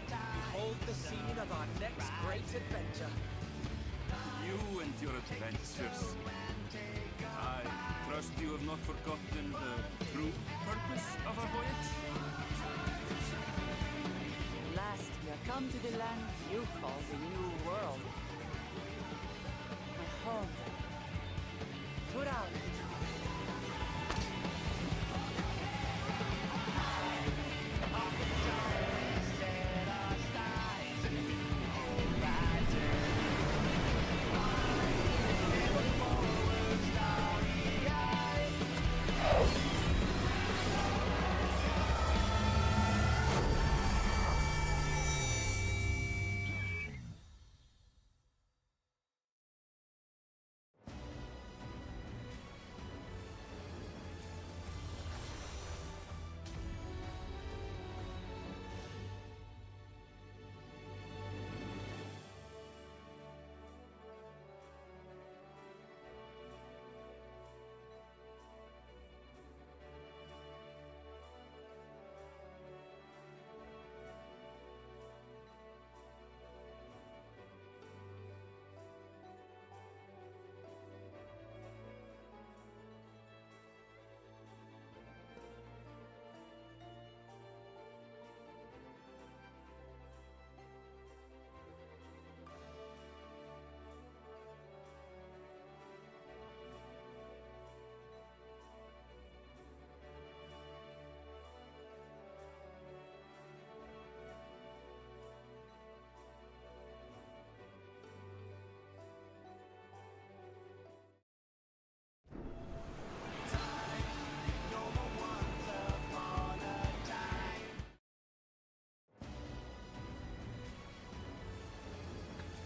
Behold the scene of our next great adventure. You and your adventures. I trust you have not forgotten the true purpose of our voyage? Last, we have come to the land you call the New World. My home. Tural.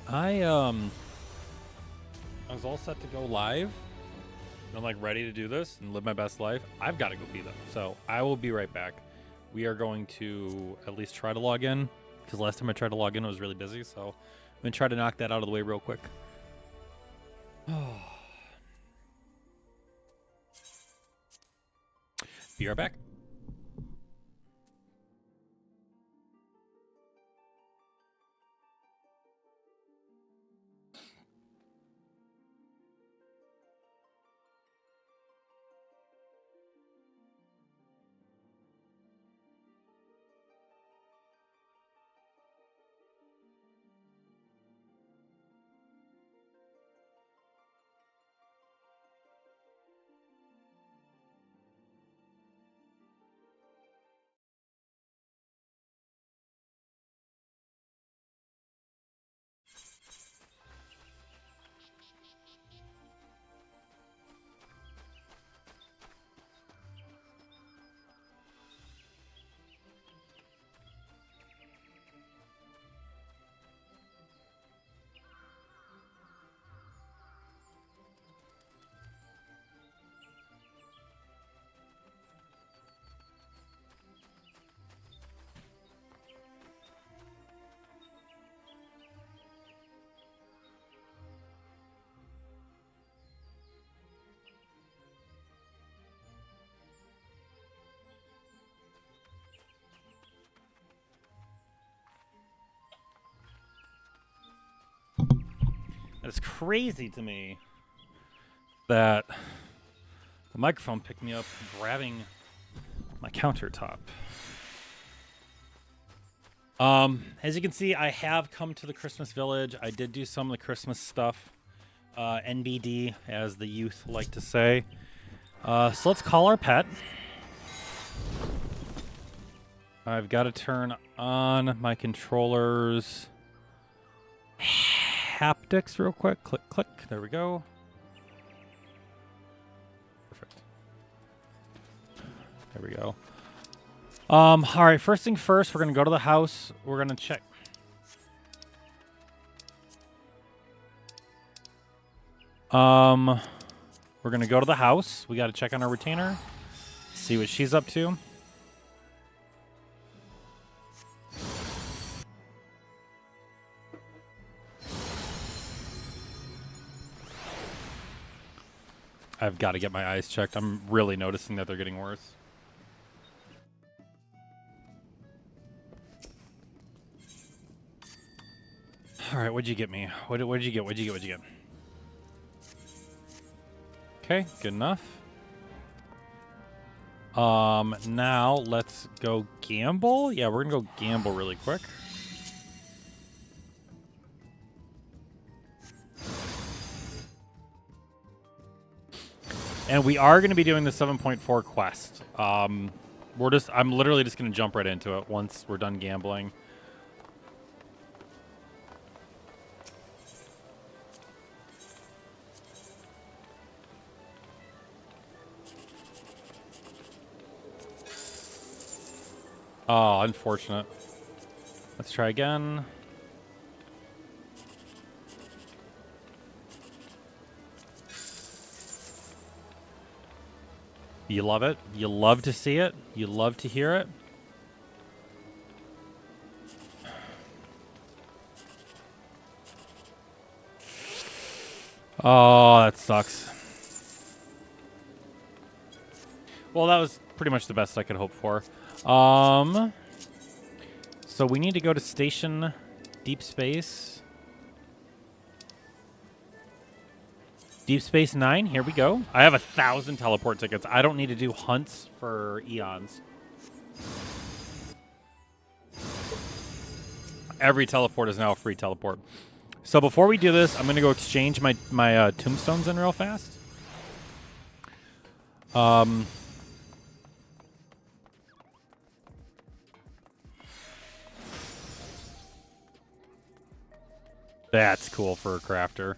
I was all set to go live. I'm like ready to do this and live my best life. I've got to go pee though, so I will be right back. We are going to at least try to log in because last time I tried to log in, I was really busy. So I'm gonna try to knock that out of the way real quick. Be right back. It's crazy to me that the microphone picked me up grabbing my countertop. As you can see, I have come to the Christmas Village. I did do some of the Christmas stuff. NBD, as the youth like to say. So let's call our pet. I've got to turn on my controller's haptics real quick. Click, click. There we go. Perfect. There we go. All right, first thing first, we're going to go to the house. We're going to check. We're going to go to the house. We got to check on our retainer. See what she's up to. I've got to get my eyes checked. I'm really noticing that they're getting worse. All right, what'd you get me? What'd you get? What'd you get? Okay, good enough. Now let's go gamble. Yeah, we're gonna go gamble really quick. And we are gonna be doing the 7.4 quest. I'm literally just gonna jump right into it once we're done gambling. Oh, unfortunate. Let's try again. You love it. You love to see it. You love to hear it. Oh, that sucks. Well, that was pretty much the best I could hope for. So we need to go to Station Deep Space. Deep Space 9, here we go. I have 1,000 teleport tickets. I don't need to do hunts for eons. Every teleport is now a free teleport. So before we do this, I'm going to go exchange my tombstones in real fast. That's cool for a crafter.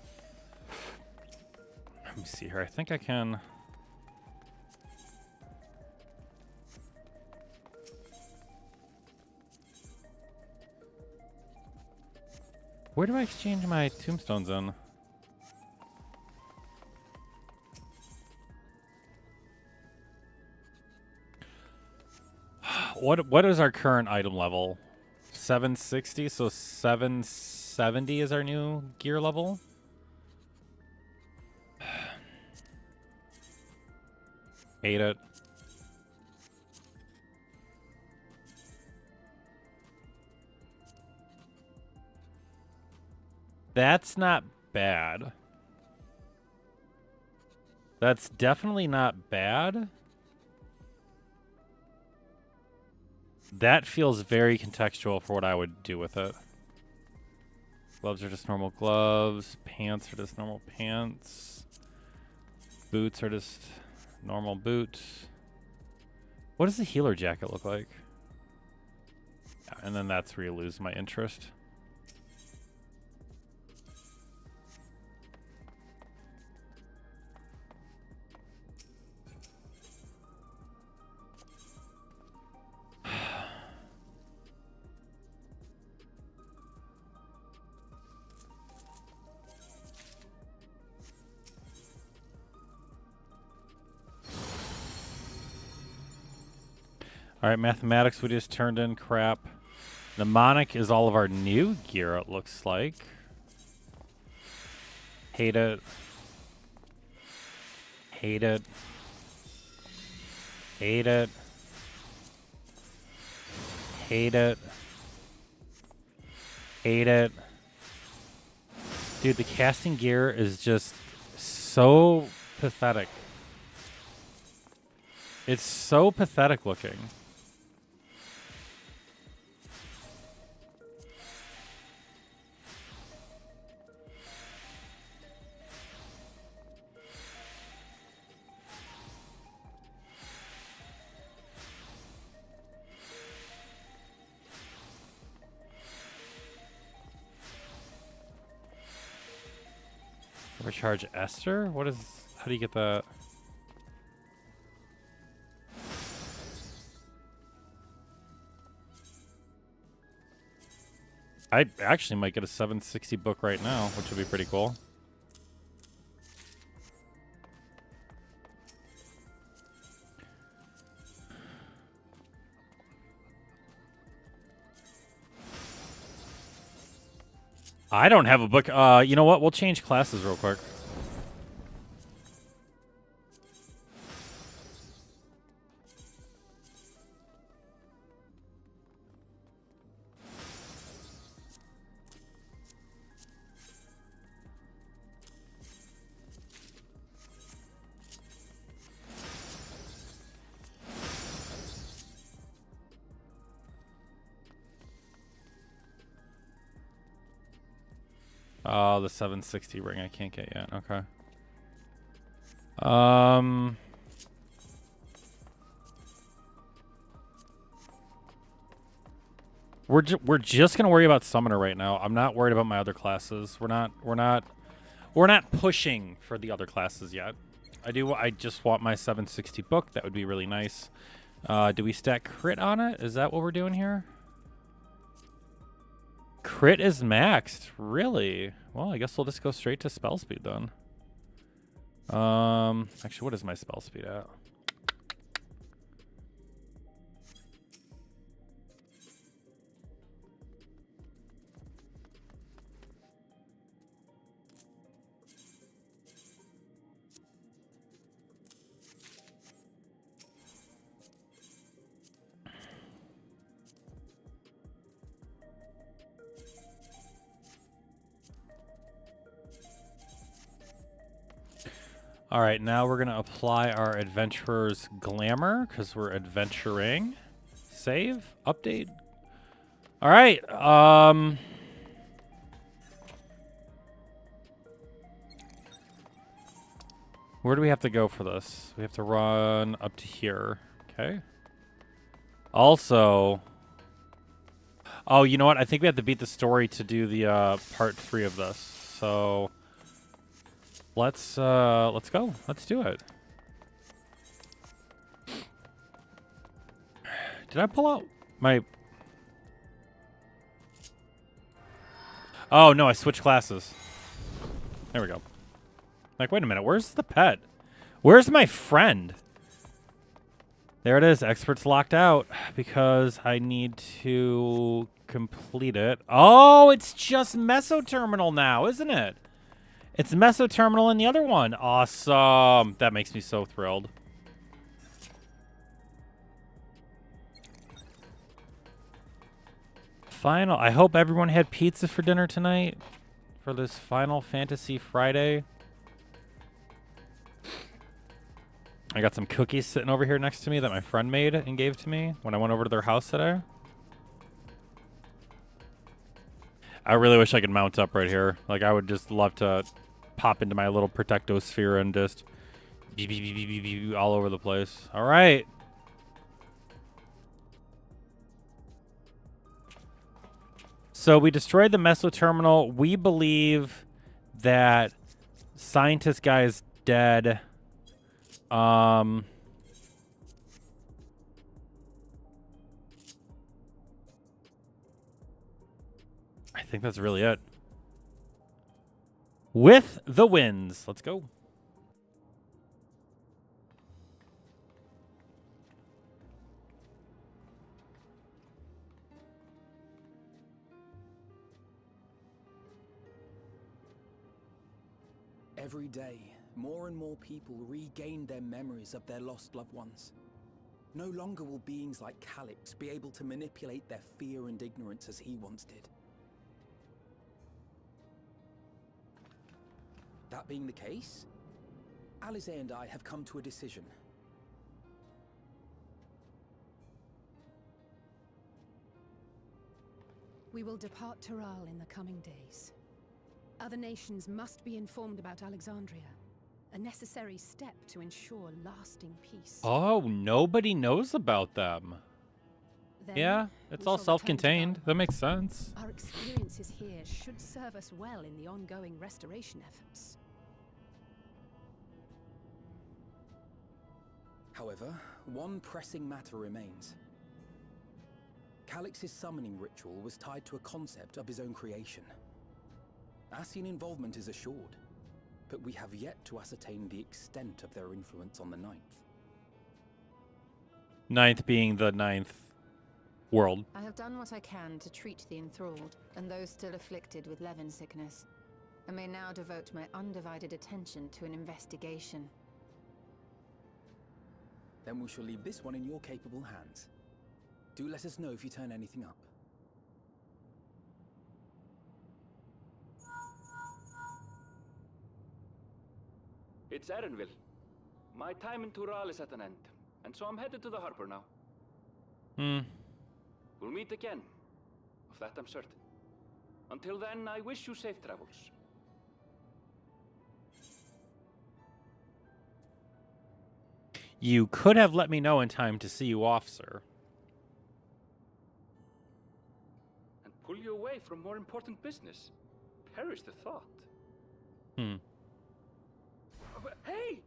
Let me see here. I think I can. Where do I exchange my tombstones in? What is our current item level? 760, so 770 is our new gear level. Hate it. That's not bad. That's definitely not bad. That feels very contextual for what I would do with it. Gloves are just normal gloves. Pants are just normal pants. Boots are just normal boots. What does the healer jacket look like? And then that's where you lose my interest. All right, mathematics we just turned in. Crap. Mnemonic is all of our new gear, it looks like. Hate it. Hate it. Hate it. Hate it. Hate it. Dude, the casting gear is just so pathetic. It's so pathetic looking. Recharge Esther? What is... How do you get that? I actually might get a 760 book right now, which would be pretty cool. I don't have a book. You know what? We'll change classes real quick. Oh, the 760 ring I can't get yet. Okay. We're just gonna worry about summoner right now. I'm not worried about my other classes. We're not pushing for the other classes yet. I just want my 760 book. That would be really nice. Do we stack crit on it? Is that what we're doing here? Crit is maxed. Really? Well, I guess we'll just go straight to spell speed then. Actually, what is my spell speed at? All right, now we're going to apply our adventurer's glamour because we're adventuring. Save, update. All right. Where do we have to go for this? We have to run up to here. Okay. Also, oh, you know what? I think we have to beat the story to do the part 3 of this. So let's go. Let's do it. Did I pull out my... Oh, no, I switched classes. There we go. Like, wait a minute. Where's the pet? Where's my friend? There it is. Expert's locked out because I need to complete it. Oh, it's just Mesoterminal now, isn't it? It's Mesoterminal in the other one. Awesome. That makes me so thrilled. Final. I hope everyone had pizza for dinner tonight for this Final Fantasy Friday. I got some cookies sitting over here next to me that my friend made and gave to me when I went over to their house today. I really wish I could mount up right here. Like, I would just love to pop into my little protectosphere and just all over the place. All right. So we destroyed the Mesoterminal. We believe that scientist guy is dead. I think that's really it. With the wins. Let's go. Every day, more and more people regain their memories of their lost loved ones. No longer will beings like Calyx be able to manipulate their fear and ignorance as he once did. That being the case, Alice and I have come to a decision. We will depart Taral in the coming days. Other nations must be informed about Alexandria, a necessary step to ensure lasting peace. Oh, nobody knows about them. Then Yeah, it's we all shall return to self-contained. Glamour. That makes sense. Our experiences here should serve us well in the ongoing restoration efforts. However, one pressing matter remains. Calyx's summoning ritual was tied to a concept of his own creation. Ascian involvement is assured, but we have yet to ascertain the extent of their influence on the Ninth. Ninth being the ninth world. I have done what I can to treat the enthralled and those still afflicted with Levin sickness, and may now devote my undivided attention to an investigation. Then we shall leave this one in your capable hands. Do let us know if you turn anything up. It's Erenville. My time in Tural is at an end, and so I'm headed to the harbor now. We'll meet again. Of that I'm certain. Until then, I wish you safe travels. You could have let me know in time to see you off, sir. And pull you away from more important business. Perish the thought. Hey!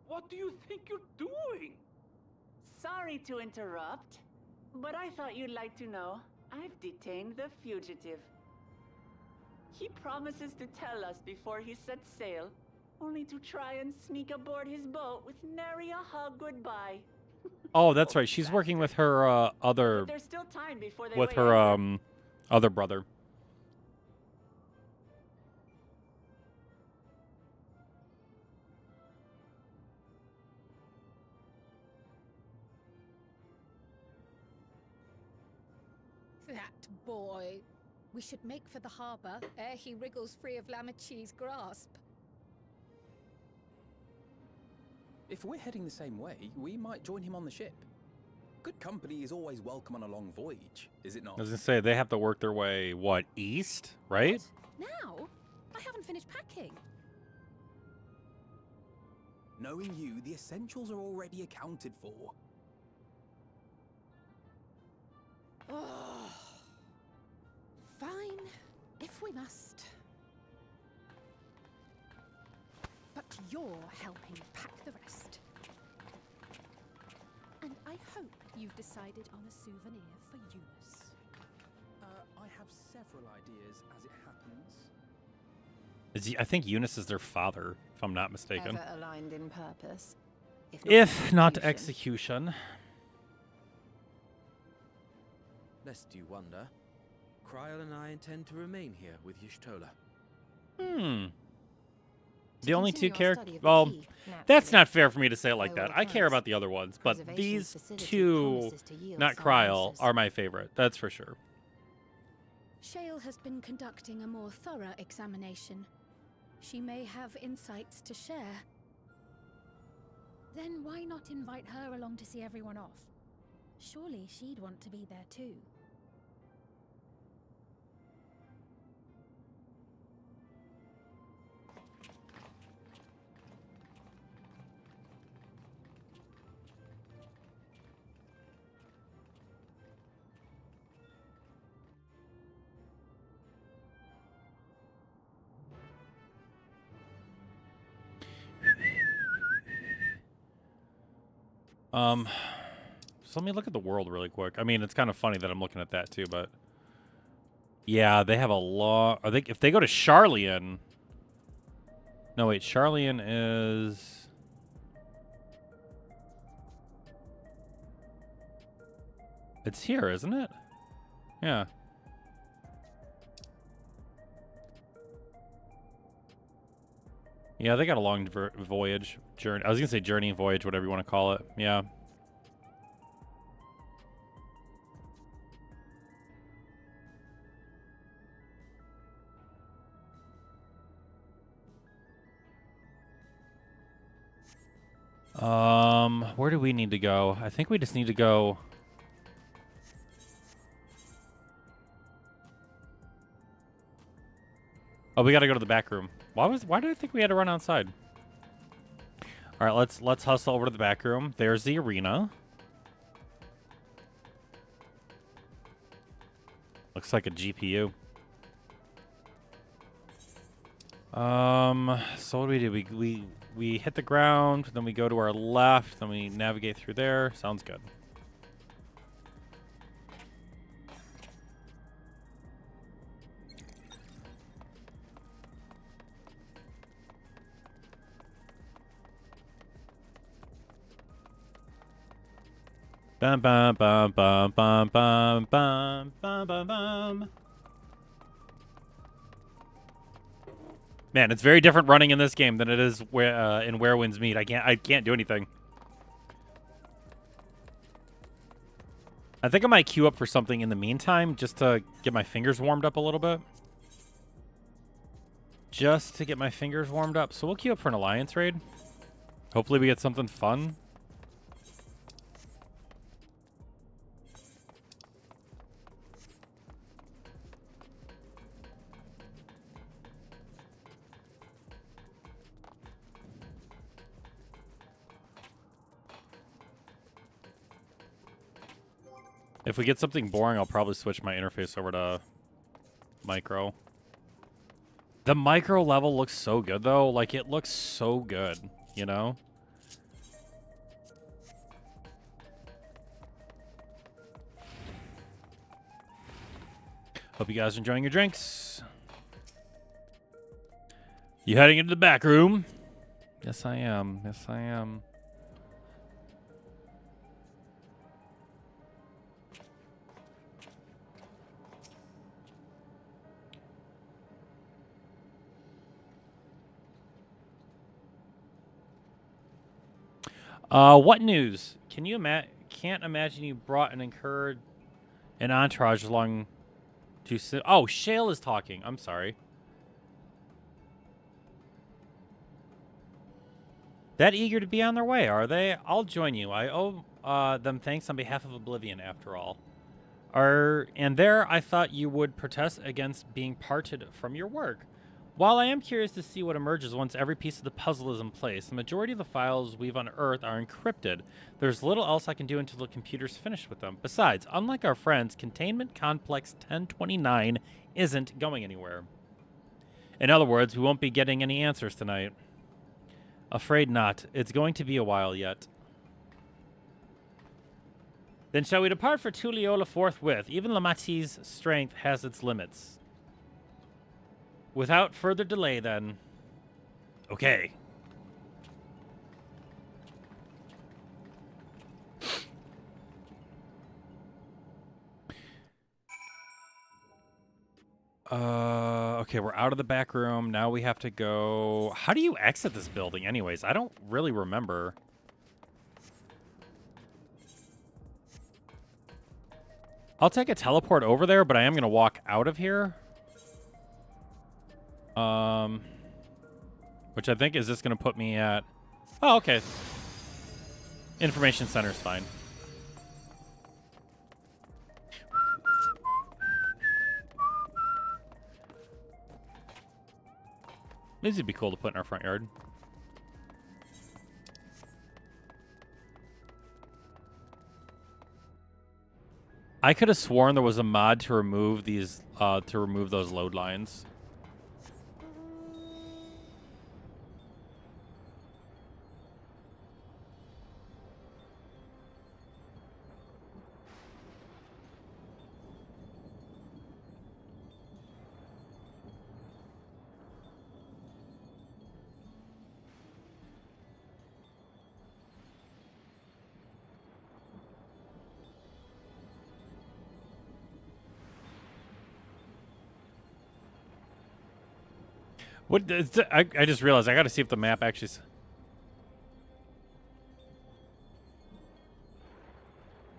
What do you think you're doing? Sorry to interrupt, but I thought you'd like to know. I've detained the fugitive. He promises to tell us before he sets sail, only to try and sneak aboard his boat with nary a hug goodbye. Oh, that's right. She's working with her other, But there's still time before they with weigh her anchor. other brother. That boy. We should make for the harbor ere he wriggles free of Lamachi's grasp. If we're heading the same way, we might join him on the ship. Good company is always welcome on a long voyage, is it not? I was gonna say they have to work their way east, right? What? Now? I haven't finished packing. Knowing you, the essentials are already accounted for. Oh. Fine, if we must. But you're helping pack the rest. And I hope you've decided on a souvenir for Eunice. I have several ideas as it happens. I think Eunice is their father, if I'm not mistaken. Ever aligned in purpose, If not execution. Lest you wonder, Kryl and I intend to remain here with Y'shtola. The only two continue our characters. study of the Well, key, that's naturally. not fair for me to say it like By that. all I care accounts, about the other ones, but preservation these facility two, promises to yield not some Kryl, answers. are my favorite. That's for sure. Shale has been conducting a more thorough examination. She may have insights to share. Then why not invite her along to see everyone off? Surely she'd want to be there too. So let me look at the world really quick. I mean, it's kind of funny that I'm looking at that too, but yeah, they have a long. I think if they go to Sharlayan. No, wait, Sharlayan is. It's here, isn't it? Yeah. Yeah, they got a long voyage journey. I was gonna say journey, voyage, whatever you want to call it. Yeah. Where do we need to go? I think we just need to go. Oh, we got to go to the back room. Why did I think we had to run outside? All right, let's hustle over to the back room. There's the arena. Looks like a GPU. So what do we do? We hit the ground, then we go to our left, then we navigate through there. Sounds good. Bum bum bum bum bum bum bum bum bum bum. Man, it's very different running in this game than it is in Where Winds Meet. I can't do anything. I think I might queue up for something in the meantime, just to get my fingers warmed up a little bit. Just to get my fingers warmed up. So we'll queue up for an alliance raid. Hopefully we get something fun. If we get something boring, I'll probably switch my interface over to micro. The micro level looks so good, though. Like, it looks so good, you know? Hope you guys are enjoying your drinks. You heading into the back room? Yes, I am. Yes, I am. What news? Can't imagine you brought and incurred an entourage along to... Oh, Shale is talking. I'm sorry. That eager to be on their way, are they? I'll join you. I owe them thanks on behalf of Oblivion, after all. And there, I thought you would protest against being parted from your work. While I am curious to see what emerges once every piece of the puzzle is in place, the majority of the files we've unearthed are encrypted. There's little else I can do until the computer's finished with them. Besides, unlike our friends, Containment Complex 1029 isn't going anywhere. In other words, we won't be getting any answers tonight. Afraid not. It's going to be a while yet. Then shall we depart for Tulliola forthwith? Even Lamati's strength has its limits. Without further delay, then. Okay. Okay, we're out of the back room. Now we have to go... How do you exit this building anyways? I don't really remember. I'll take a teleport over there, but I am going to walk out of here. Which I think is just going to put me at... Oh, okay. Information Center's fine. These would be cool to put in our front yard. I could have sworn there was a mod to remove these, to remove those load lines. What? I just realized I got to see if the map actually.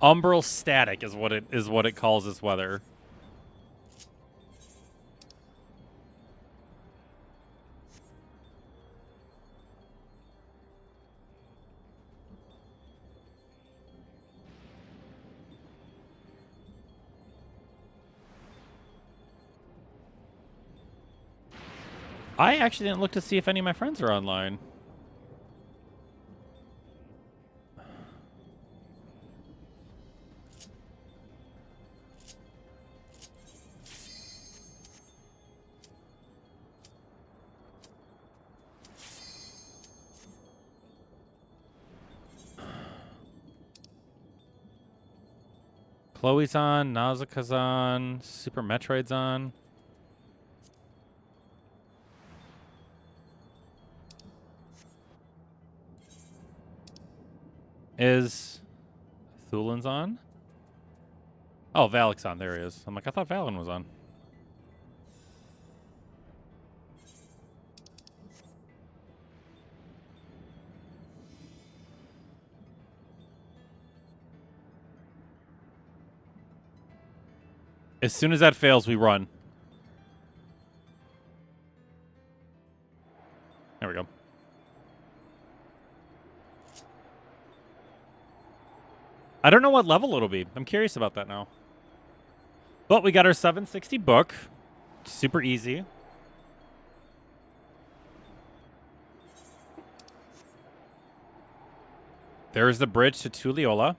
Umbral static is what it calls this weather. I actually didn't look to see if any of my friends are online. Chloe's on, Nausicaa's on, Super Metroid's on. Is Thulin's on? Oh, Valak's on. There he is. I'm like, I thought Valen was on. As soon as that fails, we run. There we go. I don't know what level it'll be. I'm curious about that now. But we got our 760 book. Super easy. There's the bridge to Tulliola.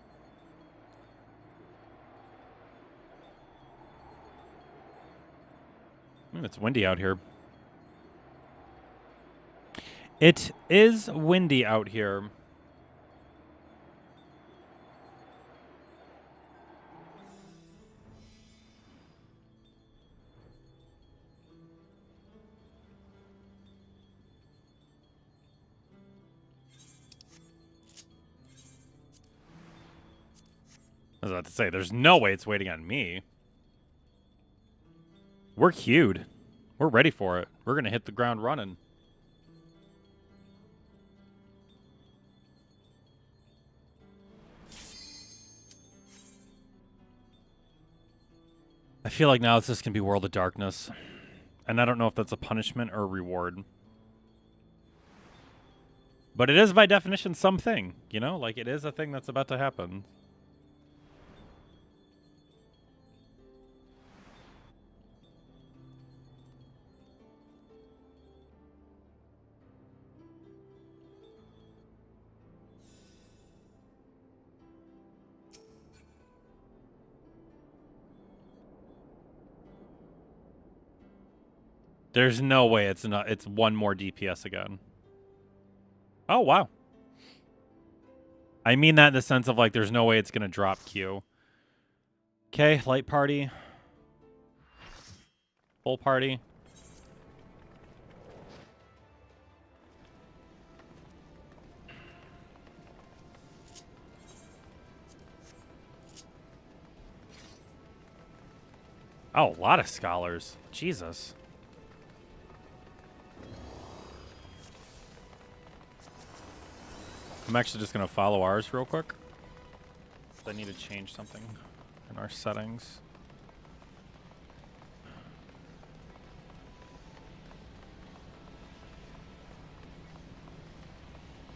It's windy out here. It is windy out here. I was about to say, there's no way it's waiting on me. We're queued. We're ready for it. We're going to hit the ground running. I feel like now it's just going to be World of Darkness. And I don't know if that's a punishment or a reward. But it is by definition something, you know? Like, it is a thing that's about to happen. There's no way it's not. It's one more DPS again. Oh, wow. I mean that in the sense of, like, there's no way it's going to drop Q. Okay, light party. Full party. Oh, a lot of scholars. Jesus. I'm actually just going to follow ours real quick. I need to change something in our settings.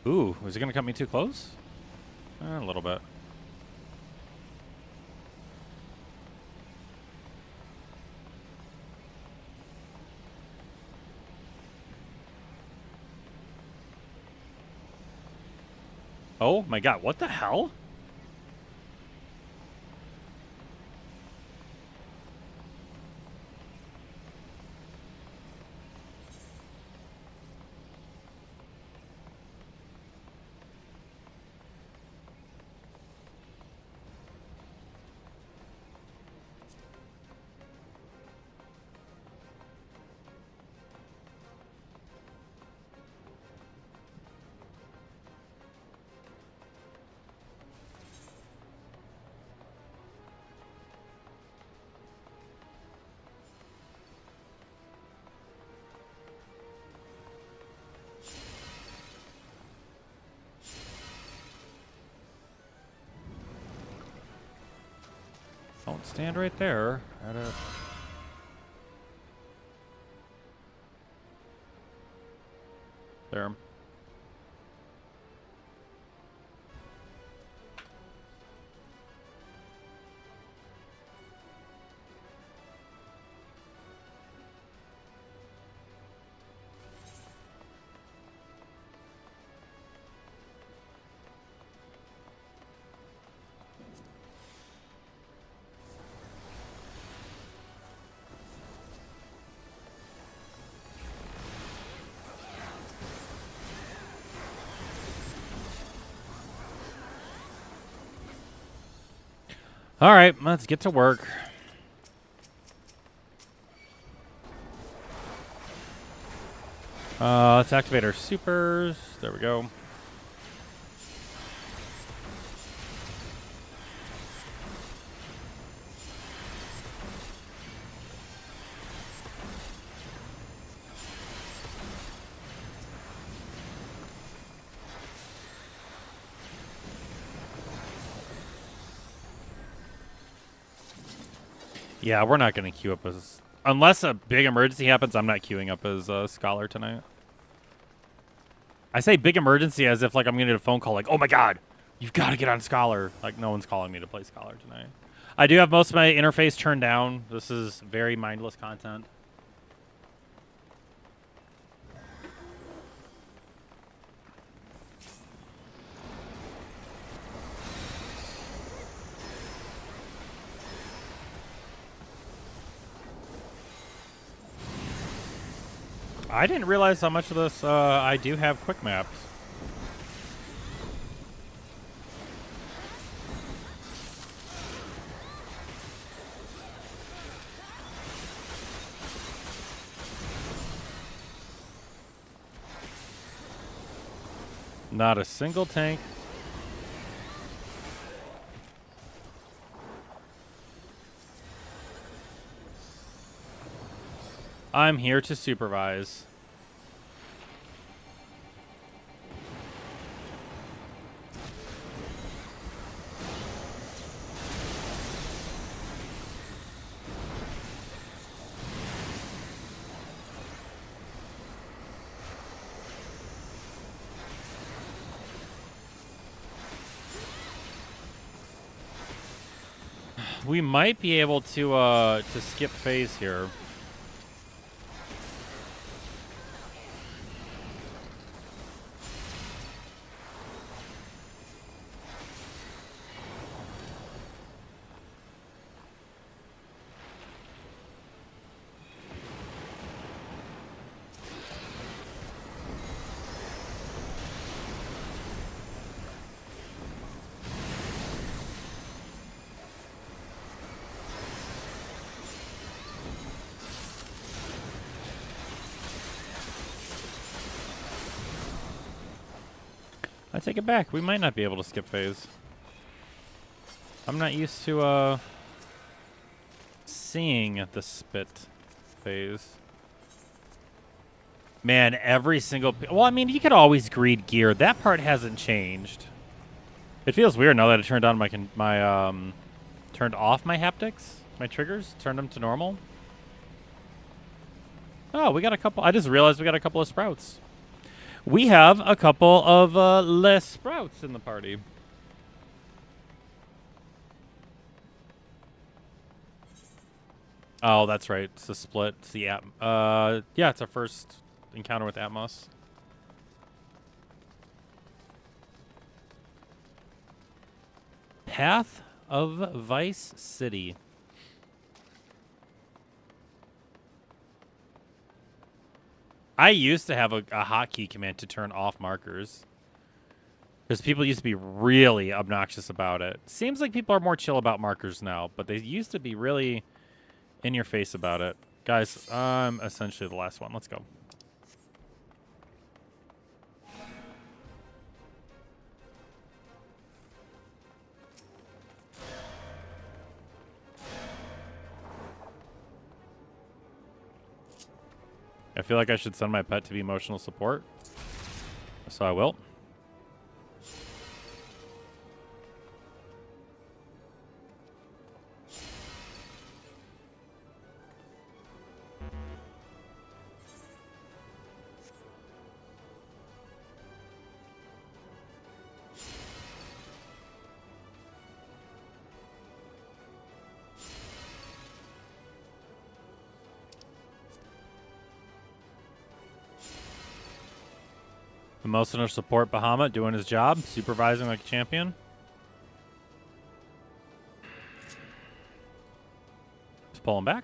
Ooh, was it going to cut me too close? A little bit. Oh my god, what the hell? Don't stand right there. There. All right, let's get to work. Let's activate our supers. There we go. Yeah, we're not going to queue up as... Unless a big emergency happens, I'm not queuing up as a scholar tonight. I say big emergency as if, like, I'm going to get a phone call like, oh my god, you've got to get on scholar. Like, no one's calling me to play scholar tonight. I do have most of my interface turned down. This is very mindless content. I didn't realize how much of this I do have quick maps. Not a single tank. I'm here to supervise. We might be able to skip phase here. I take it back. We might not be able to skip phase. I'm not used to seeing the spit phase. Man, every single... Well, I mean, you could always greed gear. That part hasn't changed. It feels weird now that I turned on turned off my haptics, my triggers, turned them to normal. Oh, we got a couple... I just realized we got a couple of sprouts. We have a couple of less sprouts in the party. Oh, that's right. It's the split. It's the yeah, it's our first encounter with Atmos. Path of Vice City. I used to have a hotkey command to turn off markers. Because people used to be really obnoxious about it. Seems like people are more chill about markers now, but they used to be really in your face about it. Guys, I'm essentially the last one. Let's go. I feel like I should send my pet to be emotional support. So I will. Emotional support Bahamut doing his job, supervising like a champion. Just pull him back.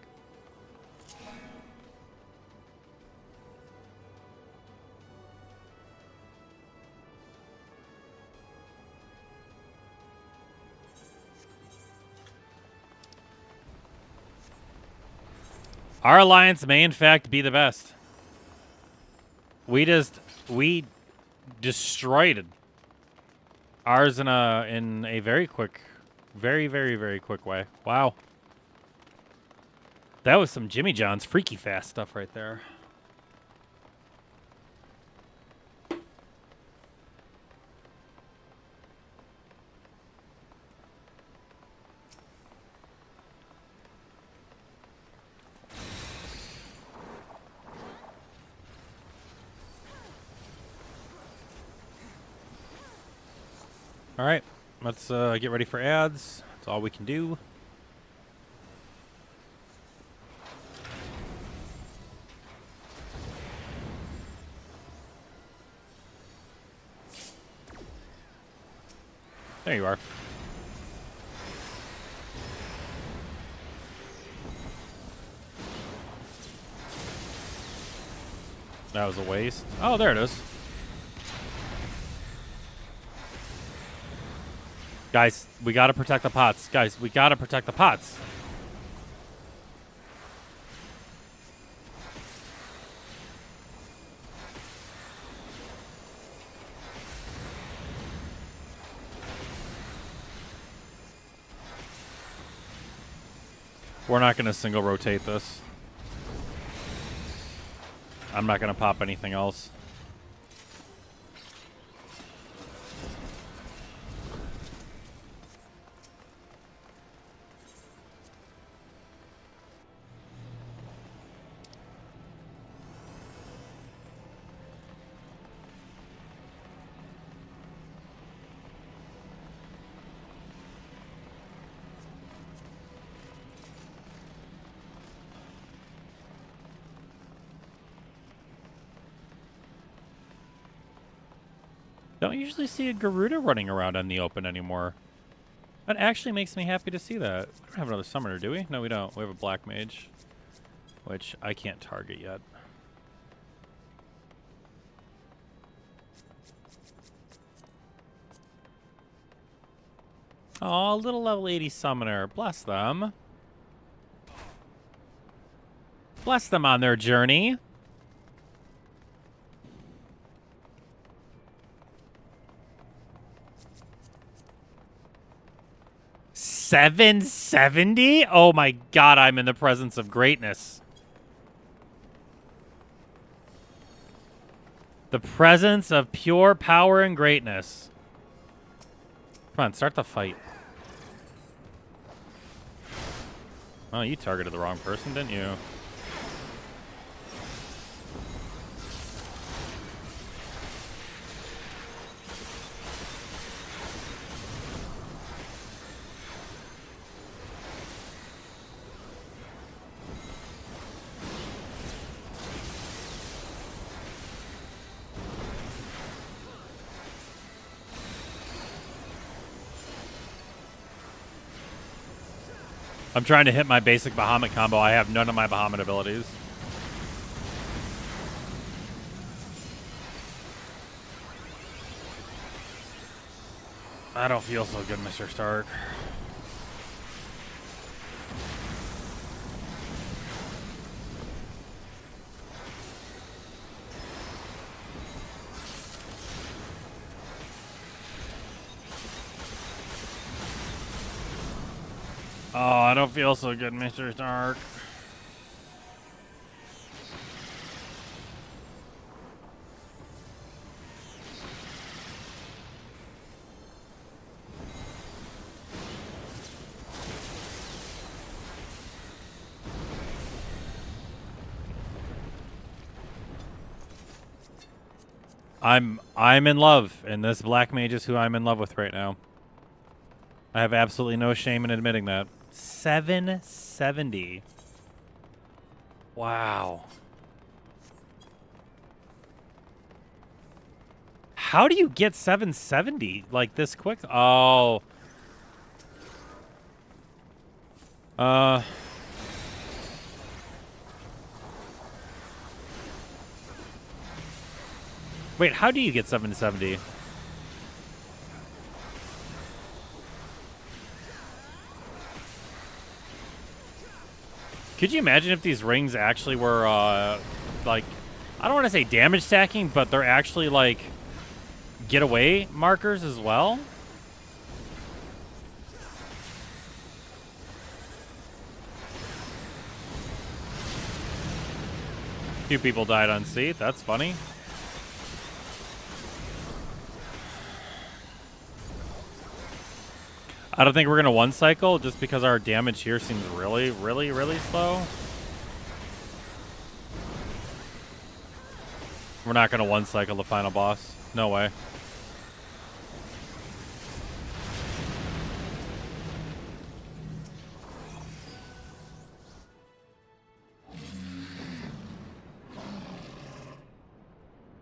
Our alliance may in fact be the best. We destroyed ours in a very quick, very quick way. Wow. That was some Jimmy John's freaky fast stuff right there. All right, let's get ready for ads. That's all we can do. There you are. That was a waste. Oh, there it is. Guys, we gotta protect the pots. Guys, we gotta protect the pots. We're not gonna single rotate this. I'm not gonna pop anything else. Don't usually see a Garuda running around in the open anymore. That actually makes me happy to see that. We don't have another summoner, do we? No, we don't. We have a black mage, which I can't target yet. Oh, little level 80 summoner. Bless them. Bless them on their journey. $770? Oh my god, I'm in the presence of greatness. The presence of pure power and greatness. Come on, start the fight. Oh, you targeted the wrong person, didn't you? I'm trying to hit my basic Bahamut combo. I have none of my Bahamut abilities. I don't feel so good, Mr. Stark. Oh, I don't feel so good, Mr. Stark. I'm in love, and this black mage is who I'm in love with right now. I have absolutely no shame in admitting that. 770. Wow. How do you get 770 like this quick? Oh. Wait, how do you get 770? Could you imagine if these rings actually were, like, I don't want to say damage stacking, but they're actually, like, getaway markers as well? Few people died on Seath. That's funny. I don't think we're going to one cycle just because our damage here seems really, really, really slow. We're not going to one cycle the final boss. No way.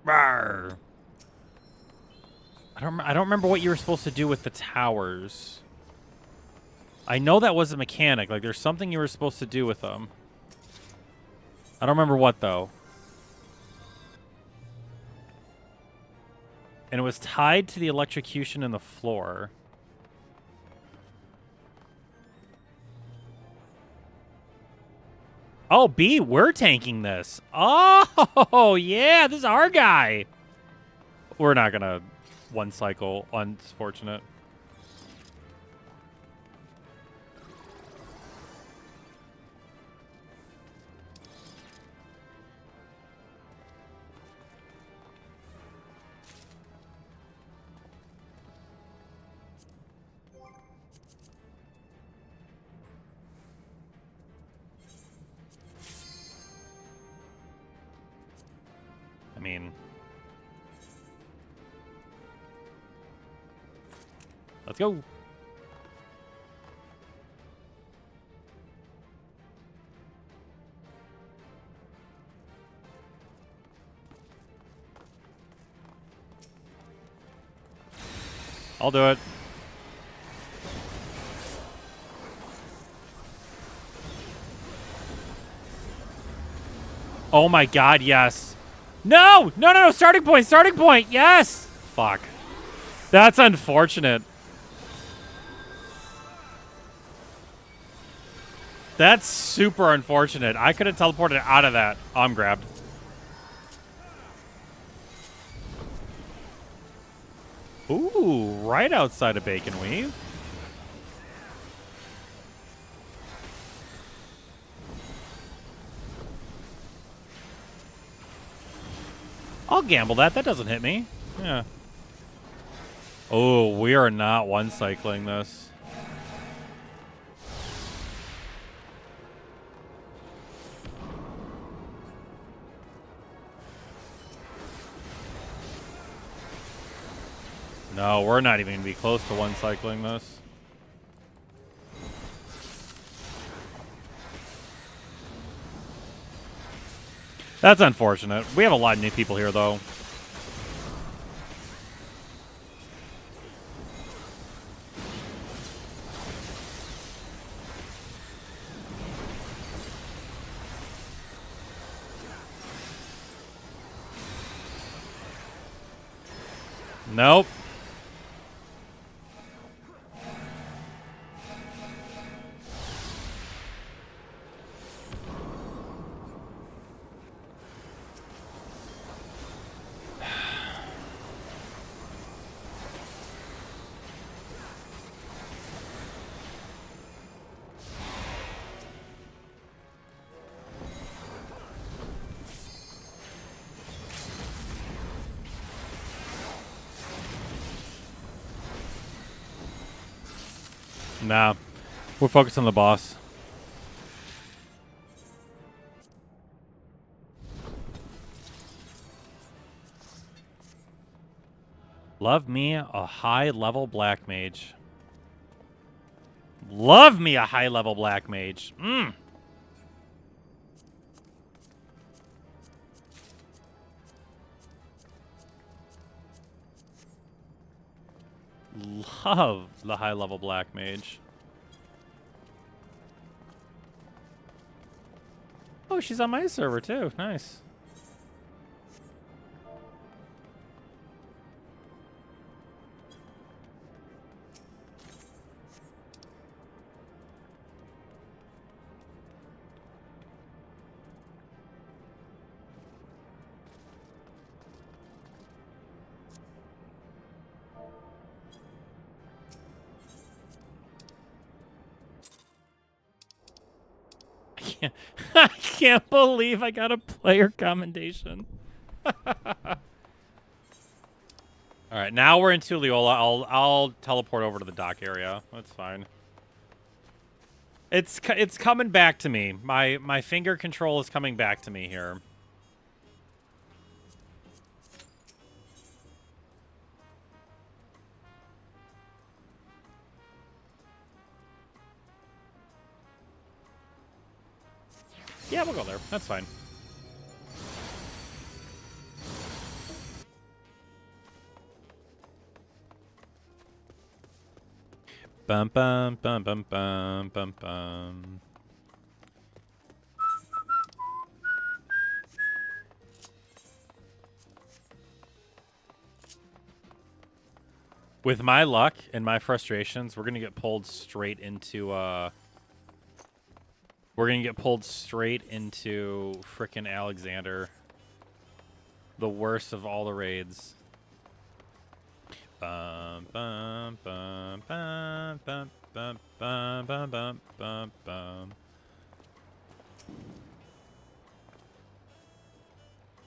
Rawr. I don't remember what you were supposed to do with the towers. I know that was a mechanic. Like, there's something you were supposed to do with them. I don't remember what, though. And it was tied to the electrocution in the floor. Oh, B, we're tanking this. Oh, yeah, this is our guy. We're not going to one cycle, unfortunate. I mean, let's go. I'll do it. Oh my god, yes. No! No, no, no! Starting point! Starting point! Yes! Fuck. That's unfortunate. That's super unfortunate. I could have teleported out of that. Oh, I'm grabbed. Ooh, right outside of Bacon Weave. I'll gamble that. That doesn't hit me. Yeah. Oh, we are not one cycling this. No, we're not even going to be close to one cycling this. That's unfortunate. We have a lot of new people here, though. Nope. Nah, we're focused on the boss. Love me a high-level black mage. Love me a high-level black mage. Mm. Love the high-level black mage. Oh, she's on my server too. Nice. I can't believe I got a player commendation. All right, now we're in Tulliola. I'll teleport over to the dock area. That's fine. It's coming back to me. My finger control is coming back to me here. Yeah, we'll go there. That's fine. Bum bum bum bum bum bum bum. With my luck and my frustrations, we're gonna get pulled straight into frickin' Alexander. The worst of all the raids. Bum bum bum bum bum bum bum bum bum bum bum.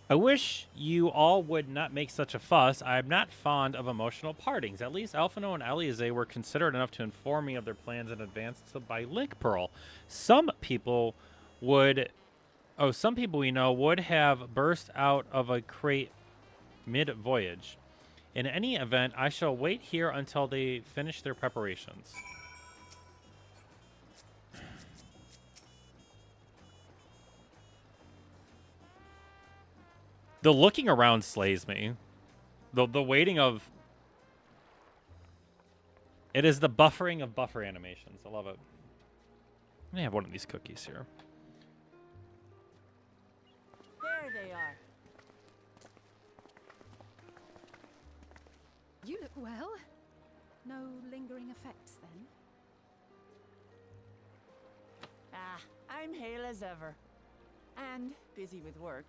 I wish you all would not make such a fuss. I am not fond of emotional partings. At least Alphino and Alize were considerate enough to inform me of their plans in advance to buy Link Pearl. Some people we know would have burst out of a crate mid-voyage. In any event, I shall wait here until they finish their preparations. The looking around slays me. The waiting of... It is the buffering of buffer animations. I love it. Let me have one of these cookies here. There they are. You look well. No lingering effects, then? Ah, I'm hale as ever. And busy with work.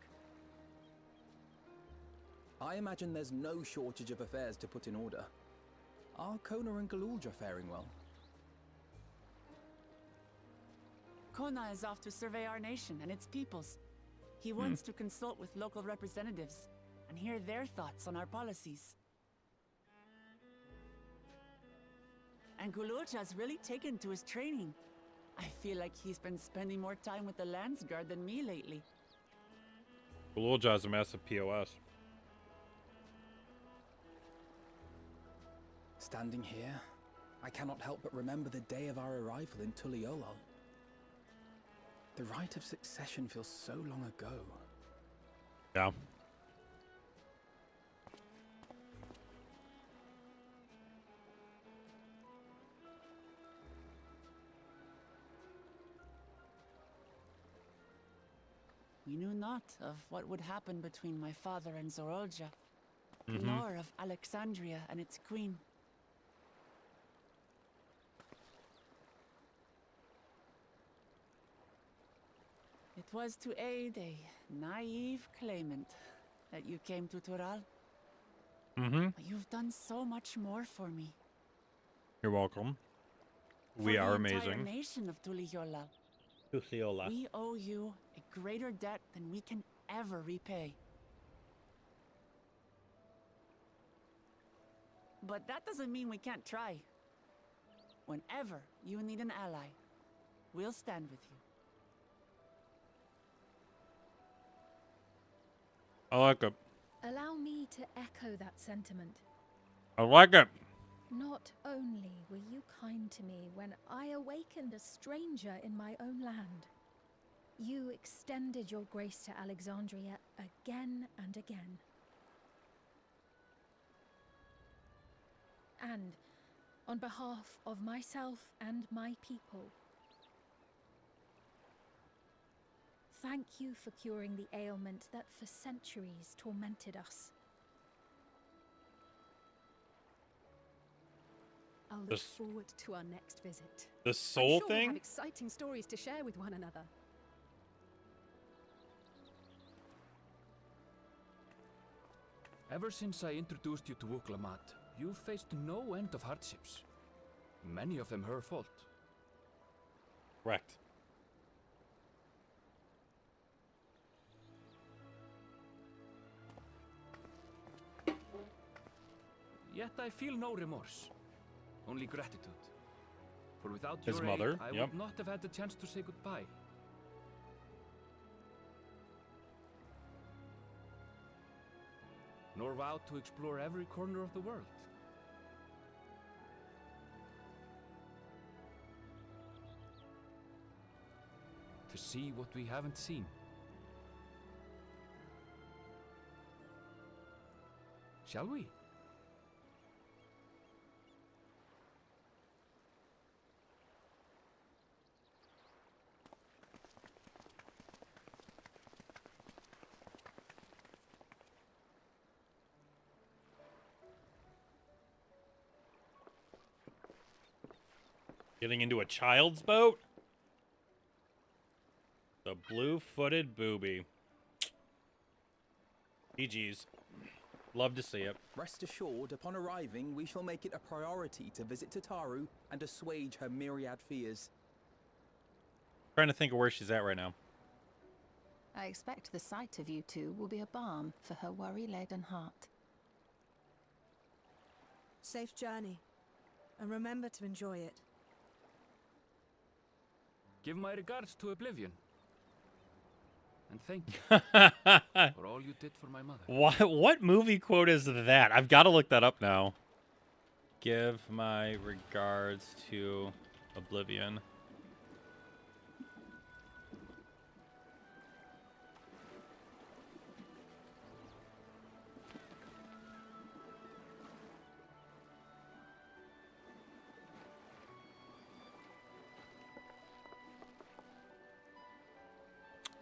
I imagine there's no shortage of affairs to put in order. Are Kona and Galulja faring well? Kona is off to survey our nation and its peoples. He wants to consult with local representatives and hear their thoughts on our policies. And Galulja's really taken to his training. I feel like he's been spending more time with the Landsguard than me lately. Galulja is a massive POS. Standing here, I cannot help but remember the day of our arrival in Tuliolol. The rite of succession feels so long ago. Yeah. We knew not of what would happen between my father and Zorolja, nor of Alexandria and its queen. It was to aid a naive claimant that you came to Tural. But you've done so much more for me. You're welcome. We are amazing. For the entire nation of Tuliyola. We owe you a greater debt than we can ever repay. But that doesn't mean we can't try. Whenever you need an ally, we'll stand with you. I like it. Allow me to echo that sentiment. I like it. Not only were you kind to me when I awakened a stranger in my own land, you extended your grace to Alexandria again and again. And on behalf of myself and my people, thank you for curing the ailment that for centuries tormented us. I'll look forward to our next visit. The soul I'm sure thing? We'll have exciting stories to share with one another. Ever since I introduced you to Wuklamat, you've faced no end of hardships. Many of them her fault. Correct. Yet I feel no remorse. Only gratitude. For without His your mother, aid, I would not have had the chance to say goodbye. Nor vowed to explore every corner of the world. To see what we haven't seen. Shall we? Getting into a child's boat? The blue-footed booby. GG's. Love to see it. Rest assured, upon arriving, we shall make it a priority to visit Tataru and assuage her myriad fears. Trying to think of where she's at right now. I expect the sight of you two will be a balm for her worry-laden heart. Safe journey. And remember to enjoy it. Give my regards to Oblivion. And thank you for all you did for my mother. What movie quote is that? I've got to look that up now. Give my regards to Oblivion.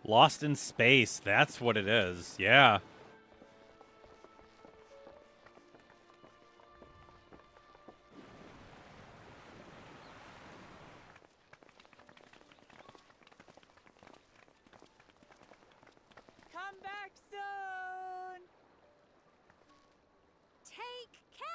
Lost in Space. That's what it is. Yeah. Come back soon! Take care!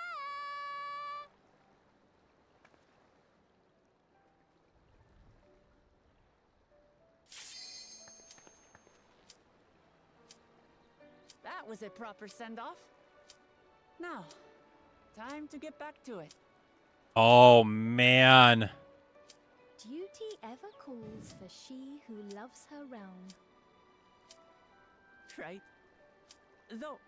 That was a proper send-off. Now, time to get back to it. Oh, man. Duty ever calls for she who loves her realm. Right? Though,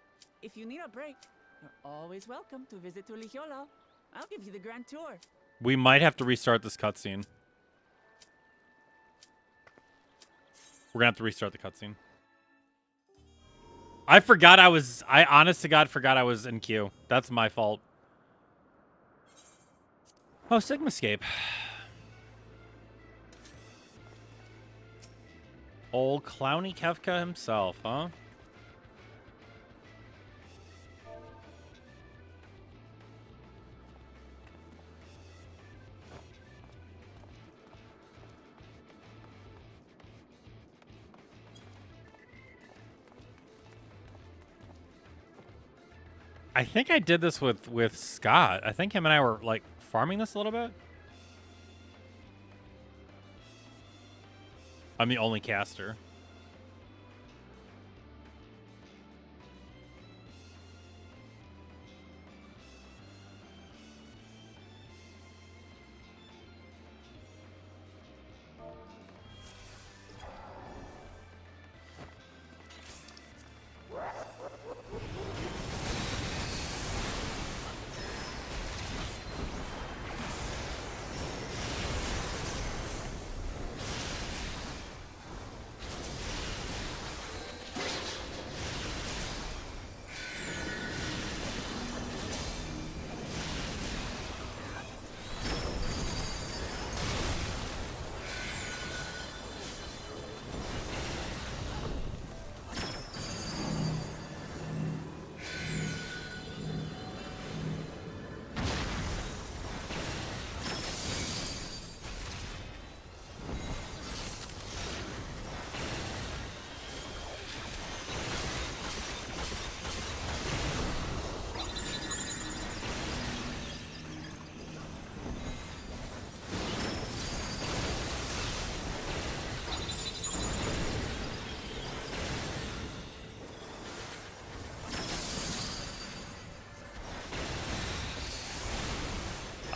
if you need a break, you're always welcome to visit Tulichola. I'll give you the grand tour. We might have to restart this cutscene. We're gonna have to restart the cutscene. I honest to God forgot I was in queue. That's my fault. Oh, Sigmascape. Old Clowny Kefka himself, huh? I think I did this with Scott. I think him and I were like farming this a little bit. I'm the only caster.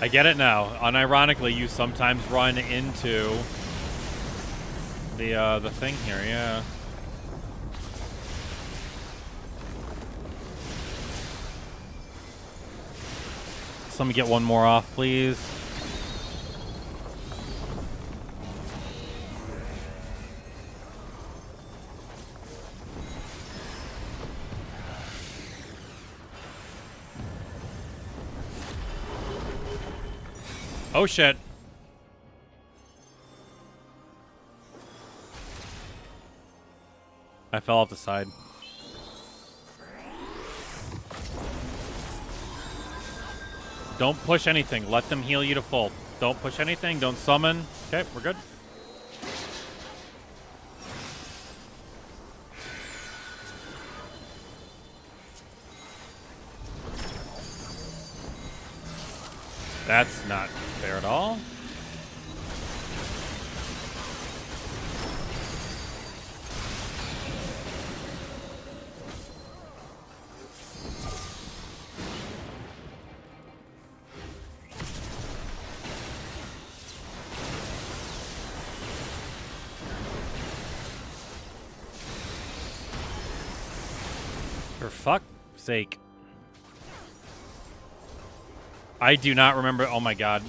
I get it now. Unironically, you sometimes run into the thing here, yeah. So let me get one more off, please. Oh shit. I fell off the side. Don't push anything. Let them heal you to full. Don't push anything. Don't summon. Okay, we're good. That's not fair at all. For fuck's sake. I do not remember. Oh my god.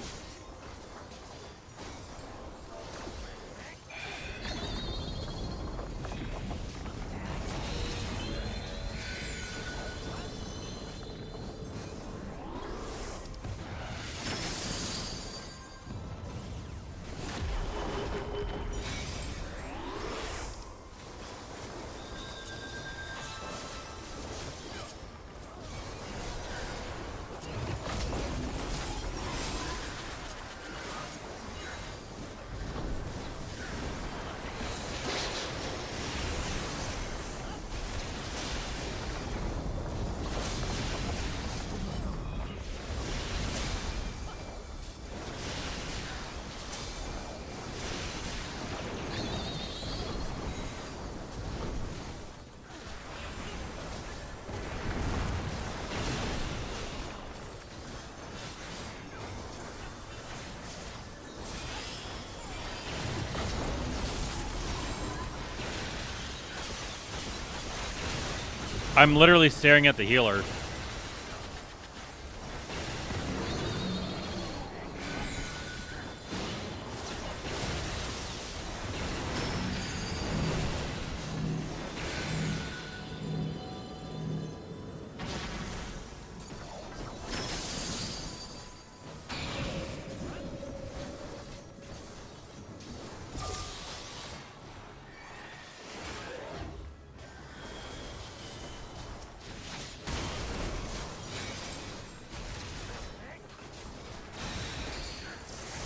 I'm literally staring at the healer.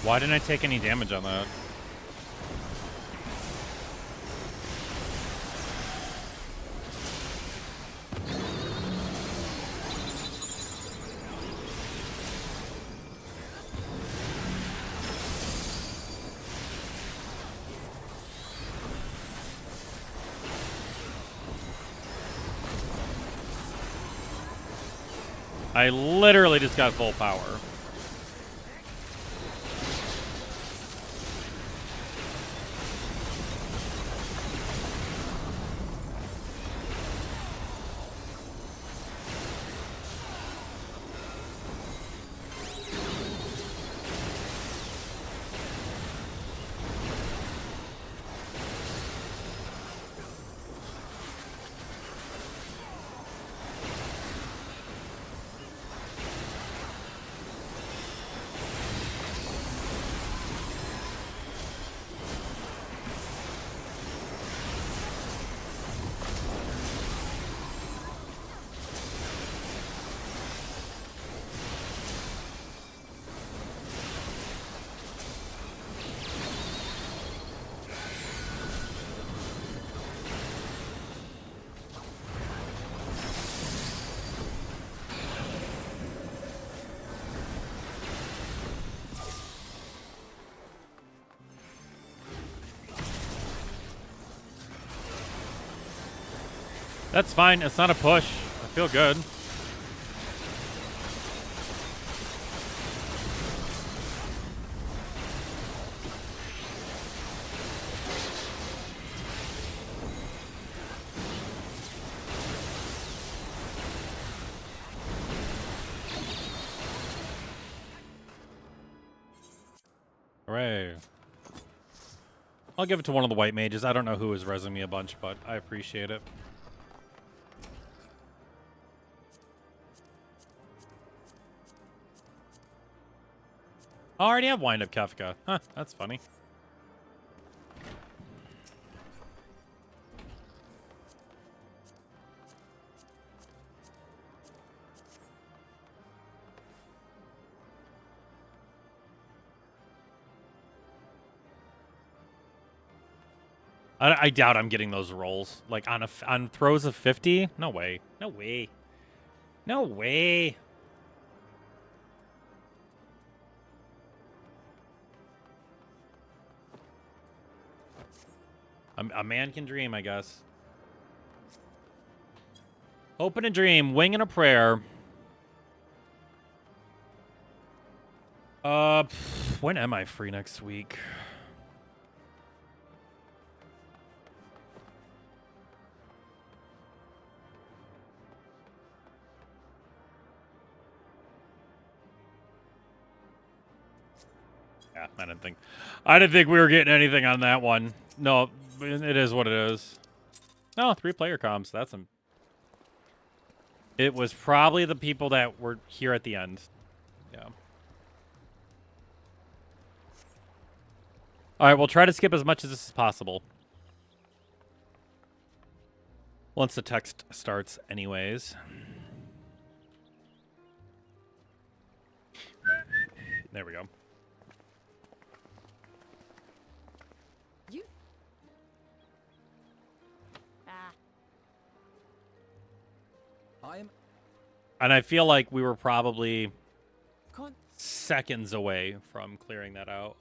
Why didn't I take any damage on that? I literally just got full power. That's fine. It's not a push. I feel good. Hooray. I'll give it to one of the white mages. I don't know who is rezzing me a bunch, but I appreciate it. I already have Wind Up Kefka. Huh, that's funny. I doubt I'm getting those rolls. Like on throws of 50? No way. No way. No way. A man can dream, I guess. Hope and a dream, wing and a prayer. When am I free next week? Yeah, I didn't think we were getting anything on that one. No, it is what it is. No, 3-player comps. It was probably the people that were here at the end. Yeah. All right, we'll try to skip as much as this is possible. Once the text starts, anyways. There we go. And I feel like we were probably seconds away from clearing that out.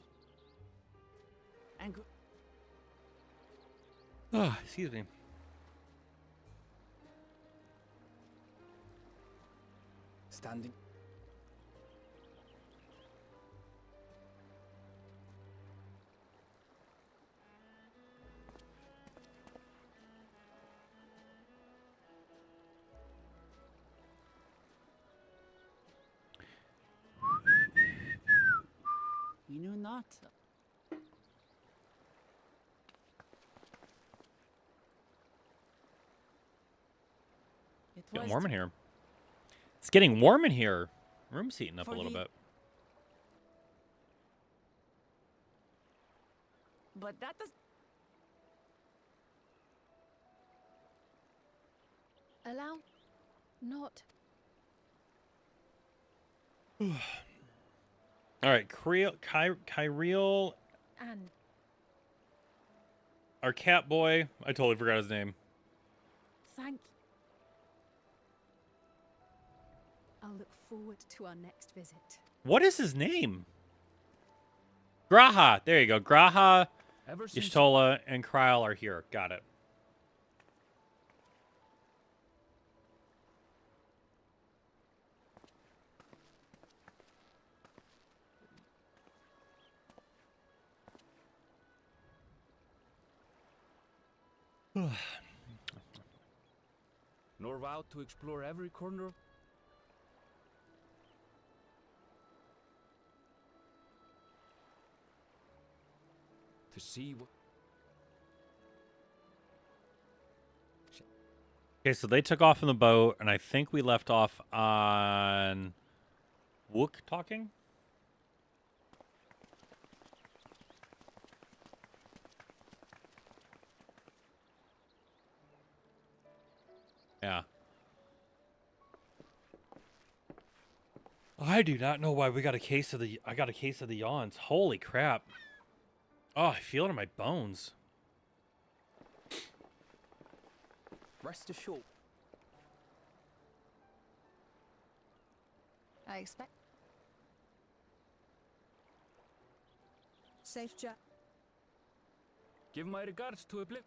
Oh, excuse me. Standing. We knew not. It's getting warm in here. It's getting warm in here. Room's heating up a little bit. But that does. Allow. Not. All right, Kyriel, And. our cat boy. I totally forgot his name. Thank. I'll look forward to our next visit. What is his name? Graha. There you go. Graha, Y'shtola, and Kryl are here. Got it. Nor vowed to explore every corner. To see what. Okay, so they took off in the boat, and I think we left off on Wook talking. Yeah. I do not know why we got a case of the. I got a case of the yawns. Holy crap! Oh, I feel it in my bones. Rest assured. I expect. Safe journey. Give my regards to Oblivion.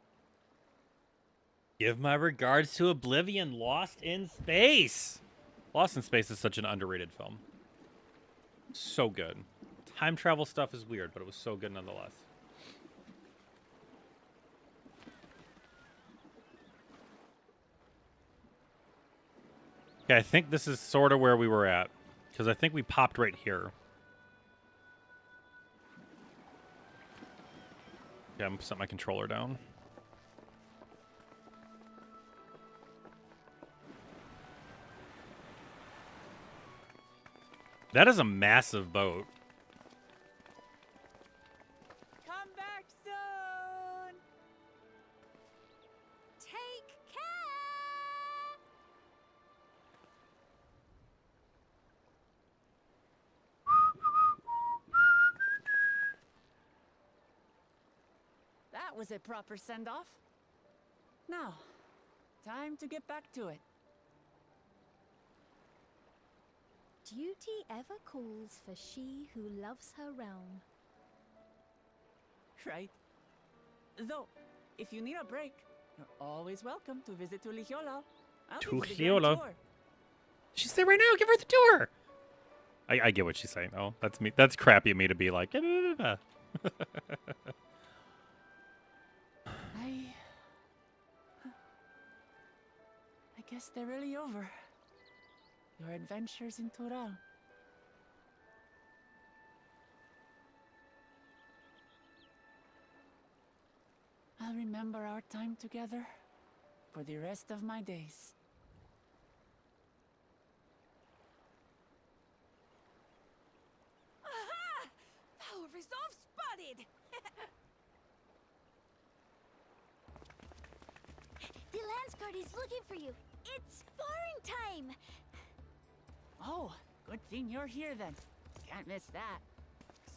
Give my regards to Oblivion, Lost in Space. Lost in Space is such an underrated film. So good. Time travel stuff is weird, but it was so good nonetheless. Okay, I think this is sort of where we were at. Because I think we popped right here. Yeah, I'm going to set my controller down. That is a massive boat. Come back soon. Take care! That was a proper send-off. Now, time to get back to it. Duty ever calls for she who loves her realm. Right. Though, if you need a break, you're always welcome to visit Tulijola. I'll give you the grand Tulijola. tour. She's there right now. Give her the tour. I get what she's saying. Oh, that's me. That's crappy of me to be like. I guess they're really over. Your adventures in Tural. I'll remember our time together for the rest of my days. Aha! Power resolve spotted! The Lance Guard is looking for you. It's sparring time! Oh, good thing you're here then. Can't miss that.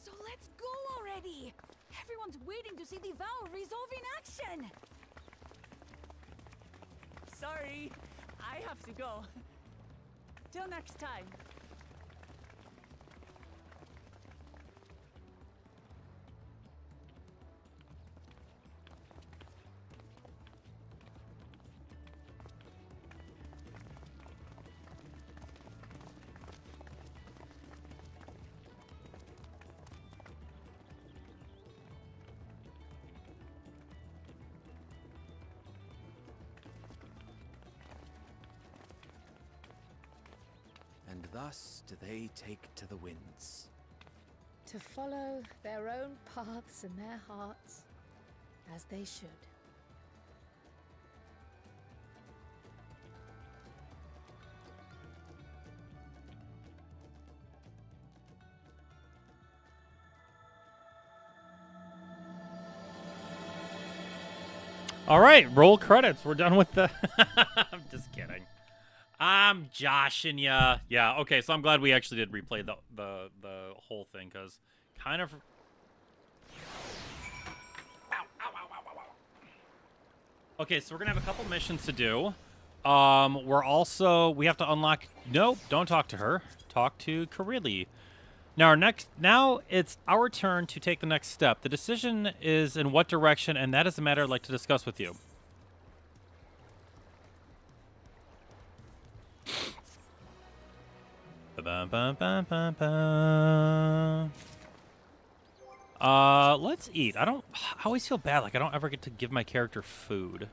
So let's go already! Everyone's waiting to see the Vow resolve in action! Sorry, I have to go. Till next time. And thus do they take to the winds. To follow their own paths in their hearts, as they should. All right, roll credits. We're done with the. I'm just kidding. I'm joshing ya. Yeah. Okay. So I'm glad we actually did replay the whole thing because kind of. Okay, so we're gonna have a couple missions to do. We have to unlock. Nope. Don't talk to her. Talk to Karili. Now it's our turn to take the next step. The decision is in what direction, and that is a matter I'd like to discuss with you. Let's eat. I always feel bad, like I don't ever get to give my character food.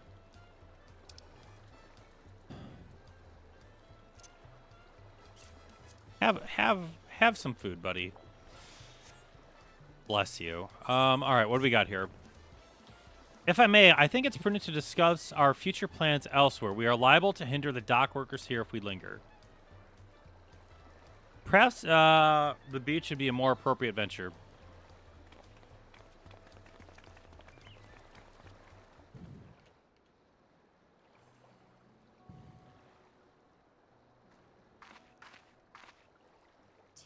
Have some food, buddy. Bless you. All right, what do we got here? If I may, I think it's prudent to discuss our future plans elsewhere. We are liable to hinder the dock workers here if we linger. Perhaps the beach should be a more appropriate venture.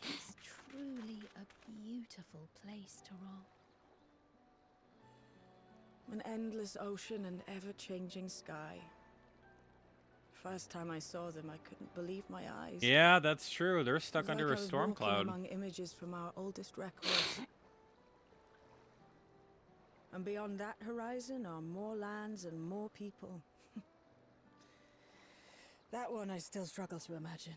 Tis truly a beautiful place to roll. An endless ocean and ever-changing sky. First time I saw them, I couldn't believe my eyes. Yeah, that's true. They're stuck It was under like a I was storm walking cloud. among images from our oldest records. And beyond that horizon are more lands and more people. That one I still struggle to imagine.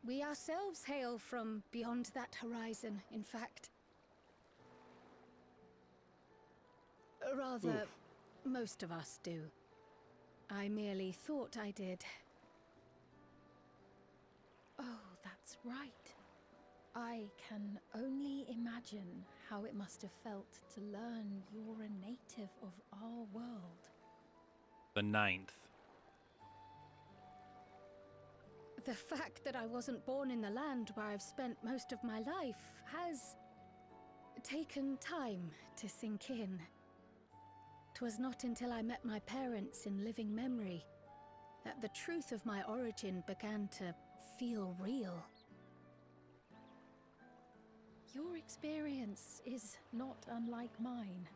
We ourselves hail from beyond that horizon, in fact. Rather, most of us do. I merely thought I did. Oh, that's right. I can only imagine how it must have felt to learn you're a native of our world. The 9th. The fact that I wasn't born in the land where I've spent most of my life has taken time to sink in. 'Twas not until I met my parents in living memory that the truth of my origin began to feel real. Your experience is not unlike mine.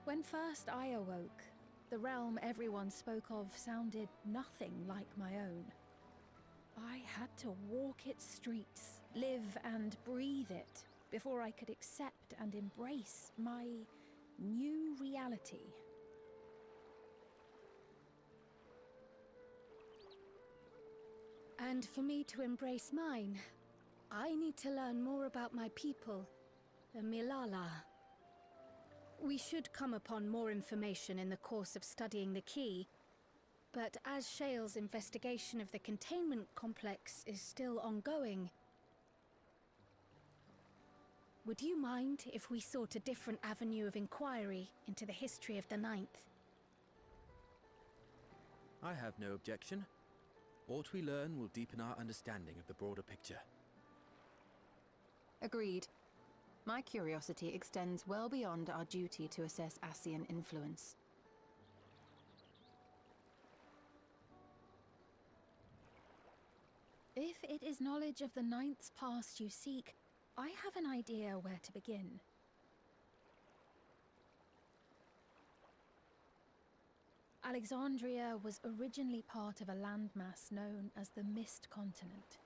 When first I awoke, the realm everyone spoke of sounded nothing like my own. I had to walk its streets, live and breathe it, before I could accept and embrace my new reality. And for me to embrace mine, I need to learn more about my people, the Milala. We should come upon more information in the course of studying the key, but as Shale's investigation of the containment complex is still ongoing, would you mind if we sought a different avenue of inquiry into the history of the Ninth? I have no objection. What we learn will deepen our understanding of the broader picture. Agreed. My curiosity extends well beyond our duty to assess Ascian influence. If it is knowledge of the Ninth's past you seek, I have an idea where to begin. Alexandria was originally part of a landmass known as the Mist Continent.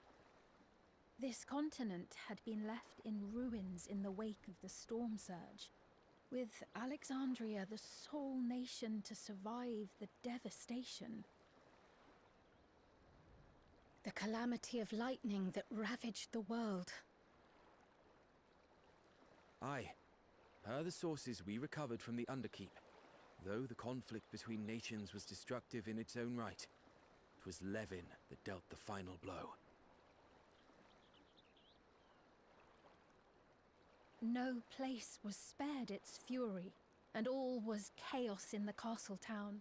This continent had been left in ruins in the wake of the storm surge, with Alexandria the sole nation to survive the devastation. The calamity of lightning that ravaged the world. Aye. Per the sources we recovered from the Underkeep, though the conflict between nations was destructive in its own right, it was Levin that dealt the final blow. No place was spared its fury, and all was chaos in the castle town.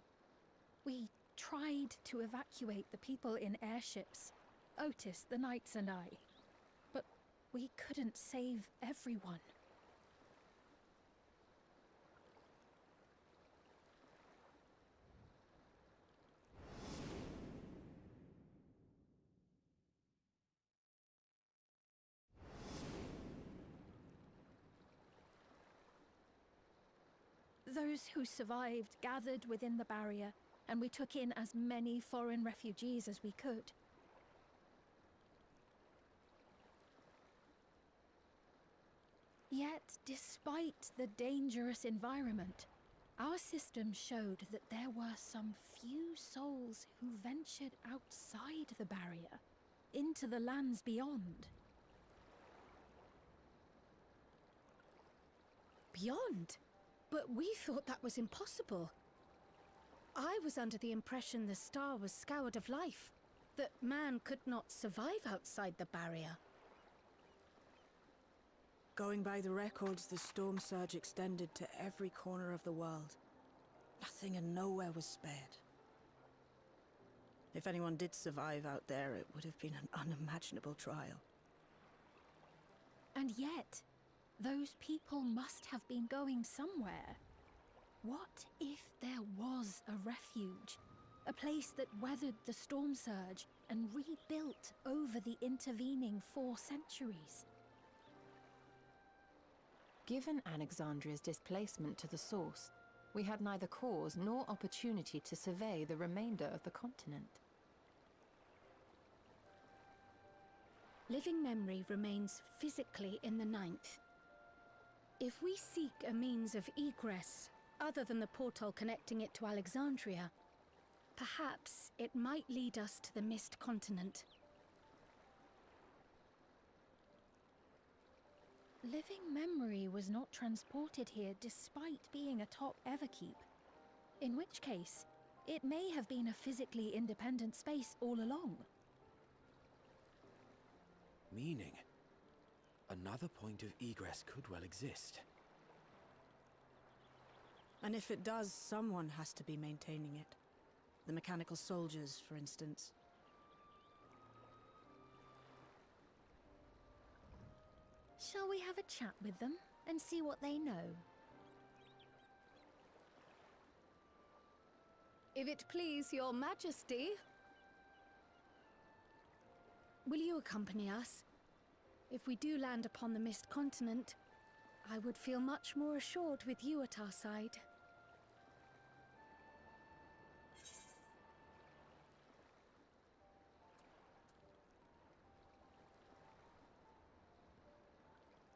We tried to evacuate the people in airships, Otis, the knights and I, but we couldn't save everyone. Those who survived gathered within the barrier, and we took in as many foreign refugees as we could. Yet, despite the dangerous environment, our system showed that there were some few souls who ventured outside the barrier, into the lands beyond. Beyond? But we thought that was impossible. I was under the impression the star was scoured of life, that man could not survive outside the barrier. Going by the records, the storm surge extended to every corner of the world. Nothing and nowhere was spared. If anyone did survive out there, it would have been an unimaginable trial. And yet, those people must have been going somewhere. What if there was a refuge? A place that weathered the storm surge and rebuilt over the intervening 4 centuries? Given Alexandria's displacement to the source, we had neither cause nor opportunity to survey the remainder of the continent. Living memory remains physically in the Ninth. If we seek a means of egress, other than the portal connecting it to Alexandria, perhaps it might lead us to the Mist Continent. Living memory was not transported here despite being a top Everkeep. In which case, it may have been a physically independent space all along. Meaning, another point of egress could well exist. And if it does, someone has to be maintaining it. The mechanical soldiers, for instance. Shall we have a chat with them and see what they know? If it please your majesty. Will you accompany us? If we do land upon the Mist Continent, I would feel much more assured with you at our side.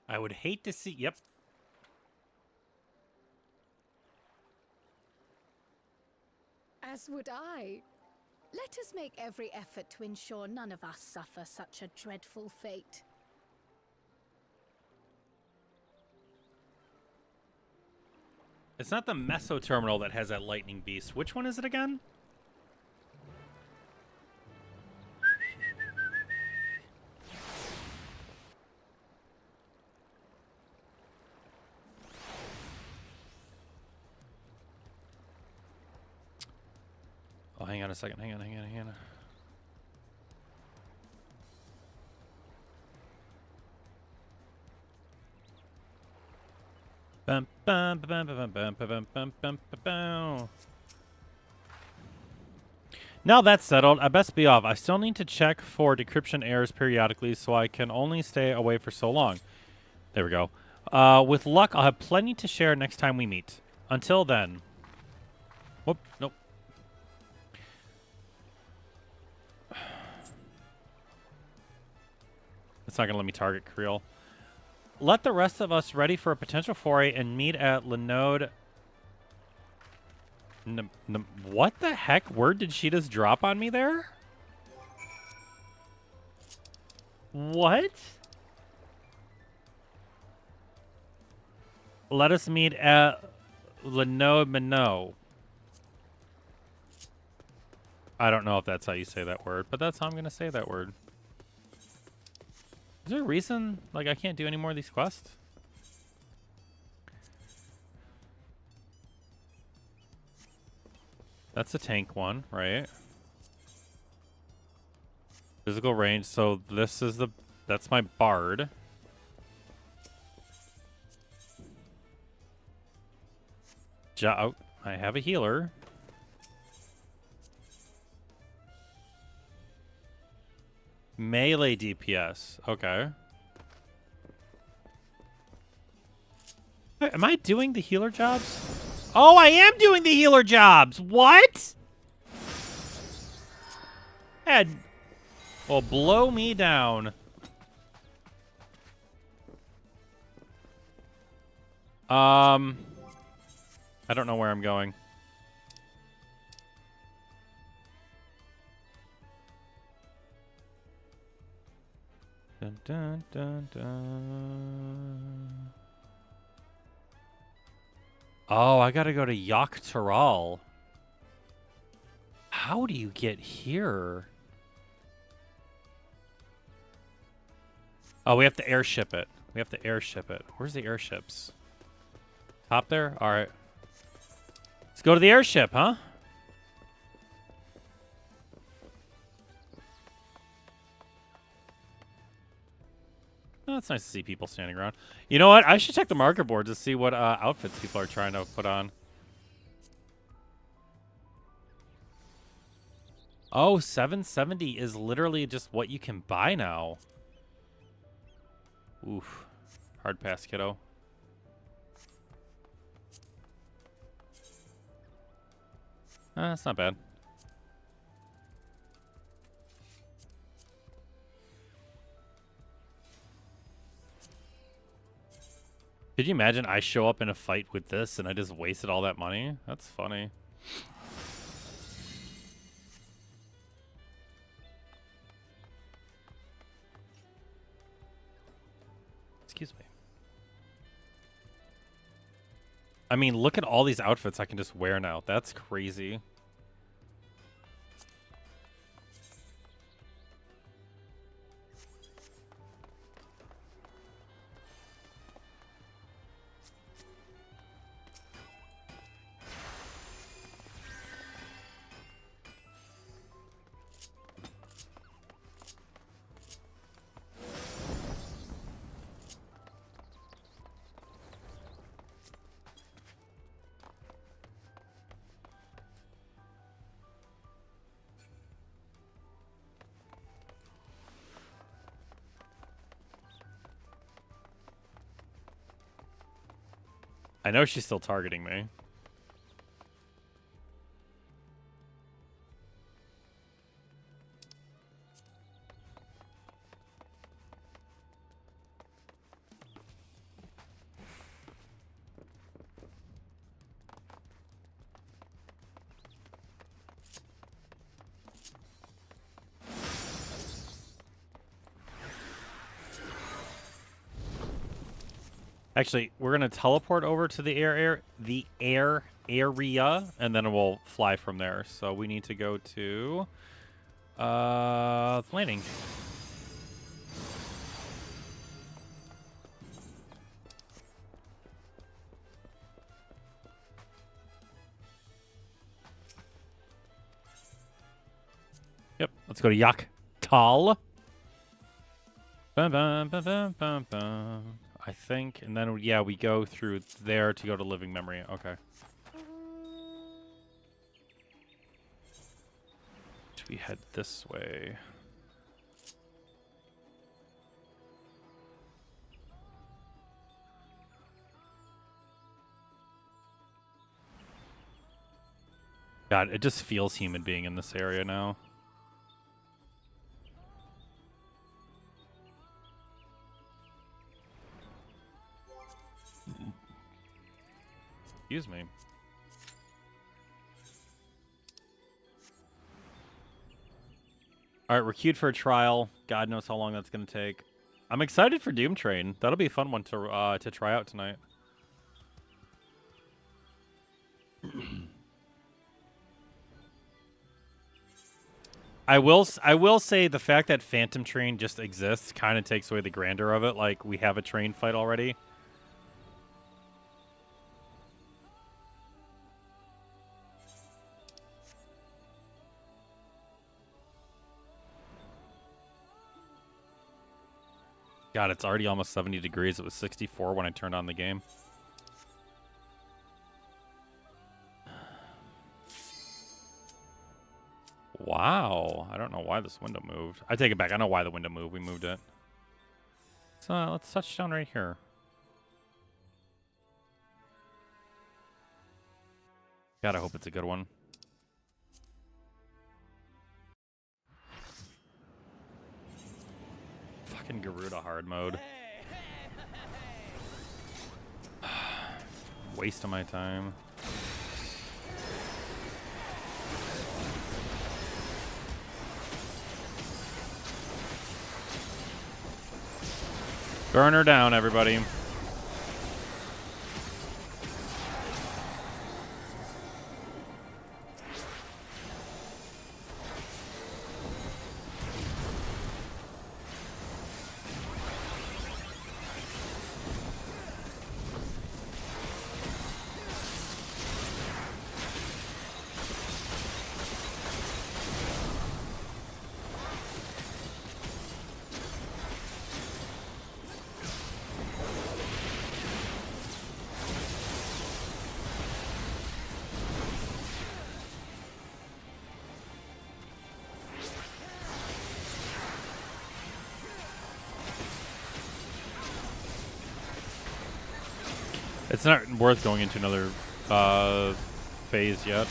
I would hate to see... Yep. As would I. Let us make every effort to ensure none of us suffer such a dreadful fate. It's not the Meso terminal that has that lightning beast. Which one is it again? Oh, hang on a second. Hang on. Bum, bum, bum, bum, bum, bum, bum, bum, bum. Now that's settled, I best be off. I still need to check for decryption errors periodically, so I can only stay away for so long. There we go. With luck, I'll have plenty to share next time we meet. Until then. Whoop, nope. It's not going to let me target Creel. Let the rest of us ready for a potential foray and meet at Linode. What the heck word did she just drop on me there? What? Let us meet at Linode Minot. I don't know if that's how you say that word, but that's how I'm going to say that word. Is there a reason, like, I can't do any more of these quests? That's a tank one, right? Physical range, so this is the... That's my bard. Oh, I have a healer. Melee DPS. Okay. Am I doing the healer jobs? Oh, I am doing the healer jobs. What? Head. Well, blow me down. I don't know where I'm going. Dun, dun, dun, dun. Oh, I gotta go to Yaktaral. How do you get here? Oh, we have to airship it. We have to airship it. Where's the airships? Top there? All right. Let's go to the airship, huh? Oh, it's nice to see people standing around. You know what? I should check the marker board to see what outfits people are trying to put on. Oh, 770 is literally just what you can buy now. Oof. Hard pass, kiddo. That's not bad. Could you imagine I show up in a fight with this and I just wasted all that money? That's funny. Excuse me. I mean, look at all these outfits I can just wear now. That's crazy. I know she's still targeting me. Actually, we're gonna teleport over to the area, and then we'll fly from there. So we need to go to landing. Yep, let's go to Yaktal. Bum, bum, bum, bum, bum, bum. I think, and then yeah, we go through there to go to Living Memory. Okay. Should we head this way? God, it just feels human being in this area now. Excuse me. All right, we're queued for a trial. God knows how long that's going to take. I'm excited for Doom Train. That'll be a fun one to try out tonight. I will say the fact that Phantom Train just exists kind of takes away the grandeur of it. Like, we have a train fight already. God, it's already almost 70 degrees. It was 64 when I turned on the game. Wow. I don't know why this window moved. I take it back. I know why the window moved. We moved it. So let's touch down right here. God, I hope it's a good one. Fucking Garuda hard mode. Waste of my time. Burn her down, everybody. It's not worth going into another phase yet.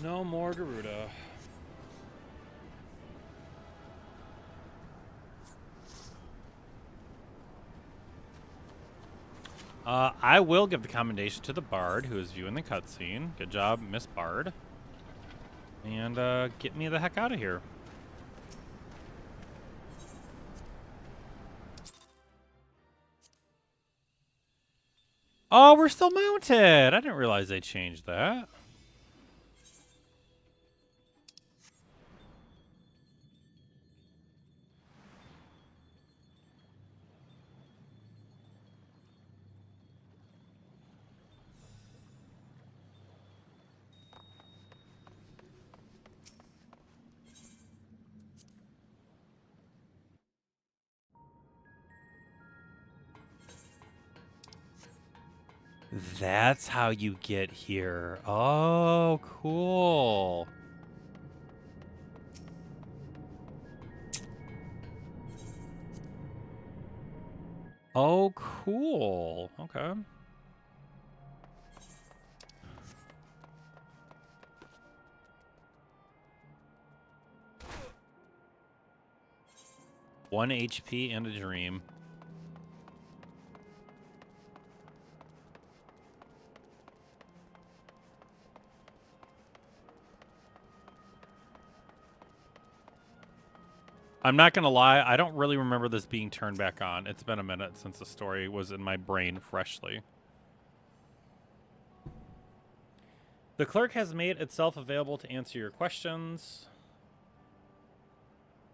No more Garuda. I will give the commendation to the Bard who is viewing the cutscene. Good job, Miss Bard. And get me the heck out of here. Oh, we're still mounted. I didn't realize they changed that. That's how you get here. Oh, cool. Oh, cool. Okay. One HP and a dream. I'm not going to lie, I don't really remember this being turned back on. It's been a minute since the story was in my brain freshly. The clerk has made itself available to answer your questions.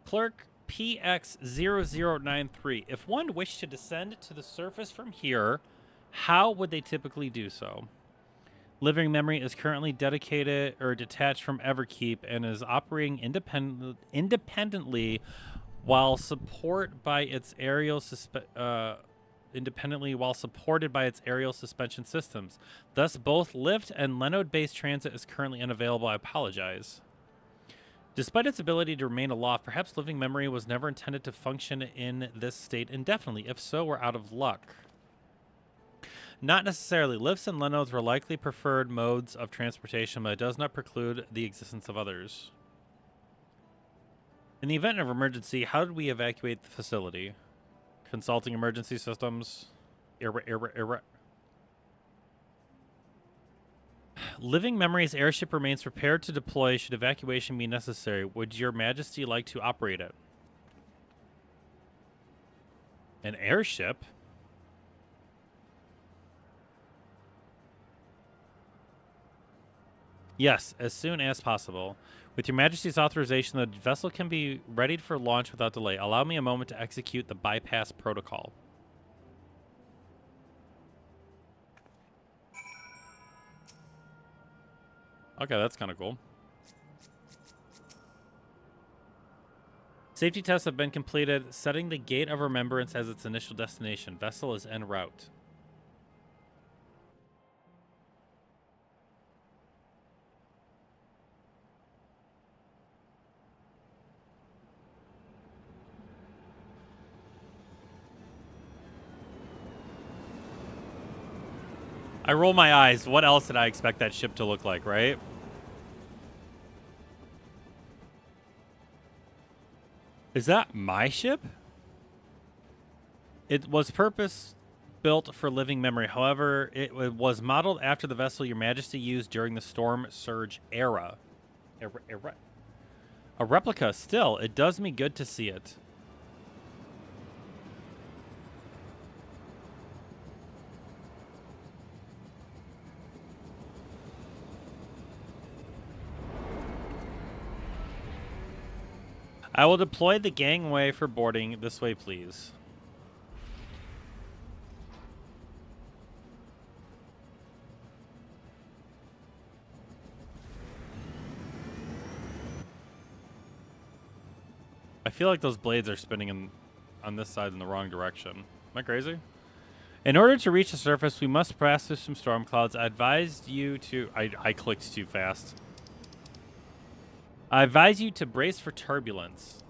Clerk PX0093. If one wished to descend to the surface from here, how would they typically do so? Living Memory is currently dedicated or detached from Everkeep and is operating independently while supported by its aerial suspension systems. Thus, both lift and Lenode-based transit is currently unavailable. I apologize. Despite its ability to remain aloft, perhaps Living Memory was never intended to function in this state indefinitely. If so, we're out of luck. Not necessarily. Lifts and Lenodes were likely preferred modes of transportation, but it does not preclude the existence of others. In the event of emergency, how did we evacuate the facility? Consulting emergency systems. Living Memory's airship remains prepared to deploy should evacuation be necessary. Would Your Majesty like to operate it? An airship? Yes, as soon as possible. With Your Majesty's authorization, the vessel can be readied for launch without delay. Allow me a moment to execute the bypass protocol. Okay, that's kind of cool. Safety tests have been completed, setting the Gate of Remembrance as its initial destination. Vessel is en route. I roll my eyes. What else did I expect that ship to look like, right? Is that my ship? It was purpose-built for Living Memory. However, it was modeled after the vessel Your Majesty used during the Storm Surge era. A replica, still. It does me good to see it. I will deploy the gangway for boarding. This way, please. I feel like those blades are spinning on this side in the wrong direction. Am I crazy? In order to reach the surface, we must pass through some storm clouds. I advised you to... I clicked too fast. I advise you to brace for turbulence.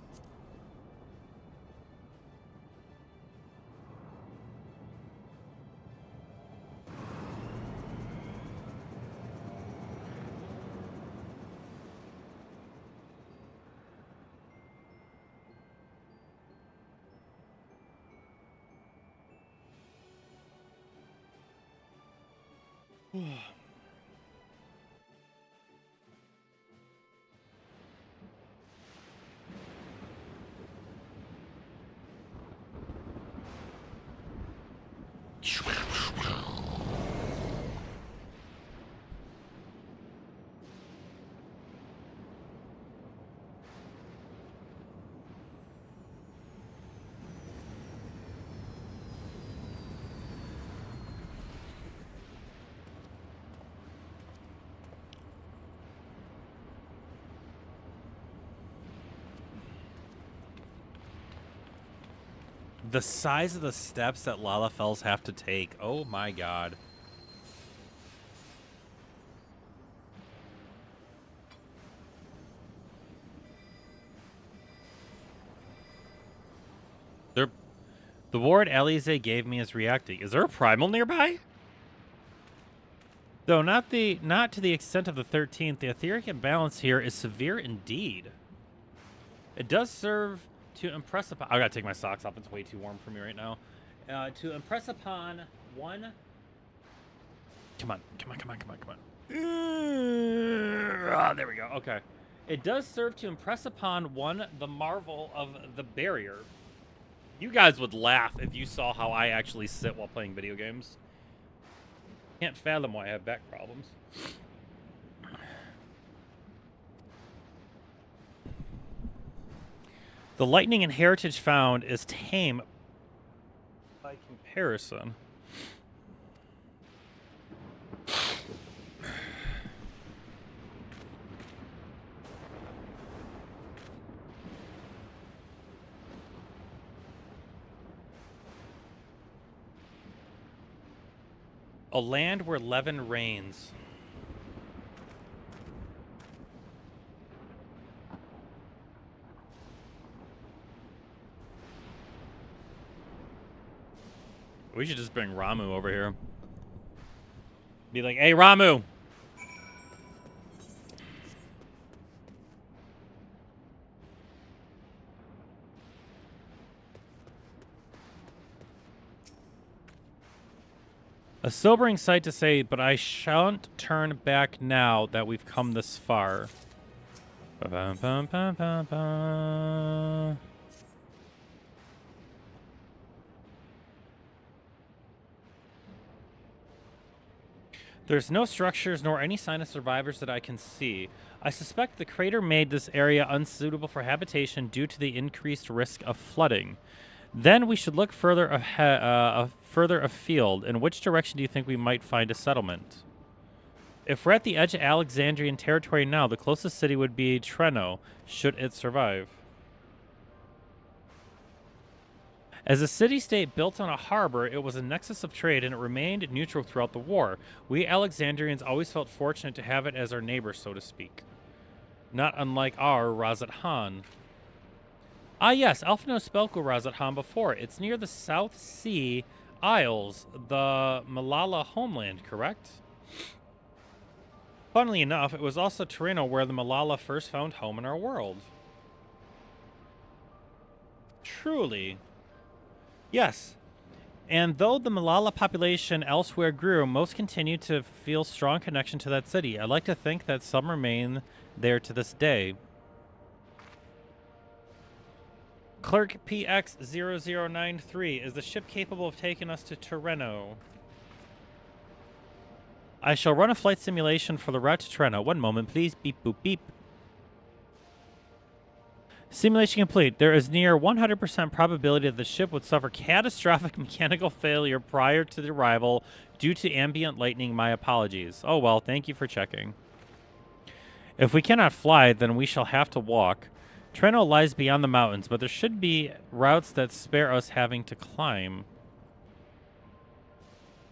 The size of the steps that Lalafells have to take. Oh my god. The ward Alize gave me is reacting. Is there a primal nearby? Though not to the extent of the 13th, the etheric imbalance here is severe indeed. It does serve to impress upon... I gotta take my socks off. It's way too warm for me right now. To impress upon one... Come on. Ah, there we go. Okay. It does serve to impress upon one the marvel of the barrier. You guys would laugh if you saw how I actually sit while playing video games. Can't fathom why I have back problems. The lightning and heritage found is tame by comparison. A land where Levin reigns. We should just bring Ramu over here. Be like, hey, Ramu! A sobering sight to say, but I shan't turn back now that we've come this far. Ba-bum-bum-bum-bum-bum. There's no structures nor any sign of survivors that I can see. I suspect the crater made this area unsuitable for habitation due to the increased risk of flooding. Then we should look further afield. In which direction do you think we might find a settlement? If we're at the edge of Alexandrian territory now, the closest city would be Treno, should it survive. As a city-state built on a harbor, it was a nexus of trade and it remained neutral throughout the war. We Alexandrians always felt fortunate to have it as our neighbor, so to speak. Not unlike our Razat Han. Ah yes, Alphino Spelko Razat Han before. It's near the South Sea Isles, the Malala homeland, correct? Funnily enough, it was also Torino where the Malala first found home in our world. Truly. Yes. And though the Malala population elsewhere grew, most continue to feel strong connection to that city. I like to think that some remain there to this day. Clerk PX0093, is the ship capable of taking us to Toreno? I shall run a flight simulation for the route to Toreno. One moment, please. Beep, boop, beep. Simulation complete. There is near 100% probability that the ship would suffer catastrophic mechanical failure prior to the arrival due to ambient lightning. My apologies. Oh well, thank you for checking. If we cannot fly, then we shall have to walk. Treno lies beyond the mountains, but there should be routes that spare us having to climb.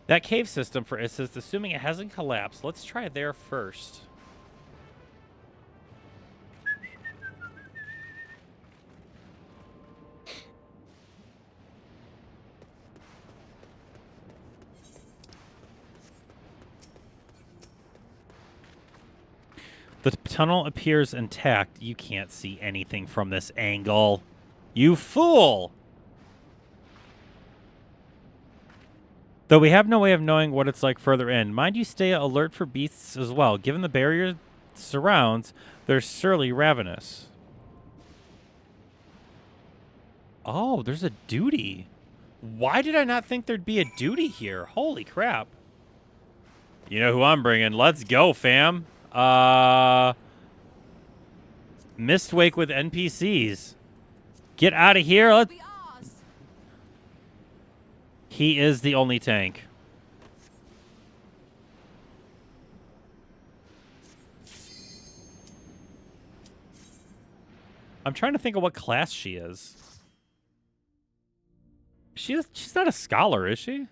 That cave system, for instance, assuming it hasn't collapsed, let's try there first. The tunnel appears intact. You can't see anything from this angle. You fool! Though we have no way of knowing what it's like further in. Mind you stay alert for beasts as well. Given the barrier surrounds, they're surely ravenous. Oh, there's a duty. Why did I not think there'd be a duty here? Holy crap. You know who I'm bringing. Let's go, fam. Mistwake with NPCs. Get out of here. He is the only tank. I'm trying to think of what class she is. She's not a scholar, is she?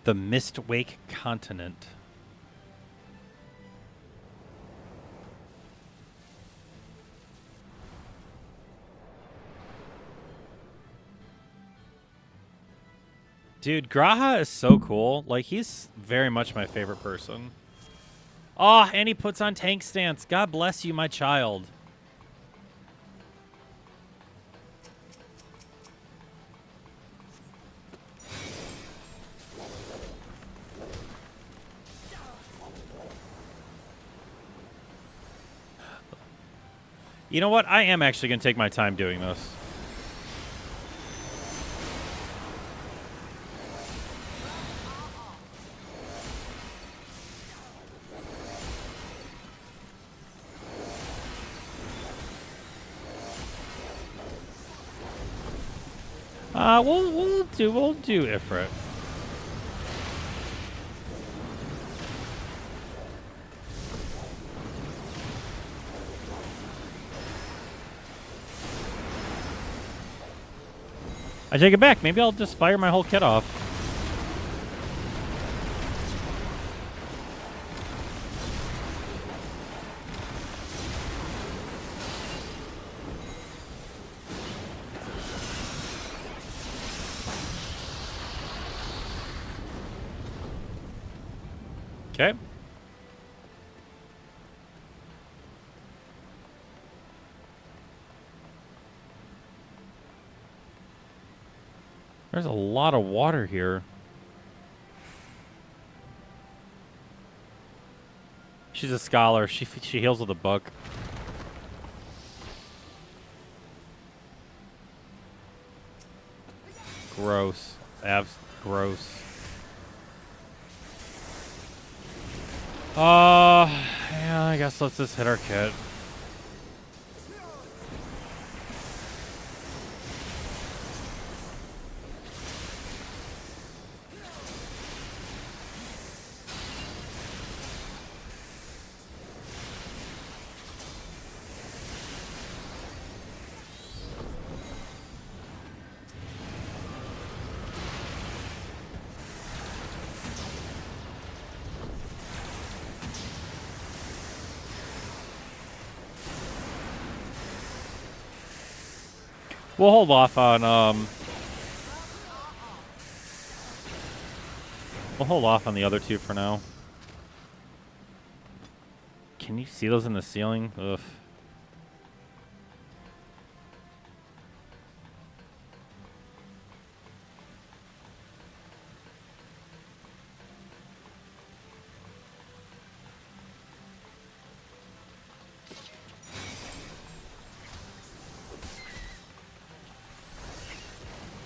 The Mistwake Continent. Dude, Graha is so cool. Like, he's very much my favorite person. Oh, and he puts on tank stance. God bless you, my child. You know what? I am actually going to take my time doing this. We'll do Ifrit. I take it back. Maybe I'll just fire my whole kit off. Okay. There's a lot of water here. She's a scholar. She heals with a book. Gross. Gross. Yeah, I guess let's just hit our kit. We'll hold off on the other two for now. Can you see those in the ceiling? Ugh.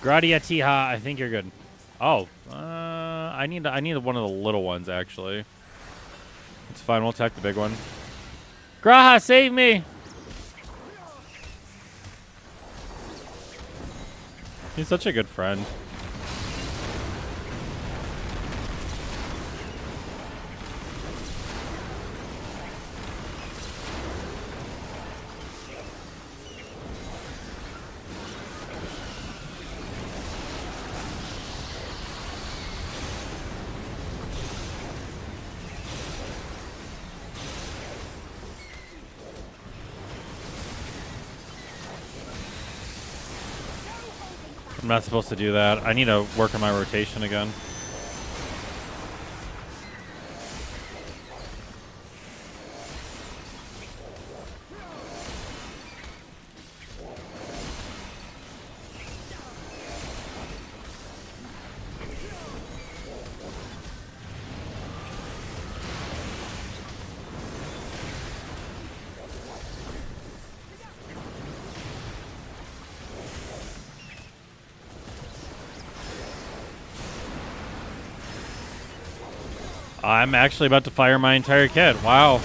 Gradiatiha, I think you're good. Oh, I need one of the little ones actually. It's fine. We'll attack the big one. Graha, save me! He's such a good friend. I'm not supposed to do that. I need to work on my rotation again. I'm actually about to fire my entire kit. Wow.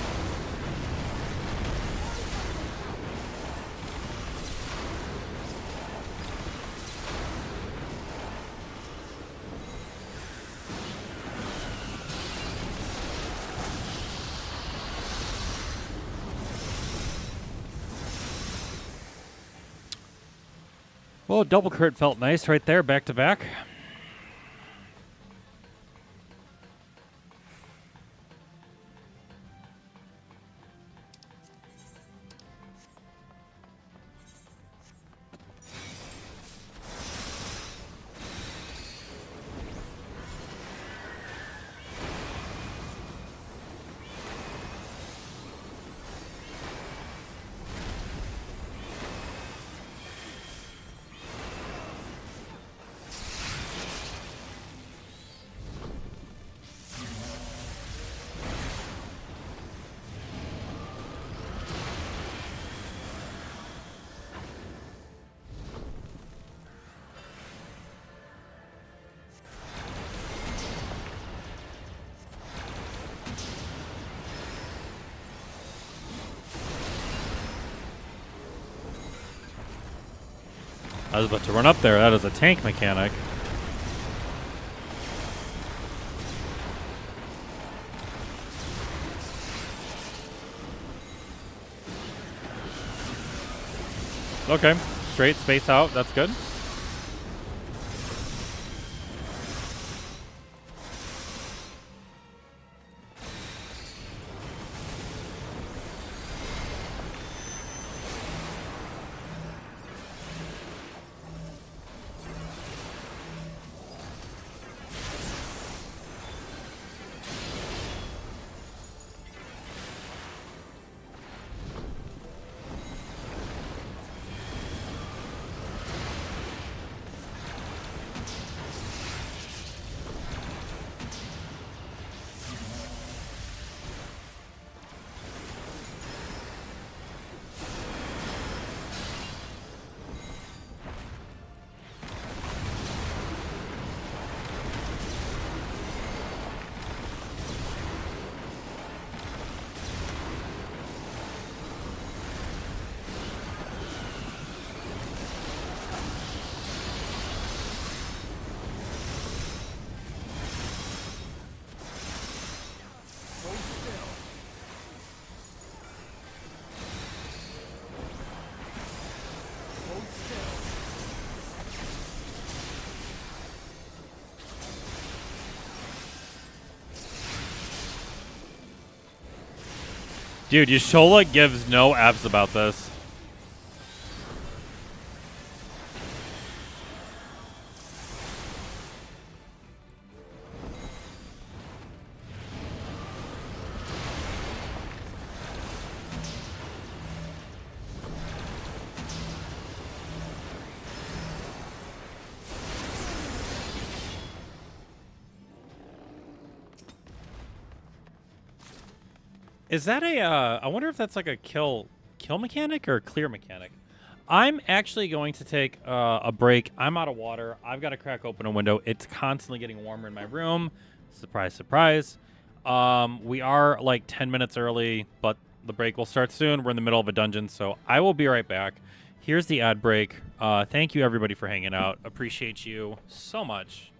Well, double crit felt nice right there, back to back. I was about to run up there. That is a tank mechanic. Okay, straight space out. That's good. Dude, Yashola gives no Fs about this. Is that a, I wonder if that's like a kill mechanic or a clear mechanic. I'm actually going to take a break. I'm out of water. I've got to crack open a window. It's constantly getting warmer in my room. Surprise, surprise. We are like 10 minutes early, but the break will start soon. We're in the middle of a dungeon, so I will be right back. Here's the ad break. Thank you, everybody, for hanging out. Appreciate you so much.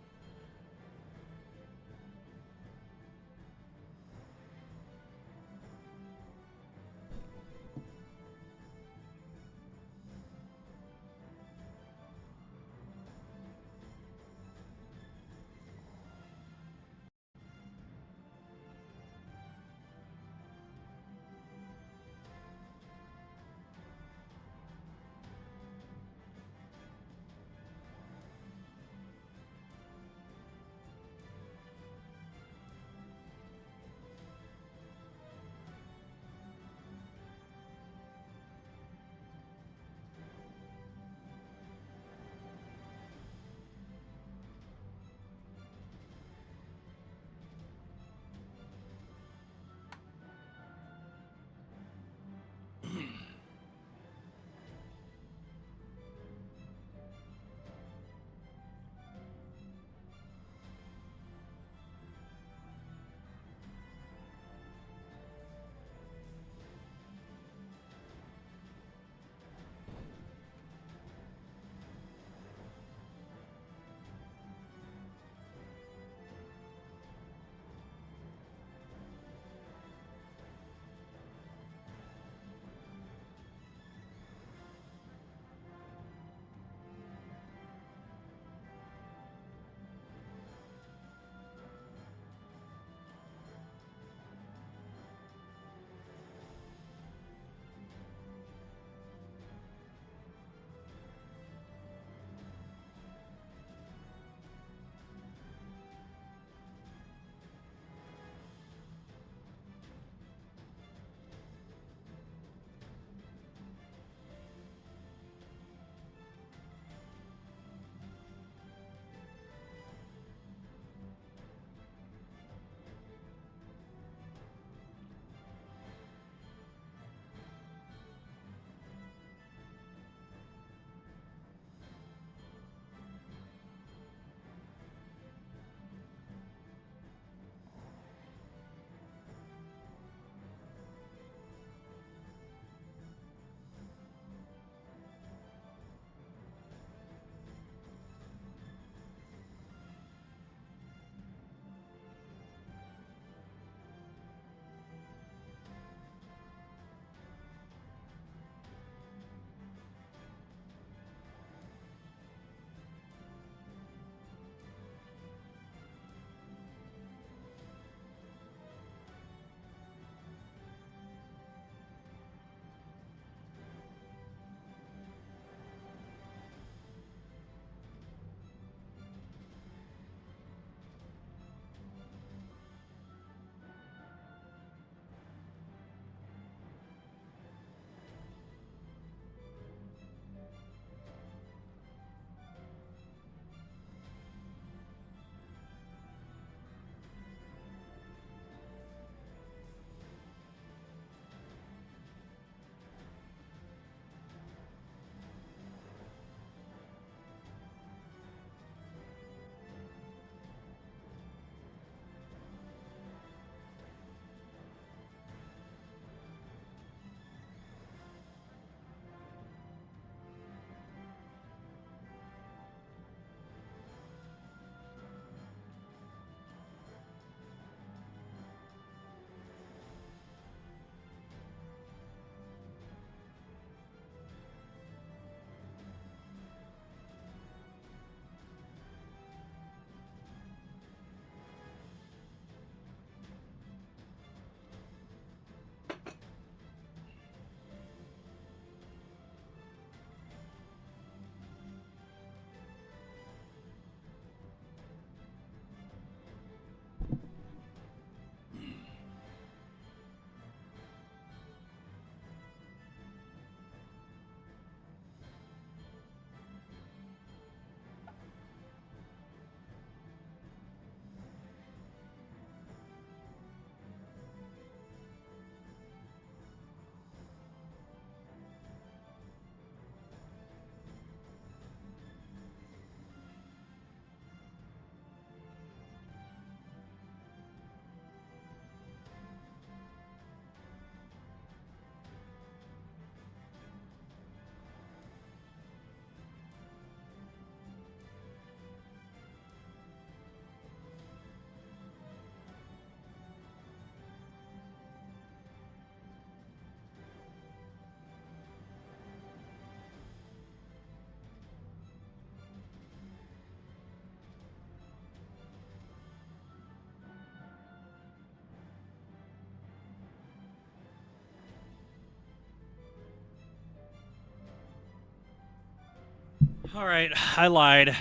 All right, I lied.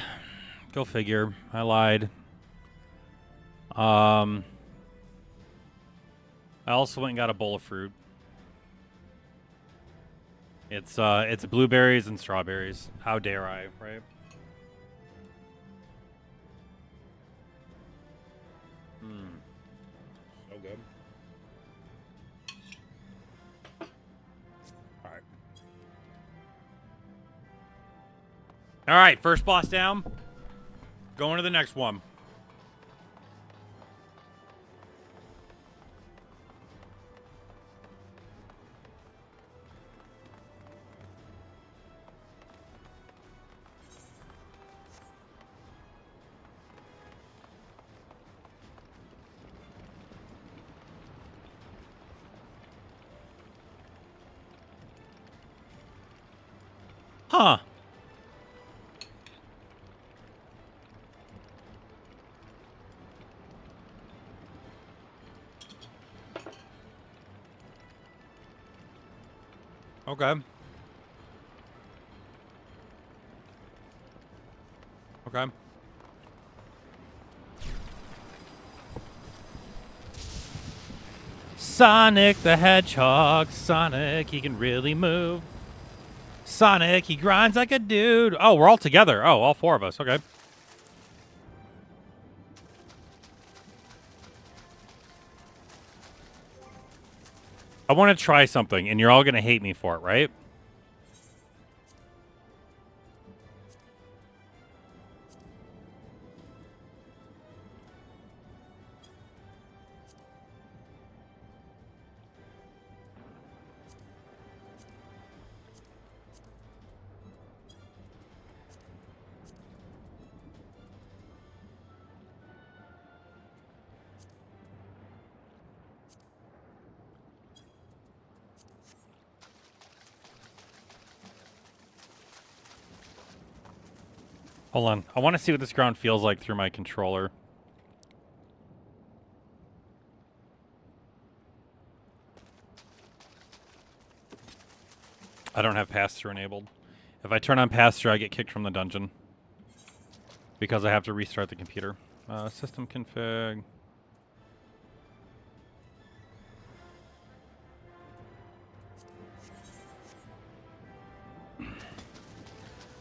Go figure. I lied. I also went and got a bowl of fruit. It's blueberries and strawberries. How dare I, right? So good. All right. All right, first boss down. Going to the next one. Huh. Okay. Okay. Sonic the Hedgehog. Sonic, he can really move. Sonic, he grinds like a dude. Oh, we're all together. Oh, all four of us. Okay. I want to try something, and you're all going to hate me for it, right? Hold on. I want to see what this ground feels like through my controller. I don't have pass-through enabled. If I turn on pass-through, I get kicked from the dungeon. Because I have to restart the computer. System config.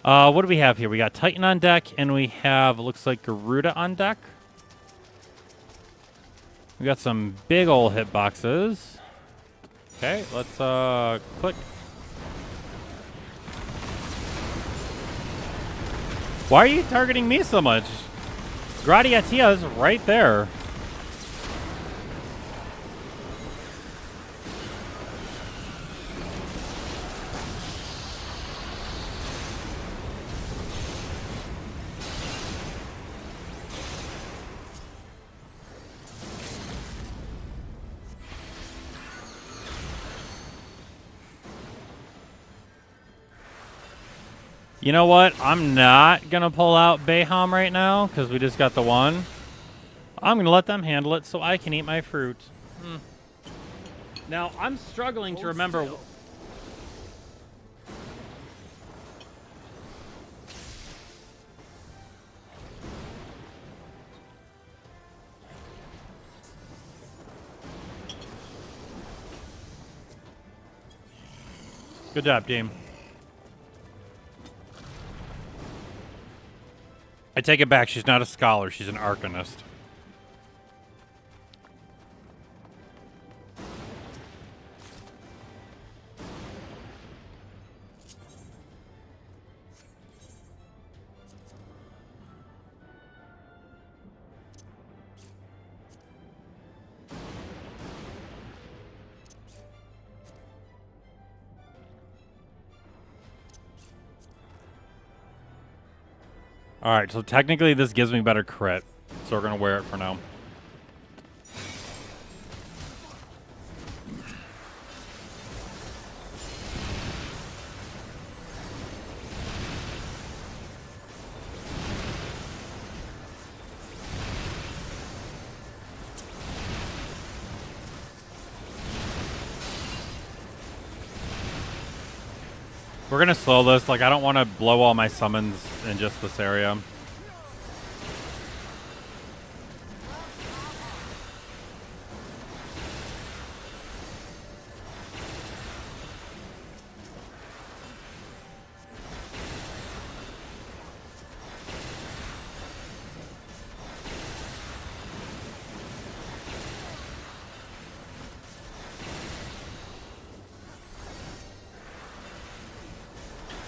What do we have here? We got Titan on deck, and we have, looks like, Garuda on deck. We got some big ol' hitboxes. Okay, let's click. Why are you targeting me so much? Gradiatia's right there. You know what? I'm not going to pull out Bayham right now because we just got the one. I'm going to let them handle it so I can eat my fruit. Now, I'm struggling to remember... Good job, team. I take it back. She's not a scholar. She's an arcanist. Alright, so technically this gives me better crit. So we're going to wear it for now. We're gonna slow this. Like, I don't want to blow all my summons in just this area.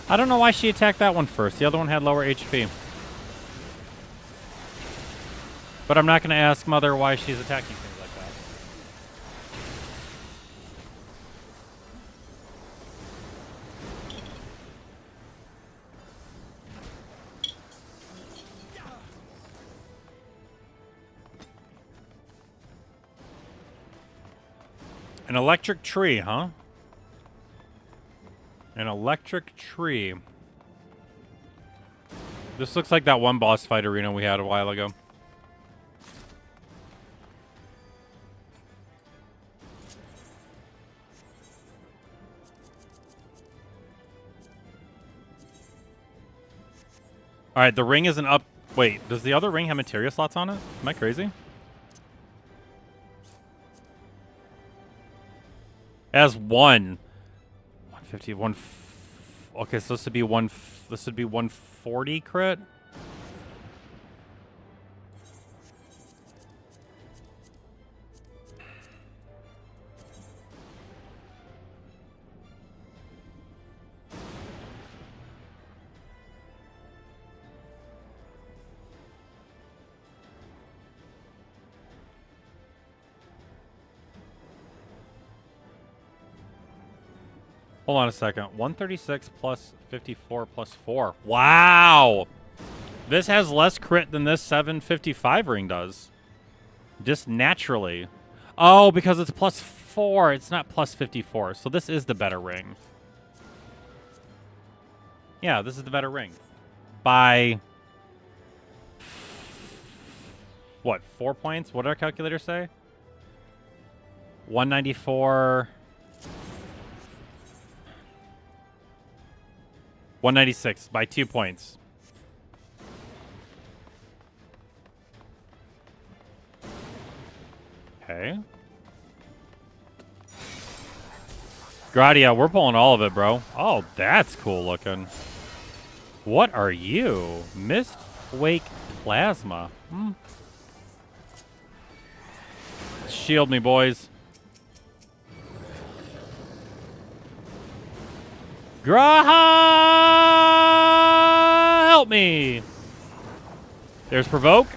I don't know why she attacked that one first. The other one had lower HP. But I'm not going to ask Mother why she's attacking things like that. An electric tree, huh? An electric tree. This looks like that one boss fight arena we had a while ago. Alright, the ring isn't up. Wait, does the other ring have materia slots on it? Am I crazy? It has one. 150, okay, so this would be this would be 140 crit. Hold on a second. 136 plus 54 plus 4. Wow! This has less crit than this 755 ring does. Just naturally. Oh, because it's plus 4. It's not plus 54. So this is the better ring. Yeah, this is the better ring. By... what, 4 points? What did our calculator say? 194... 196 by 2 points. Okay. Gradia, we're pulling all of it, bro. Oh, that's cool looking. What are you? Mist Wake Plasma. Shield me, boys. Graha! Help me! There's Provoke.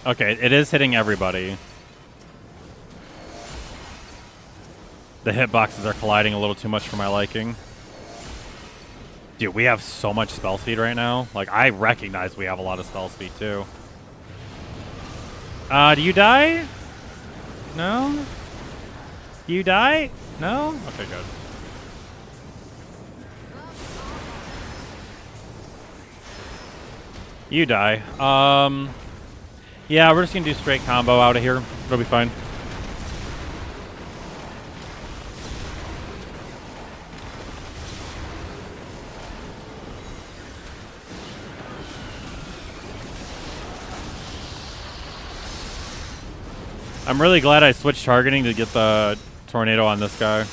Okay, it is hitting everybody. The hitboxes are colliding a little too much for my liking. Dude, we have so much spell speed right now. Like, I recognize we have a lot of spell speed, too. Do you die? No? You die? No? Okay, good. You die. Yeah, we're just gonna do straight combo out of here. It'll be fine. I'm really glad I switched targeting to get the tornado on this guy.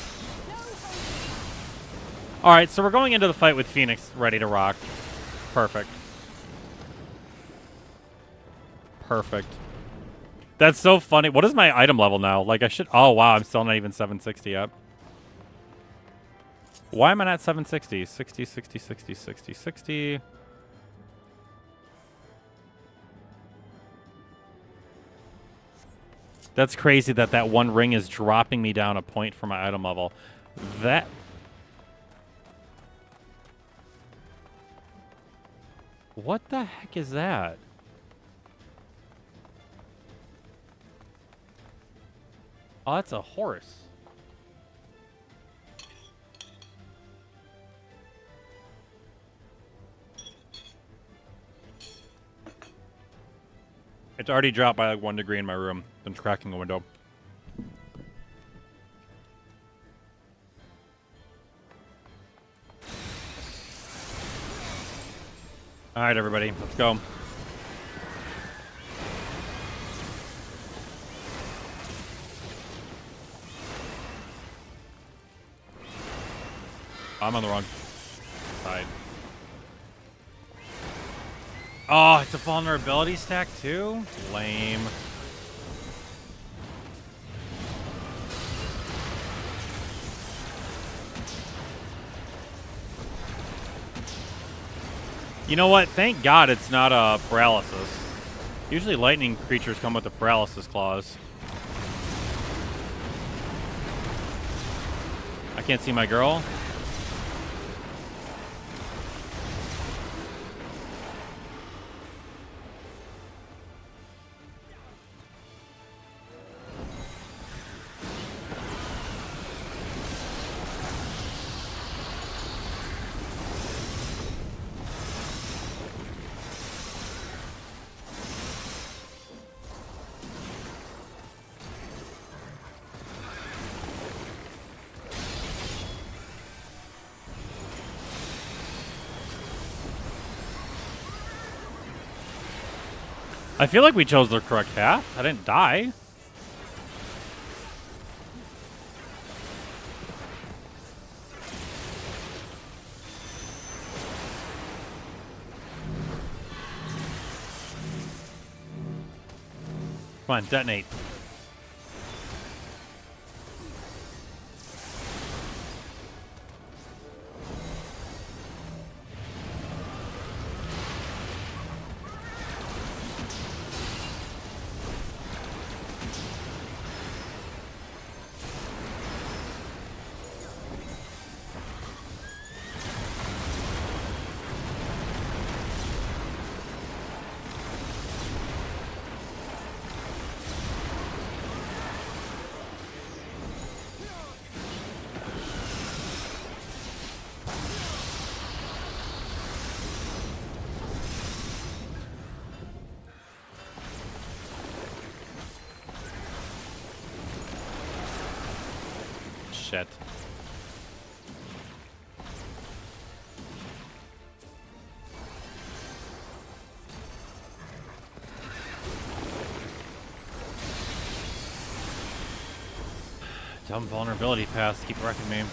Alright, so we're going into the fight with Phoenix ready to rock. Perfect. Perfect. That's so funny. What is my item level now? Like, I should... Oh, wow, I'm still not even 760 yet. Why am I not 760? 60, 60, 60, 60, 60... That's crazy that that one ring is dropping me down a point for my item level. That... What the heck is that? Oh, that's a horse. It's already dropped by like 1 degree in my room. Been cracking a window. All right, everybody, let's go. I'm on the wrong side. Oh, it's a vulnerability stack too? Lame. You know what? Thank God it's not a paralysis. Usually lightning creatures come with a paralysis clause. I can't see my girl. I feel like we chose the correct path. I didn't die. Come on, detonate. Shit. Dumb vulnerability paths keep wrecking me.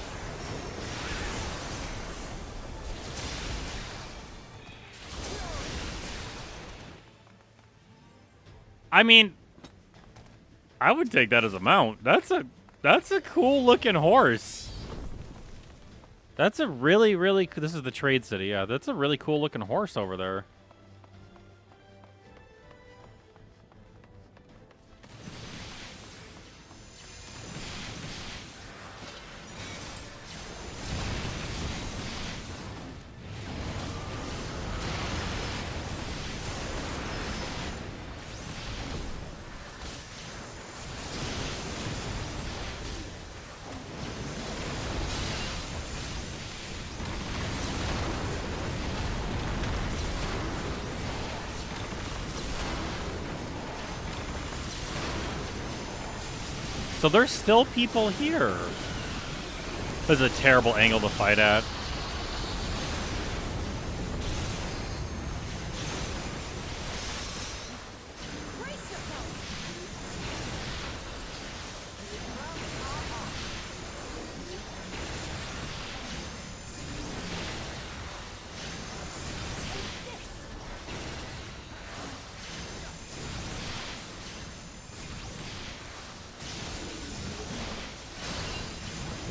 I mean, I would take that as a mount. That's a cool looking horse. That's a really, really, this is the trade city. Yeah, that's a really cool looking horse over there. So there's still people here. This is a terrible angle to fight at.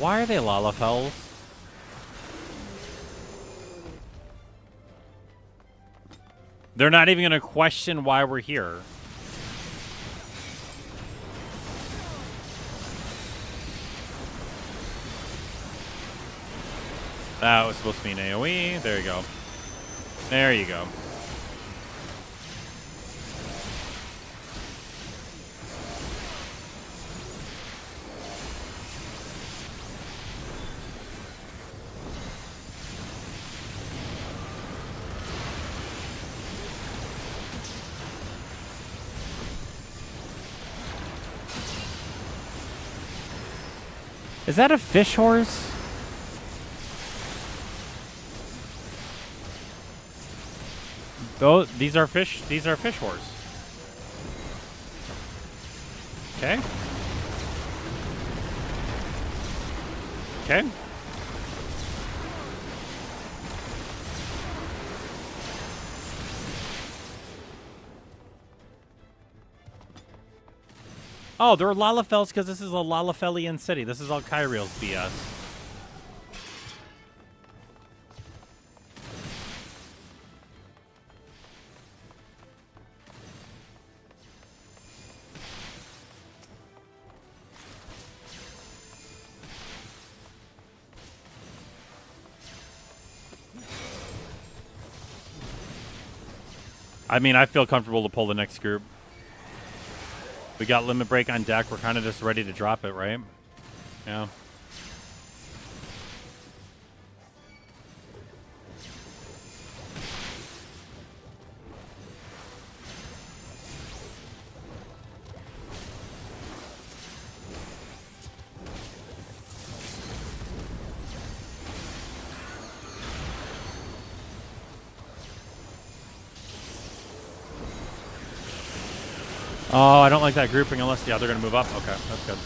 Why are they Lalafels? They're not even going to question why we're here. That was supposed to be an AoE. There you go. There you go. Is that a fish horse? These are fish horse. Okay. Okay. Oh, they're Lalafels because this is a Lalafelian city. This is all Kyriel's BS. I mean, I feel comfortable to pull the next group. We got limit break on deck. We're kind of just ready to drop it, right? Yeah. Oh, I don't like that grouping unless, yeah, they're going to move up. Okay, that's good.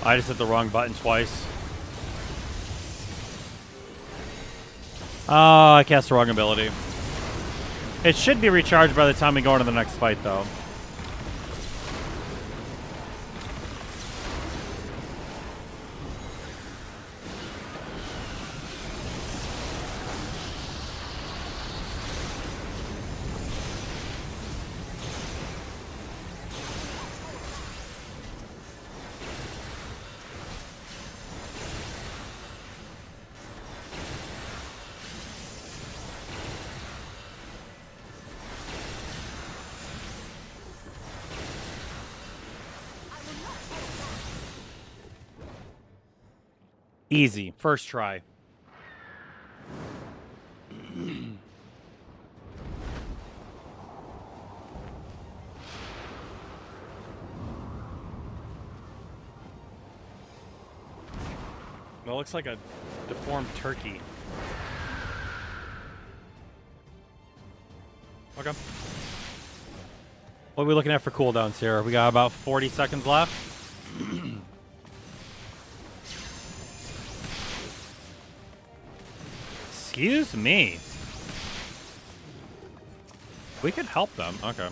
I just hit the wrong button twice. Oh, I cast the wrong ability. It should be recharged by the time we go into the next fight, though. Easy. First try. Well, it looks like a deformed turkey. Okay. What are we looking at for cooldowns here? We got about 40 seconds left. Excuse me. We could help them. Okay.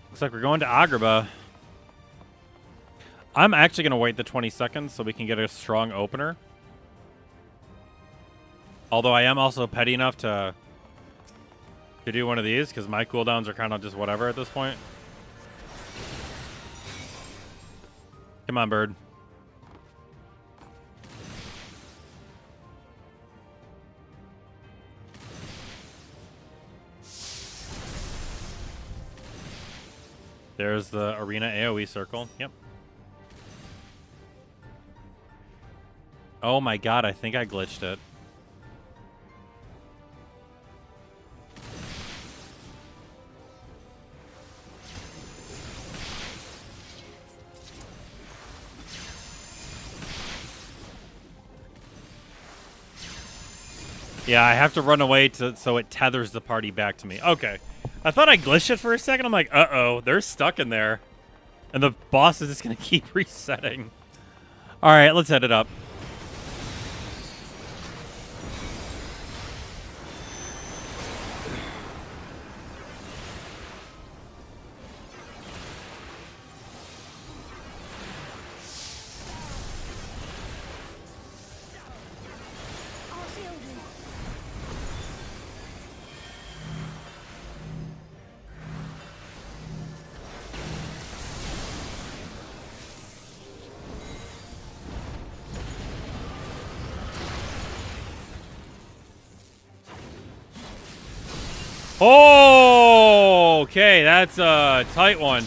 Looks like we're going to Agrabah. I'm actually going to wait the 20 seconds so we can get a strong opener. Although I am also petty enough to do one of these because my cooldowns are kind of just whatever at this point. Come on, bird. There's the arena AoE circle. Yep. Oh my god, I think I glitched it. Yeah, I have to run away so it tethers the party back to me. Okay. I thought I glitched it for a second. I'm like, uh-oh, they're stuck in there. And the boss is just going to keep resetting. All right, let's head it up. I'll heal Oh, okay, that's a tight one.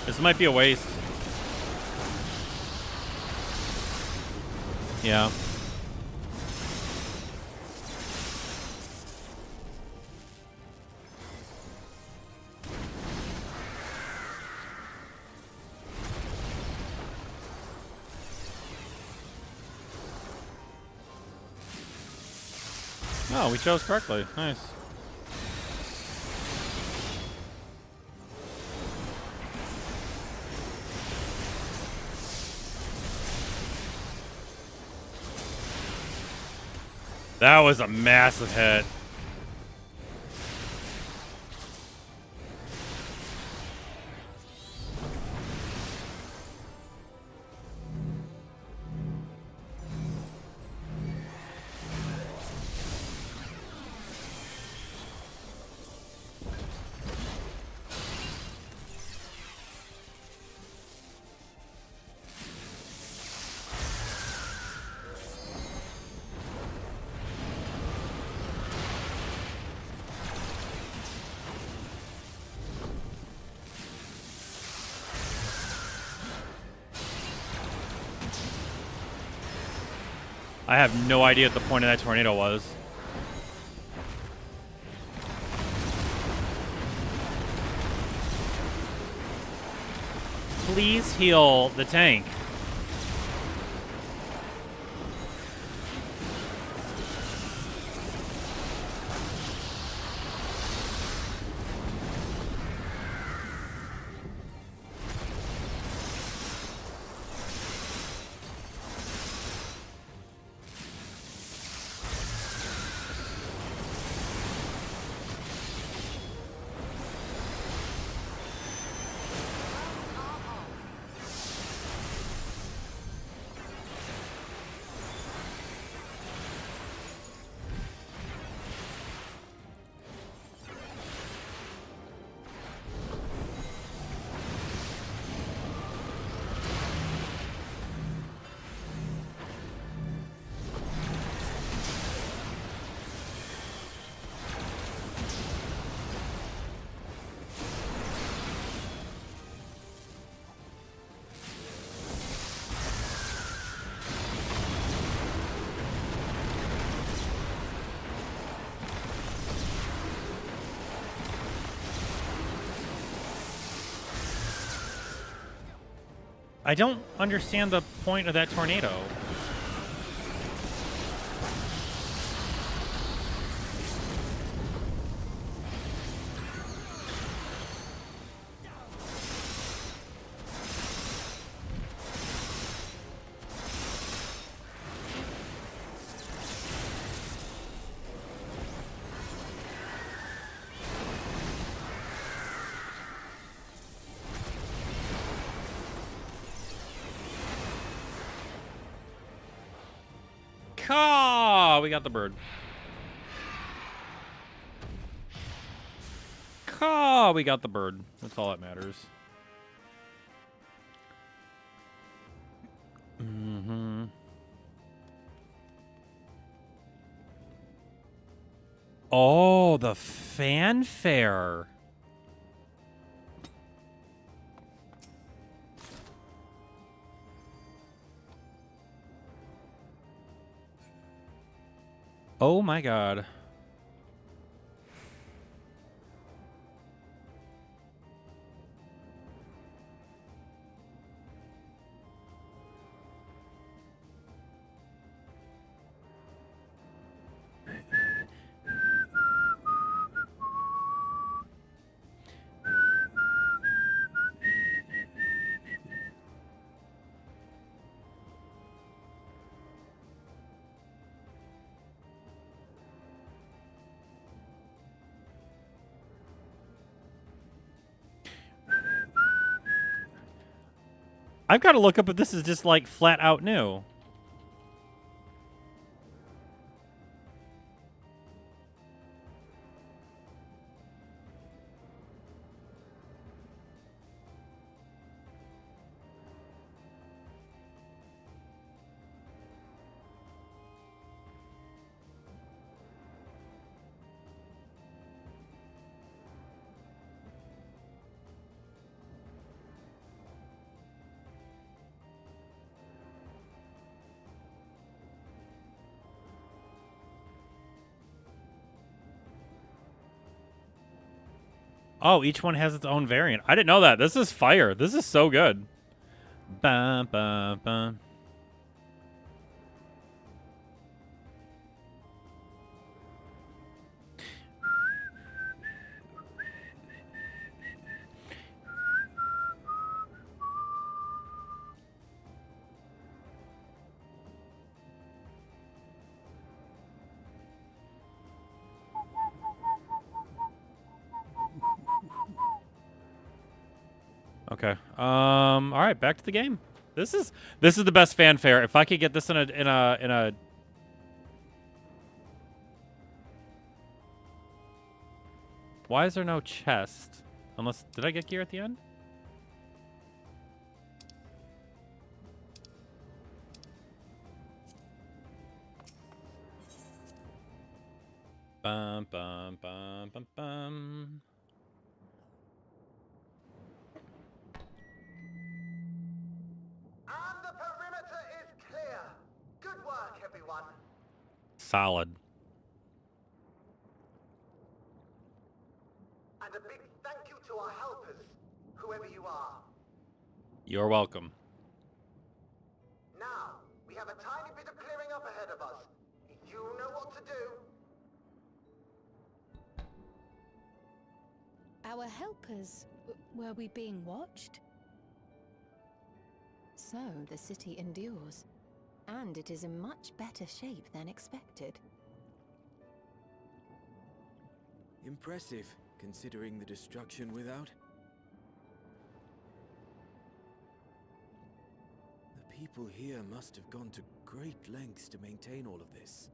This might be a waste. Yeah. Oh, we chose correctly. Nice. That was a massive hit. I have no idea what the point of that tornado was. Please heal the tank. I don't understand the point of that tornado. We got the bird. We got the bird. That's all that matters. Mm-hmm. Oh, the fanfare. Oh my god. I've got to look up if this is just like flat out new. Oh, each one has its own variant. I didn't know that. This is fire. This is so good. Bum, bum, bum. Okay. All right, back to the game. This is the best fanfare. If I could get this in a Why is there no chest? Unless did I get gear at the end? Bum bum bum bum bum. And the perimeter is clear. Good work, everyone. Solid. And a big thank you to our helpers, whoever you are. You're welcome. Now, we have a tiny bit of clearing up ahead of us. You know what to do. Our helpers, were we being watched? So, the city endures. And it is in much better shape than expected. Impressive, considering the destruction without. The people here must have gone to great lengths to maintain all of this.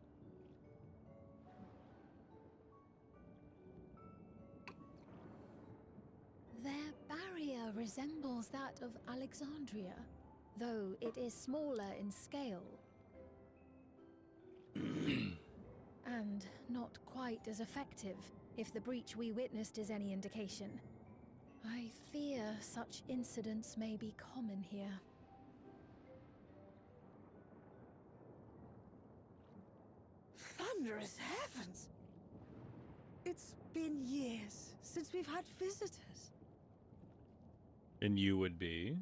Their barrier resembles that of Alexandria, though it is smaller in scale. And not quite as effective, if the breach we witnessed is any indication. I fear such incidents may be common here. Thunderous heavens! It's been years since we've had visitors. And you would be?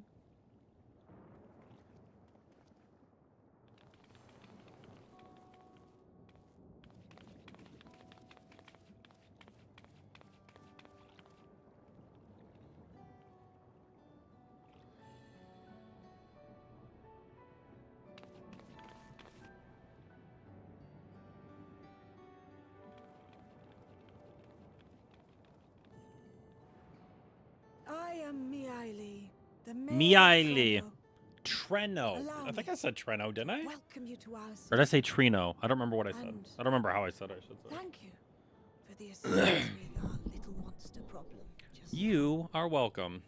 I am Miaili, the Miaili. Treno. Treno. I think I said Treno, didn't I? Welcome you to our Or did I say Trino? I don't remember what I said. And I don't remember how I said it, I should say. thank you for the assistance with our little monster problem. You are welcome.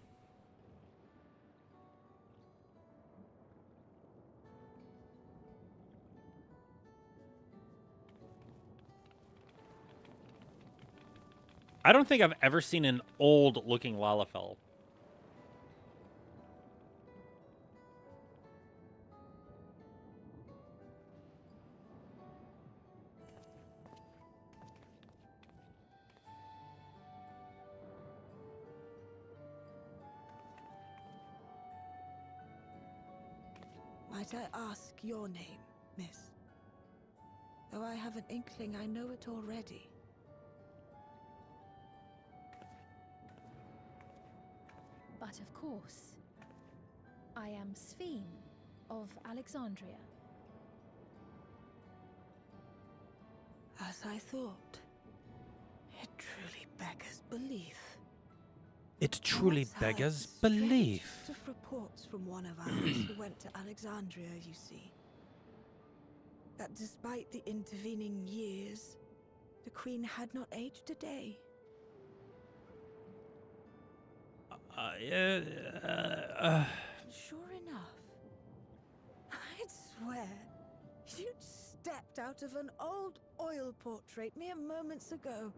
I don't think I've ever seen an old-looking Lalafell. Might I ask your name, miss? Though I have an inkling I know it already. But of course, I am Sphene of Alexandria. As I thought. It truly beggars belief. It truly What's beggars the strangest belief. of reports from one of ours who went to Alexandria, you see. That despite the intervening years, the Queen had not aged a day. Sure enough, I'd swear you'd stepped out of an old oil portrait mere moments ago.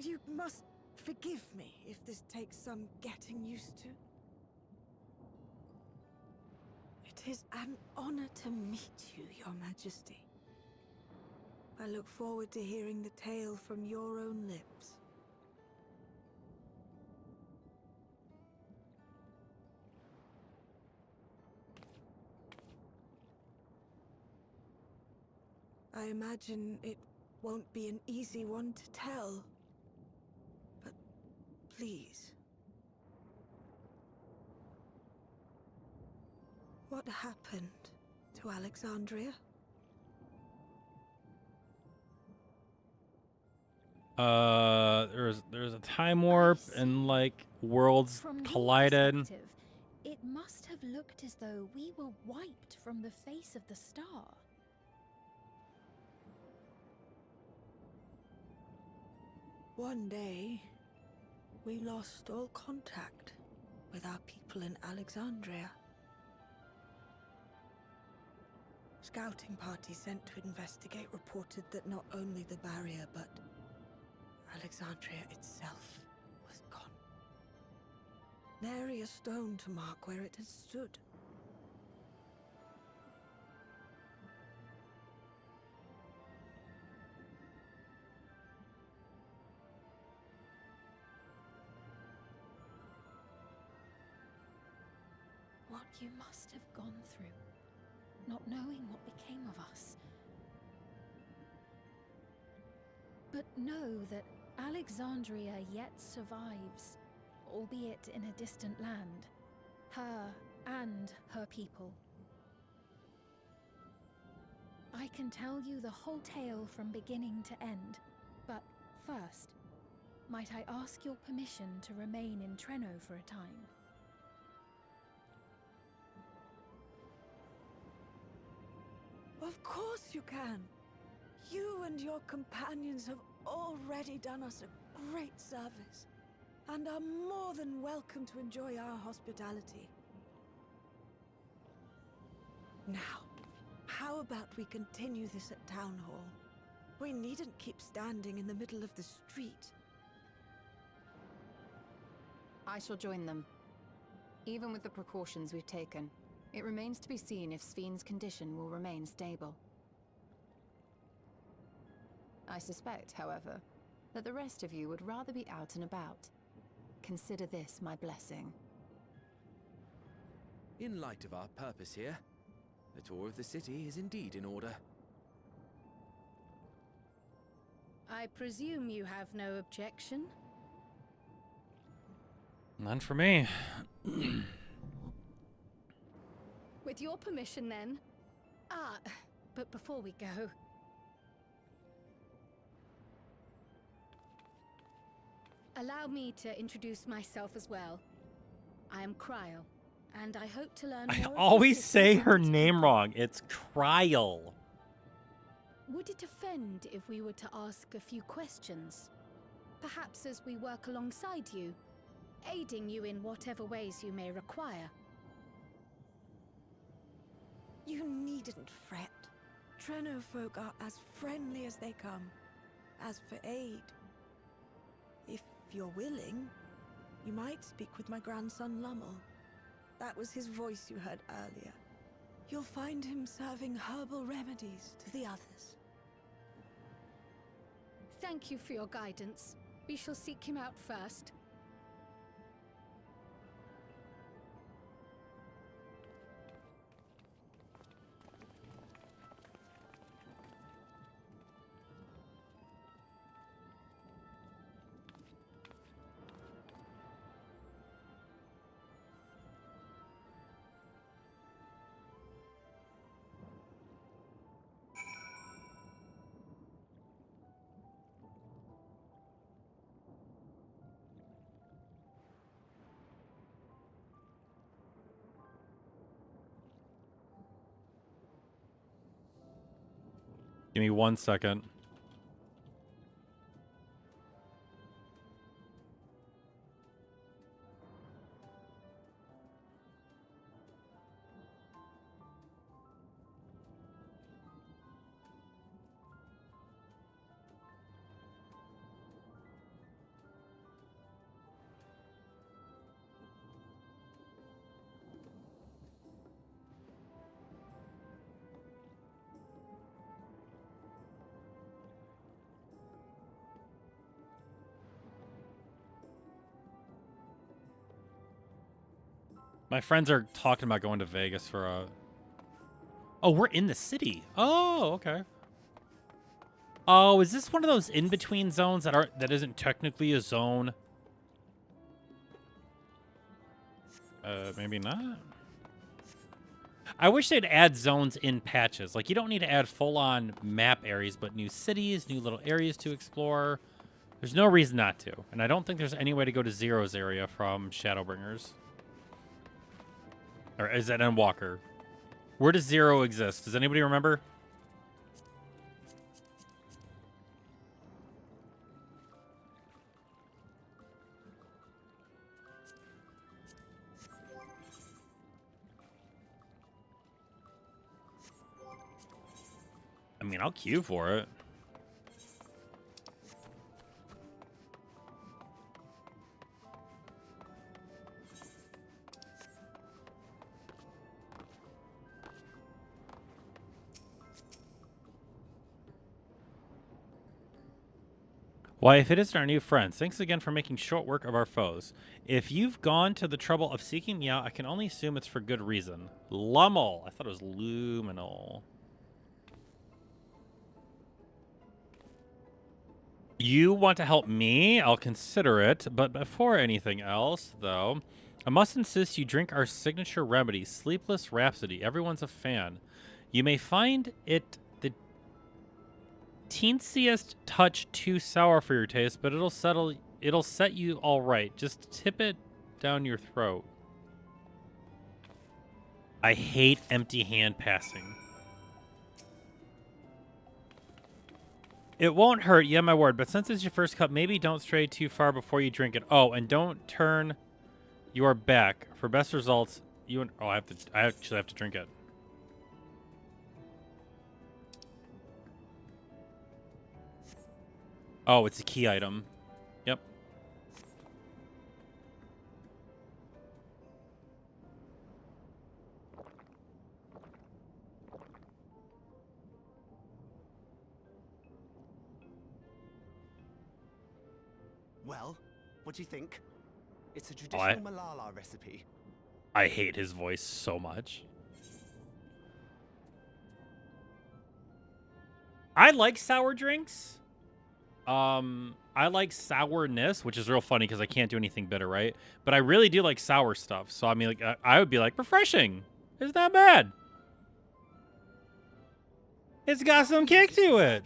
You must forgive me if this takes some getting used to. It is an honor to meet you, Your Majesty. I look forward to hearing the tale from your own lips. I imagine it won't be an easy one to tell. But please. What happened to Alexandria? There's a time warp and like worlds From your collided. perspective, it must have looked as though we were wiped from the face of the star. One day, we lost all contact with our people in Alexandria. Scouting parties sent to investigate reported that not only the barrier, but Alexandria itself was gone. Nary a stone to mark where it had stood. What you must have gone through, not knowing what became of us. But know that Alexandria yet survives, albeit in a distant land. Her and her people. I can tell you the whole tale from beginning to end, but first, might I ask your permission to remain in Treno for a time? Of course you can. You and your companions have already done us a great service, and are more than welcome to enjoy our hospitality. Now, how about we continue this at Town Hall? We needn't keep standing in the middle of the street. I shall join them. Even with the precautions we've taken, it remains to be seen if Sven's condition will remain stable. I suspect, however, that the rest of you would rather be out and about. Consider this my blessing. In light of our purpose here, a tour of the city is indeed in order. I presume you have no objection? None for me. With your permission, then. But before we go... Allow me to introduce myself as well. I am Cryle, and I hope to learn more I of the always city say and her its name people. wrong. It's Cryle. Would it offend if we were to ask a few questions? Perhaps as we work alongside you, aiding you in whatever ways you may require. You needn't fret. Treno folk are as friendly as they come. As for aid, if you're willing, you might speak with my grandson Lummel. That was his voice you heard earlier. You'll find him serving herbal remedies to the others. Thank you for your guidance. We shall seek him out first. Give me 1 second. My friends are talking about going to Vegas for a... Oh, we're in the city. Oh, okay. Oh, is this one of those in-between zones that isn't technically a zone? Maybe not. I wish they'd add zones in patches. Like, you don't need to add full-on map areas, but new cities, new little areas to explore. There's no reason not to. And I don't think there's any way to go to Zero's area from Shadowbringers. Or is that Endwalker? Where does Zero exist? Does anybody remember? I mean, I'll queue for it. Why, if it isn't our new friends, thanks again for making short work of our foes. If you've gone to the trouble of seeking me out, I can only assume it's for good reason. Lummel. I thought it was Luminal. You want to help me? I'll consider it. But before anything else, though, I must insist you drink our signature remedy, Sleepless Rhapsody. Everyone's a fan. You may find it the teensiest touch too sour for your taste, but it'll set you all right. Just tip it down your throat. I hate empty hand passing. It won't hurt, yeah, my word, but since it's your first cup, maybe don't stray too far before you drink it. Oh, and don't turn your back. For best results, I actually have to drink it. Oh, it's a key item. Yep. Well, what do you think? It's a traditional Malala recipe. I hate his voice so much. I like sour drinks. I like sourness, which is real funny because I can't do anything bitter, right? But I really do like sour stuff. So I mean, like, I would be like, refreshing. It's not bad. It's got some kick to it.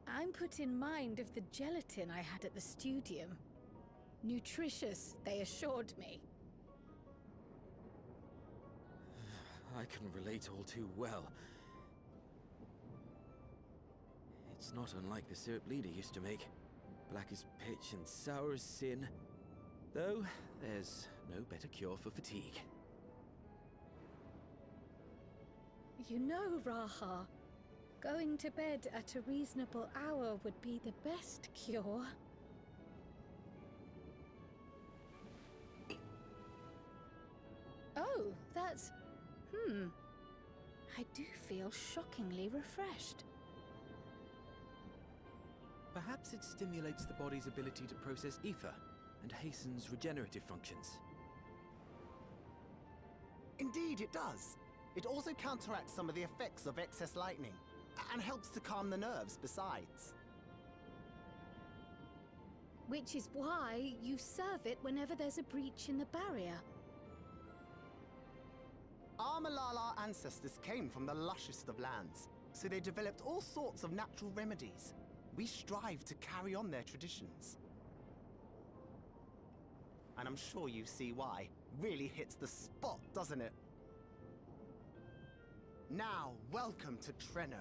I'm put in mind of the gelatin I had at the studium. Nutritious, they assured me. I can relate all too well. It's not unlike the syrup Leader used to make. Black as pitch and sour as sin. Though, there's no better cure for fatigue. You know, Raha, going to bed at a reasonable hour would be the best cure. Oh, that's... I do feel shockingly refreshed. Perhaps it stimulates the body's ability to process ether and hastens regenerative functions. Indeed, it does. It also counteracts some of the effects of excess lightning, and helps to calm the nerves besides. Which is why you serve it whenever there's a breach in the barrier. Our Malala ancestors came from the lushest of lands, so they developed all sorts of natural remedies. We strive to carry on their traditions. And I'm sure you see why. Really hits the spot, doesn't it? Now, welcome to Treno.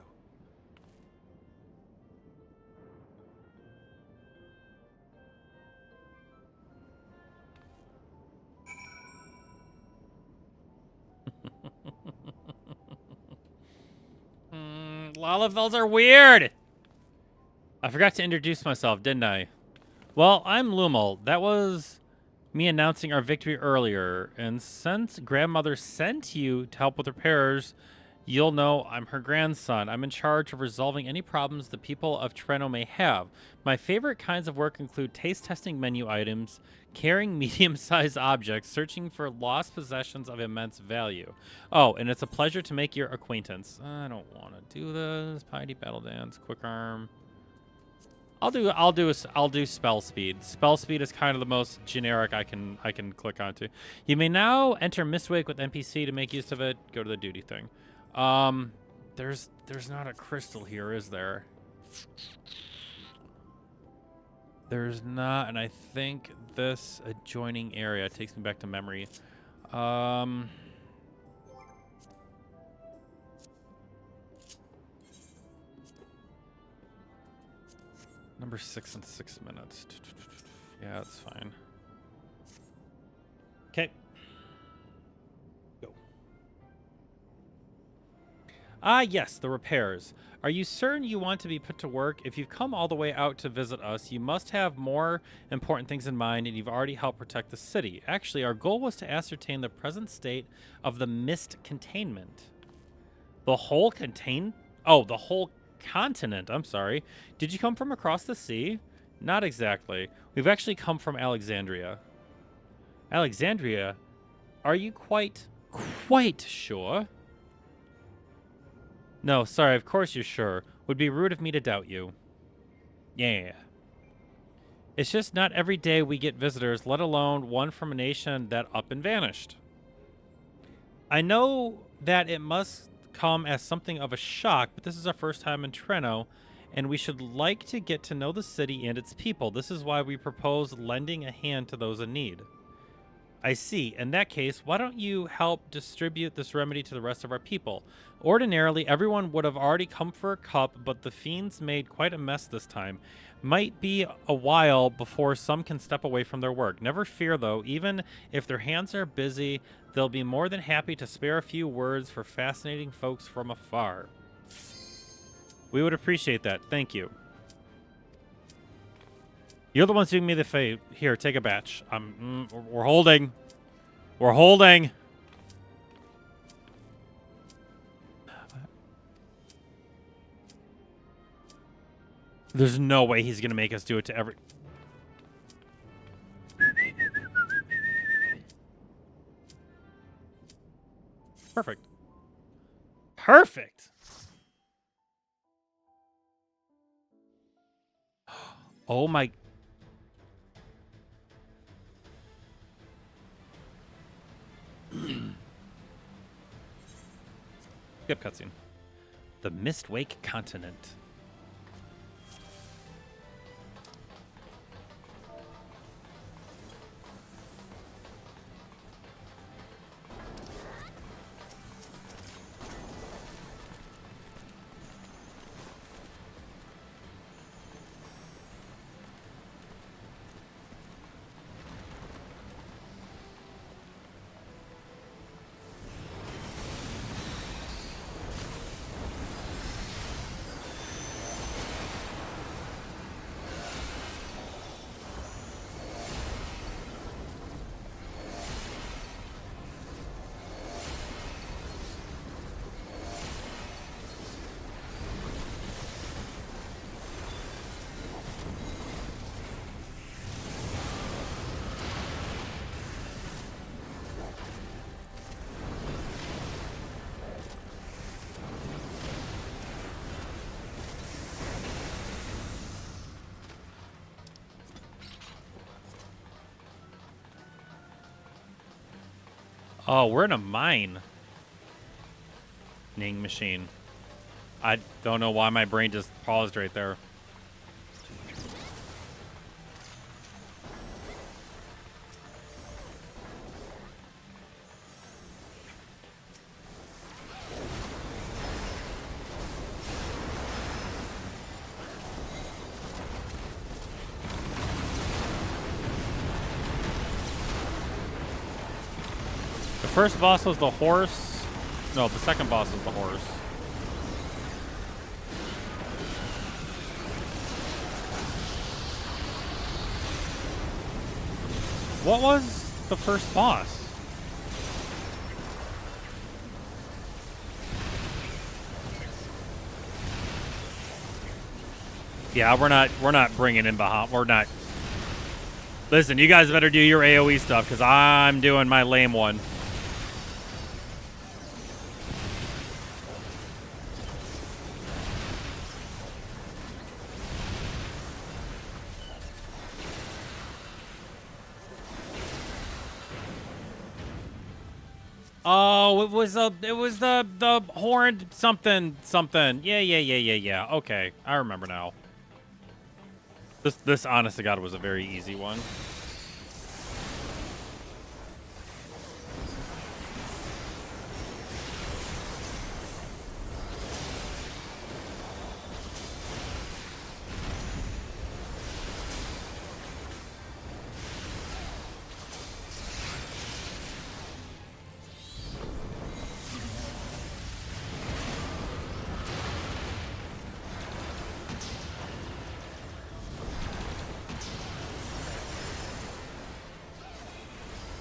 Lalafells are weird! I forgot to introduce myself, didn't I? Well, I'm Lumel. That was me announcing our victory earlier. And since grandmother sent you to help with repairs, you'll know I'm her grandson. I'm in charge of resolving any problems the people of Treno may have. My favorite kinds of work include taste testing menu items, carrying medium-sized objects, searching for lost possessions of immense value. Oh, and it's a pleasure to make your acquaintance. I don't want to do this. Piety battle dance, quick arm. I'll do spell speed. Spell speed is kind of the most generic I can click onto. You may now enter Mistwake with NPC to make use of it. Go to the duty thing. There's not a crystal here, is there? There's not, and I think this adjoining area takes me back to memory. Number 6 in 6 minutes. Yeah, that's fine. Okay. Go. Ah, yes, the repairs. Are you certain you want to be put to work? If you've come all the way out to visit us, you must have more important things in mind, and you've already helped protect the city. Actually, our goal was to ascertain the present state of the mist containment. The whole the whole continent, I'm sorry. Did you come from across the sea? Not exactly. We've actually come from Alexandria. Alexandria? Are you quite sure? No, sorry, of course you're sure. Would be rude of me to doubt you. Yeah. It's just not every day we get visitors, let alone one from a nation that up and vanished. I know that it must come as something of a shock, but this is our first time in Treno, and we should like to get to know the city and its people. This is why we propose lending a hand to those in need. I see. In that case, why don't you help distribute this remedy to the rest of our people? Ordinarily, everyone would have already come for a cup, but the fiends made quite a mess this time. Might be a while before some can step away from their work. Never fear, though. Even if their hands are busy, they'll be more than happy to spare a few words for fascinating folks from afar. We would appreciate that. Thank you. You're the ones doing me the favor. Here, take a batch. We're holding. We're holding. There's no way he's going to make us do it to every... Perfect. Perfect. Oh my... Skip cutscene. The Mistwake continent. Oh, we're in a mine. Ning machine. I don't know why my brain just paused right there. first boss was the horse. No, the second boss was the horse. What was the first boss? Yeah, we're not bringing in Bahamut. We're not. Listen, you guys better do your AoE stuff because I'm doing my lame one. Oh, it was the horned something. Yeah. Okay, I remember now. This honest to God was a very easy one.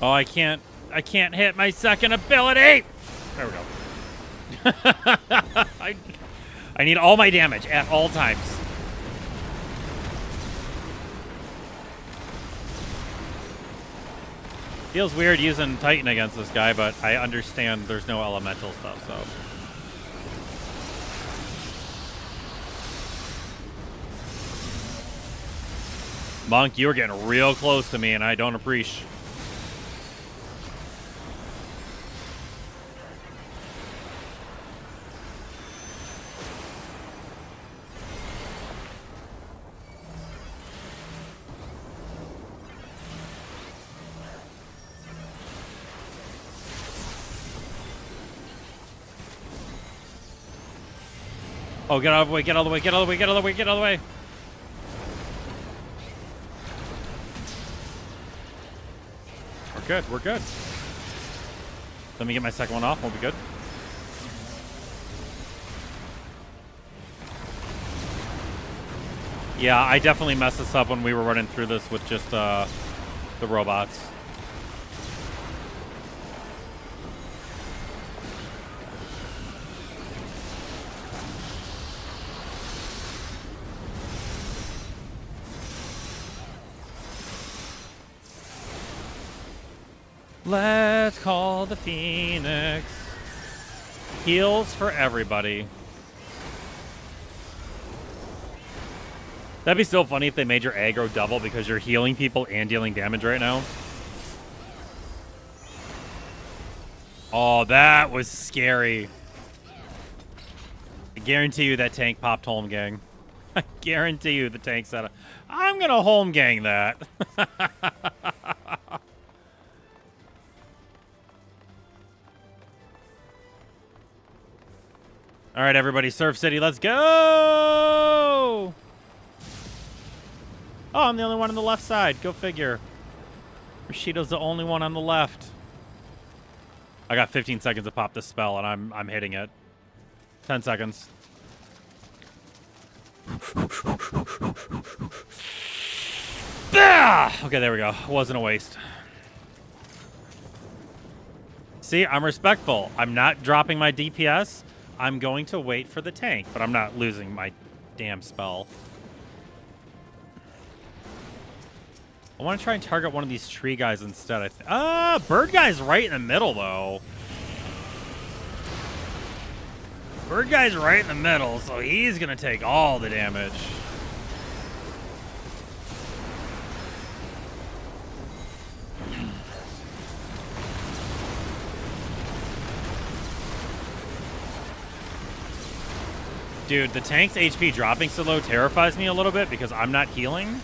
Oh, I can't hit my second ability. There we go. I need all my damage at all times. Feels weird using Titan against this guy, but I understand there's no elemental stuff, so. Monk, you were getting real close to me, and I don't appreciate. Oh, get out of the way, get out of the way, get out of the way, get out of the way, get out of the way. We're good, we're good. Let me get my second one off, we'll be good. Yeah, I definitely messed this up when we were running through this with just the robots. Let's call the Phoenix. Heals for everybody. That'd be so funny if they made your aggro double because you're healing people and dealing damage right now. Oh, that was scary. I guarantee you that tank popped home gang. I guarantee you the tank said, I'm gonna home gang that. All right, everybody, Surf City, let's go! Oh, I'm the only one on the left side. Go figure. Rashido's the only one on the left. I got 15 seconds to pop this spell, and I'm hitting it. 10 seconds. Okay, there we go. It wasn't a waste. See, I'm respectful. I'm not dropping my DPS. I'm going to wait for the tank, but I'm not losing my damn spell. I want to try and target one of these tree guys instead. Bird guy's right in the middle, though. Bird guy's right in the middle, so he's going to take all the damage. Dude, the tank's HP dropping so low terrifies me a little bit because I'm not healing.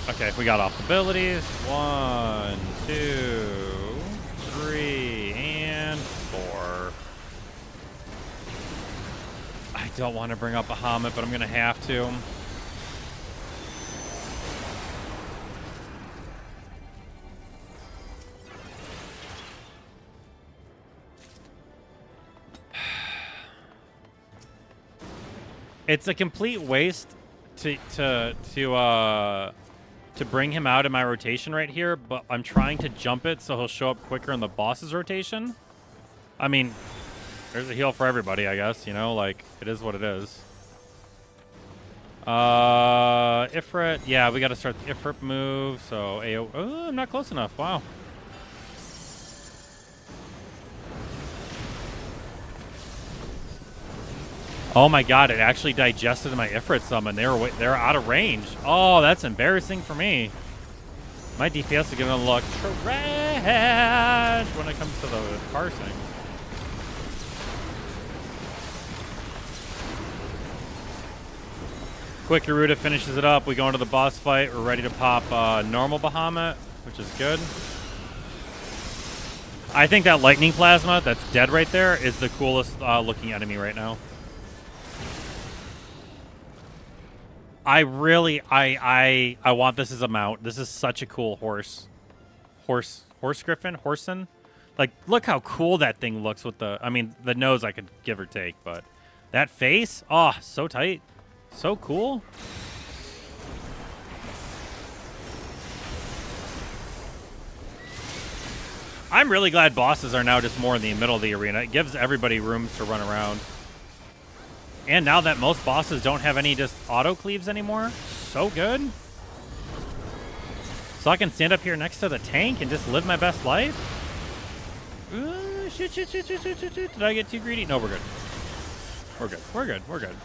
Okay, we got off abilities. 1, 2, 3, and 4. I don't want to bring up Bahamut, but I'm going to have to. It's a complete waste to bring him out in my rotation right here, but I'm trying to jump it so he'll show up quicker in the boss's rotation. I mean, there's a heal for everybody, I guess, you know, like, it is what it is. Ifrit, yeah, we gotta start the Ifrit move, so AO, oh, I'm not close enough, wow. Oh my god, it actually digested my Ifrit summon. They're out of range. Oh, that's embarrassing for me. My DPS is gonna look trash when it comes to the parsing. Quick Garuda finishes it up. We go into the boss fight. We're ready to pop normal Bahamut, which is good. I think that Lightning Plasma that's dead right there is the coolest looking enemy right now. I really, I want this as a mount. This is such a cool horse griffin, horsen. Like, look how cool that thing looks with the, I mean, the nose I could give or take, but that face, oh, so tight, so cool. I'm really glad bosses are now just more in the middle of the arena. It gives everybody room to run around. And now that most bosses don't have any just auto cleaves anymore, so good. So I can stand up here next to the tank and just live my best life. Shit. Did I get too greedy? No, we're good. We're good. We're good. We're good.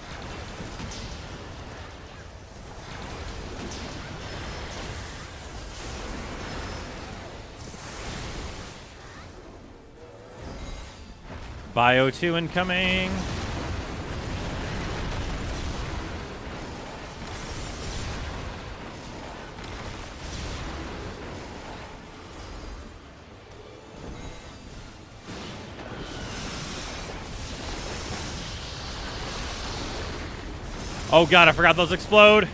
Bio 2 incoming. Oh god, I forgot those explode.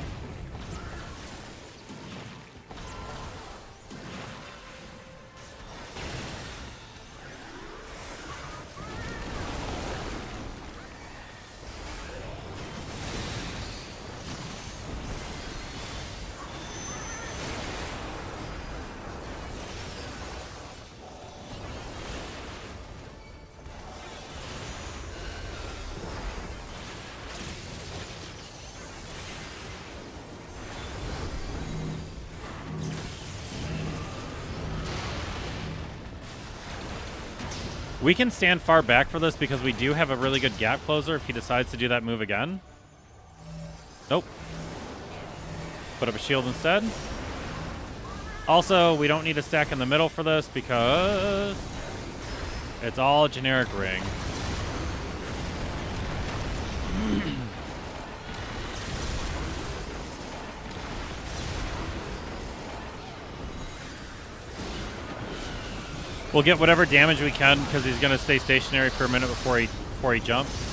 We can stand far back for this because we do have a really good gap closer if he decides to do that move again. Nope. Put up a shield instead. Also, we don't need a stack in the middle for this because it's all generic ring. We'll get whatever damage we can because he's going to stay stationary for a minute before he jumps.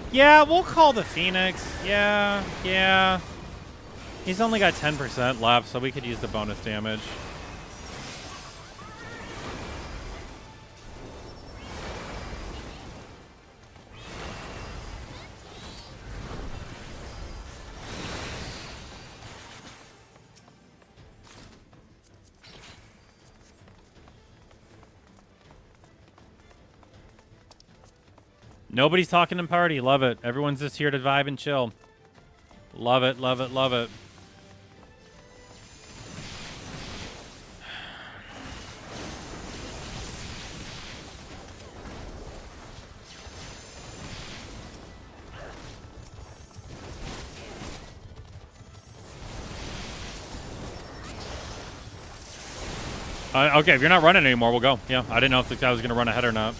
Yeah, we'll call the Phoenix. Yeah. He's only got 10% left, so we could use the bonus damage. Nobody's talking in party. Love it. Everyone's just here to vibe and chill. Love it, love it, love it. Okay, if you're not running anymore, we'll go. Yeah, I didn't know if the guy was going to run ahead or not.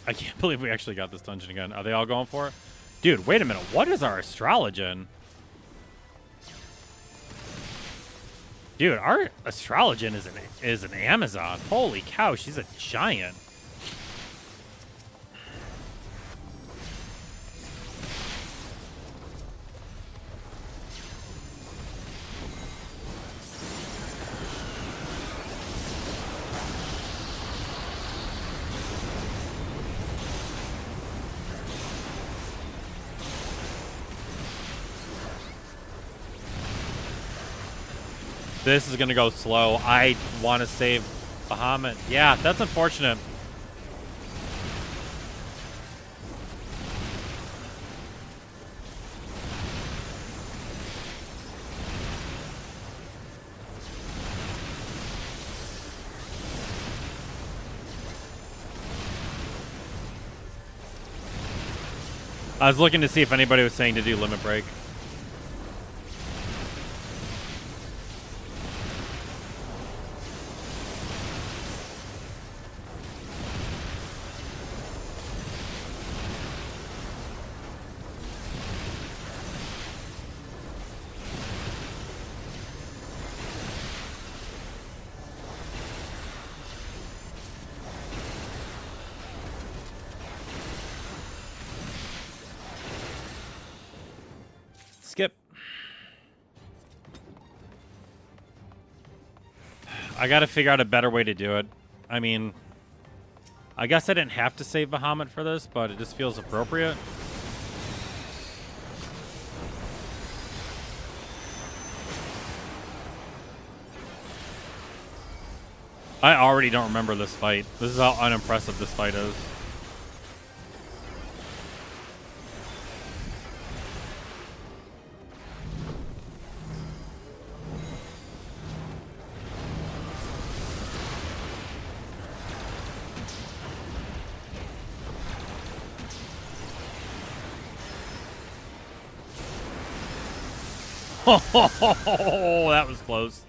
I can't believe we actually got this dungeon again. Are they all going for it? Dude, wait a minute. What is our astrologen? Dude, our astrologen is an Amazon. Holy cow, she's a giant. This is going to go slow. I want to save Bahamut. Yeah, that's unfortunate. I was looking to see if anybody was saying to do limit break. Skip. I gotta figure out a better way to do it. I mean, I guess I didn't have to save Bahamut for this, but it just feels appropriate. I already don't remember this fight. This is how unimpressive this fight is. Oh, that was close.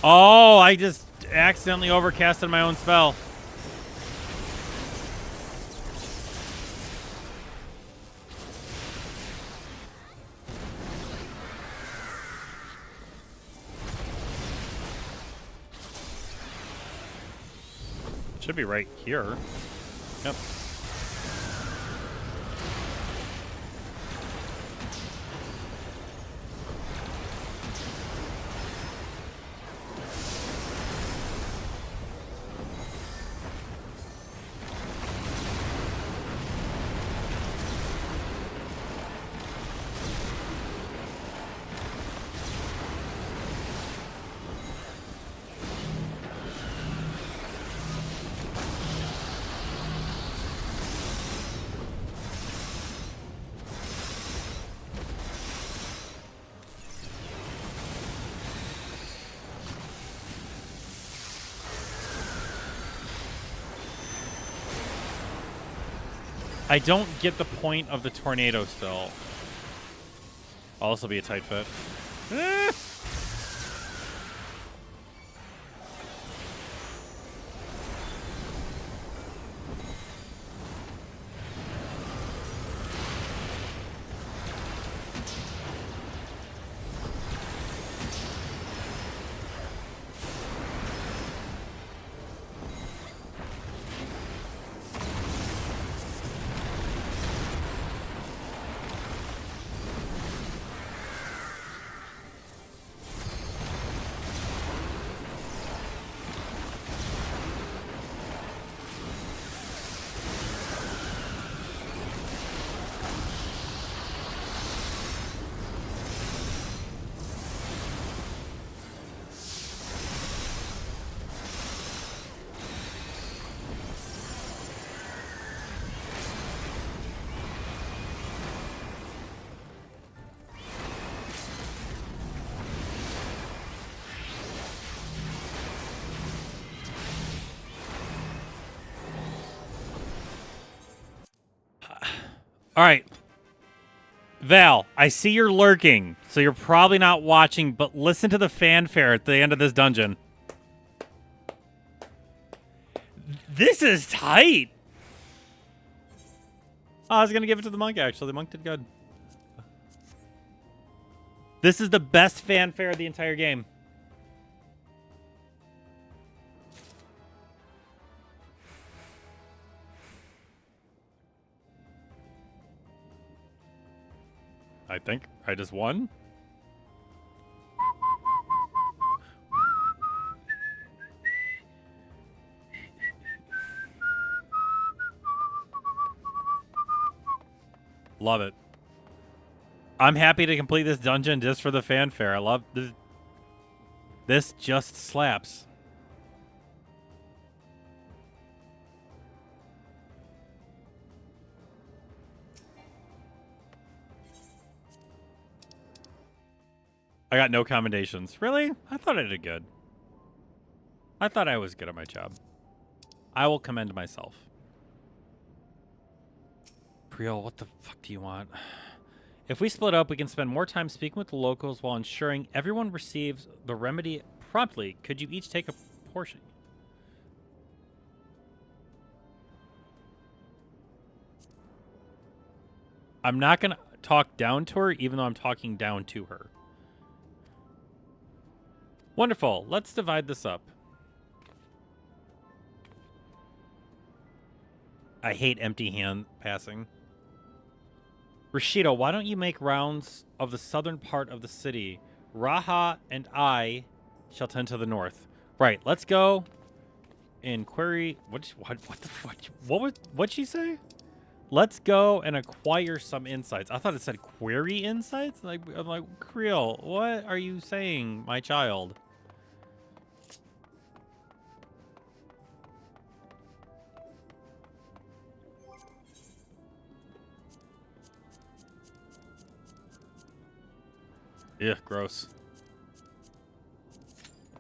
Oh, I just accidentally overcasted my own spell. Should be right here. Yep. I don't get the point of the tornado still. Oh, this will be a tight fit. All right. Val, I see you're lurking, so you're probably not watching, but listen to the fanfare at the end of this dungeon. This is tight. Oh, I was going to give it to the monk, actually. The monk did good. This is the best fanfare of the entire game. I think I just won. Love it. I'm happy to complete this dungeon just for the fanfare. I love this. This just slaps. I got no commendations. Really? I thought I did good. I thought I was good at my job. I will commend myself. Priel, what the fuck do you want? If we split up, we can spend more time speaking with the locals while ensuring everyone receives the remedy promptly. Could you each take a portion? I'm not going to talk down to her, even though I'm talking down to her. Wonderful. Let's divide this up. I hate empty hand passing. Rashido, why don't you make rounds of the southern part of the city? Raha and I shall tend to the north. Right, let's go and query. What the fuck? What'd she say? Let's go and acquire some insights. I thought it said query insights. I'm like, Creel, what are you saying, my child? Yeah, gross.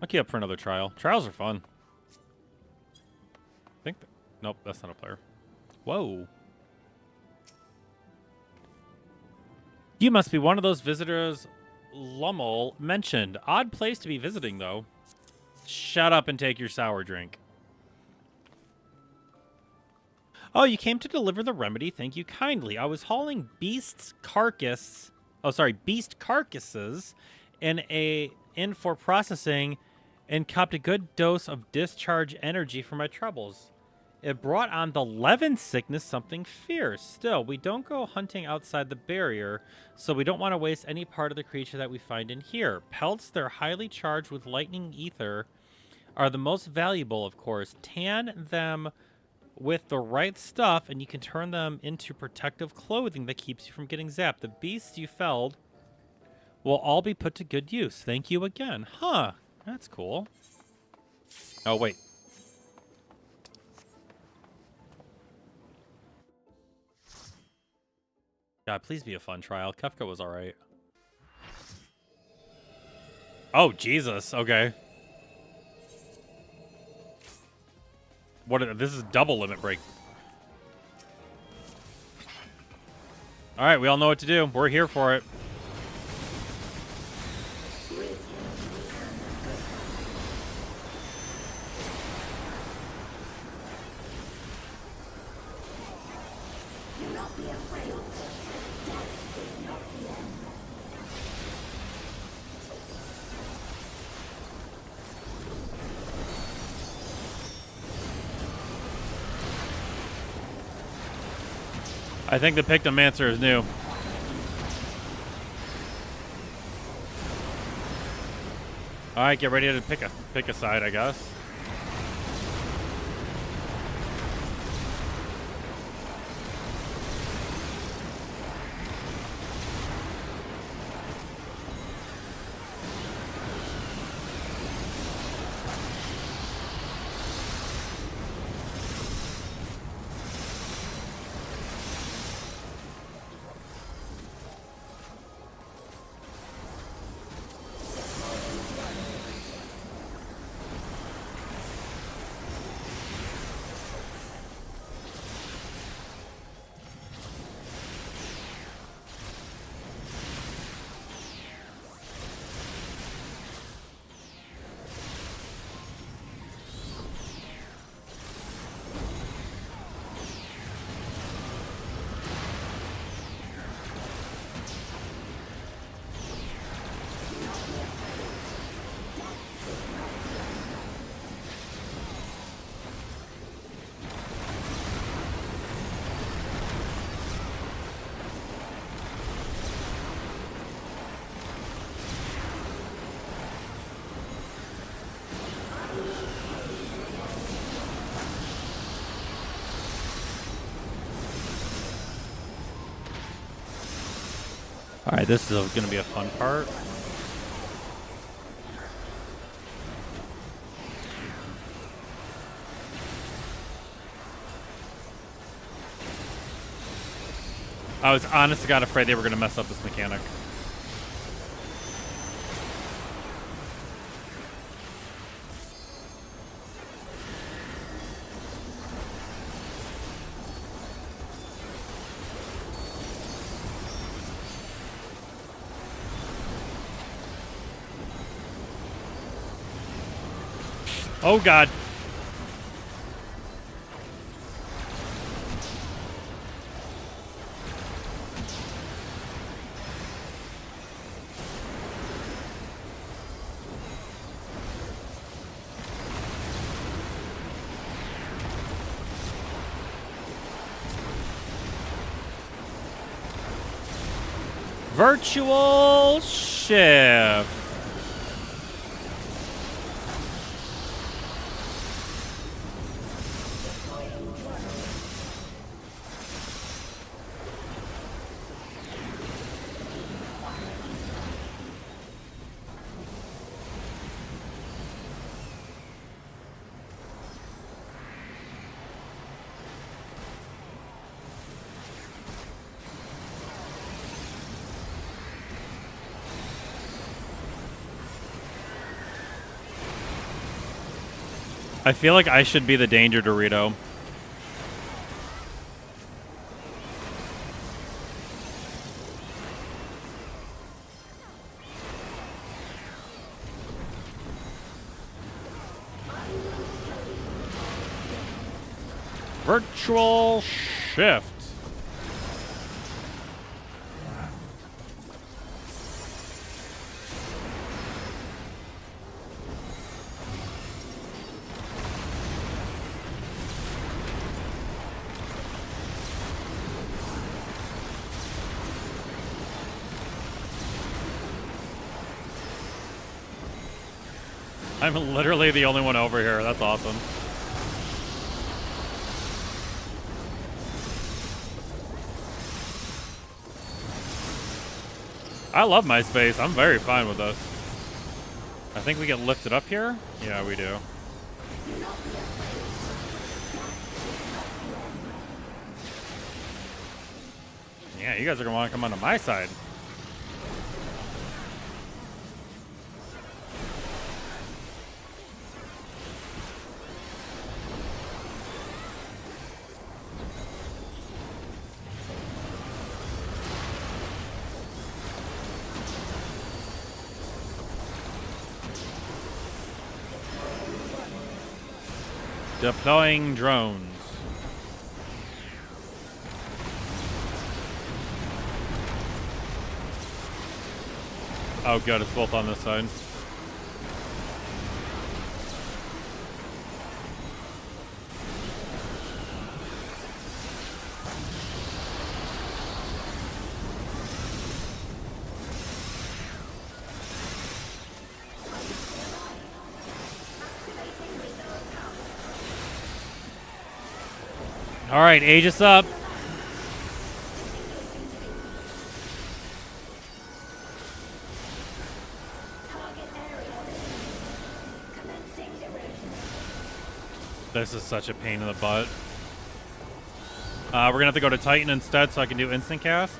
I'll keep up for another trial. Trials are fun. I think. Nope, that's not a player. Whoa. You must be one of those visitors Lummel mentioned. Odd place to be visiting, though. Shut up and take your sour drink. Oh, you came to deliver the remedy. Thank you kindly. I was hauling beast carcasses in for processing and copped a good dose of discharge energy for my troubles. It brought on the Levin sickness something fierce. Still, we don't go hunting outside the barrier, so we don't want to waste any part of the creature that we find in here. Pelts, they're highly charged with lightning ether, are the most valuable, of course. Tan them with the right stuff, and you can turn them into protective clothing that keeps you from getting zapped. The beasts you felled will all be put to good use. Thank you again. Huh. That's cool. Oh, wait. God, please be a fun trial. Kefka was alright. Oh, Jesus. Okay. This is double limit break. Alright, we all know what to do. We're here for it. I think the Pictomancer is new. All right, get ready to pick a side, I guess. All right, this is going to be a fun part. I was honest to God afraid they were going to mess up this mechanic. Oh, God. Virtual shift. I feel like I should be the danger Dorito. Virtual shift. I'm literally the only one over here. That's awesome. I love my space. I'm very fine with this. I think we get lifted up here? Yeah, we do. Yeah, you guys are going to want to come onto my side. Deploying drones. Oh, good. It's both on this side. All right, Aegis up. This is such a pain in the butt. We're gonna have to go to Titan instead so I can do instant cast.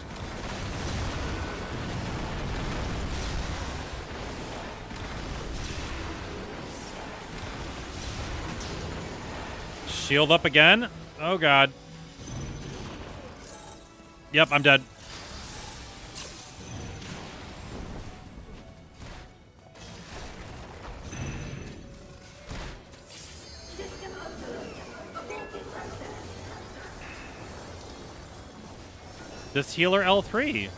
Shield up again. Oh, God. Yep, I'm dead. This healer L3.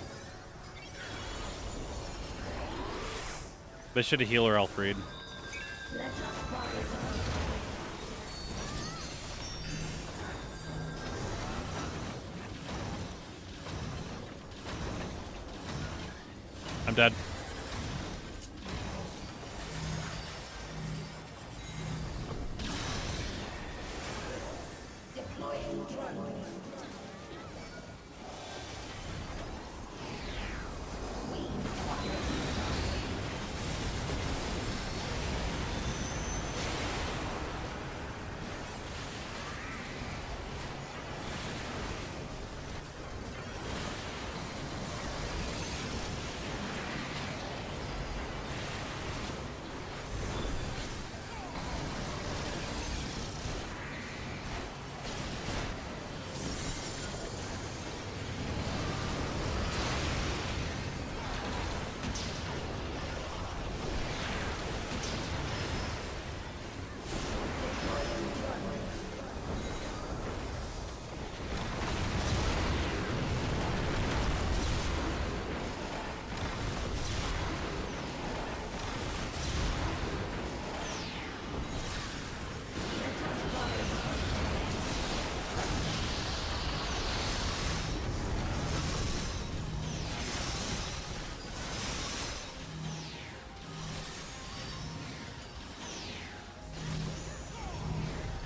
They should have healer L3'd. I'm dead.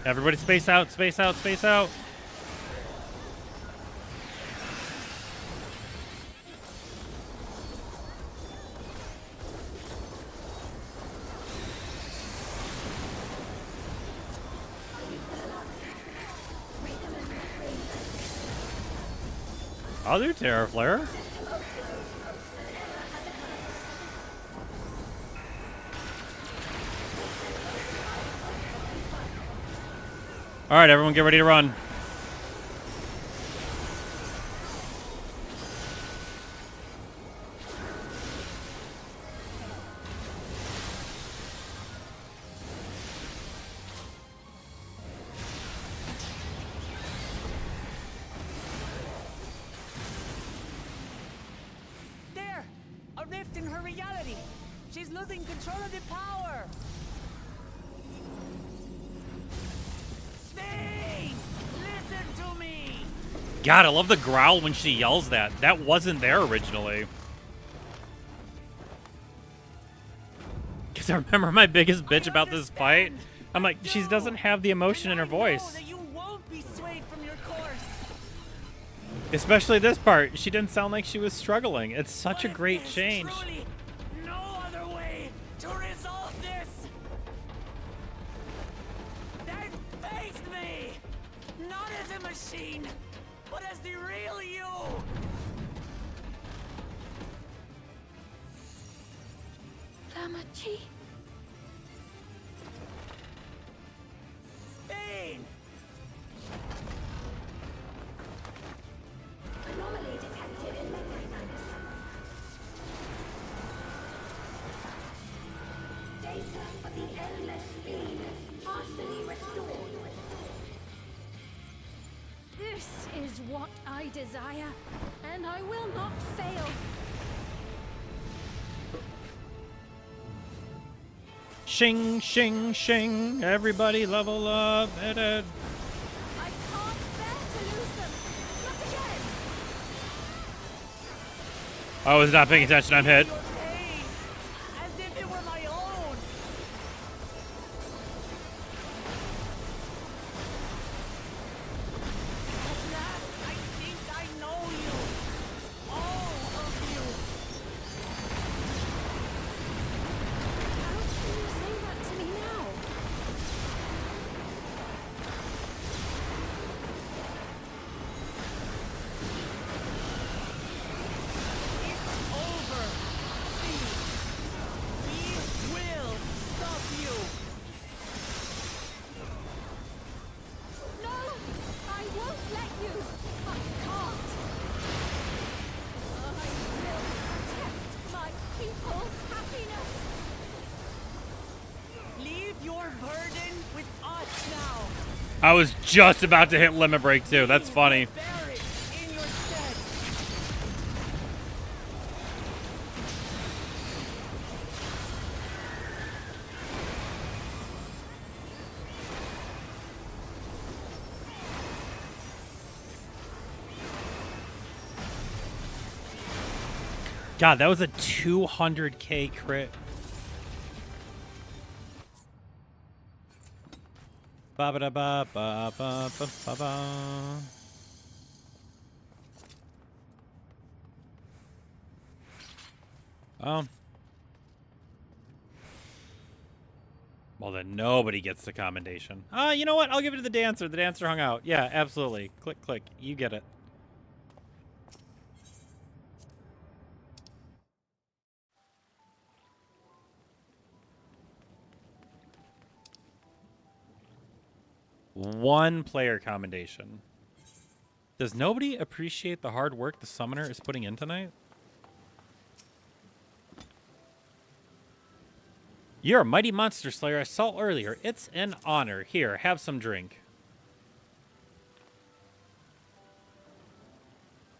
Everybody space out, space out, space out. I'll do Terror Flare. All right, everyone, get ready to run. There! A rift in her reality! She's losing control of the power! Spain! Listen to me! God, I love the growl when she yells that. That wasn't there originally. Because I remember my biggest bitch about this fight. I'm like, she doesn't have the emotion in her voice. You won't be swayed from your course. Especially this part. She didn't sound like she was struggling. It's such a great change. Truly no other way to resolve this. Then face me, not as a machine, but as the real you. Lamachi. Spain. Anomaly detected in memory banks. Data of the endless speed partially restored. This is what I desire, and I will not fail. Shing, shing, shing. Everybody level up. I can't bear to lose them. Not again. I was not paying attention. I'm hit. As if it were my own. At last, I think I know you. All of you. How can you say that to me now? It's over. See, we will stop you. No! I won't let you! I can't! I will protect my people's happiness! Leave your burden with us now. I was just about to hit limit break too. That's funny. Bear it in your stead. God, that was a 200k crit. Ba ba da ba ba ba ba ba ba. Well, then nobody gets the commendation. You know what? I'll give it to the dancer. The dancer hung out. Yeah, absolutely. Click, click. You get it. One player commendation. Does nobody appreciate the hard work the summoner is putting in tonight? You're a mighty monster slayer I saw earlier. It's an honor. Here, have some drink.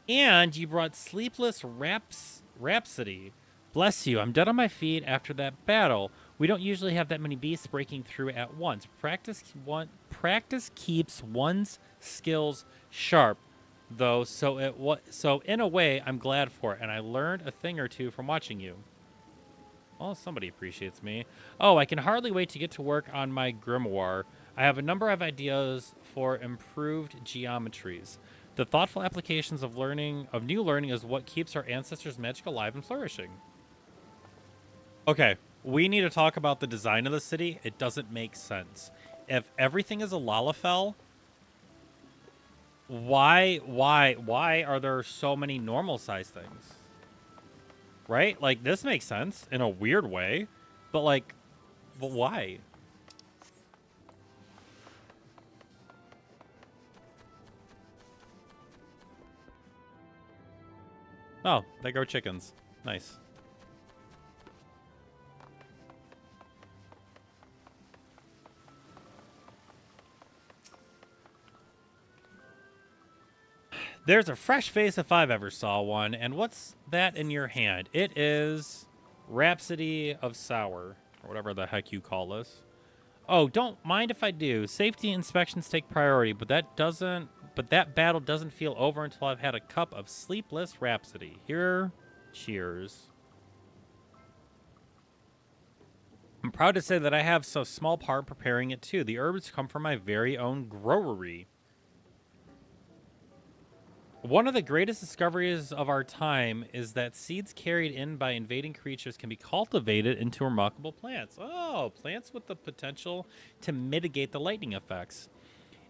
And you brought Sleepless Rhapsody. Bless you, I'm dead on my feet after that battle. We don't usually have that many beasts breaking through at once. Practice keeps one's skills sharp, though. So in a way, I'm glad for it, and I learned a thing or two from watching you. Well, somebody appreciates me. Oh, I can hardly wait to get to work on my grimoire. I have a number of ideas for improved geometries. The thoughtful applications of new learning is what keeps our ancestors' magic alive and flourishing. Okay, we need to talk about the design of the city. It doesn't make sense. If everything is a Lalafell, why are there so many normal size things? Right? Like, this makes sense in a weird way, but like, but why? Oh, they grow chickens. Nice. There's a fresh face if I've ever saw one. And what's that in your hand? It is Rhapsody of Sour, or whatever the heck you call this. Oh, don't mind if I do. Safety inspections take priority, but that battle doesn't feel over until I've had a cup of sleepless Rhapsody. Here, cheers. I'm proud to say that I have so small part preparing it too. The herbs come from my very own growery. One of the greatest discoveries of our time is that seeds carried in by invading creatures can be cultivated into remarkable plants. Oh, plants with the potential to mitigate the lightning effects.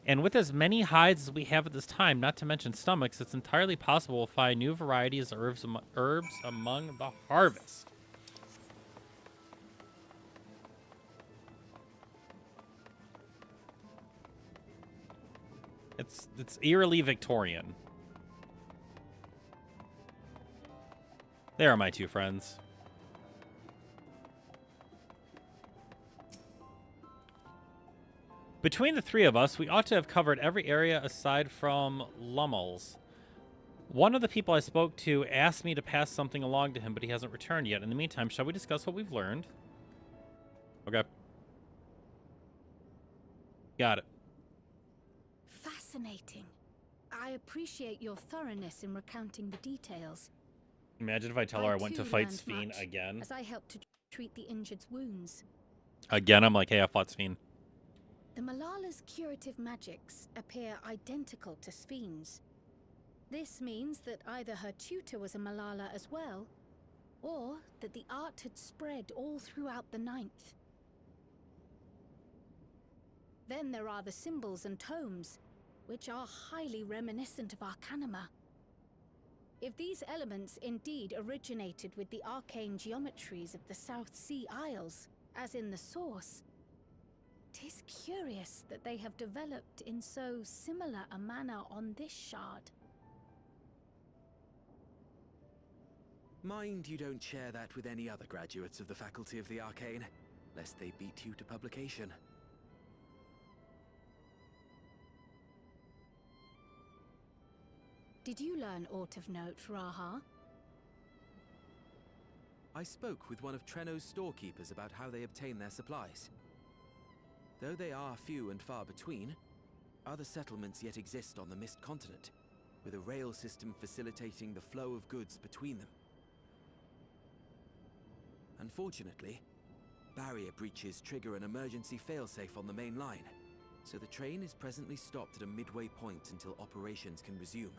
And with as many hides as we have at this time, not to mention stomachs, it's entirely possible to find new varieties of herbs among the harvest. It's eerily Victorian. There are my two friends. Between the three of us, we ought to have covered every area aside from Lummels. One of the people I spoke to asked me to pass something along to him, but he hasn't returned yet. In the meantime, shall we discuss what we've learned? Okay. Got it. Fascinating. I appreciate your thoroughness in recounting the details. Imagine if I tell her I went to fight Sphene again. As I helped to treat the injured's wounds. Again, I'm like, hey, I fought Sphene. The Malala's curative magics appear identical to Sphene's. This means that either her tutor was a Malala as well, or that the art had spread all throughout the Ninth. Then there are the symbols and tomes, which are highly reminiscent of Arcanima. If these elements indeed originated with the arcane geometries of the South Sea Isles, as in the source, 'tis curious that they have developed in so similar a manner on this shard. Mind you don't share that with any other graduates of the Faculty of the Arcane, lest they beat you to publication. Did you learn aught of note, Raha? I spoke with one of Treno's storekeepers about how they obtain their supplies. Though they are few and far between, other settlements yet exist on the Mist Continent, with a rail system facilitating the flow of goods between them. Unfortunately, barrier breaches trigger an emergency failsafe on the main line, so the train is presently stopped at a midway point until operations can resume.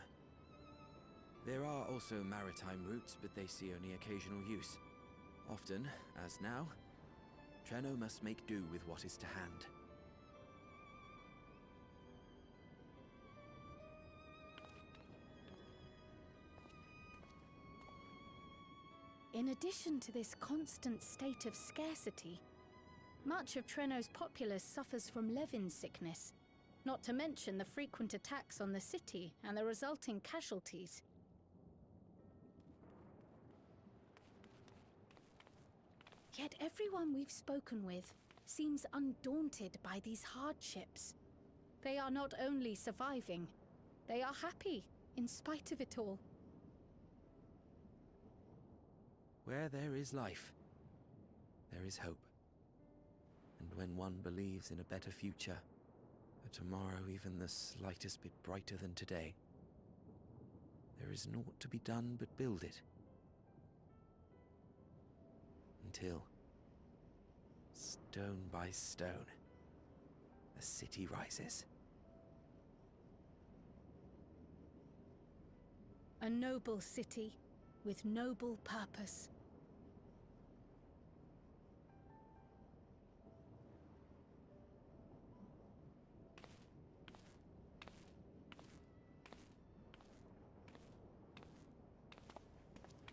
There are also maritime routes, but they see only occasional use. Often, as now, Treno must make do with what is to hand. In addition to this constant state of scarcity, much of Treno's populace suffers from Levin sickness, not to mention the frequent attacks on the city and the resulting casualties. Yet everyone we've spoken with seems undaunted by these hardships. They are not only surviving, they are happy in spite of it all. Where there is life, there is hope. And when one believes in a better future, a tomorrow even the slightest bit brighter than today, there is naught to be done but build it. Until, stone by stone, A city rises. A noble city with noble purpose.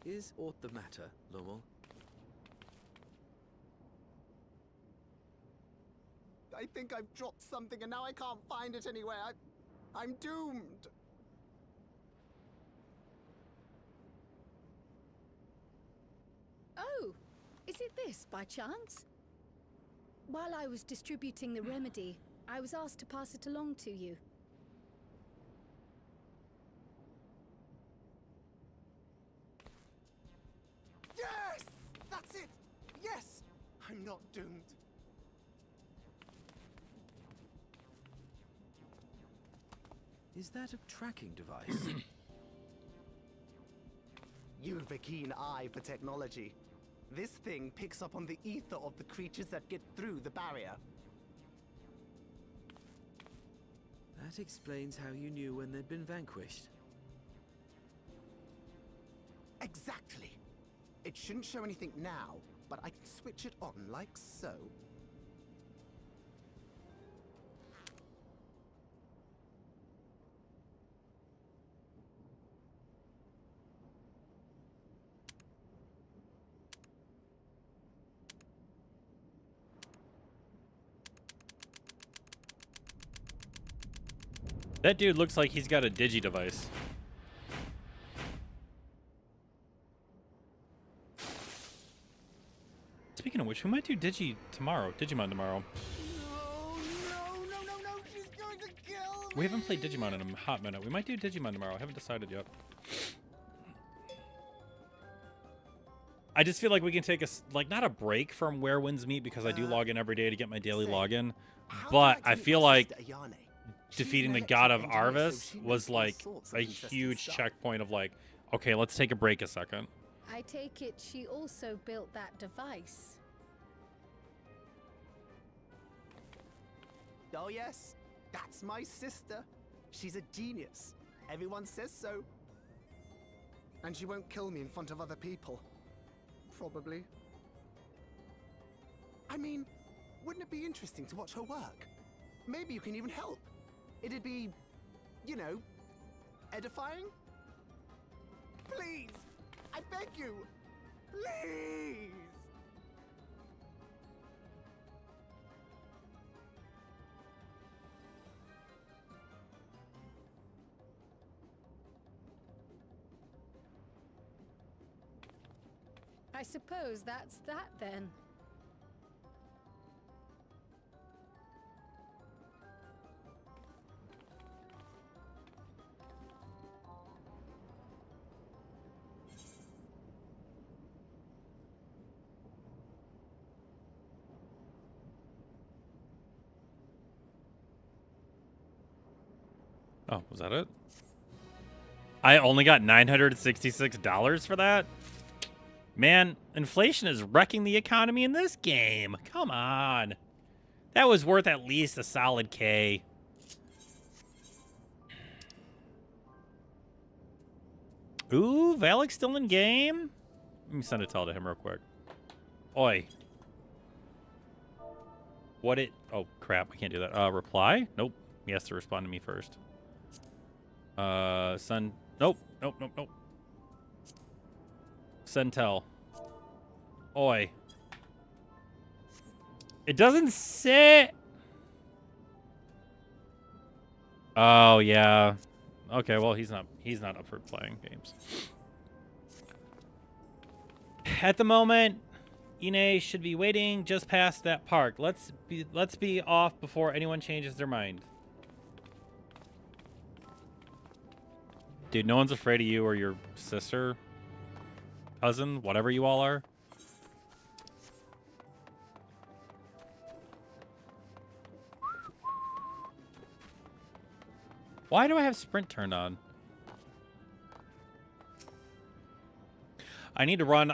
Is aught the matter, Lowell? I think I've dropped something and now I can't find it anywhere. I'm doomed. Oh, is it this by chance? While I was distributing the remedy, I was asked to pass it along to you. Yes! That's it! Yes! I'm not doomed. Is that a tracking device? You've a keen eye for technology. This thing picks up on the ether of the creatures that get through the barrier. That explains how you knew when they'd been vanquished. Exactly. It shouldn't show anything now, but I can switch it on like so. That dude looks like he's got a digi device. Speaking of which, we might do Digimon tomorrow. No, she's going to kill me! We haven't played Digimon in a hot minute. We might do Digimon tomorrow. I haven't decided yet. I just feel like we can take a, not a break from Where Winds Meet, because I do log in every day to get my daily login. But I feel like defeating the god of Arvis was like a huge checkpoint of like, okay, let's take a break a second. I take it she also built that device. Oh yes, that's my sister. She's a genius. Everyone says so. And she won't kill me in front of other people. Probably. I mean, wouldn't it be interesting to watch her work? Maybe you can even help. It'd be, you know, edifying? Please! I beg you! Please! I suppose that's that then. Oh, was that it? I only got $966 for that? Man, inflation is wrecking the economy in this game. Come on. That was worth at least a solid K. Ooh, Valak's still in game? Let me send a tell to him real quick. Oi. What it... Oh, crap. I can't do that. Reply? Nope. He has to respond to me first. Send... Nope. Nope, nope, nope. Send tell. Oi. It doesn't say... Oh, yeah. Okay, well, he's not up for playing games. At the moment, Ine should be waiting just past that park. Let's be off before anyone changes their mind. Dude, no one's afraid of you or your sister, cousin, whatever you all are. Why do I have sprint turned on? I need to run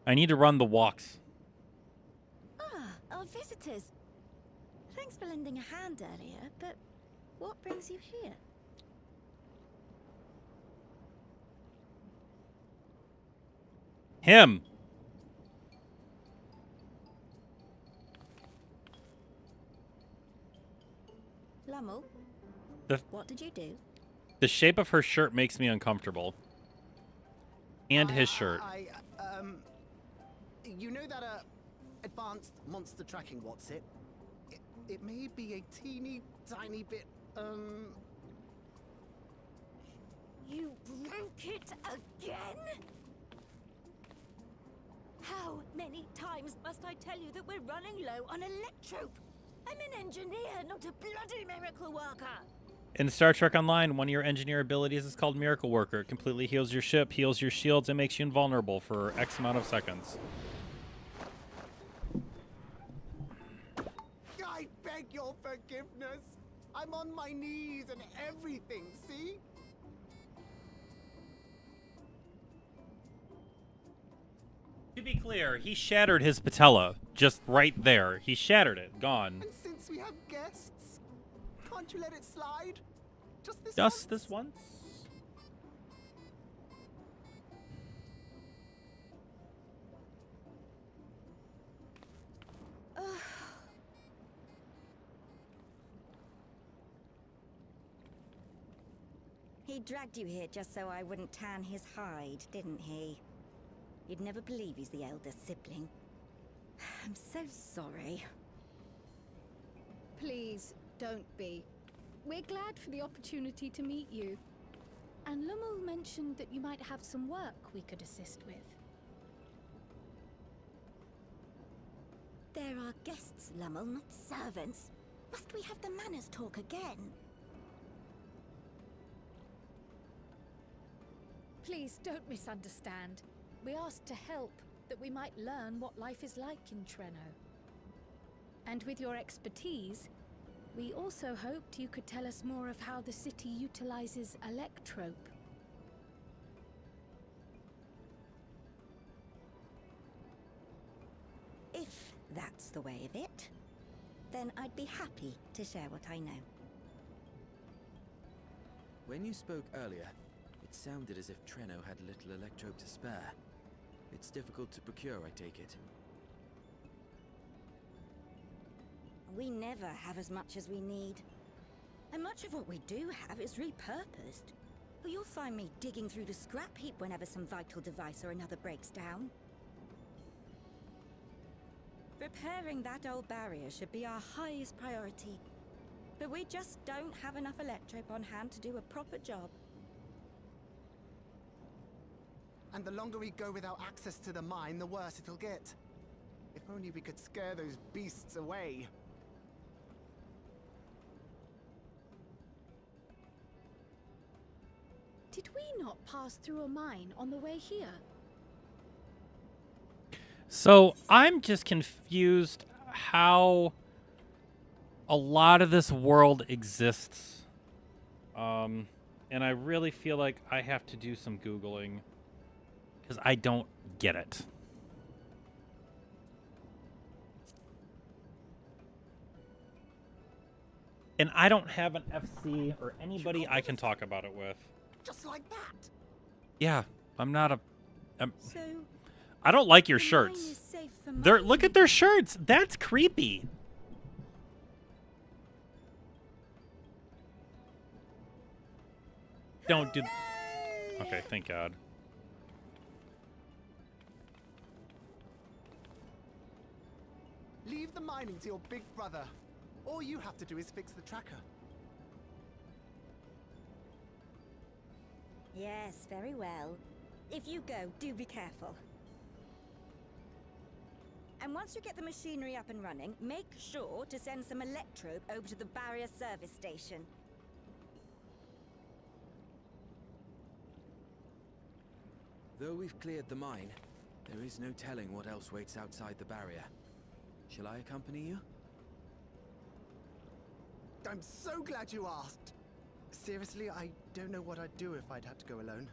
the walks. Ah, our visitors. Thanks for lending a hand earlier, but what brings you here? Him. Glamour, The what did you do? the shape of her shirt makes me uncomfortable. And his shirt. You know that advanced monster tracking what's it? It may be a teeny tiny bit You broke it again? How many times must I tell you that we're running low on electrope? I'm an engineer, not a bloody miracle worker. In Star Trek Online, one of your engineer abilities is called Miracle Worker. It completely heals your ship, heals your shields, and makes you invulnerable for X amount of seconds. I beg your forgiveness. I'm on my knees and everything, see? To be clear, he shattered his patella. Just right there. He shattered it. Gone. And since we have guests, can't you let it slide? Just this Just this once? He dragged you here just so I wouldn't tan his hide, didn't he? You'd never believe he's the elder sibling. I'm so sorry. Please, don't be. We're glad for the opportunity to meet you. And Lummel mentioned that you might have some work we could assist with. There are guests, Lummel, not servants. Must we have the manners talk again? Please, don't misunderstand. We asked to help, that we might learn what life is like in Treno. And with your expertise, we also hoped you could tell us more of how the city utilizes electrope. If that's the way of it, then I'd be happy to share what I know. When you spoke earlier, it sounded as if Treno had little electrope to spare. It's difficult to procure, I take it. We never have as much as we need. And much of what we do have is repurposed. You'll find me digging through the scrap heap whenever some vital device or another breaks down. Repairing that old barrier should be our highest priority. But we just don't have enough electrope on hand to do a proper job. And the longer we go without access to the mine, the worse it'll get. If only we could scare those beasts away. Did we not pass through a mine on the way here? So I'm just confused how a lot of this world exists. And I really feel like I have to do some Googling. Because I don't get it. And I don't have an FC or anybody I can talk about it with. Just like that. Yeah, I'm not a... So, I don't like your the mine shirts. is safe for Look at their shirts. That's creepy. Don't do... Okay, thank God. Leave the mining to your big brother. All you have to do is fix the tracker. Yes, very well. If you go, do be careful. And once you get the machinery up and running, make sure to send some electrope over to the barrier service station. Though we've cleared the mine, there is no telling what else waits outside the barrier. Shall I accompany you? I'm so glad you asked. Seriously, I don't know what I'd do if I'd had to go alone.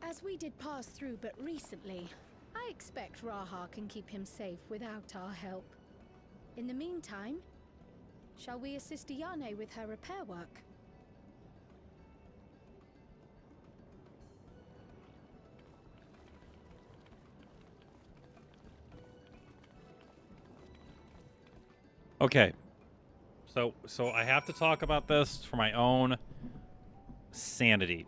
As we did pass through but recently, I expect Raha can keep him safe without our help. In the meantime, shall we assist Iane with her repair work? Okay. So I have to talk about this for my own sanity.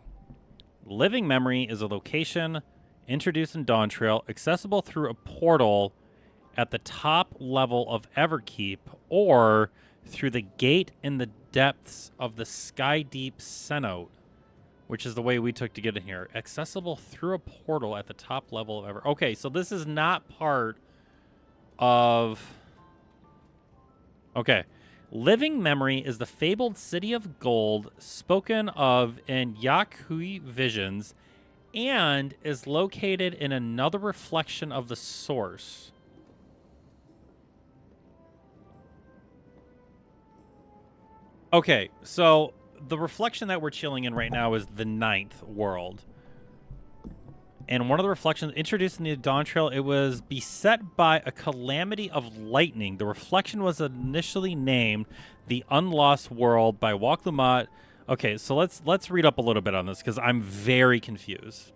Living Memory is a location introduced in Dawntrail, accessible through a portal at the top level of Everkeep or through the gate in the depths of the Skydeep Cenote, which is the way we took to get in here. Accessible through a portal at the top level of Okay, so this is not part of... Okay. Living Memory is the fabled city of gold spoken of in Yakui visions and is located in another reflection of the source. Okay, so the reflection that we're chilling in right now is the 9th world. And one of the reflections introduced in the Dawntrail, it was beset by a calamity of lightning. The reflection was initially named the Unlost World by Waklumat. Okay, so let's read up a little bit on this because I'm very confused.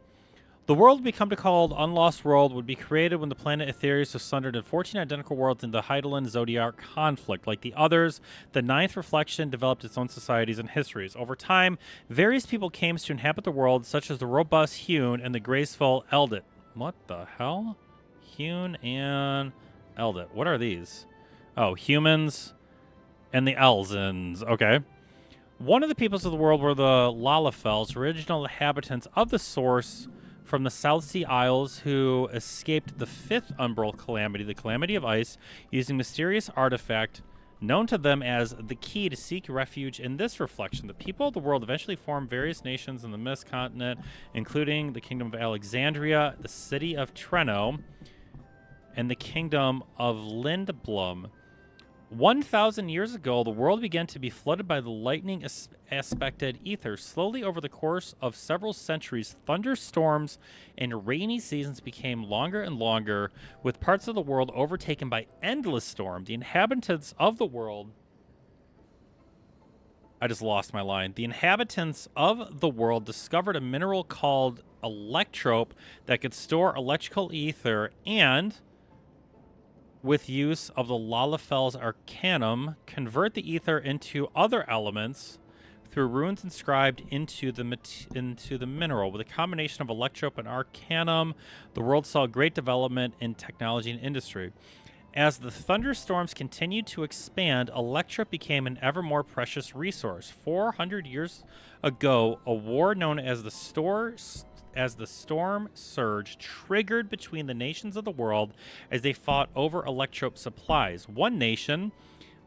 The world become called Unlost World would be created when the planet Aetherius was sundered in 14 identical worlds in the Heidelin Zodiac conflict. Like the others, the 9th reflection developed its own societies and histories. Over time, various people came to inhabit the world, such as the robust Hewn and the graceful Eldit. What the hell? Hewn and Eldit. What are these? Oh, humans and the Elzins. Okay. One of the peoples of the world were the Lalafels, original inhabitants of the source from the South Sea Isles, who escaped the 5th Umbral Calamity, the Calamity of Ice, using mysterious artifact known to them as the key to seek refuge in this reflection. The people of the world eventually formed various nations in the Mist Continent, including the Kingdom of Alexandria, the City of Treno, and the Kingdom of Lindblum. 1,000 years ago, the world began to be flooded by the lightning-aspected ether. Slowly, over the course of several centuries, thunderstorms and rainy seasons became longer and longer, with parts of the world overtaken by endless storm. The inhabitants of the world... I just lost my line. The inhabitants of the world discovered a mineral called electrope that could store electrical ether and... with use of the Lalafel's Arcanum, convert the ether into other elements through runes inscribed into the mineral. With a combination of Electrope and Arcanum, the world saw great development in technology and industry. As the thunderstorms continued to expand, Electrope became an ever more precious resource. 400 years ago, a war known as the Storm Surge triggered between the nations of the world as they fought over Electrope supplies. One nation,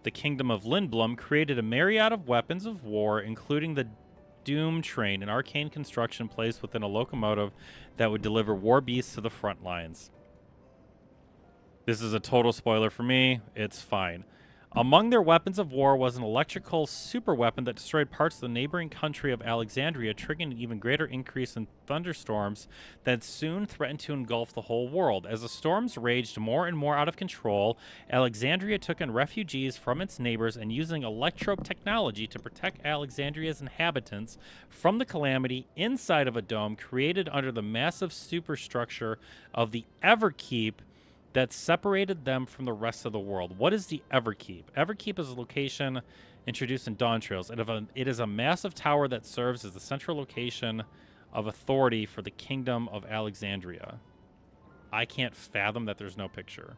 the Kingdom of Lindblum, created a myriad of weapons of war, including the Doom Train, an arcane construction placed within a locomotive that would deliver war beasts to the front lines. This is a total spoiler for me. It's fine. Among their weapons of war was an electrical superweapon that destroyed parts of the neighboring country of Alexandria, triggering an even greater increase in thunderstorms that soon threatened to engulf the whole world. As the storms raged more and more out of control, Alexandria took in refugees from its neighbors and using electrope technology to protect Alexandria's inhabitants from the calamity inside of a dome created under the massive superstructure of the Everkeep that separated them from the rest of the world. What is the Everkeep? Everkeep is a location introduced in Dawntrails. It is a massive tower that serves as the central location of authority for the Kingdom of Alexandria. I can't fathom that there's no picture.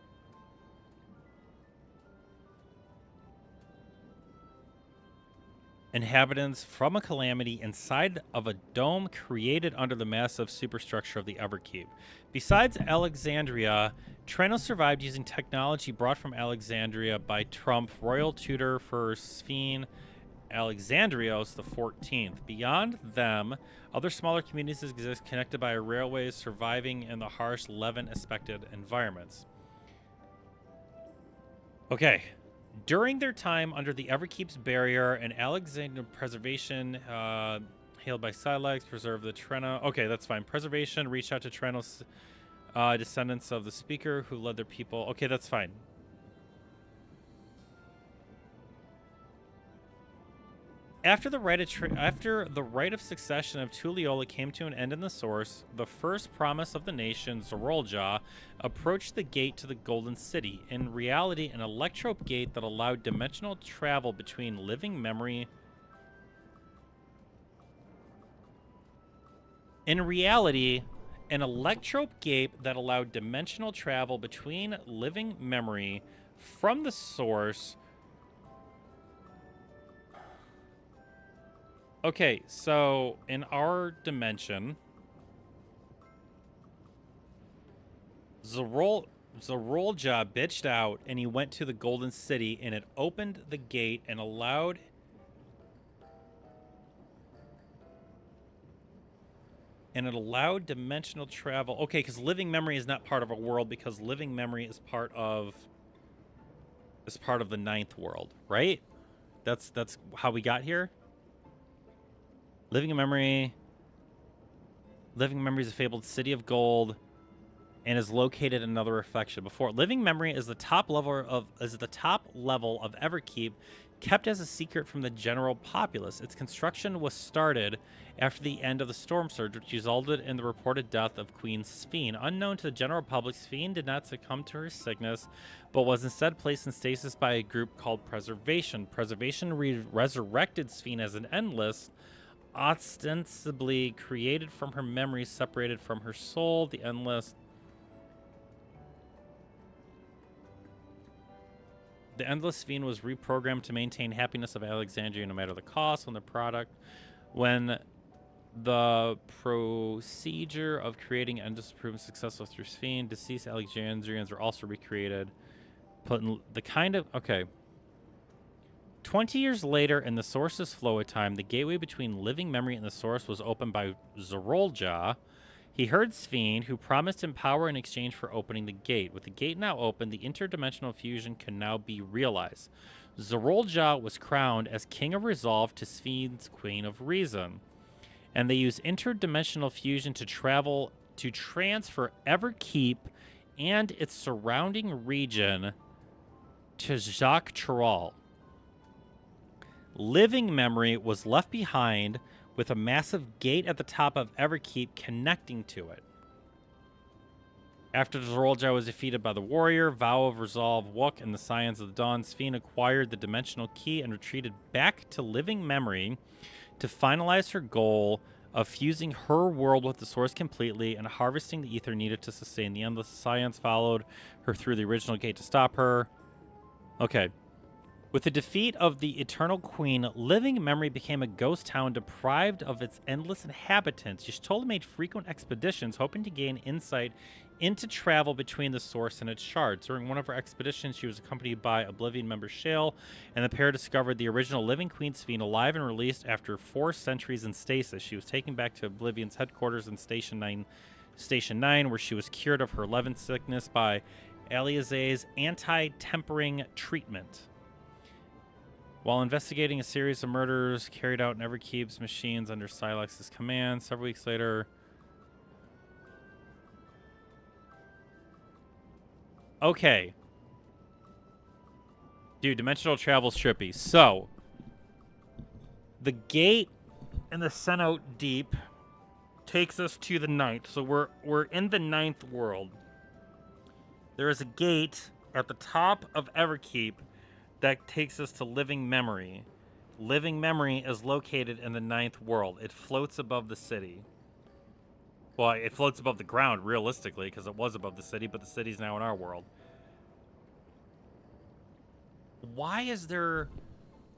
Inhabitants from a calamity inside of a dome created under the massive superstructure of the Everkeep. Besides Alexandria, Treno survived using technology brought from Alexandria by Trump, royal tutor for Sphene Alexandrios XIV. Beyond them, other smaller communities exist connected by railways, surviving in the harsh Levant-aspected environments. Okay. During their time under the Everkeep's barrier, an Alexandrian preservation hailed by Silex preserved the Treno. Okay, that's fine. Preservation reached out to Treno's Descendants of the speaker who led their people. Okay, that's fine. After the rite of succession of Tuliyola came to an end in the source, the first promise of the nation, Zorolja, approached the gate to the Golden City. In reality, an electrope gate that allowed dimensional travel between living memory. In reality, an electrope gate that allowed dimensional travel between living memory from the source. Okay, so in our dimension, Zorolja bitched out and he went to the Golden City and it opened the gate and allowed dimensional travel. Okay, because living memory is not part of a world because living memory is part of the ninth world, right? That's how we got here. Living memory is a fabled city of gold and is located in another reflection. Before living memory is the top level of Everkeep, kept as a secret from the general populace. Its construction was started after the end of the storm surge, which resulted in the reported death of Queen Sphene. Unknown to the general public, Sphene did not succumb to her sickness, but was instead placed in stasis by a group called Preservation. Preservation resurrected Sphene as an endless, ostensibly created from her memories, separated from her soul. The endless Sphene was reprogrammed to maintain happiness of Alexandria no matter the cost. When the procedure of creating endless proven successful through Sphene, deceased Alexandrians were also recreated. Put in the kind of 20 years later, in the Source's flow of time, the gateway between living memory and the Source was opened by Zorolja. He heard Sphene, who promised him power in exchange for opening the gate. With the gate now open, the interdimensional fusion can now be realized. Zorolja was crowned as King of Resolve to Sphene's Queen of Reason. And they use interdimensional fusion to transfer Everkeep and its surrounding region to Jacques Chiral. Living memory was left behind with a massive gate at the top of Everkeep connecting to it. After Zorolja was defeated by the warrior, Vow of Resolve, Wook, and the Scions of the Dawn, Sphene acquired the dimensional key and retreated back to living memory to finalize her goal of fusing her world with the Source completely and harvesting the ether needed to sustain the endless. Scions followed her through the original gate to stop her. Okay. With the defeat of the Eternal Queen, living memory became a ghost town deprived of its endless inhabitants. Y'shtola made frequent expeditions, hoping to gain insight into travel between the Source and its shards. During one of her expeditions, she was accompanied by Oblivion member Shale, and the pair discovered the original living Queen Sphene alive and released after 4 centuries in stasis. She was taken back to Oblivion's headquarters in Station 9, where she was cured of her 11th sickness by Aliaze's anti-tempering treatment. While investigating a series of murders carried out in Everkeep's machines under Silex's command, several weeks later... Okay. Dude, dimensional travel's trippy. So, the gate in the Cenote Deep takes us to the 9th. So we're in the 9th world. There is a gate at the top of Everkeep that takes us to living memory. Living memory is located in the 9th world. It floats above the city. Well, it floats above the ground, realistically, because it was above the city, but the city's now in our world. Why is there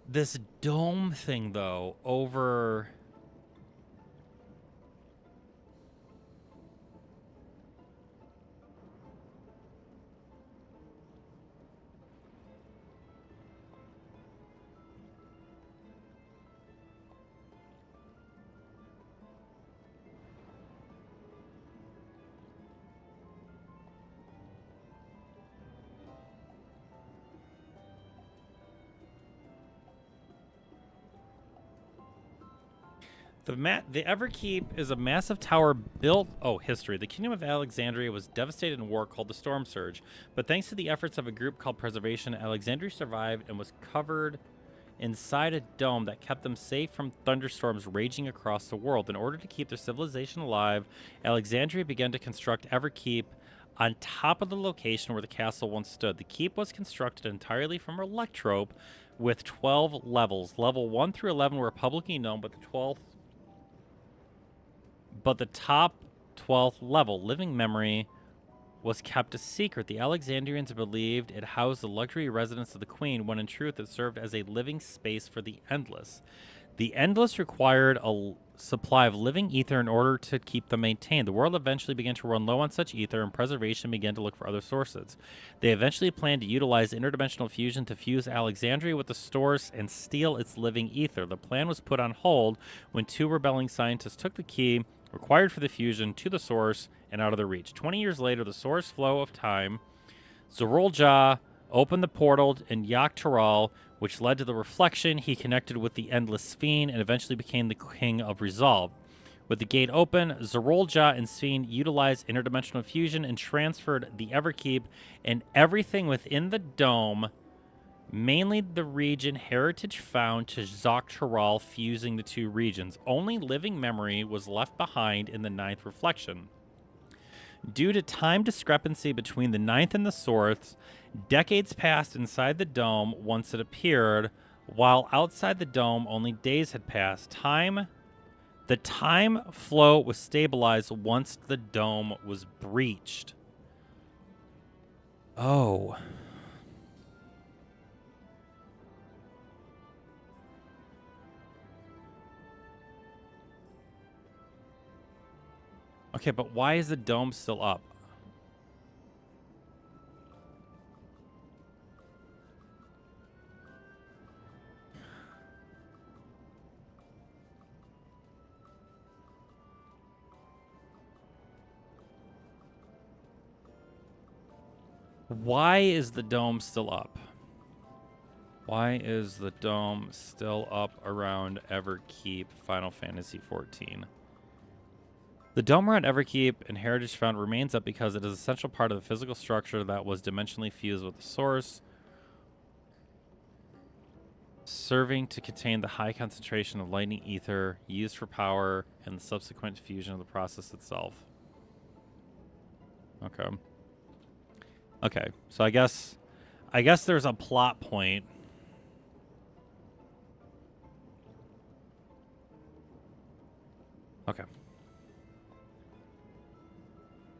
this dome thing, though, over... The Everkeep is a massive tower built... Oh, history. The Kingdom of Alexandria was devastated in war called the Storm Surge, but thanks to the efforts of a group called Preservation, Alexandria survived and was covered inside a dome that kept them safe from thunderstorms raging across the world. In order to keep their civilization alive, Alexandria began to construct Everkeep on top of the location where the castle once stood. The keep was constructed entirely from electrope with 12 levels. Level 1 through 11 were publicly known, but the top 12th level, Living Memory, was kept a secret. The Alexandrians believed it housed the luxury residence of the queen, when in truth it served as a living space for the Endless. The Endless required a supply of living ether in order to keep them maintained. The world eventually began to run low on such ether, and Preservation began to look for other sources. They eventually planned to utilize interdimensional fusion to fuse Alexandria with the source and steal its living ether. The plan was put on hold when 2 rebelling scientists took the key required for the fusion to the source and out of their reach. 20 years later, the source flow of time, Zorolja opened the portal in Yaktaral, which led to the reflection. He connected with the Endless Fiend and eventually became the King of Resolve. With the gate open, Zorolja and Fiend utilized interdimensional fusion and transferred the Everkeep and everything within the dome, mainly the region Heritage found, to Zoctaral, fusing the 2 regions. Only Living Memory was left behind in the 9th reflection. Due to time discrepancy between the 9th and the source, decades passed inside the dome once it appeared, while outside the dome only days had passed. The time flow was stabilized once the dome was breached. Oh. Okay, but why is the dome still up? Why is the dome still up? Why is the dome still up around Everkeep, Final Fantasy XIV? The dome around Everkeep and Heritage Found remains up because it is an essential part of the physical structure that was dimensionally fused with the source, serving to contain the high concentration of lightning ether used for power and the subsequent fusion of the process itself. Okay. Okay, so I guess there's a plot point. Okay.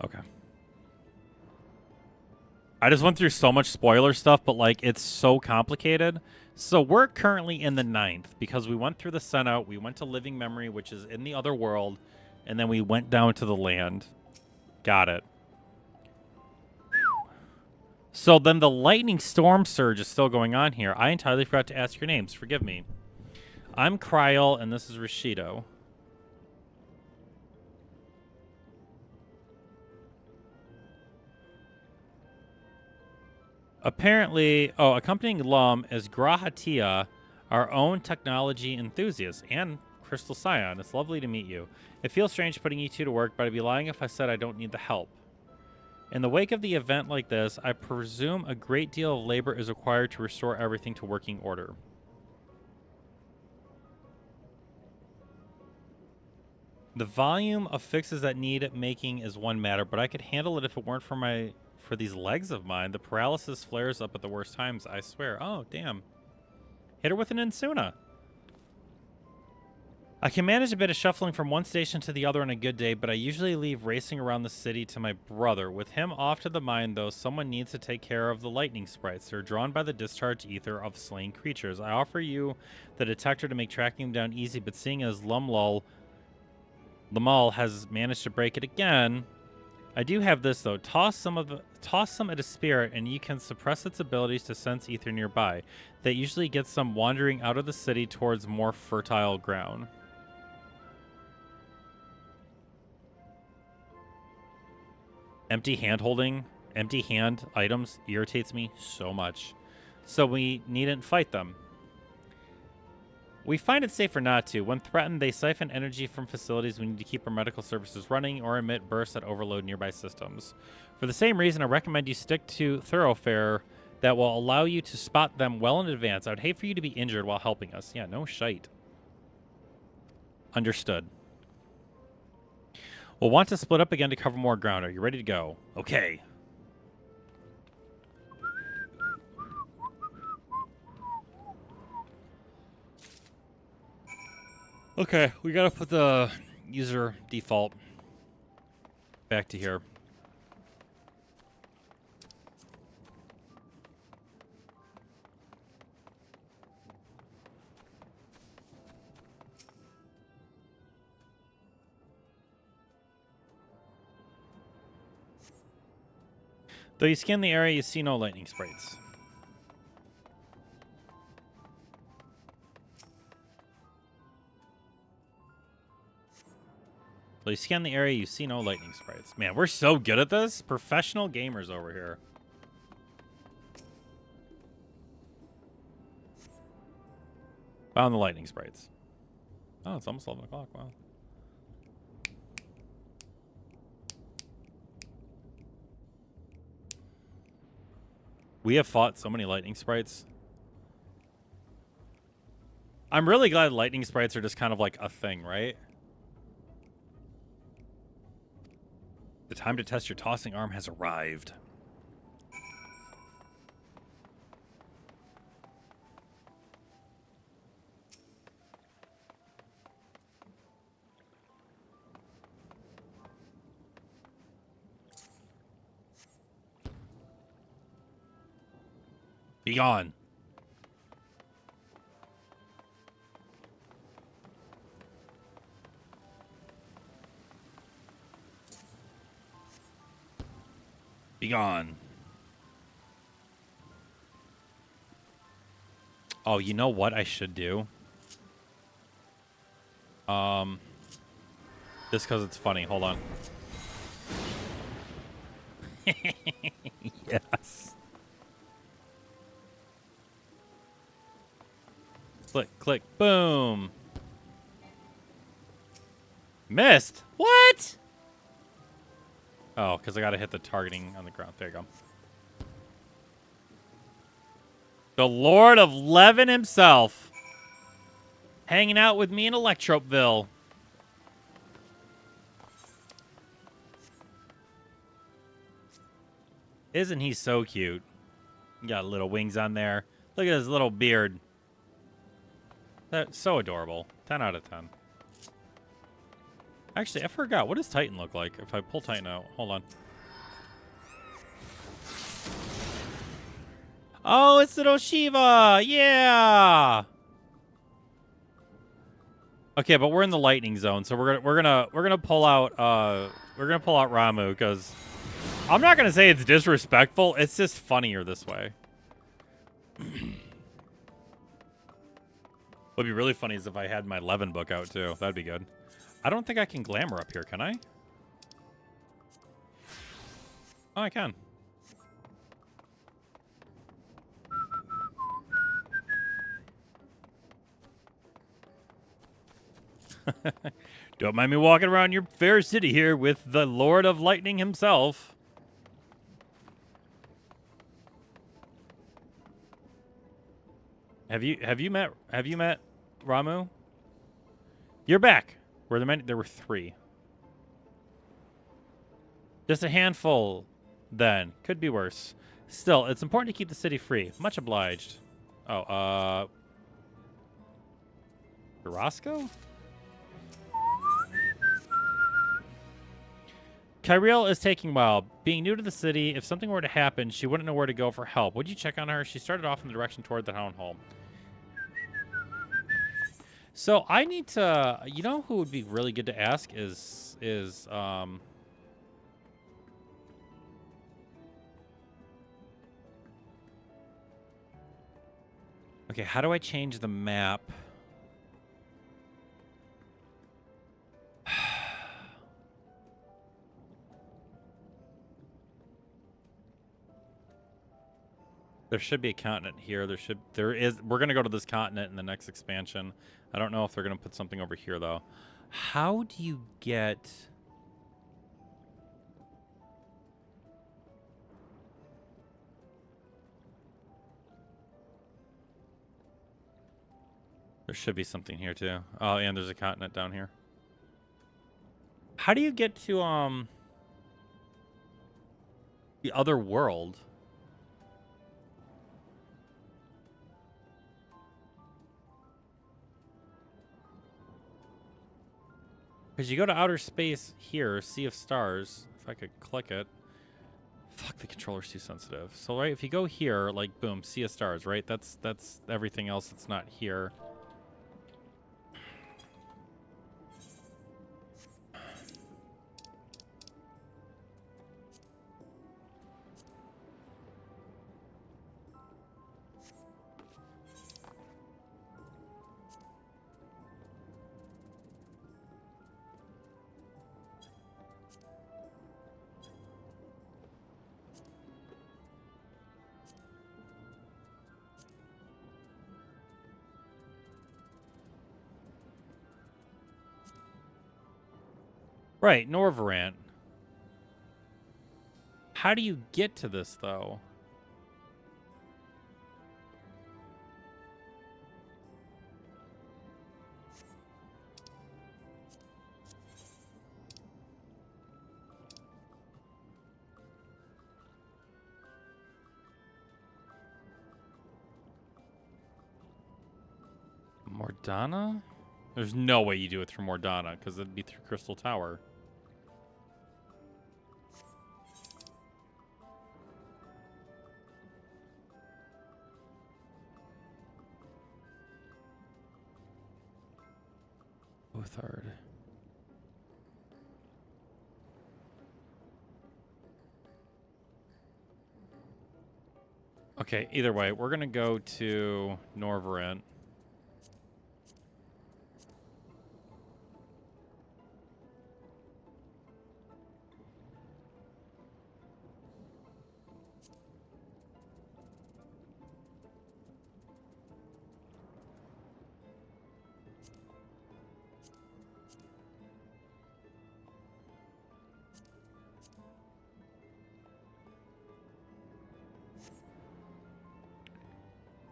Okay. I just went through so much spoiler stuff, but like it's so complicated. So we're currently in the 9th because we went through the Senate, we went to Living Memory, which is in the other world, and then we went down to the land. Got it. So then the lightning storm surge is still going on here. I entirely forgot to ask your names. Forgive me. I'm Kryl, and this is Rashido. Apparently, accompanying Lum is Grahatia, our own technology enthusiast, and Crystal Scion. It's lovely to meet you. It feels strange putting you 2 to work, but I'd be lying if I said I don't need the help. In the wake of the event like this, I presume a great deal of labor is required to restore everything to working order. The volume of fixes that need making is one matter, but I could handle it if it weren't for these legs of mine. The paralysis flares up at the worst times, I swear. Oh, damn. Hit her with an Insuna. I can manage a bit of shuffling from one station to the other on a good day, but I usually leave racing around the city to my brother. With him off to the mine, though, someone needs to take care of the lightning sprites. They're drawn by the discharge ether of slain creatures. I offer you the detector to make tracking them down easy, but seeing as Lamal has managed to break it again, I do have this, though. Toss some at a spirit, and you can suppress its abilities to sense ether nearby. That usually gets them wandering out of the city towards more fertile ground. Empty hand items irritates me so much. So we needn't fight them. We find it safer not to. When threatened, they siphon energy from facilities we need to keep our medical services running or emit bursts that overload nearby systems. For the same reason, I recommend you stick to thoroughfare that will allow you to spot them well in advance. I would hate for you to be injured while helping us. Yeah, no shite. Understood. We'll want to split up again to cover more ground. Are you ready to go? Okay. Okay, we gotta put the user default back to here. Though you scan the area, you see no lightning sprites. Though you scan the area, you see no lightning sprites. Man, we're so good at this. Professional gamers over here. Found the lightning sprites. Oh, it's almost 11 o'clock. Wow. We have fought so many lightning sprites. I'm really glad lightning sprites are just kind of like a thing, right? The time to test your tossing arm has arrived. Be gone. Be gone. Oh, you know what I should do? Just because it's funny. Hold on. Yes. Click, click, boom. Missed? What? Oh, because I got to hit the targeting on the ground. There you go. The Lord of Levin himself. Hanging out with me in Electropeville. Isn't he so cute? Got little wings on there. Look at his little beard. That's so adorable. 10 out of 10. Actually, I forgot. What does Titan look like if I pull Titan out? Hold on. Oh, it's little Shiva. Yeah. Okay, but we're in the lightning zone, so we're gonna pull out Ramu because I'm not gonna say it's disrespectful. It's just funnier this way. What'd be really funny is if I had my Levin book out too. That'd be good. I don't think I can glamour up here, can I? Oh, I can. Don't mind me walking around your fair city here with the Lord of Lightning himself. Have you met Ramu? You're back. Were there many? There were 3. Just a handful, then. Could be worse. Still, it's important to keep the city free. Much obliged. Oh, Roscoe? Kyriel is taking a while. Being new to the city, if something were to happen, she wouldn't know where to go for help. Would you check on her? She started off in the direction toward the town hall. So I need to, you know who would be really good to ask is okay, how do I change the map? There should be a continent here. We're gonna go to this continent in the next expansion. I don't know if they're gonna put something over here though. How do you get? There should be something here too. Oh, and there's a continent down here. How do you get to the other world? Because you go to outer space here, Sea of Stars. If I could click it. Fuck, the controller's too sensitive. So, right, if you go here, like, boom, Sea of Stars, right? That's everything else that's not here. Right, Norvarant. How do you get to this, though? Mordana? There's no way you do it through Mordana, because it'd be through Crystal Tower. Third. Okay, either way, we're gonna go to Norvarant.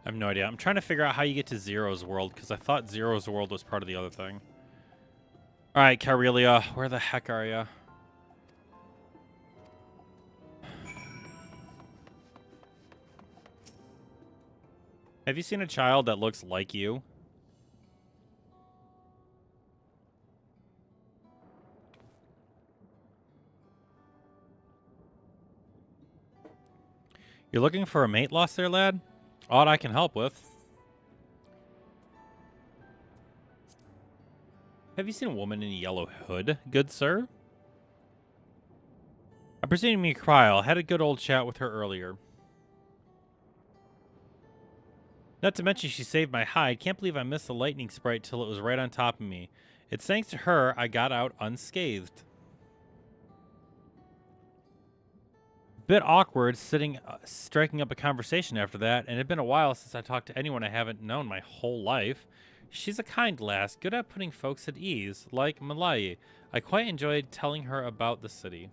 I have no idea. I'm trying to figure out how you get to Zero's world, because I thought Zero's world was part of the other thing. Alright, Carelia, where the heck are you? Have you seen a child that looks like you? You're looking for a mate lost there, lad? Odd I can help with. Have you seen a woman in a yellow hood, good sir? I presume you Kryl. Had a good old chat with her earlier. Not to mention she saved my hide. Can't believe I missed the lightning sprite till it was right on top of me. It's thanks to her I got out unscathed. Bit awkward striking up a conversation after that, and it had been a while since I talked to anyone I haven't known my whole life. She's a kind lass, good at putting folks at ease, like Malai. I quite enjoyed telling her about the city.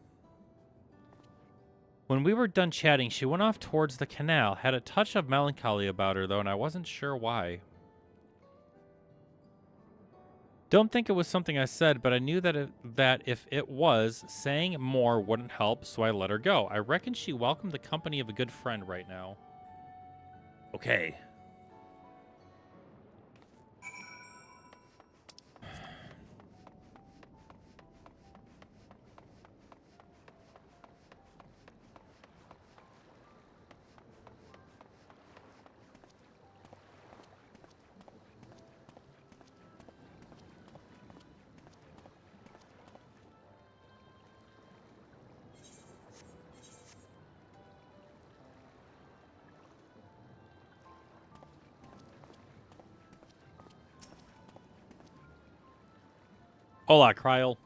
When we were done chatting, she went off towards the canal, had a touch of melancholy about her, though, and I wasn't sure why. Don't think it was something I said, but I knew that if it was, saying more wouldn't help, so I let her go. I reckon she welcomed the company of a good friend right now. Okay. Hola, Kryl.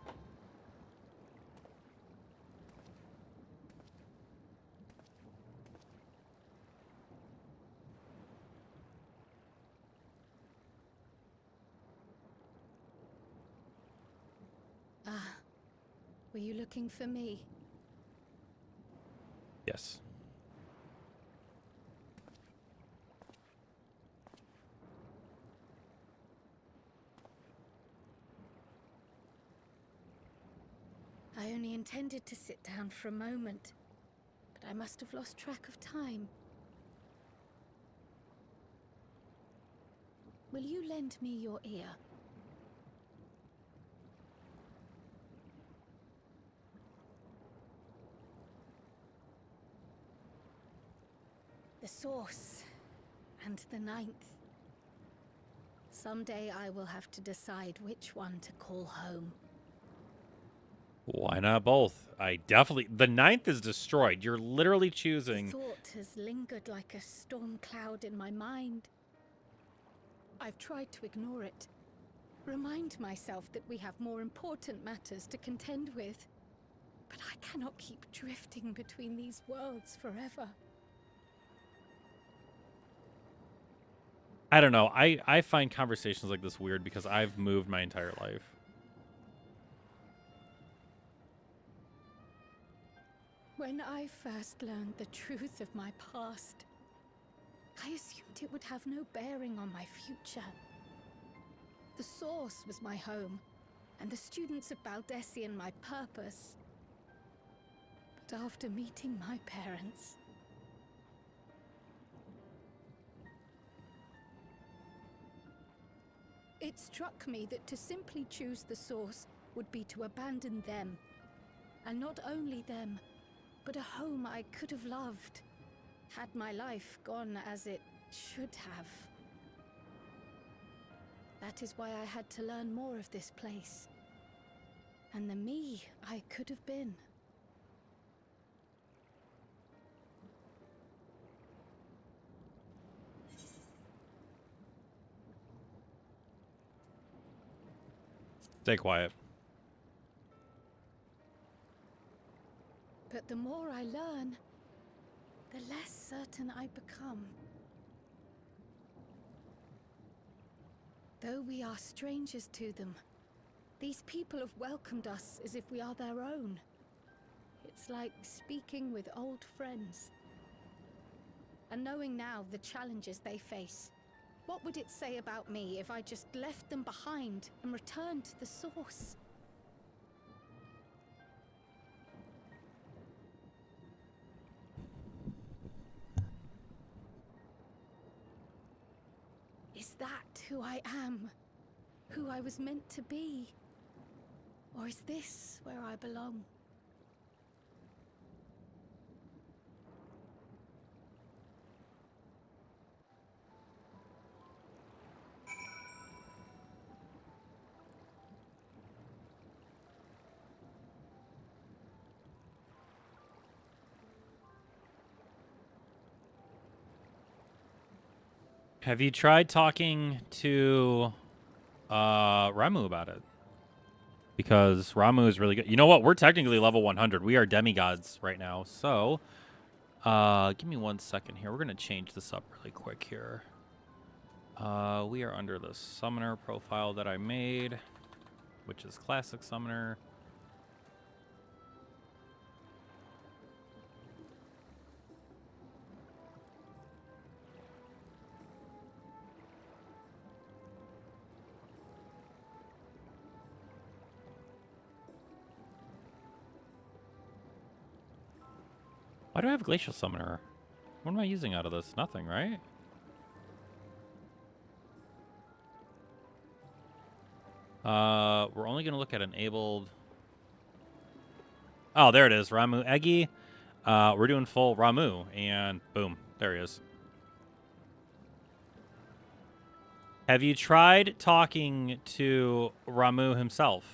Were you looking for me? Yes. I only intended to sit down for a moment, but I must have lost track of time. Will you lend me your ear? The source and the ninth. Someday I will have to decide which one to call home. Why not both? I definitely... The ninth is destroyed. You're literally The choosing... thought has lingered like a storm cloud in my mind. I've tried to ignore it. Remind myself that we have more important matters to contend with. But I cannot keep drifting between these worlds forever. I don't know. I find conversations like this weird because I've moved my entire life. When I first learned the truth of my past, I assumed it would have no bearing on my future. The source was my home, and the students of Baldessian my purpose. But after meeting my parents, it struck me that to simply choose the source would be to abandon them. And not only them, but a home I could have loved, had my life gone as it should have. That is why I had to learn more of this place, and the me I could have been. Stay quiet. But the more I learn, the less certain I become. Though we are strangers to them, these people have welcomed us as if we are their own. It's like speaking with old friends. And knowing now the challenges they face, what would it say about me if I just left them behind and returned to the source? Is that who I am? Who I was meant to be? Or is this where I belong? Have you tried talking to Ramu about it? Because Ramu is really good. You know what? We're technically level 100. We are demigods right now. So, give me 1 second here. We're going to change this up really quick here. We are under the summoner profile that I made, which is classic summoner. Why do I have Glacial Summoner? What am I using out of this? Nothing, right? We're only going to look at enabled. Oh, there it is. Ramu Eggy. We're doing full Ramu, and boom, there he is. Have you tried talking to Ramu himself?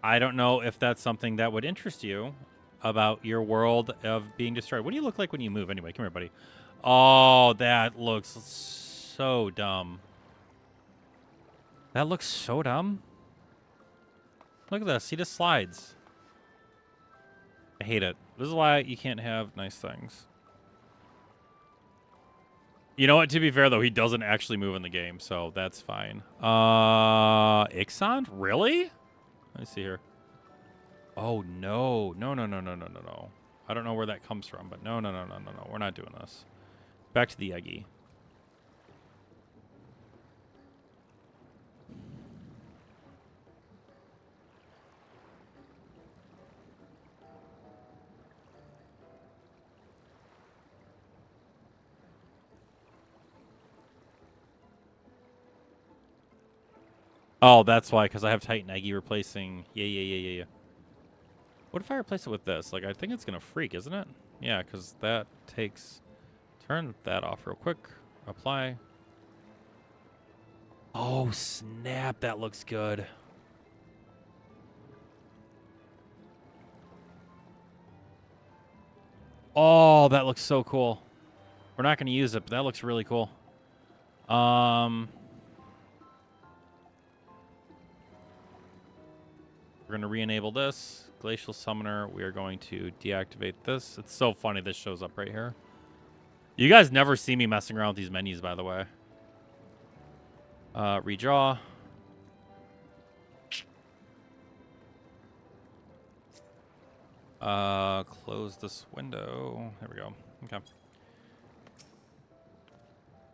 I don't know if that's something that would interest you about your world of being destroyed. What do you look like when you move anyway? Come here, buddy. Oh, that looks so dumb. That looks so dumb. Look at this. He just slides. I hate it. This is why you can't have nice things. You know what? To be fair, though, he doesn't actually move in the game, so that's fine. Ixon? Really? Let me see here. Oh, no. No, no, no, no, no, no, no. I don't know where that comes from, but no, no, no, no, no, no. We're not doing this. Back to the Eggy. Oh, that's why, because I have Titan Eggy replacing... Yeah. What if I replace it with this? Like, I think it's going to freak, isn't it? Yeah, because that takes... Turn that off real quick. Apply. Oh, snap. That looks good. Oh, that looks so cool. We're not going to use it, but that looks really cool. We're going to re-enable this. Glacial Summoner. We are going to deactivate this. It's so funny this shows up right here. You guys never see me messing around with these menus, by the way. Redraw. Close this window. There we go. Okay.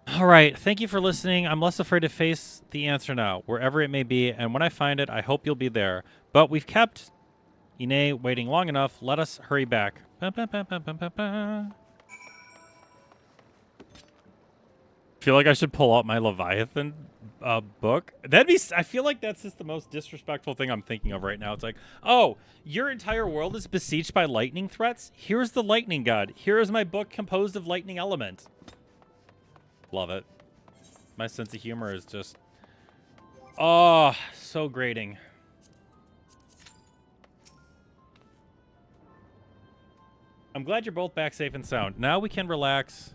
All right. Thank you for listening. I'm less afraid to face the answer now, wherever it may be. And when I find it, I hope you'll be there. But we've kept Ine waiting long enough. Let us hurry back. Ba, ba, ba, ba, ba, ba, ba. Feel like I should pull out my Leviathan book. That'd be. I feel like that's just the most disrespectful thing I'm thinking of right now. It's like, oh, your entire world is besieged by lightning threats. Here's the lightning god. Here is my book composed of lightning element. Love it. My sense of humor is just, oh, so grating. I'm glad you're both back safe and sound. Now we can relax.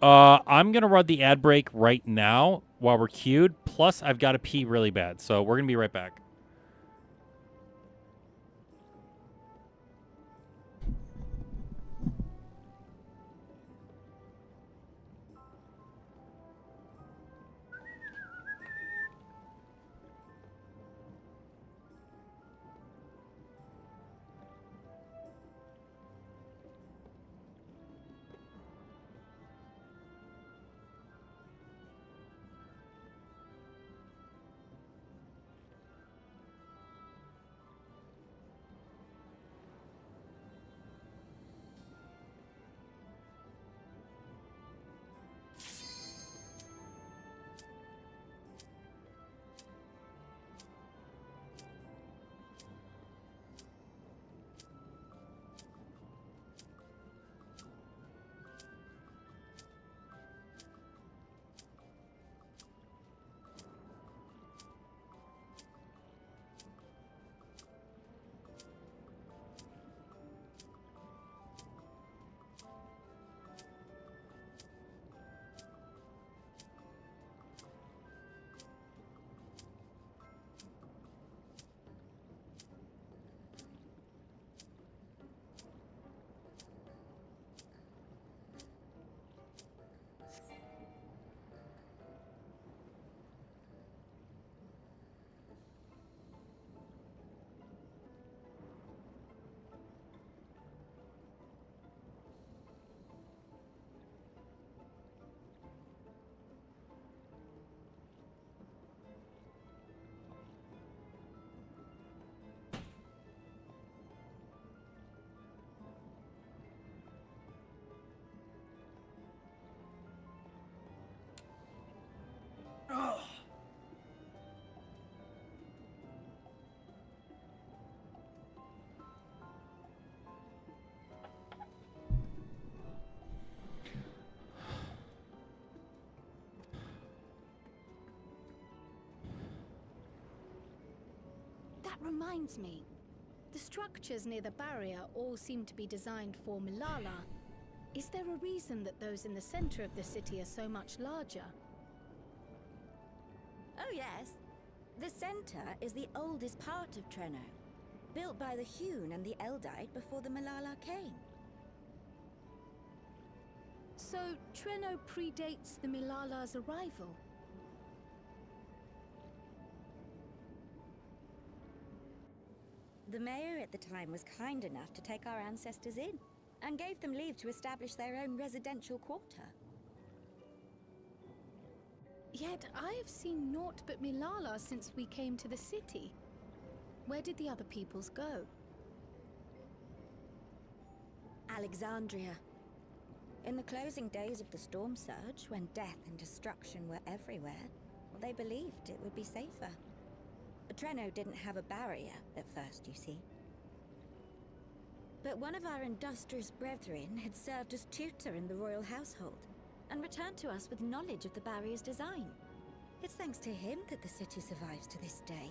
I'm going to run the ad break right now while we're queued. Plus, I've got to pee really bad. So we're going to be right back. That reminds me. The structures near the barrier all seem to be designed for Milala. Is there a reason that those in the center of the city are so much larger? Oh yes. The center is the oldest part of Treno, built by the Hewn and the Eldite before the Milala came. So Treno predates the Milala's arrival? The mayor at the time was kind enough to take our ancestors in, and gave them leave to establish their own residential quarter. Yet I have seen naught but Milala since we came to the city. Where did the other peoples go? Alexandria. In the closing days of the storm surge, when death and destruction were everywhere, they believed it would be safer. Treno didn't have a barrier at first, you see. But one of our industrious brethren had served as tutor in the royal household, and returned to us with knowledge of the barrier's design. It's thanks to him that the city survives to this day.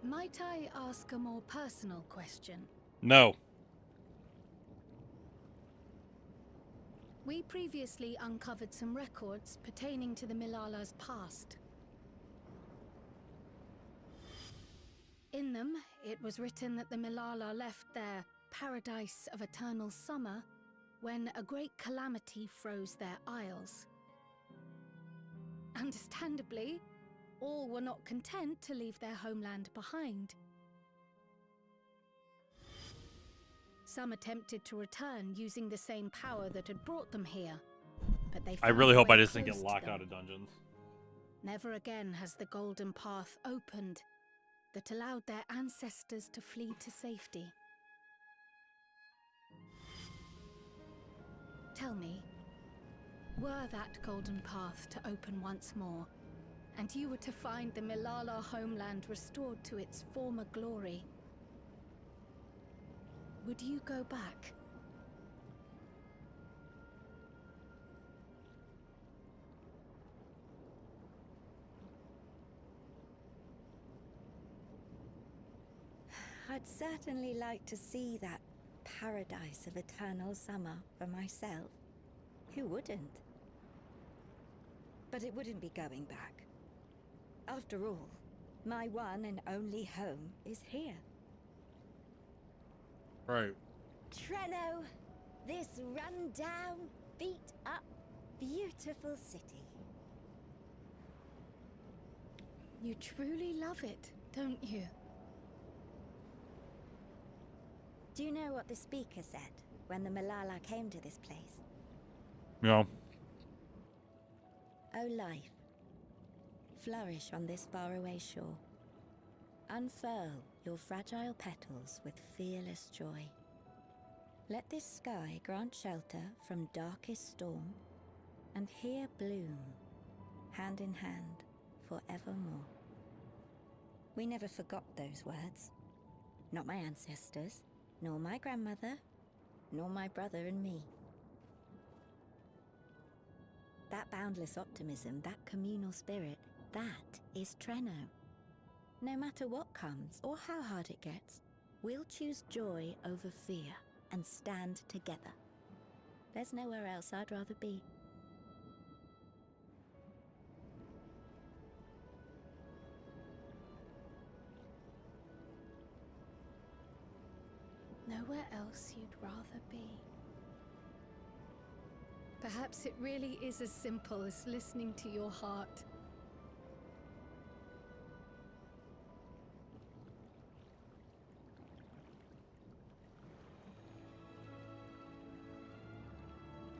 Might I ask a more personal question? No. We previously uncovered some records pertaining to the Milala's past. In them, it was written that the Milala left their paradise of eternal summer when a great calamity froze their isles. Understandably, all were not content to leave their homeland behind. Some attempted to return using the same power that had brought them here, but they I found really a hope way I just didn't get close to locked them. out of dungeons. Never again has the golden path opened that allowed their ancestors to flee to safety. Tell me, were that golden path to open once more, and you were to find the Milala homeland restored to its former glory, would you go back? I'd certainly like to see that paradise of eternal summer for myself. Who wouldn't? But it wouldn't be going back. After all, my one and only home is here. Right. Treno, this run-down, beat-up, beautiful city. You truly love it, don't you? Do you know what the speaker said when the Milala came to this place? No. O life, flourish on this faraway shore. Unfurl your fragile petals with fearless joy. Let this sky grant shelter from darkest storm, and here bloom, hand in hand, forevermore. We never forgot those words. Not my ancestors, nor my grandmother, nor my brother and me. That boundless optimism, that communal spirit, that is Treno. No matter what comes or how hard it gets, we'll choose joy over fear and stand together. There's nowhere else I'd rather be. Nowhere else you'd rather be. Perhaps it really is as simple as listening to your heart.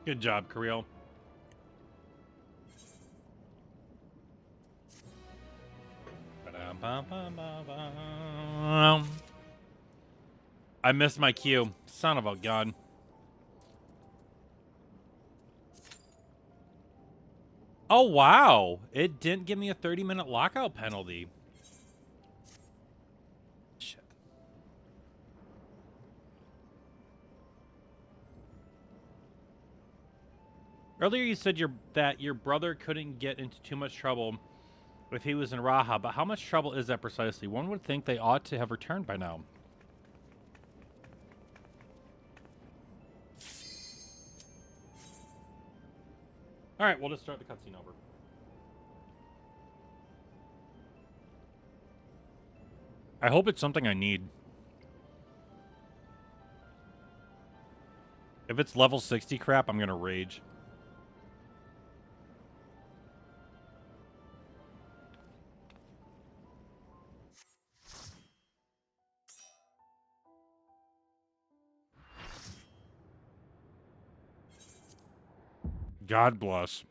Good job, Kirill. I missed my cue. Son of a gun. Oh, wow. It didn't give me a 30-minute lockout penalty. Shit. Earlier you said that your brother couldn't get into too much trouble if he was in Raha, but how much trouble is that precisely? One would think they ought to have returned by now. Alright, we'll just start the cutscene over. I hope it's something I need. If it's level 60 crap, I'm gonna rage. God bless.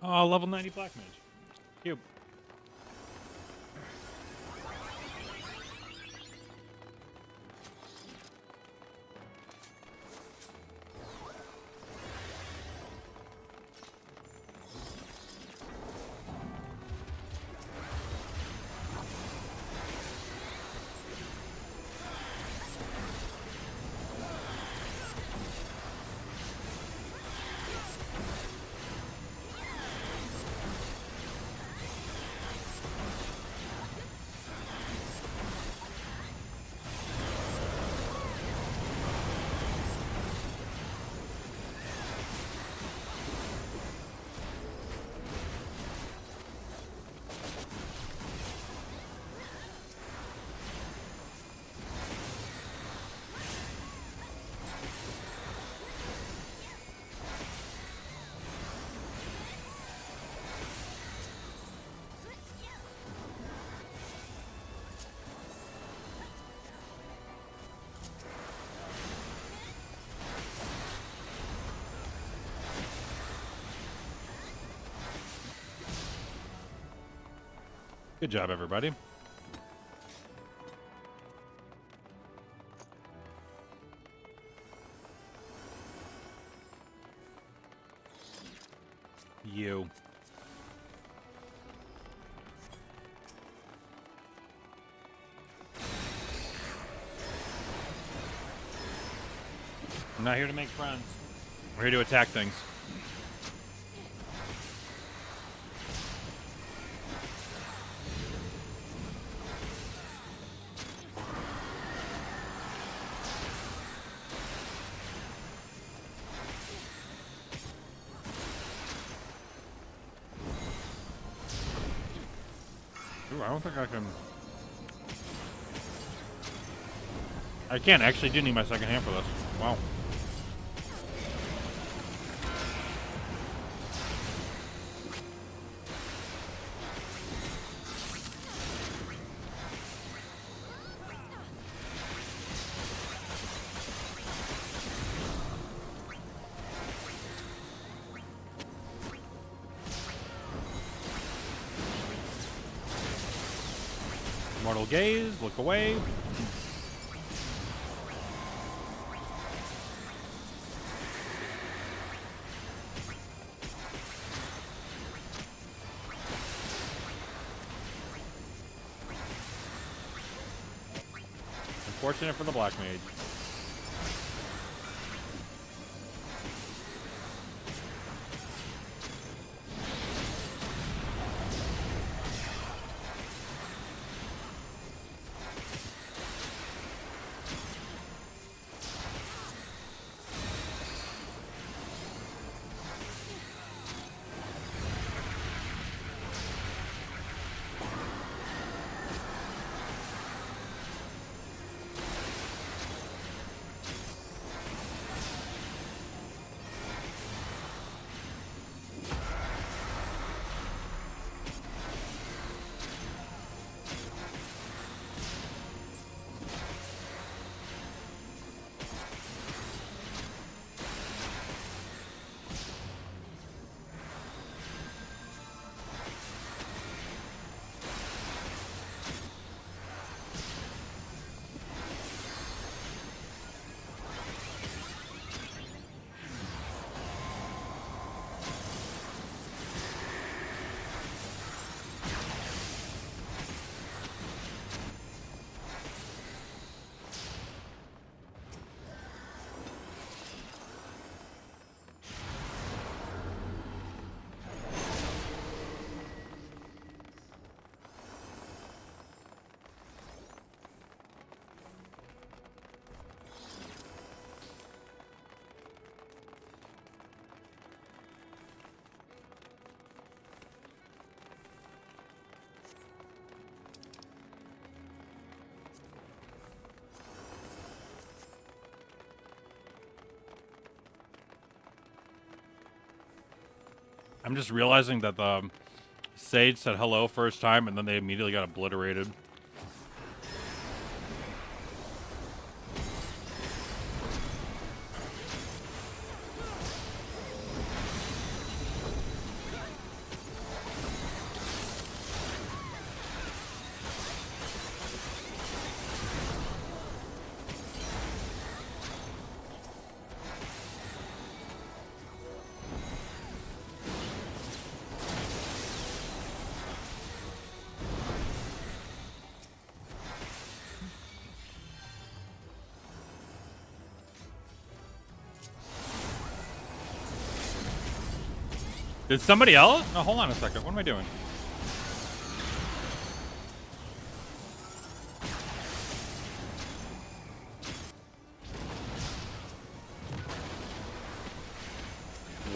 Oh, level 90 Black Mage. Cute. Good job, everybody. You. I'm not here to make friends. We're here to attack things. Ooh, I don't think I can... I can't. I actually do need my second hand for this. Wow. Mortal gaze, look away. Unfortunate for the Black Mage. I'm just realizing that the Sage said hello first time, and then they immediately got obliterated. Did somebody else? No, hold on a second. What am I doing?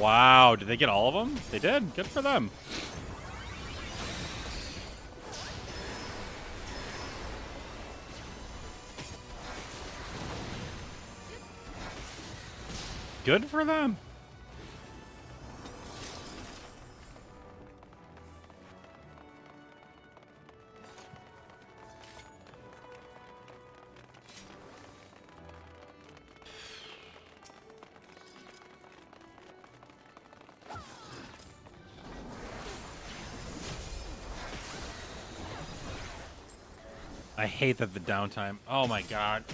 Wow, did they get all of them? They did. Good for them. Good for them. I hate that the downtime. Oh my god.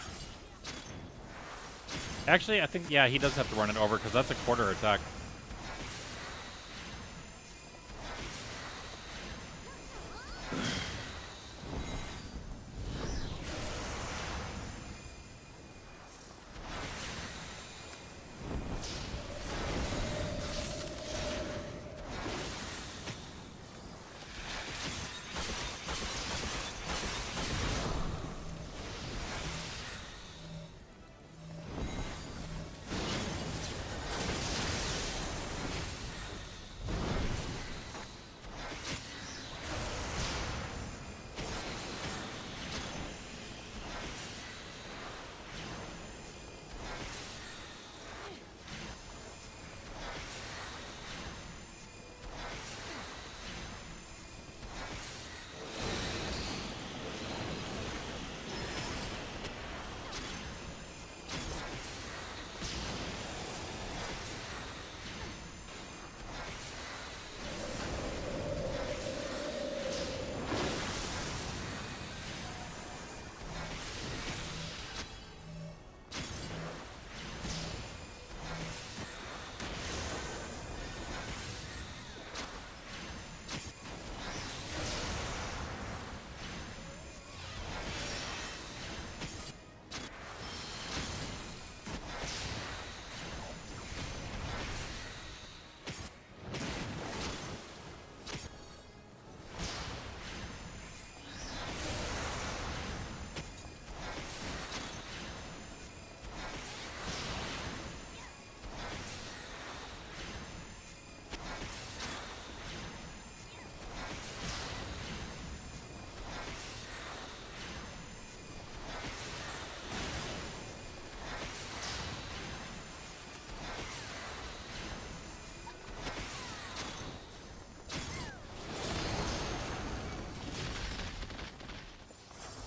Actually, I think, yeah, he does have to run it over because that's a quarter attack.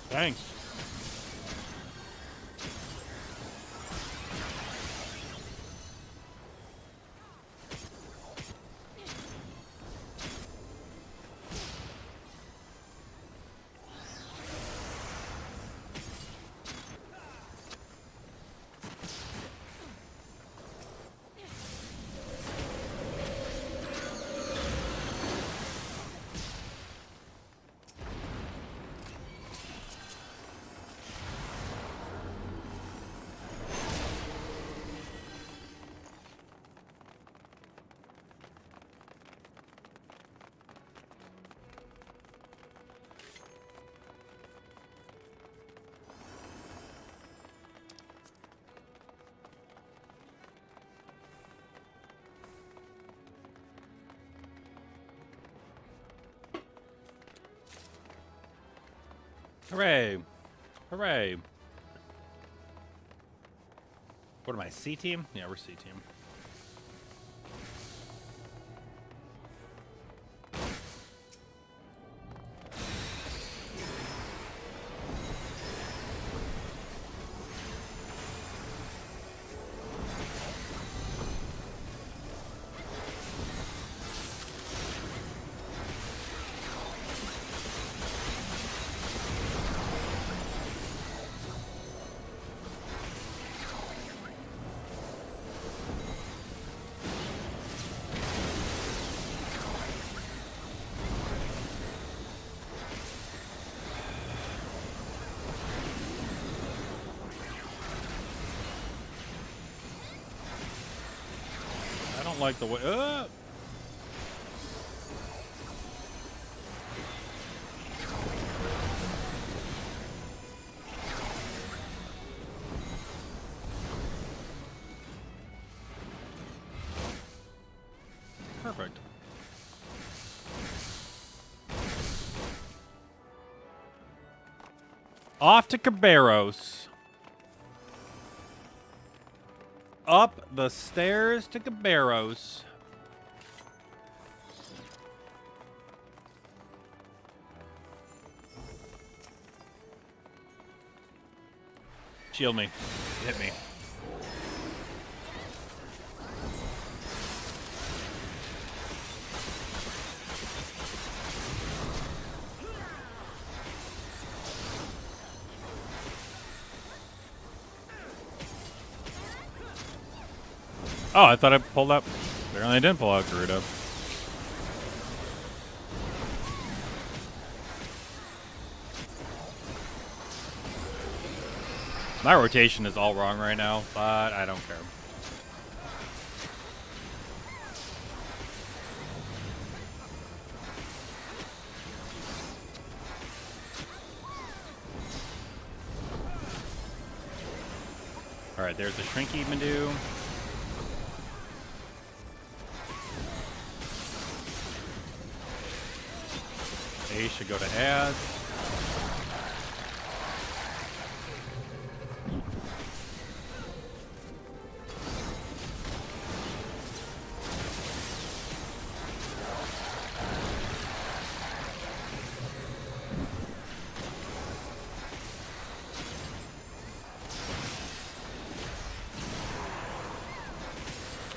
Thanks. Hooray! Hooray! What am I, C team? Yeah, we're C team. like the way. Perfect. Off to Cabarros. Up the stairs to Cabarros. Shield me. Hit me. Oh, I thought I pulled up. Apparently I didn't pull out Gerudo. My rotation is all wrong right now, but I don't care. Alright, there's the Shrinky Madoo. A should go to ads.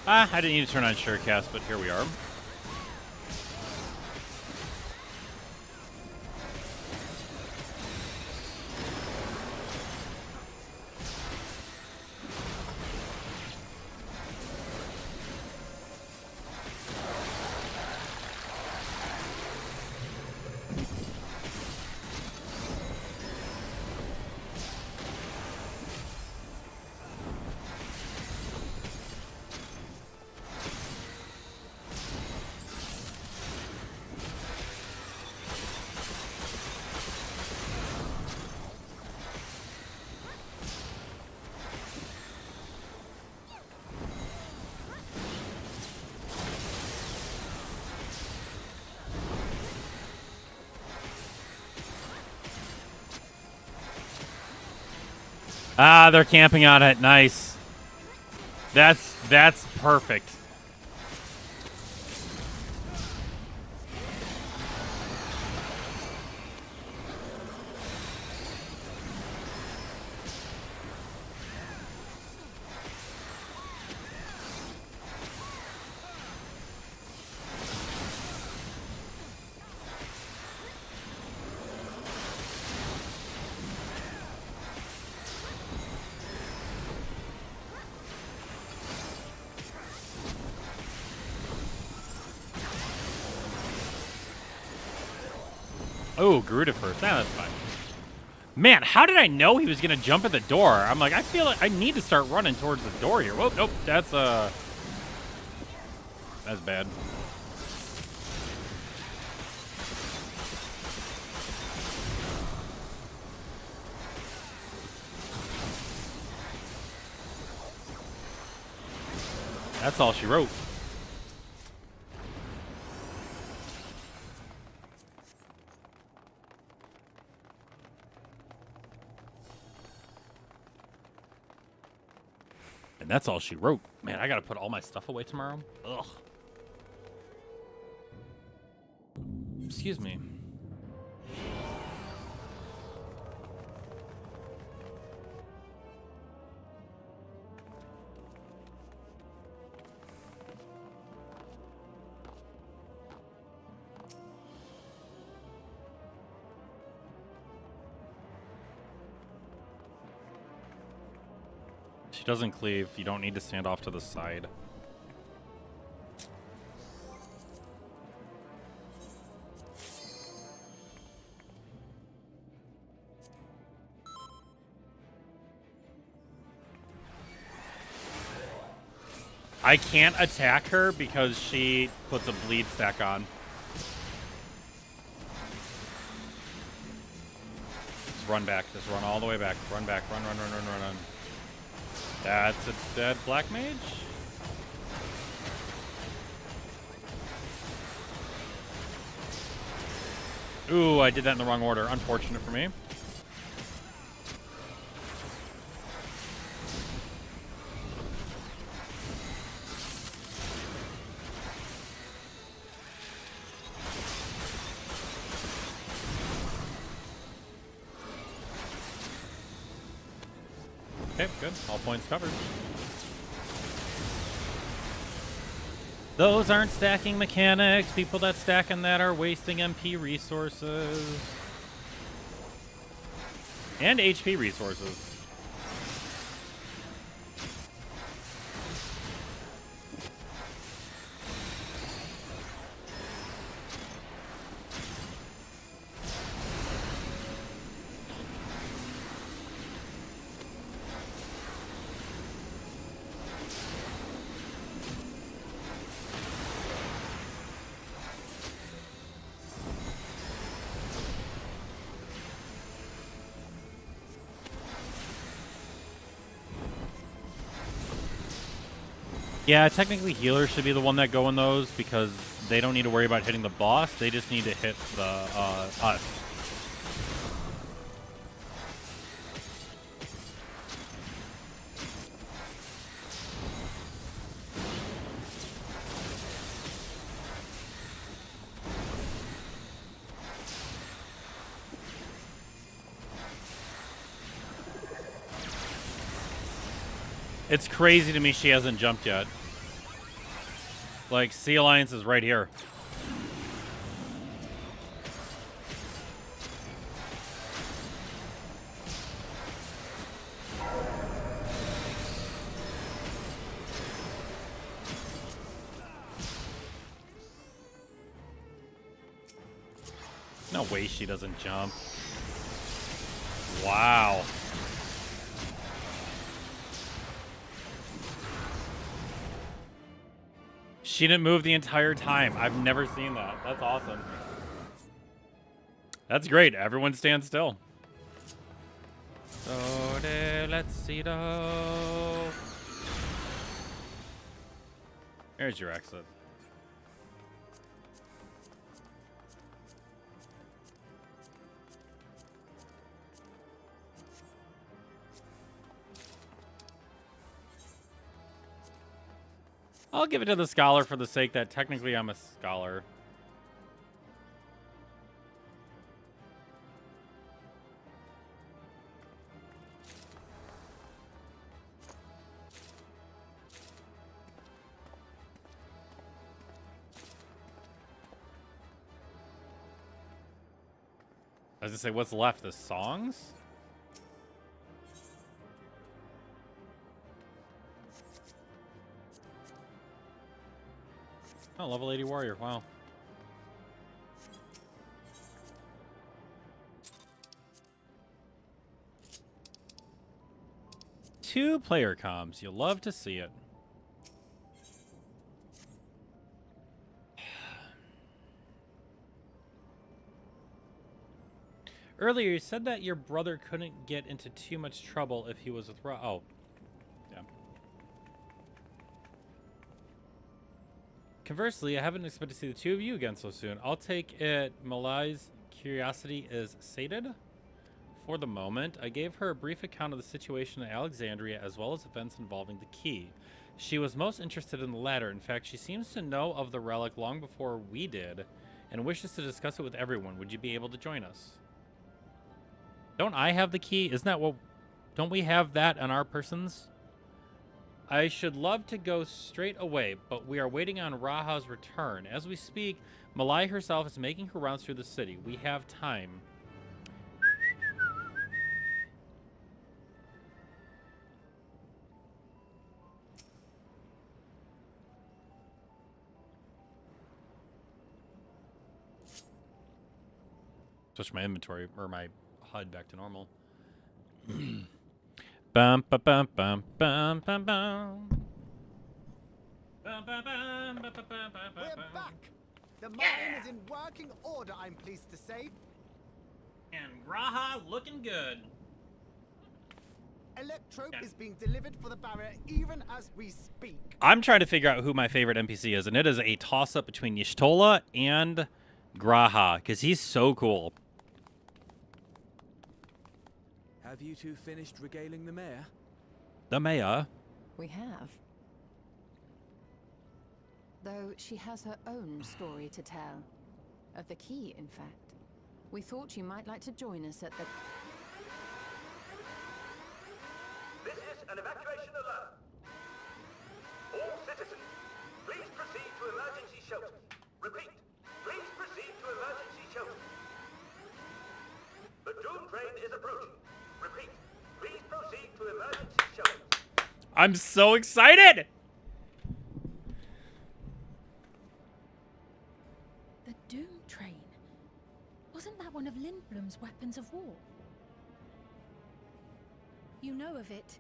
I didn't need to turn on Surecast, but here we are. Ah, they're camping on it. Nice. That's perfect. Oh, Gerudo first. Nah, that's fine. Man, how did I know he was going to jump at the door? I'm like, I feel like I need to start running towards the door here. Whoa, nope. That's bad. That's all she wrote. And that's all she wrote. Man, I gotta put all my stuff away tomorrow. Ugh. Excuse me. She doesn't cleave. You don't need to stand off to the side. I can't attack her because she puts a bleed stack on. Just run back. Just run all the way back. Run back. Run, run, run, run, run, run. That's a dead black mage. Ooh, I did that in the wrong order. Unfortunate for me. Okay, good. All points covered. Those aren't stacking mechanics. People that stack in that are wasting MP resources. And HP resources. Yeah, technically healers should be the one that go in those because they don't need to worry about hitting the boss. They just need to hit the us. It's crazy to me she hasn't jumped yet. Like, Sea Alliance is right here. No way she doesn't jump. Wow. She didn't move the entire time. I've never seen that. That's awesome. That's great. Everyone stand still. Let's see though. There's your exit. I'll give it to the scholar for the sake that technically I'm a scholar. I was gonna say, what's left? The songs? Oh, level 80 warrior. Wow. Two player comms. You'll love to see it. Earlier, you said that your brother couldn't get into too much trouble if he was with Oh. Yeah. Conversely, I haven't expected to see the two of you again so soon. I'll take it Malai's curiosity is sated. For the moment, I gave her a brief account of the situation in Alexandria as well as events involving the key. She was most interested in the latter. In fact, she seems to know of the relic long before we did and wishes to discuss it with everyone. Would you be able to join us? Don't I have the key? Isn't that what... Don't we have that on our persons? I should love to go straight away, but we are waiting on Raha's return. As we speak, Malai herself is making her rounds through the city. We have time. Switch my inventory, or my HUD back to normal. Bum, ba, bum, bum, bum, bum, bum. We're back! The mine is in working order, I'm pleased to say. And Graha looking good. Electrope is being delivered for the barrier even as we speak. I'm trying to figure out who my favorite NPC is, and it is a toss-up between Y'shtola and Graha, because he's so cool. Have you two finished regaling the mayor? The mayor? We have. Though she has her own story to tell. Of the key, in fact. We thought you might like to join us at the... This is an evacuation alert. All citizens, please proceed to emergency shelters. Repeat, please proceed to emergency shelters. The doom train is approaching. Repeat, please proceed to emergency shelters. I'm so excited! The Doom Train. Wasn't that one of Lindblom's weapons of war? You know of it.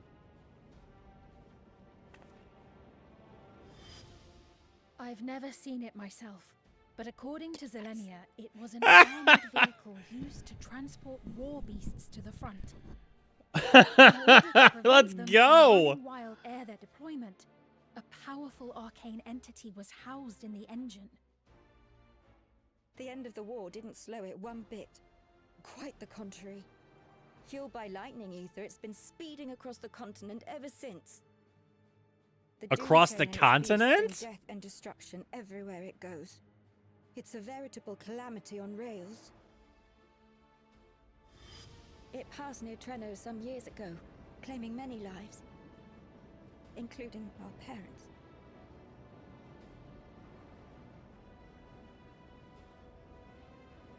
I've never seen it myself, but according to Zelenia, it was an armored vehicle used to transport war beasts to the front. Let's go! While air their deployment, a powerful arcane entity was housed in the engine. The end of the war didn't slow it one bit. Quite the contrary. Fueled by lightning ether, it's been speeding across the continent ever since. Across the continent? Death and destruction everywhere it goes. It's a veritable calamity on rails. It passed near Treno some years ago, claiming many lives, including our parents.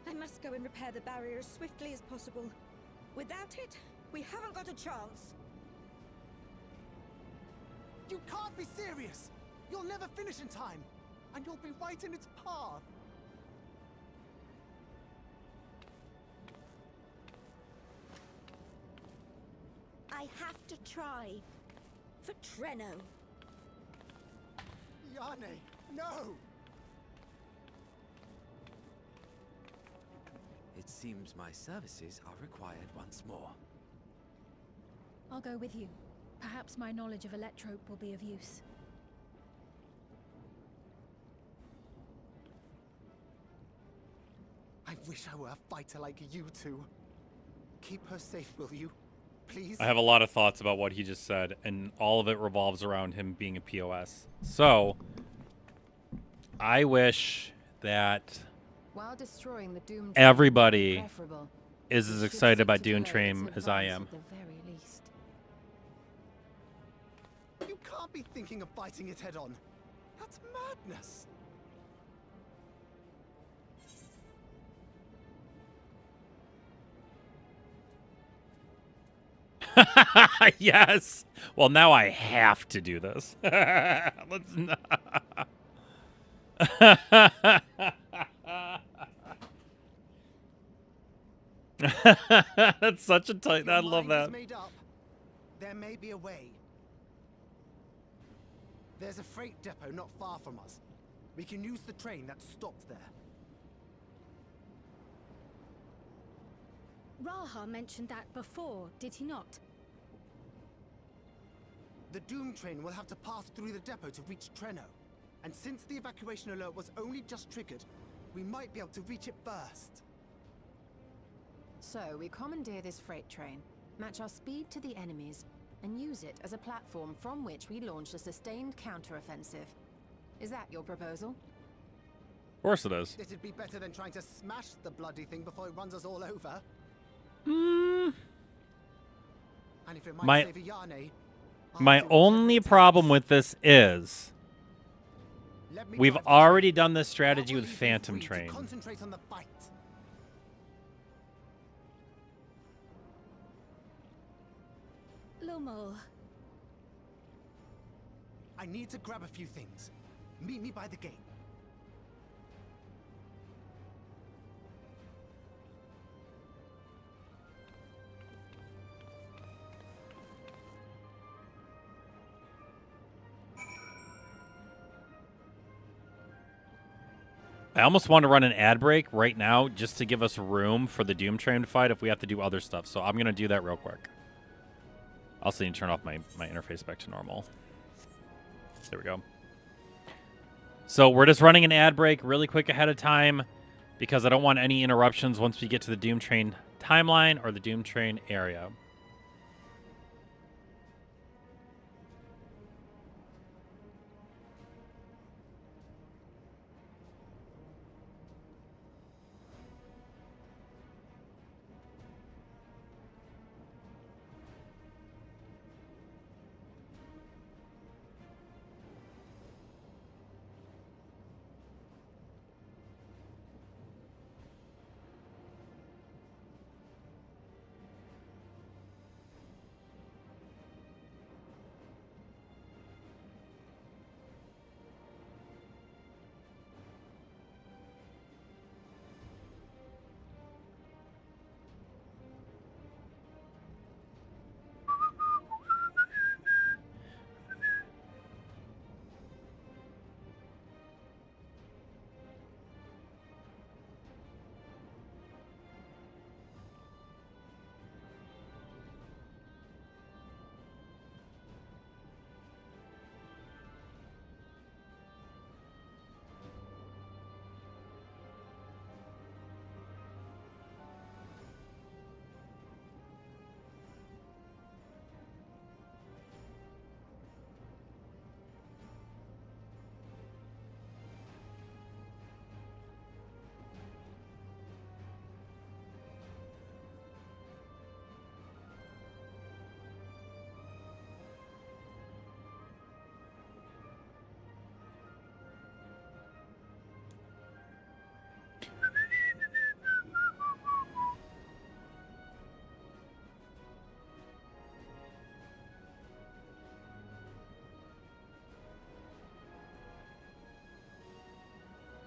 I must go and repair the barrier as swiftly as possible. Without it, we haven't got a chance. You can't be serious! You'll never finish in time, and you'll be right in its path. I have to try. For Treno. Yane, no! It seems my services are required once more. I'll go with you. Perhaps my knowledge of Electrope will be of use. I wish I were a fighter like you two. Keep her safe, will you? Please? I have a lot of thoughts about what he just said, and all of it revolves around him being a POS. So, I wish that While destroying the Doom everybody preferable, is as excited about Dune Train as I am. at the very least. You can't be thinking of fighting it head on. That's madness. Yes. Well, now I have to do this. Let's not. That's such a tight. I love that. Made up, there may be a way. There's a freight depot not far from us. We can use the train that's stopped there. Raha mentioned that before, did he not? The Doom train will have to pass through the depot to reach Treno. And since the evacuation alert was only just triggered, we might be able to reach it first. So, we commandeer this freight train, match our speed to the enemies, and use it as a platform from which we launch a sustained counteroffensive. Is that your proposal? Of course it is. It'd be better than trying to smash the bloody thing before it runs us all over. And if it might save a Yane, my only problem with this is we've already done this strategy with Phantom Train. Concentrate on the fight. Lumul. I need to grab a few things. Meet me by the gate. I almost want to run an ad break right now just to give us room for the Doom Train fight if we have to do other stuff. So I'm going to do that real quick. I also need to turn off my interface back to normal. There we go. So we're just running an ad break really quick ahead of time because I don't want any interruptions once we get to the Doom Train timeline or the Doom Train area.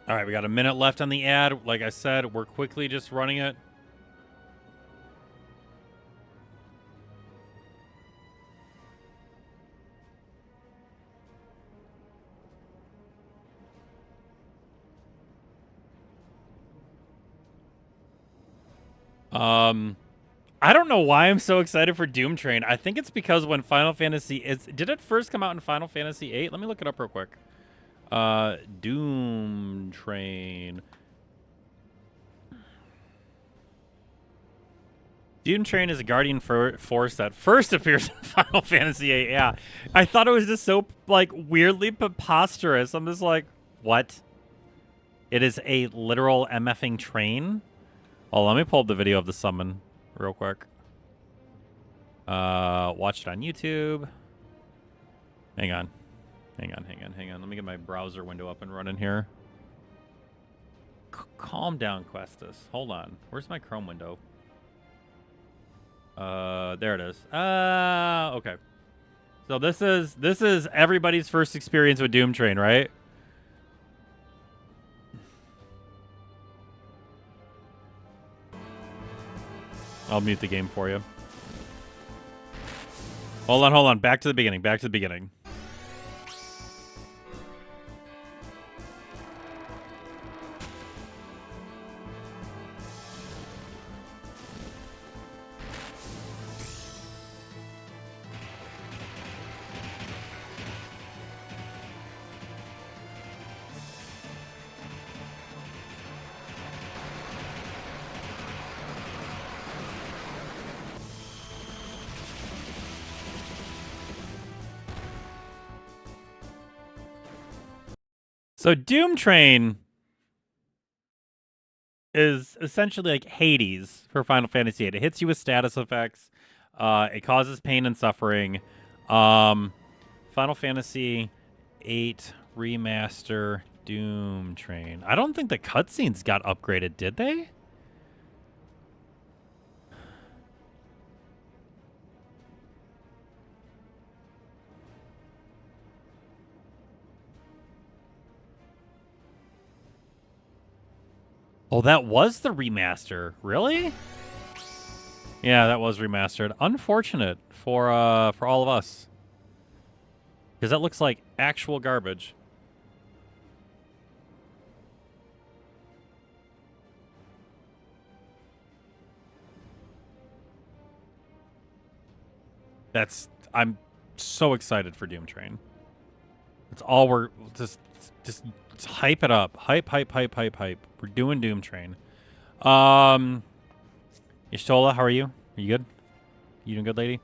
All right, we got a minute left on the ad. Like I said, we're quickly just running it. I don't know why I'm so excited for Doom Train. I think it's because when Final Fantasy did it first come out in Final Fantasy VIII? Let me look it up real quick. Doom Train. Doom Train is a guardian force that first appears in Final Fantasy VIII. Yeah, I thought it was just so like weirdly preposterous. I'm just like, what? It is a literal MFing train. Oh, let me pull up the video of the summon real quick. Watch it on YouTube. Hang on. Let me get my browser window up and running here. Calm down, Questus. Hold on. Where's my Chrome window? There it is. Okay. So this is everybody's first experience with Doom Train, right? I'll mute the game for you. Hold on. Back to the beginning. So Doom Train is essentially like Hades for Final Fantasy VIII. It hits you with status effects. It causes pain and suffering. Final Fantasy VIII Remaster Doom Train. I don't think the cutscenes got upgraded, did they? Oh, that was the remaster. Really? Yeah, that was remastered. Unfortunate for all of us. Because that looks like actual garbage. I'm so excited for Doom Train. It's all we're just hype it up. Hype. We're doing Doom Train. Ishtola, how are you? Are you good? You doing good, lady?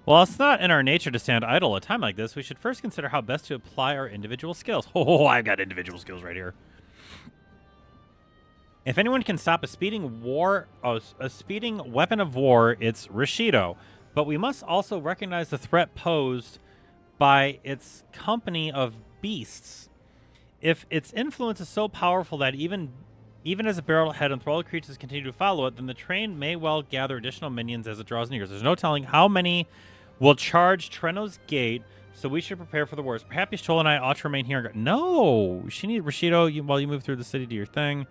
Well, it's not in our nature to stand idle at a time like this. We should first consider how best to apply our individual skills. Oh, I've got individual skills right here. If anyone can stop a speeding weapon of war, it's Rashido. But we must also recognize the threat posed by its company of beasts. If its influence is so powerful that even as a barrelhead enthralled creatures continue to follow it, then the train may well gather additional minions as it draws near. There's no telling how many will charge Treno's gate, so we should prepare for the worst. Perhaps Stoll and I ought to remain here. No! She needs Rashido while you move through the city to your thing.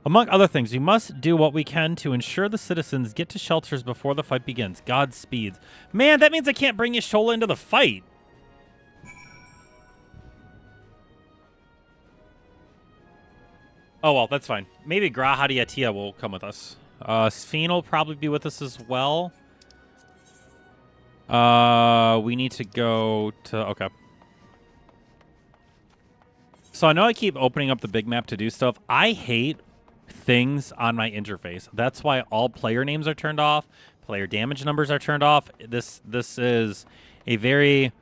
Among other things, we must do what we can to ensure the citizens get to shelters before the fight begins. Godspeed. Man, that means I can't bring Y'shtola into the fight. Oh, well, that's fine. Maybe Grahadiatia will come with us. Sphene will probably be with us as well. We need to go to... Okay. So I know I keep opening up the big map to do stuff. I hate things on my interface. That's why all player names are turned off. Player damage numbers are turned off. This is a very,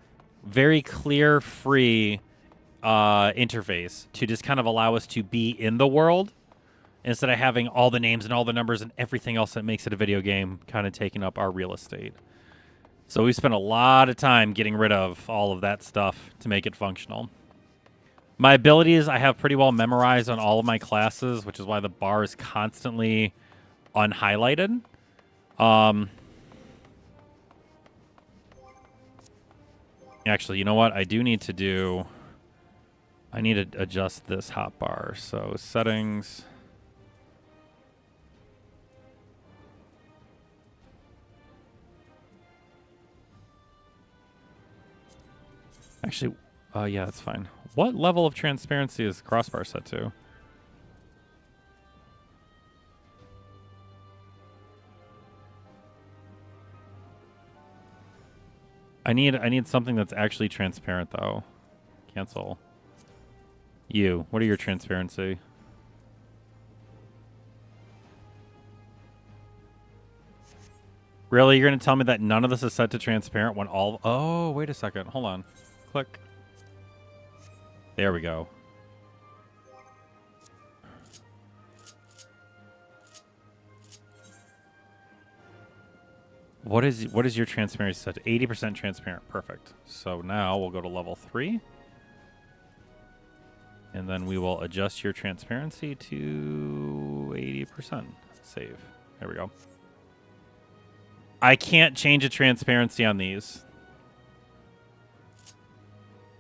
very clear, free interface to just kind of allow us to be in the world instead of having all the names and all the numbers and everything else that makes it a video game kind of taking up our real estate. So we spent a lot of time getting rid of all of that stuff to make it functional. My abilities I have pretty well memorized on all of my classes, which is why the bar is constantly unhighlighted. Actually, you know what? I need to adjust this hotbar. So settings. Actually, yeah, that's fine. What level of transparency is the crossbar set to? I need something that's actually transparent though. Cancel. What are your transparency? Really? You're going to tell me that none of this is set to transparent when all... Oh, wait a second. Hold on. Click. There we go. What is your transparency set to? 80% transparent. Perfect. So now we'll go to level 3. And then we will adjust your transparency to 80%. Save. There we go. I can't change the transparency on these.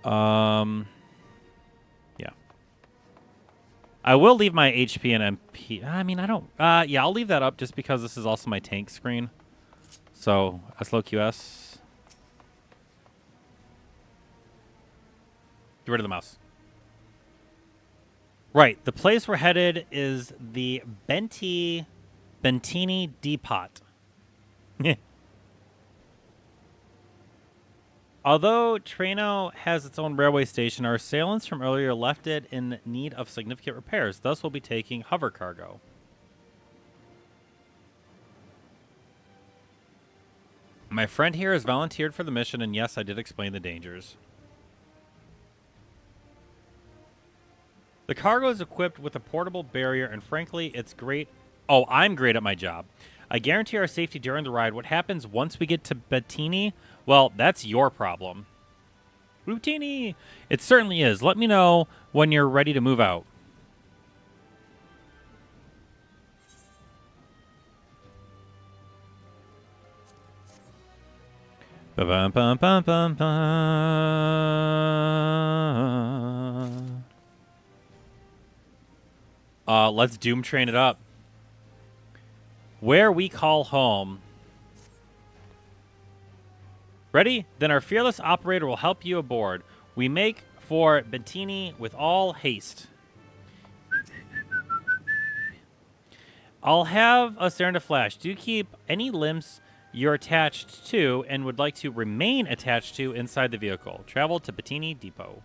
Yeah. I will leave my HP and MP. I mean, I don't... yeah, I'll leave that up just because this is also my tank screen. So, SLOQS. Get rid of the mouse. Right. The place we're headed is the Bentini Depot. Although Treno has its own railway station, our assailants from earlier left it in need of significant repairs. Thus, we'll be taking hover cargo. My friend here has volunteered for the mission, and yes, I did explain the dangers. The cargo is equipped with a portable barrier, and frankly, it's great. Oh, I'm great at my job. I guarantee our safety during the ride. What happens once we get to Bettini? Well, that's your problem. Routini! It certainly is. Let me know when you're ready to move out. Ba-bum, bum, bum, bum, bum. Let's Doom Train it up. Where we call home. Ready? Then our fearless operator will help you aboard. We make for Bettini with all haste. I'll have us there in a flash. Do keep any limbs you're attached to and would like to remain attached to inside the vehicle. Travel to Bettini Depot.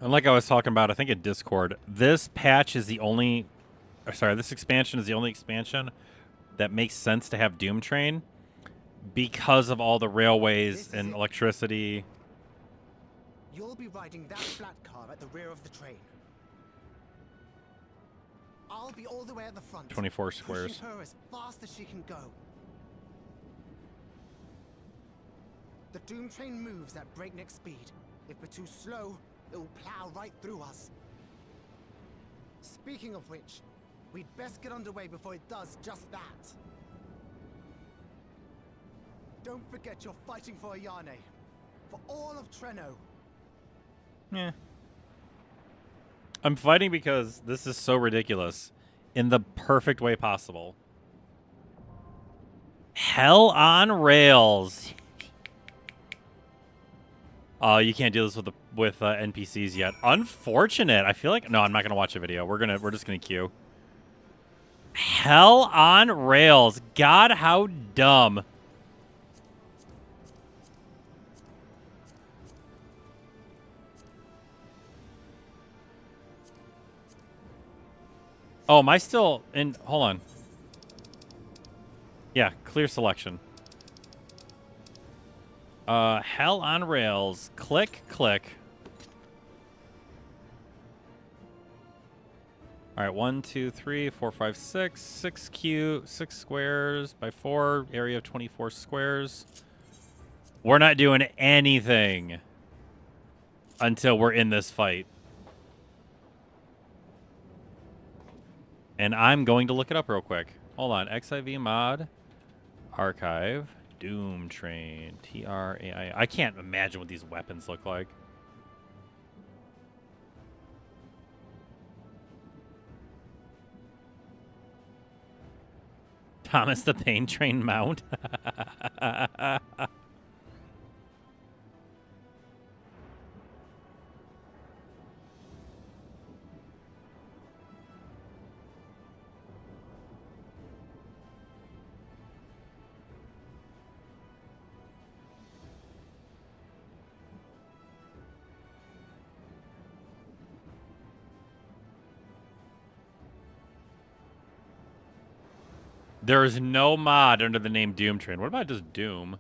And like I was talking about, I think in Discord, this patch is the only... Sorry, this expansion is the only expansion that makes sense to have Doom Train because of all the railways and electricity. You'll be riding that flat car at the rear of the train. I'll be all the way at the front. 24 squares. Pushing her as fast as she can go. The Doom Train moves at breakneck speed. If we're too slow, it will plow right through us. Speaking of which, we'd best get underway before it does just that. Don't forget you're fighting for Ayane. For all of Treno. Yeah. I'm fighting because this is so ridiculous in the perfect way possible. Hell on rails. Oh, you can't do this with NPCs yet. Unfortunate. I feel like no, I'm not gonna watch a video. We're just gonna queue. Hell on rails. God, how dumb. Oh, am I still in? Hold on. Yeah, clear selection. Hell on rails. Click, click. All right, 1, 2, 3, 4, 5, 6. 6 squares by 4. Area of 24 squares. We're not doing anything until we're in this fight. And I'm going to look it up real quick. Hold on. XIV mod. Archive. Doom Train. TRAI. I can't imagine what these weapons look like. Thomas the Pain Train mount. There is no mod under the name Doom Train. What about just Doom?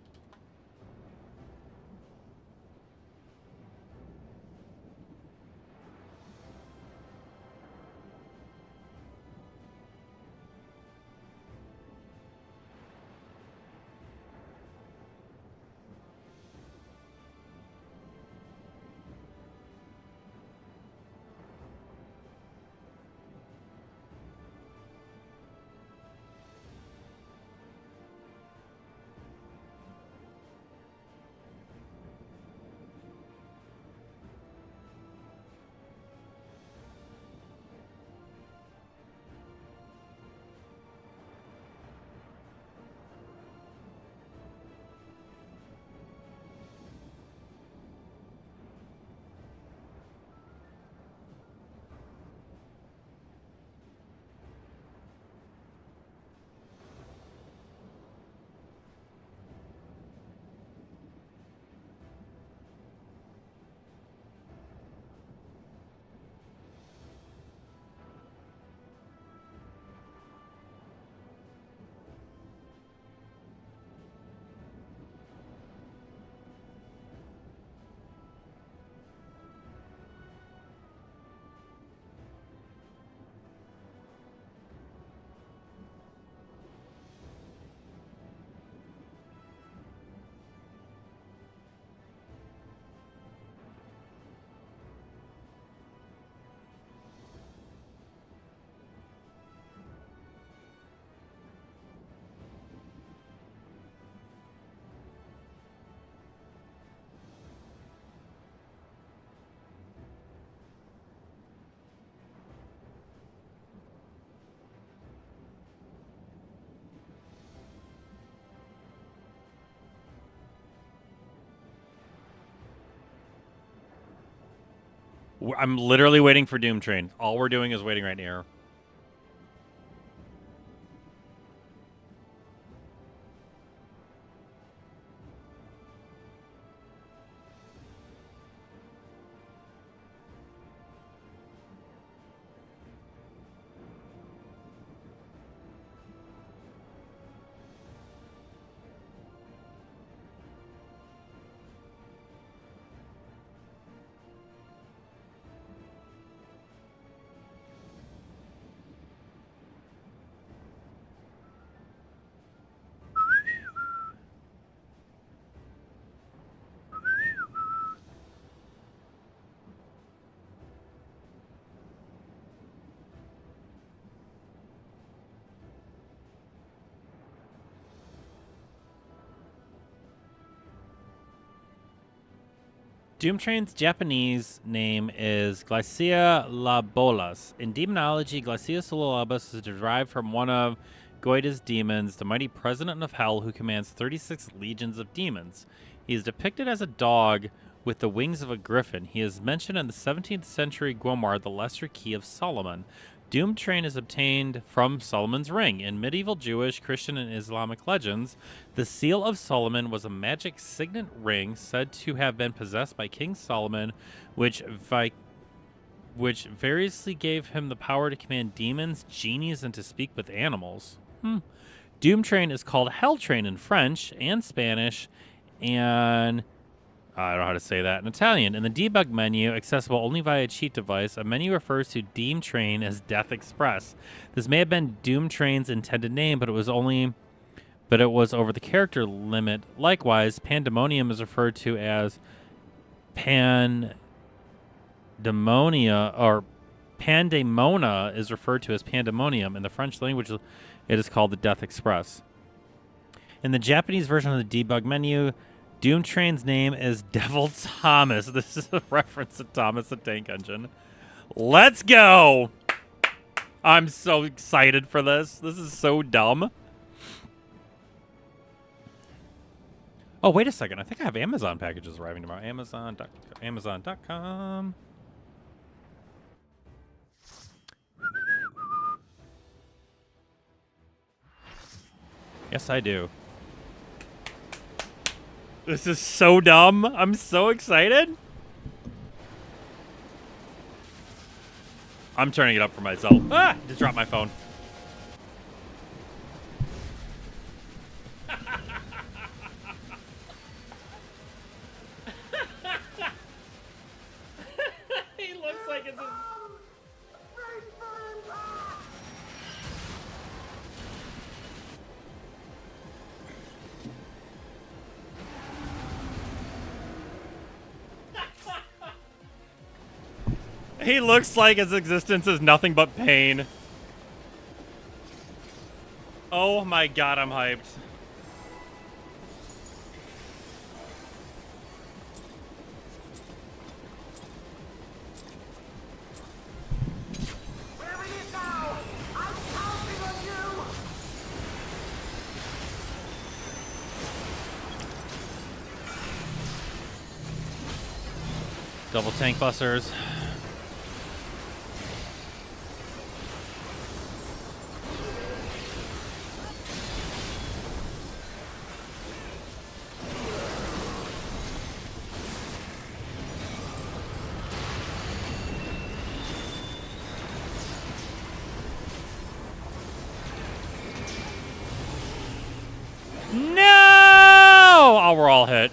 I'm literally waiting for Doom Train. All we're doing is waiting right here. Doom Train's Japanese name is Glacia Labolas. In demonology, Glacia Labolas is derived from one of Goida's demons, the mighty president of hell who commands 36 legions of demons. He is depicted as a dog with the wings of a griffin. He is mentioned in the 17th century Glamour, the Lesser Key of Solomon. Doom Train is obtained from Solomon's Ring. In medieval Jewish, Christian, and Islamic legends, the Seal of Solomon was a magic signet ring said to have been possessed by King Solomon, which variously gave him the power to command demons, genies, and to speak with animals. Doom Train is called Hell Train in French and Spanish, and I don't know how to say that in Italian. In the debug menu, accessible only via cheat device, a menu refers to Doom Train as Death Express. This may have been Doom Train's intended name, but it was over the character limit. Likewise, Pandemonium is referred to as Pandemona is referred to as Pandemonium. In the French language, it is called the Death Express. In the Japanese version of the debug menu, Doom Train's name is Devil Thomas. This is a reference to Thomas the Tank Engine. Let's go! I'm so excited for this. This is so dumb. Oh, wait a second. I think I have Amazon packages arriving tomorrow. Amazon.com. Yes, I do. This is so dumb. I'm so excited. I'm turning it up for myself. Ah! Just dropped my phone. He looks like it's a... He looks like his existence is nothing but pain. Oh my god, I'm hyped. Where it is now! I'm counting on you! Double tank busters. No! Oh, we're all hit.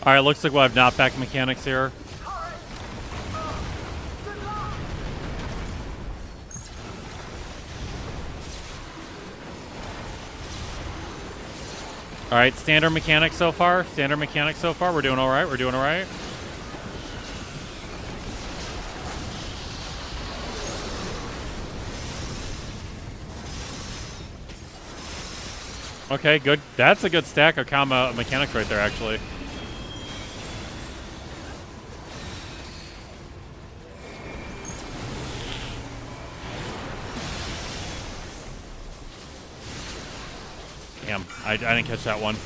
All right, looks like we'll have knockback mechanics here. All right, standard mechanics so far. Standard mechanics so far. We're doing all right. We're doing all right. Okay, good. That's a good stack of combo mechanics right there, actually. Damn, I didn't catch that one.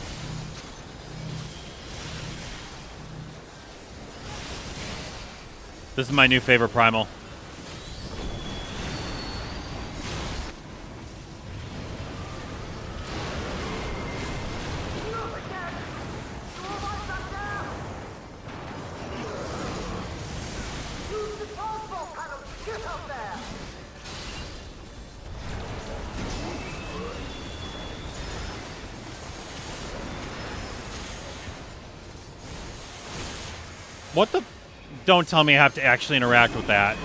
This is my new favorite primal. What the? Don't tell me I have to actually interact with that.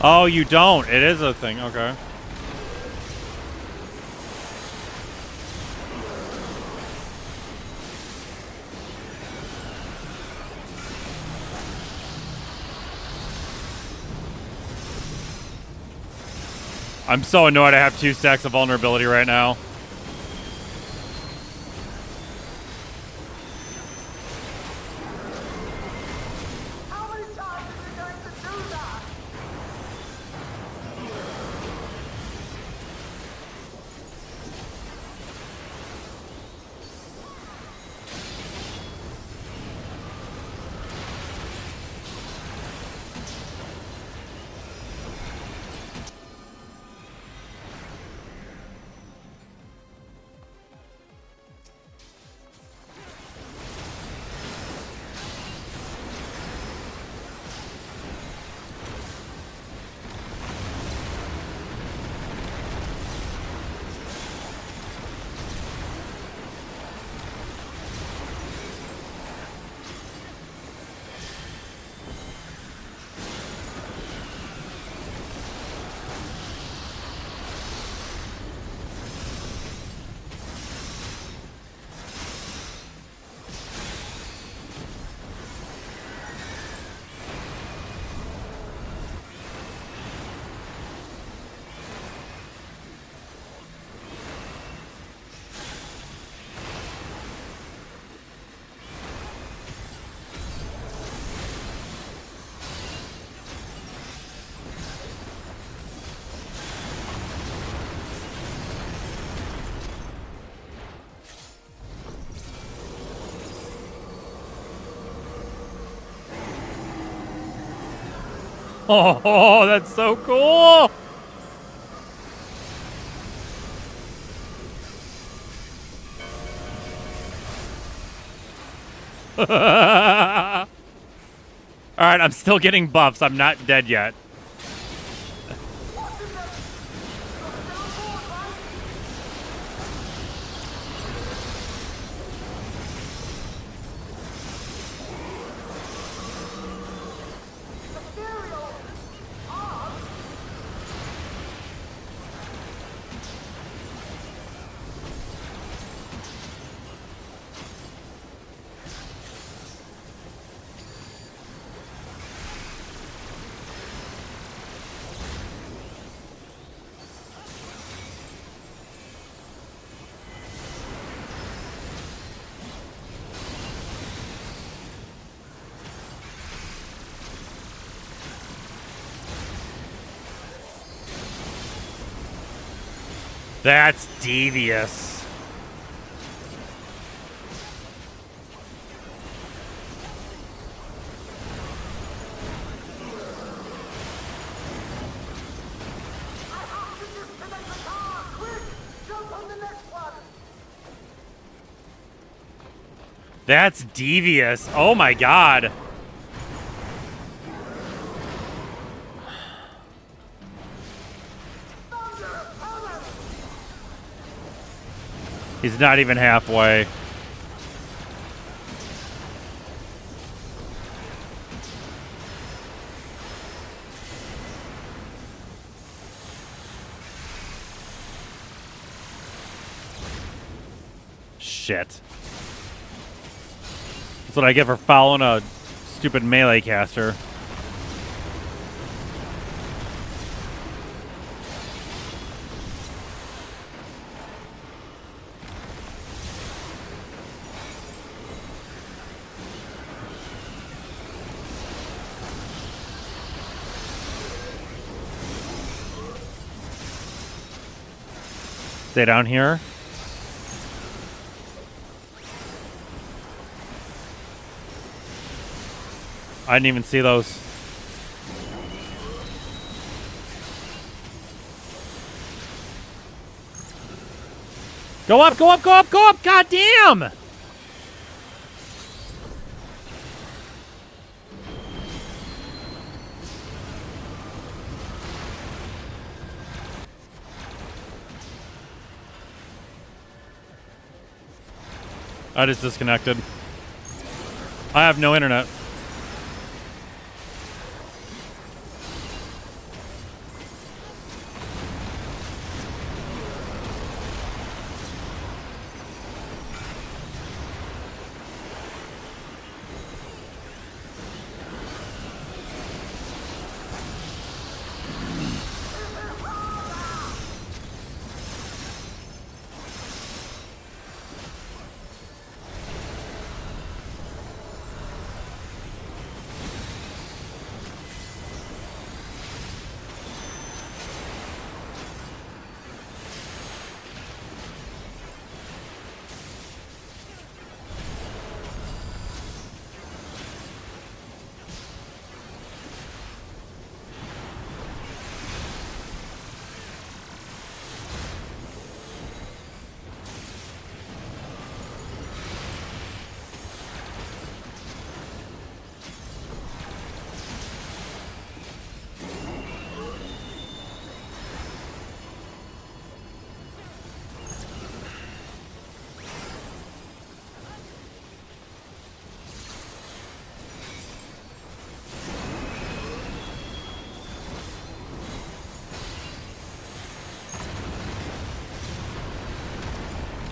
Oh, you don't. It is a thing. Okay. I'm so annoyed I have 2 stacks of vulnerability right now. How many times are we going to do that? Oh, that's so cool! Alright, I'm still getting buffs. I'm not dead yet. That's devious. That's devious. Oh my god. He's not even halfway. Shit. That's what I get for following a Stupid melee caster. Stay down here. I didn't even see those. Go up, go up, go up, go up! God damn! I just disconnected. I have no internet.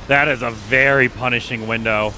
That is a very punishing window.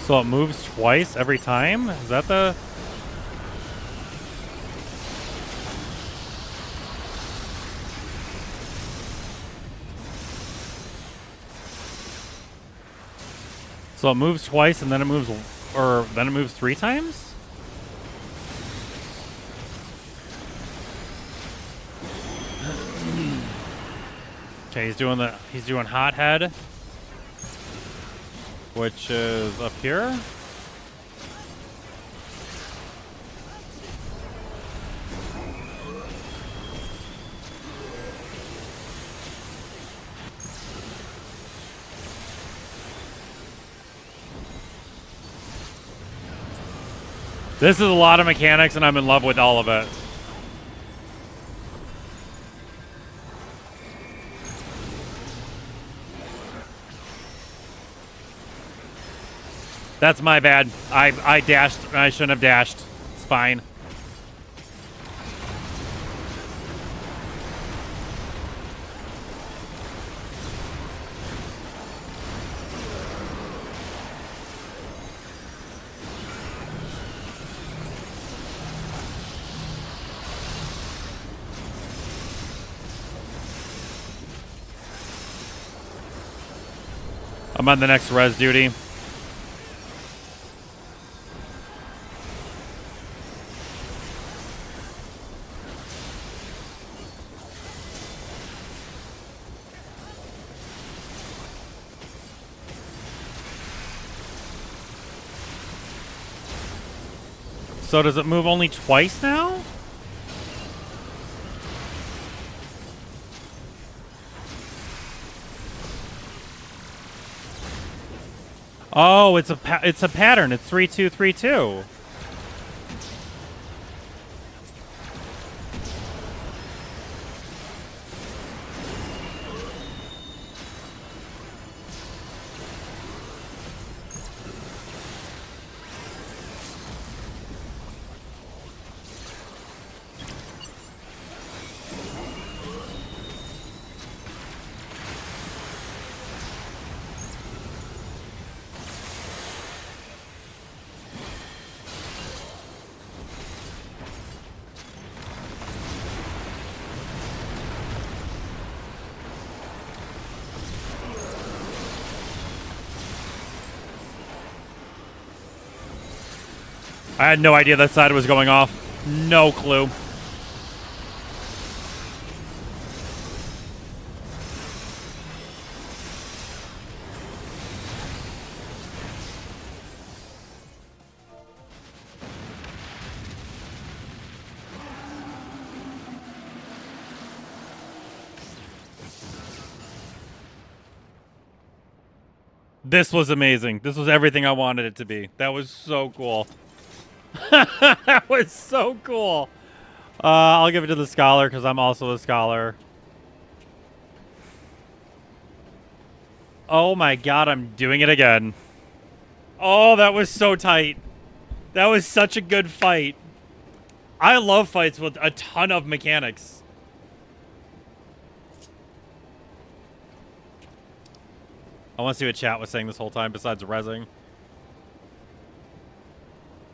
So it moves twice every time? Is that the... So it moves twice and then it moves... Or then it moves 3 times? Okay, he's doing Hothead. Which is up here. This is a lot of mechanics and I'm in love with all of it. That's my bad. I dashed. I shouldn't have dashed. It's fine. I'm on the next res duty. So does it move only twice now? Oh, it's a pattern. It's 3-2-3-2. I had no idea that side was going off. No clue. This was amazing. This was everything I wanted it to be. That was so cool. That was so cool. I'll give it to the scholar because I'm also a scholar. Oh my god, I'm doing it again. Oh, that was so tight. That was such a good fight. I love fights with a ton of mechanics. I want to see what chat was saying this whole time besides rezzing.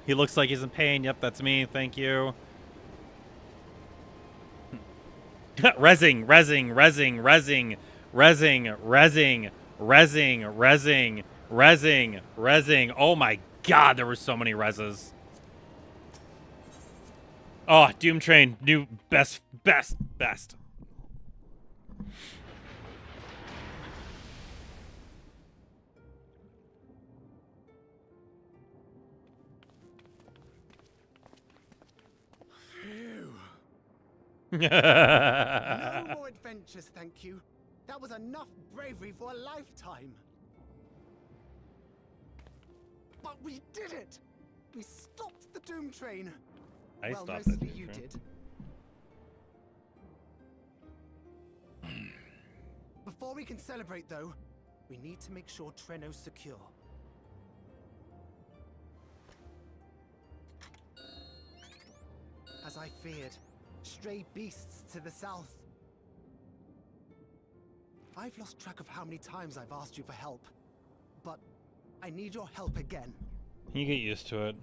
He looks like he's in pain. Yep, that's me. Thank you. Rezzing, rezzing, rezzing, rezzing, rezzing, rezzing, rezzing, rezzing, rezzing, rezzing. Oh my god, there were so many rezzes. Oh, Doom Train, new best. No more adventures, thank you. That was enough bravery for a lifetime. But we did it! We stopped the Doom Train. I well, stopped the mostly Doom you Train. did. Before we can celebrate, though, we need to make sure Treno's secure. As I feared, stray beasts to the south. I've lost track of how many times I've asked you for help, but I need your help again. You get used to it.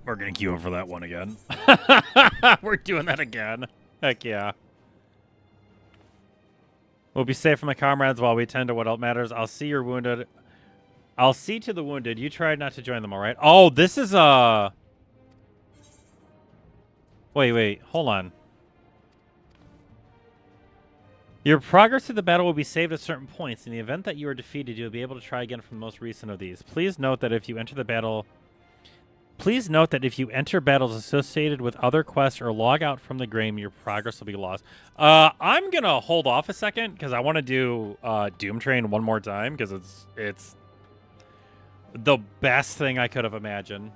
We're gonna queue up for that one again. We're doing that again. Heck yeah. We'll be safe from my comrades while we tend to what else matters. I'll see you're wounded. I'll see to the wounded. You tried not to join them, all right? Oh, this is Wait. Hold on. Your progress through the battle will be saved at certain points. In the event that you are defeated, you'll be able to try again from the most recent of these. Please note that if you enter battles associated with other quests or log out from the game, your progress will be lost. I'm going to hold off a second because I want to do Doom Train one more time because it's the best thing I could have imagined.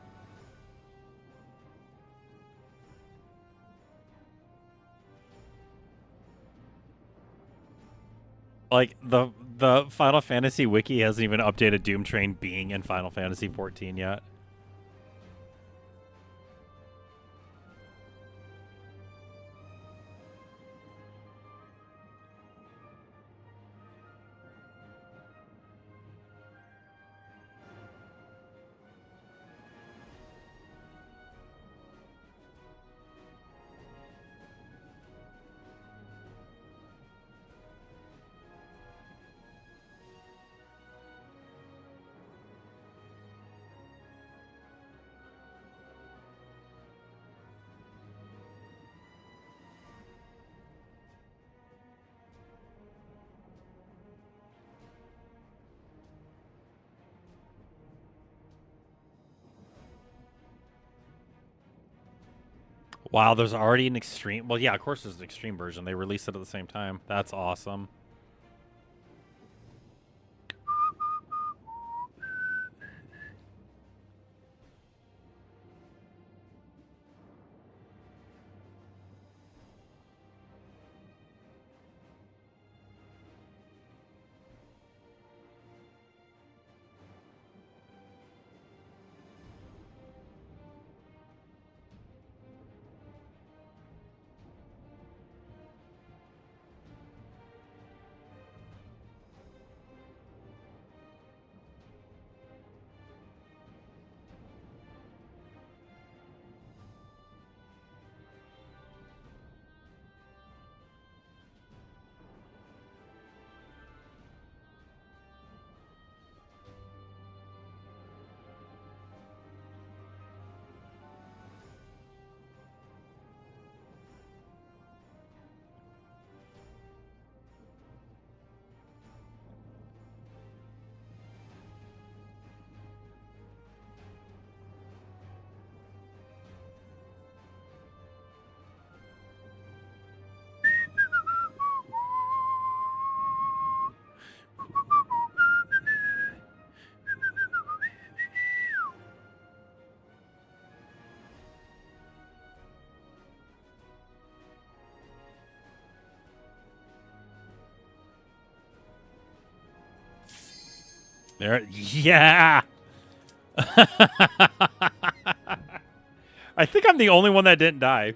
Like, the Final Fantasy wiki hasn't even updated Doom Train being in Final Fantasy XIV yet. Wow, there's already an extreme. Well, yeah, of course there's an extreme version. They released it at the same time. That's awesome. There, yeah. I think I'm the only one that didn't die.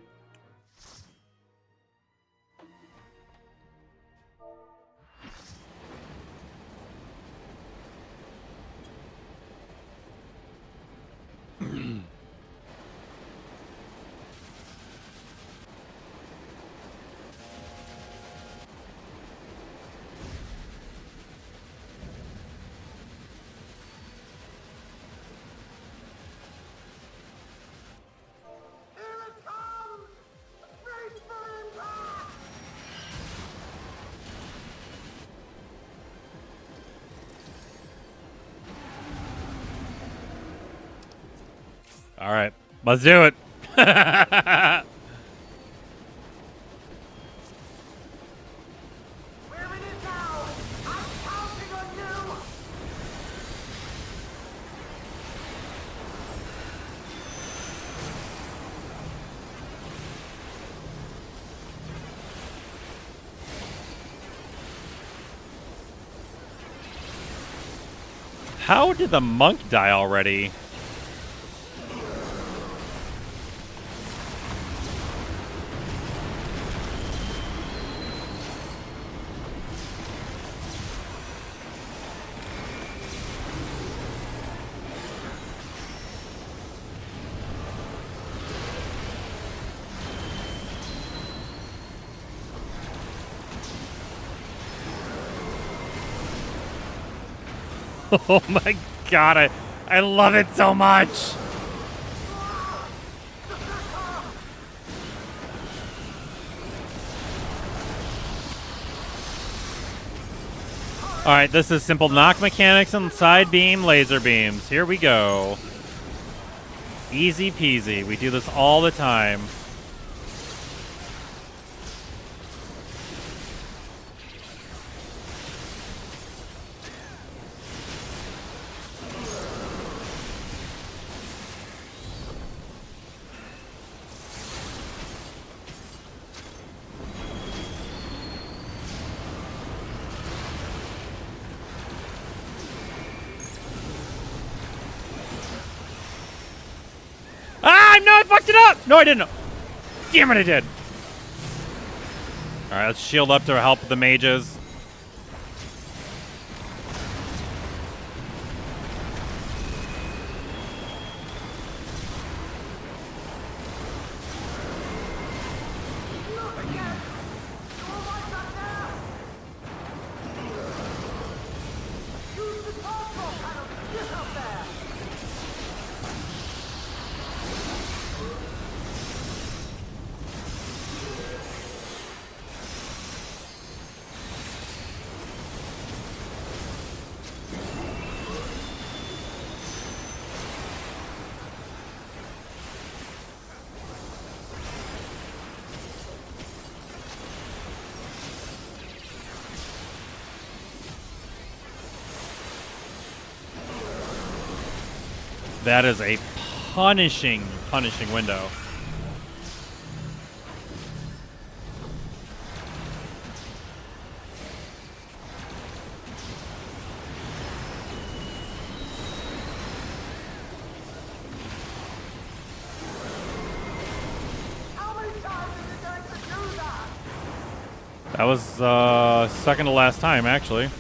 All right, let's do it. How did the monk die already? Oh my god, I love it so much! Alright, this is simple knock mechanics and side beam laser beams. Here we go. Easy peasy. We do this all the time. No, I fucked it up! No, I didn't. Damn it, I did. Alright, let's shield up to help the mages. That is a punishing window. That was second to last time, actually.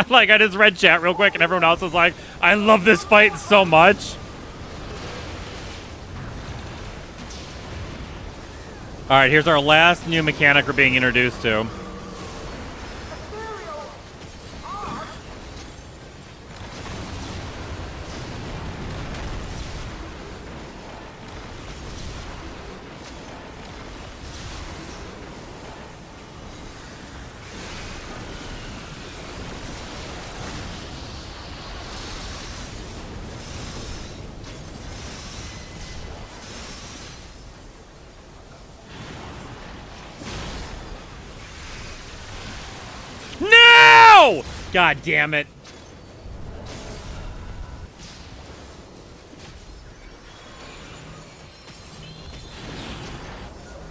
Like, I just read chat real quick and everyone else was like, I love this fight so much. Alright, here's our last new mechanic we're being introduced to. No! God damn it.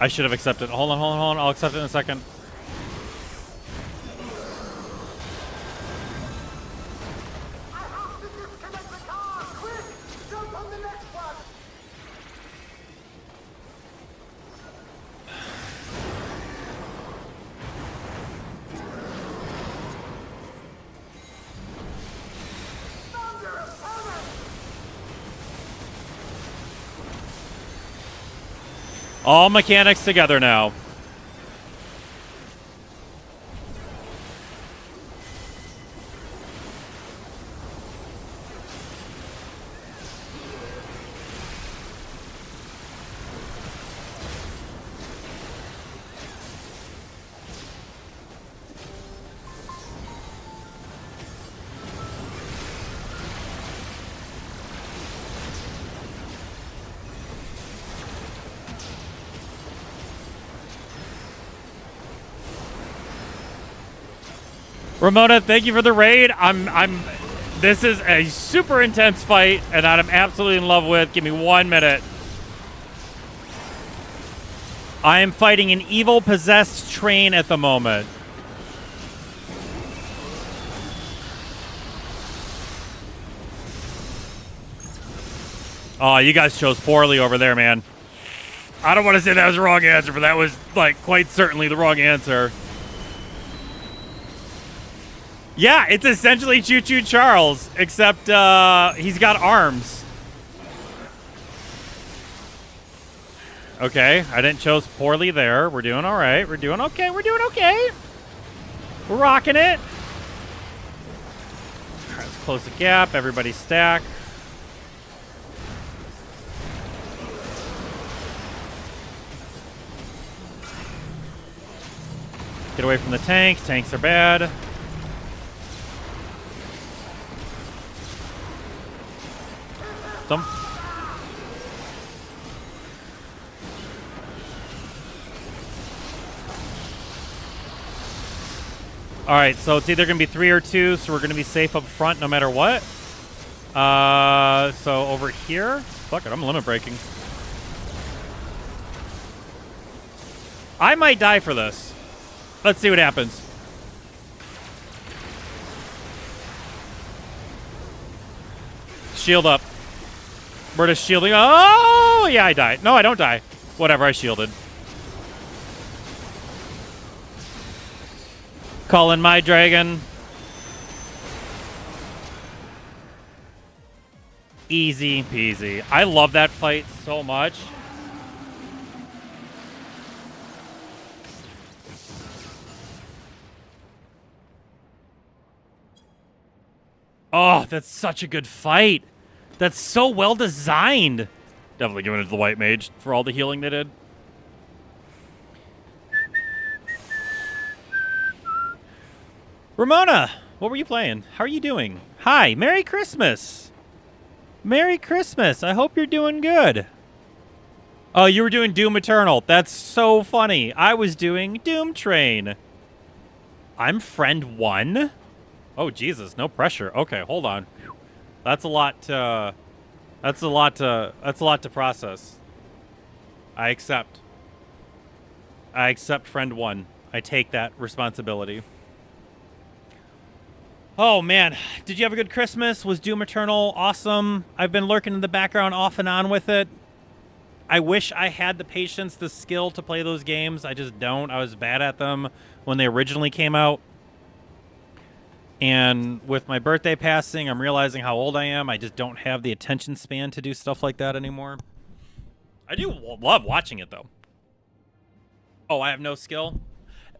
I should have accepted. Hold on. I'll accept it in a second. All mechanics together now. Ramona, thank you for the raid. This is a super intense fight, and I'm absolutely in love with. Give me 1 minute. I am fighting an evil possessed train at the moment. Oh, you guys chose poorly over there, man. I don't want to say that was the wrong answer, but that was, like, quite certainly the wrong answer. Yeah, it's essentially Choo Choo Charles, except he's got arms. Okay, I didn't chose poorly there. We're doing all right. We're doing okay. We're doing okay. We're rocking it. All right, let's close the gap. Everybody stack. Get away from the tanks. Tanks are bad. Alright, so it's either going to be 3 or 2, so we're going to be safe up front no matter what. So over here, fuck it, I'm limit breaking. I might die for this. Let's see what happens. Shield up. We're just shielding. Oh, yeah, I died. No, I don't die. Whatever, I shielded. Calling my dragon. Easy peasy. I love that fight so much. Oh, that's such a good fight. That's so well designed. Definitely giving it to the white mage for all the healing they did. Ramona, what were you playing? How are you doing? Hi, Merry Christmas. Merry Christmas. I hope you're doing good. Oh, you were doing Doom Eternal. That's so funny. I was doing Doom Train. I'm friend 1. Oh, Jesus, no pressure. Okay, hold on. That's a lot to process. I accept friend 1. I take that responsibility. Oh, man. Did you have a good Christmas? Was Doom Eternal awesome? I've been lurking in the background off and on with it. I wish I had the patience, the skill to play those games. I just don't. I was bad at them when they originally came out. And with my birthday passing, I'm realizing how old I am. I just don't have the attention span to do stuff like that anymore. I do love watching it, though. Oh, I have no skill?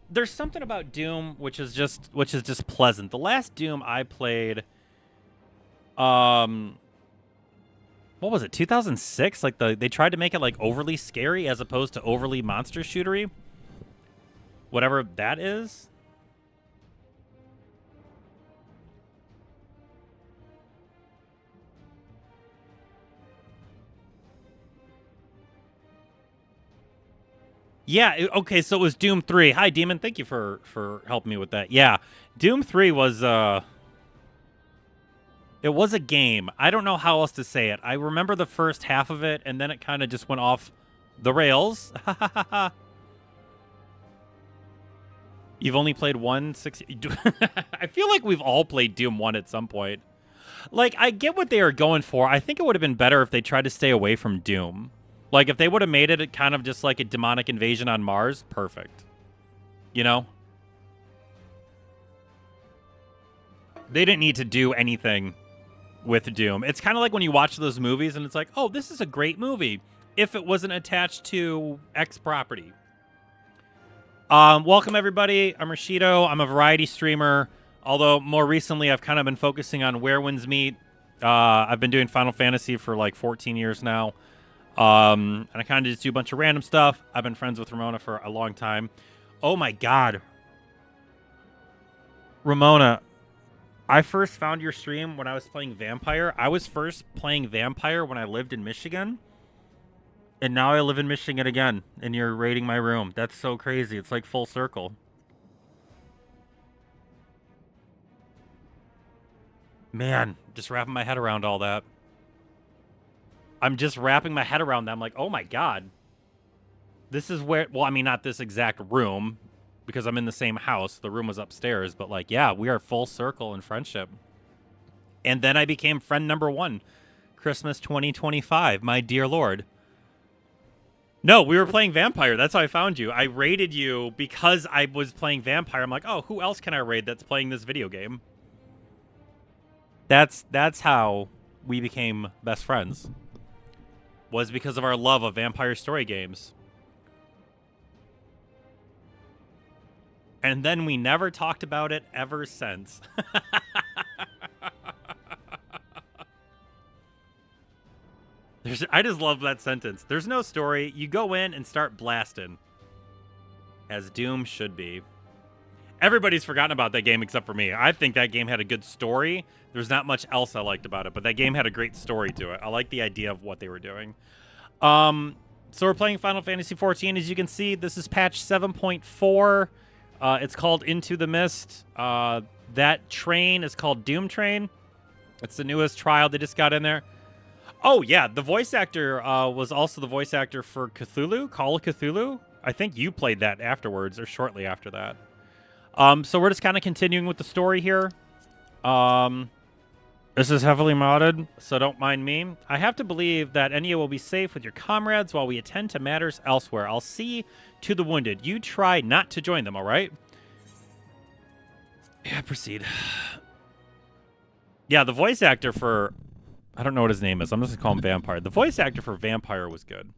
There's something about Doom which is just pleasant. The last Doom I played, what was it, 2006? Like they tried to make it like overly scary as opposed to overly monster shootery. Whatever that is. Yeah, okay, so it was Doom 3. Hi, Demon. Thank you for helping me with that. Yeah, Doom 3 was, it was a game. I don't know how else to say it. I remember the first half of it, and then it kind of just went off the rails. You've only played 1 6... I feel like we've all played Doom 1 at some point. Like, I get what they are going for. I think it would have been better if they tried to stay away from Doom. Like, if they would have made it kind of just like a demonic invasion on Mars, perfect. You know? They didn't need to do anything with Doom. It's kind of like when you watch those movies and it's like, oh, this is a great movie if it wasn't attached to X property. Welcome, everybody. I'm Rashido. I'm a variety streamer, although more recently I've kind of been focusing on Where Winds Meet. I've been doing Final Fantasy for like 14 years now. And I kind of just do a bunch of random stuff. I've been friends with Ramona for a long time. Oh my God. Ramona, I first found your stream when I was playing Vampire. I was first playing Vampire when I lived in Michigan. And now I live in Michigan again. And you're raiding my room. That's so crazy. It's like full circle. Man, just wrapping my head around all that. I'm just wrapping my head around that. I'm like, oh my God. This is where, well, I mean, not this exact room, because I'm in the same house. The room was upstairs, but like, yeah, we are full circle in friendship. And then I became friend number 1. Christmas 2025, my dear Lord. No, we were playing Vampire. That's how I found you. I raided you because I was playing Vampire. I'm like, oh, who else can I raid that's playing this video game? That's how we became best friends. Was because of our love of vampire story games. And then we never talked about it ever since. I just love that sentence. There's no story. You go in and start blasting. As Doom should be. Everybody's forgotten about that game except for me. I think that game had a good story. There's not much else I liked about it, but that game had a great story to it. I like the idea of what they were doing. So we're playing Final Fantasy XIV. As you can see, this is patch 7.4. It's called Into the Mist. That train is called Doom Train. It's the newest trial they just got in there. Oh, yeah. The voice actor was also the voice actor for Cthulhu, Call of Cthulhu. I think you played that afterwards or shortly after that. So we're just kind of continuing with the story here. This is heavily modded, so don't mind me. I have to believe that Enya will be safe with your comrades while we attend to matters elsewhere. I'll see to the wounded. You try not to join them, all right? Yeah, proceed. Yeah, the voice actor for... I don't know what his name is. I'm just going to call him Vampire. The voice actor for Vampire was good.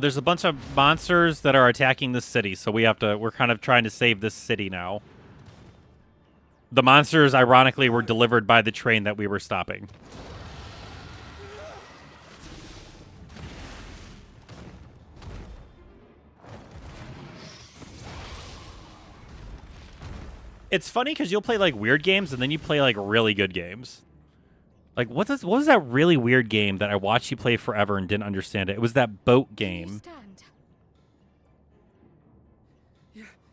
There's a bunch of monsters that are attacking this city, so we're kind of trying to save this city now. The monsters, ironically, were delivered by the train that we were stopping. It's funny because you'll play like weird games and then you play like really good games. Like what was that really weird game that I watched you play forever and didn't understand it? It was that boat game.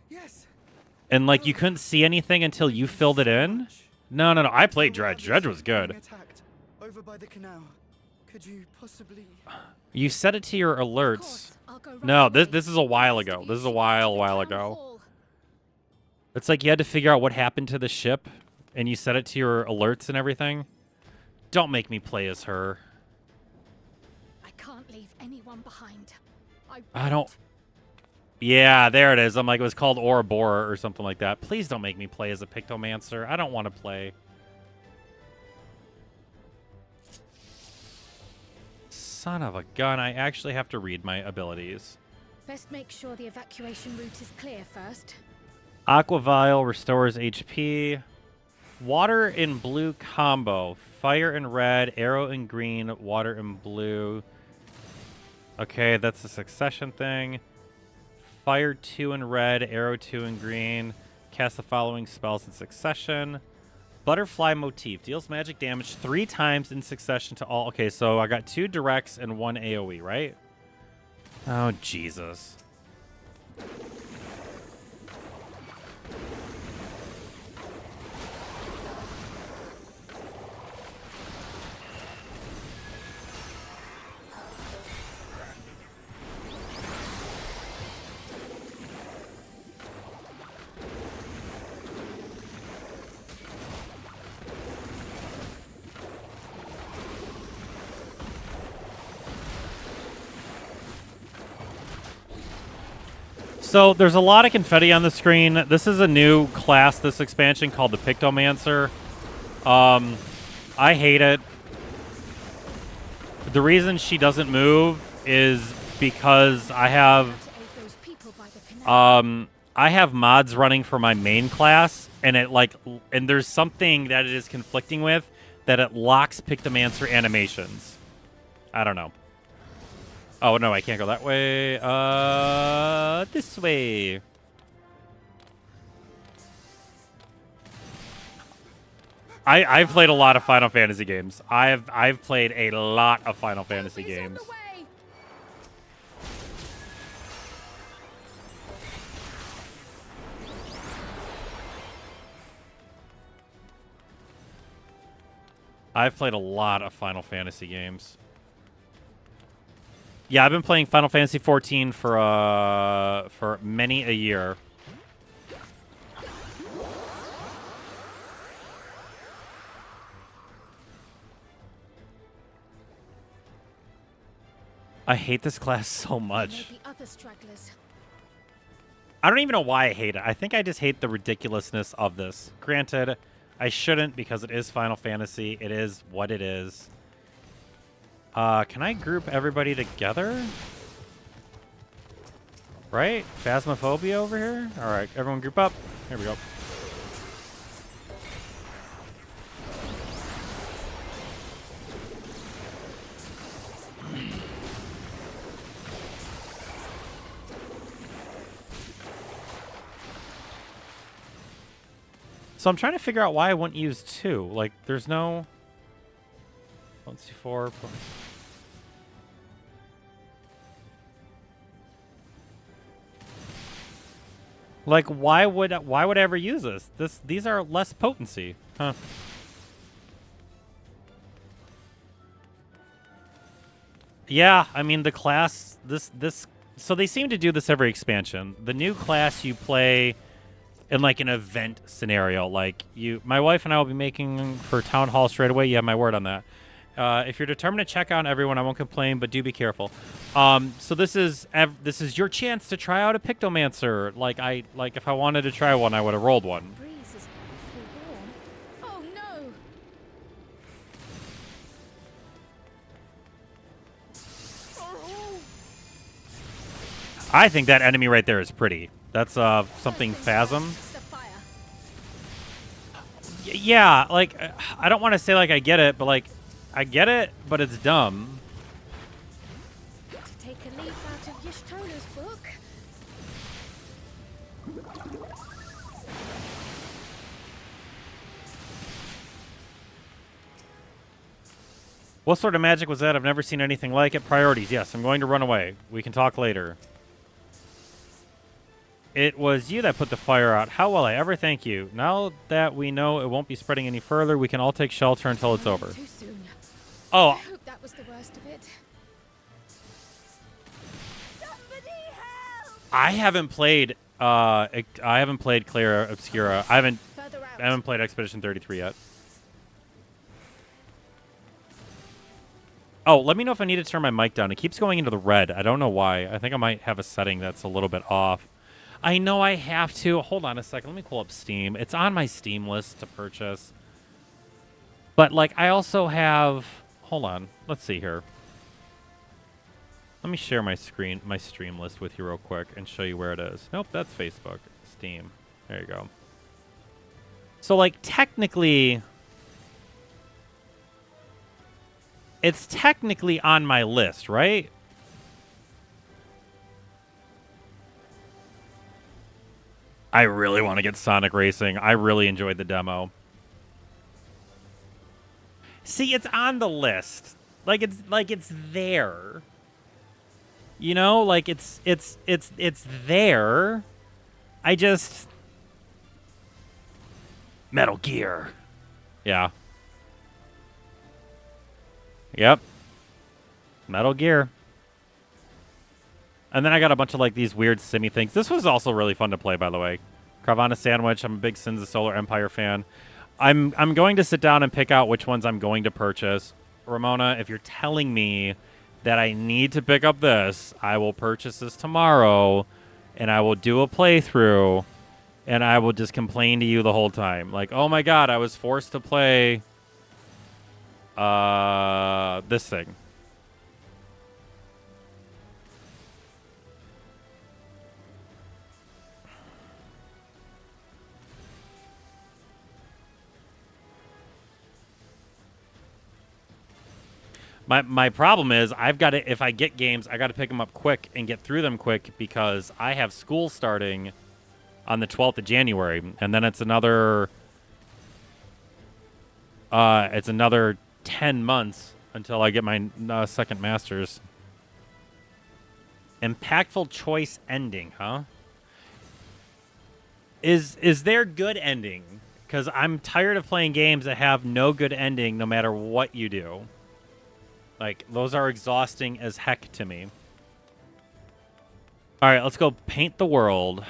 Yes. And like you couldn't see anything until you filled it in? No. I played Dredge. Dredge was good. Over by the canal. Could you possibly... You set it to your alerts. No, this is a while ago. This is a while ago. It's like you had to figure out what happened to the ship, and you set it to your alerts and everything. Don't make me play as her. I can't leave anyone behind. I don't... Yeah, there it is. I'm like, it was called Ouroboros or something like that. Please don't make me play as a Pictomancer. I don't want to play. Son of a gun. I actually have to read my abilities. Best make sure the evacuation route is clear first. Aqua Vial restores HP. Water in blue combo. Fire in red, arrow in green, water in blue. Okay, that's a succession thing. Fire 2 in red, arrow 2 in green. Cast the following spells in succession. Butterfly motif. Deals magic damage 3 times in succession to all. Okay, so I got 2 directs and 1 AoE, right? Oh, Jesus. So there's a lot of confetti on the screen. This is a new class, this expansion, called the Pictomancer. I hate it. The reason she doesn't move is because I have mods running for my main class, and and there's something that it is conflicting with, that it locks Pictomancer animations. I don't know. Oh, no, I can't go that way. This way. I've played a lot of Final Fantasy games. I've played a lot of Final Fantasy games. I've played a lot of Final Fantasy games. Yeah, I've been playing Final Fantasy XIV for many a year. I hate this class so much. I don't even know why I hate it. I think I just hate the ridiculousness of this. Granted, I shouldn't because it is Final Fantasy. It is what it is. Can I group everybody together? Right? Phasmophobia over here? Alright, everyone group up. Here we go. So I'm trying to figure out why I wouldn't use 2. Like, there's no... Potency 4. Like, why would I ever use this? These are less potency, huh? Yeah, I mean the class. So they seem to do this every expansion. The new class you play in like an event scenario, like my wife and I will be making for Town Hall straight away. You have my word on that. If you're determined to check out everyone, I won't complain, but do be careful. So this is your chance to try out a Pictomancer. Like if I wanted to try one, I would have rolled one. Breeze is awfully warm. Oh no! I think that enemy right there is pretty. That's something Phasm. Yeah, like I don't want to say like I get it, but like I get it, but it's dumb. To take a leaf out of Y'shtola's book. What sort of magic was that? I've never seen anything like it. Priorities. Yes, I'm going to run away. We can talk later. It was you that put the fire out. How will I ever thank you? Now that we know it won't be spreading any further, we can all take shelter until it's over. Too soon. Oh. I hope that was the worst of it. I haven't played Clara Obscura. I haven't played Expedition 33 yet. Oh, let me know if I need to turn my mic down. It keeps going into the red. I don't know why. I think I might have a setting that's a little bit off. I know I have to. Hold on a second. Let me pull up Steam. It's on my Steam list to purchase. But, like, I also have... Hold on. Let's see here. Let me share my stream list with you real quick and show you where it is. Nope, that's Facebook. Steam. There you go. So, like, technically... It's technically on my list, right? I really want to get Sonic Racing. I really enjoyed the demo. See, it's on the list. Like it's there. You know, like it's there. I just Metal Gear. Yeah. Yep. Metal Gear. And then I got a bunch of like these weird simmy things. This was also really fun to play, by the way. Carvana Sandwich. I'm a big Sins of Solar Empire fan. I'm going to sit down and pick out which ones I'm going to purchase. Ramona, if you're telling me that I need to pick up this, I will purchase this tomorrow, and I will do a playthrough, and I will just complain to you the whole time. Like, oh my god, I was forced to play this thing. My problem is I've got to, if I get games, I got to pick them up quick and get through them quick because I have school starting on the 12th of January, and then it's another 10 months until I get my second master's. Impactful choice ending, huh? Is there good ending? Because I'm tired of playing games that have no good ending no matter what you do. Like, those are exhausting as heck to me. All right, let's go paint the world.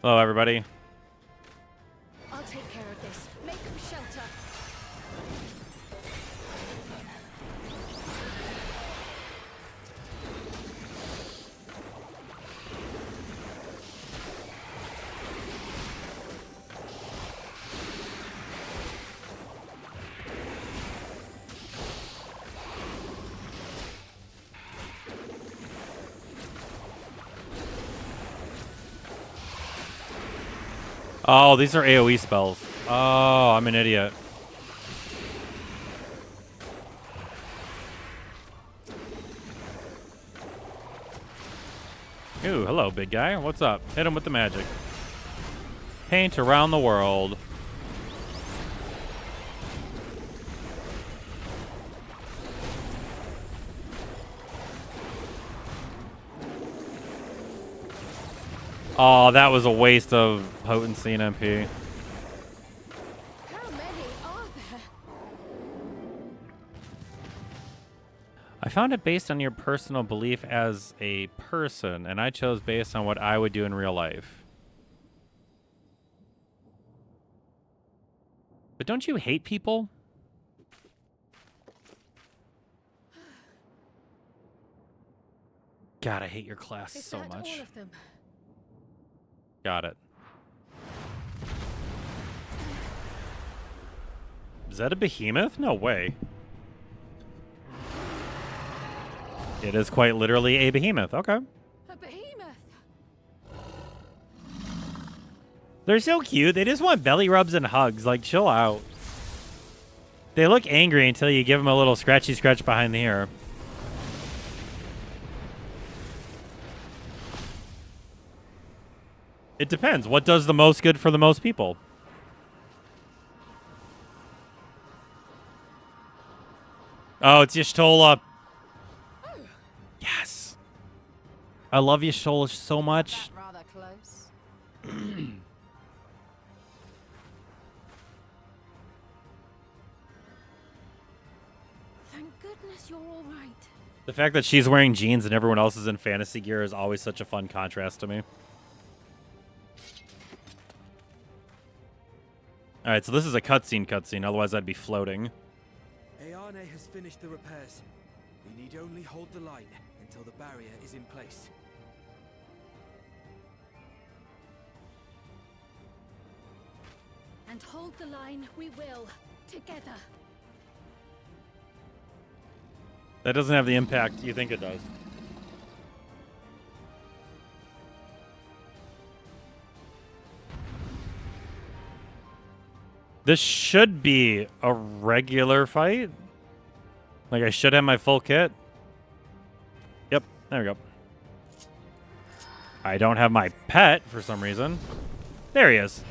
Hello, everybody. I'll take care of this. Make them shelter. Oh, these are AoE spells. Oh, I'm an idiot. Ooh, hello, big guy. What's up? Hit him with the magic. Paint around the world. Oh, that was a waste of potency and MP. How many are there? I found it based on your personal belief as a person, and I chose based on what I would do in real life. But don't you hate people? God, I hate your class Is so that much. all of them? Got it. Is that a behemoth? No way. It is quite literally a behemoth. Okay. A behemoth. They're so cute. They just want belly rubs and hugs. Like, chill out. They look angry until you give them a little scratchy scratch behind the ear. It depends. What does the most good for the most people? Oh, it's Y'shtola. Yes. I love Y'shtola so much. Rather close. Thank goodness you're all right. The fact that she's wearing jeans and everyone else is in fantasy gear is always such a fun contrast to me. Alright, so this is a cutscene, otherwise I'd be floating. Ayane has finished the repairs. We need only hold the line until the barrier is in place. And hold the line we will, together. That doesn't have the impact you think it does. This should be a regular fight. Like, I should have my full kit. Yep, there we go. I don't have my pet for some reason. There he is.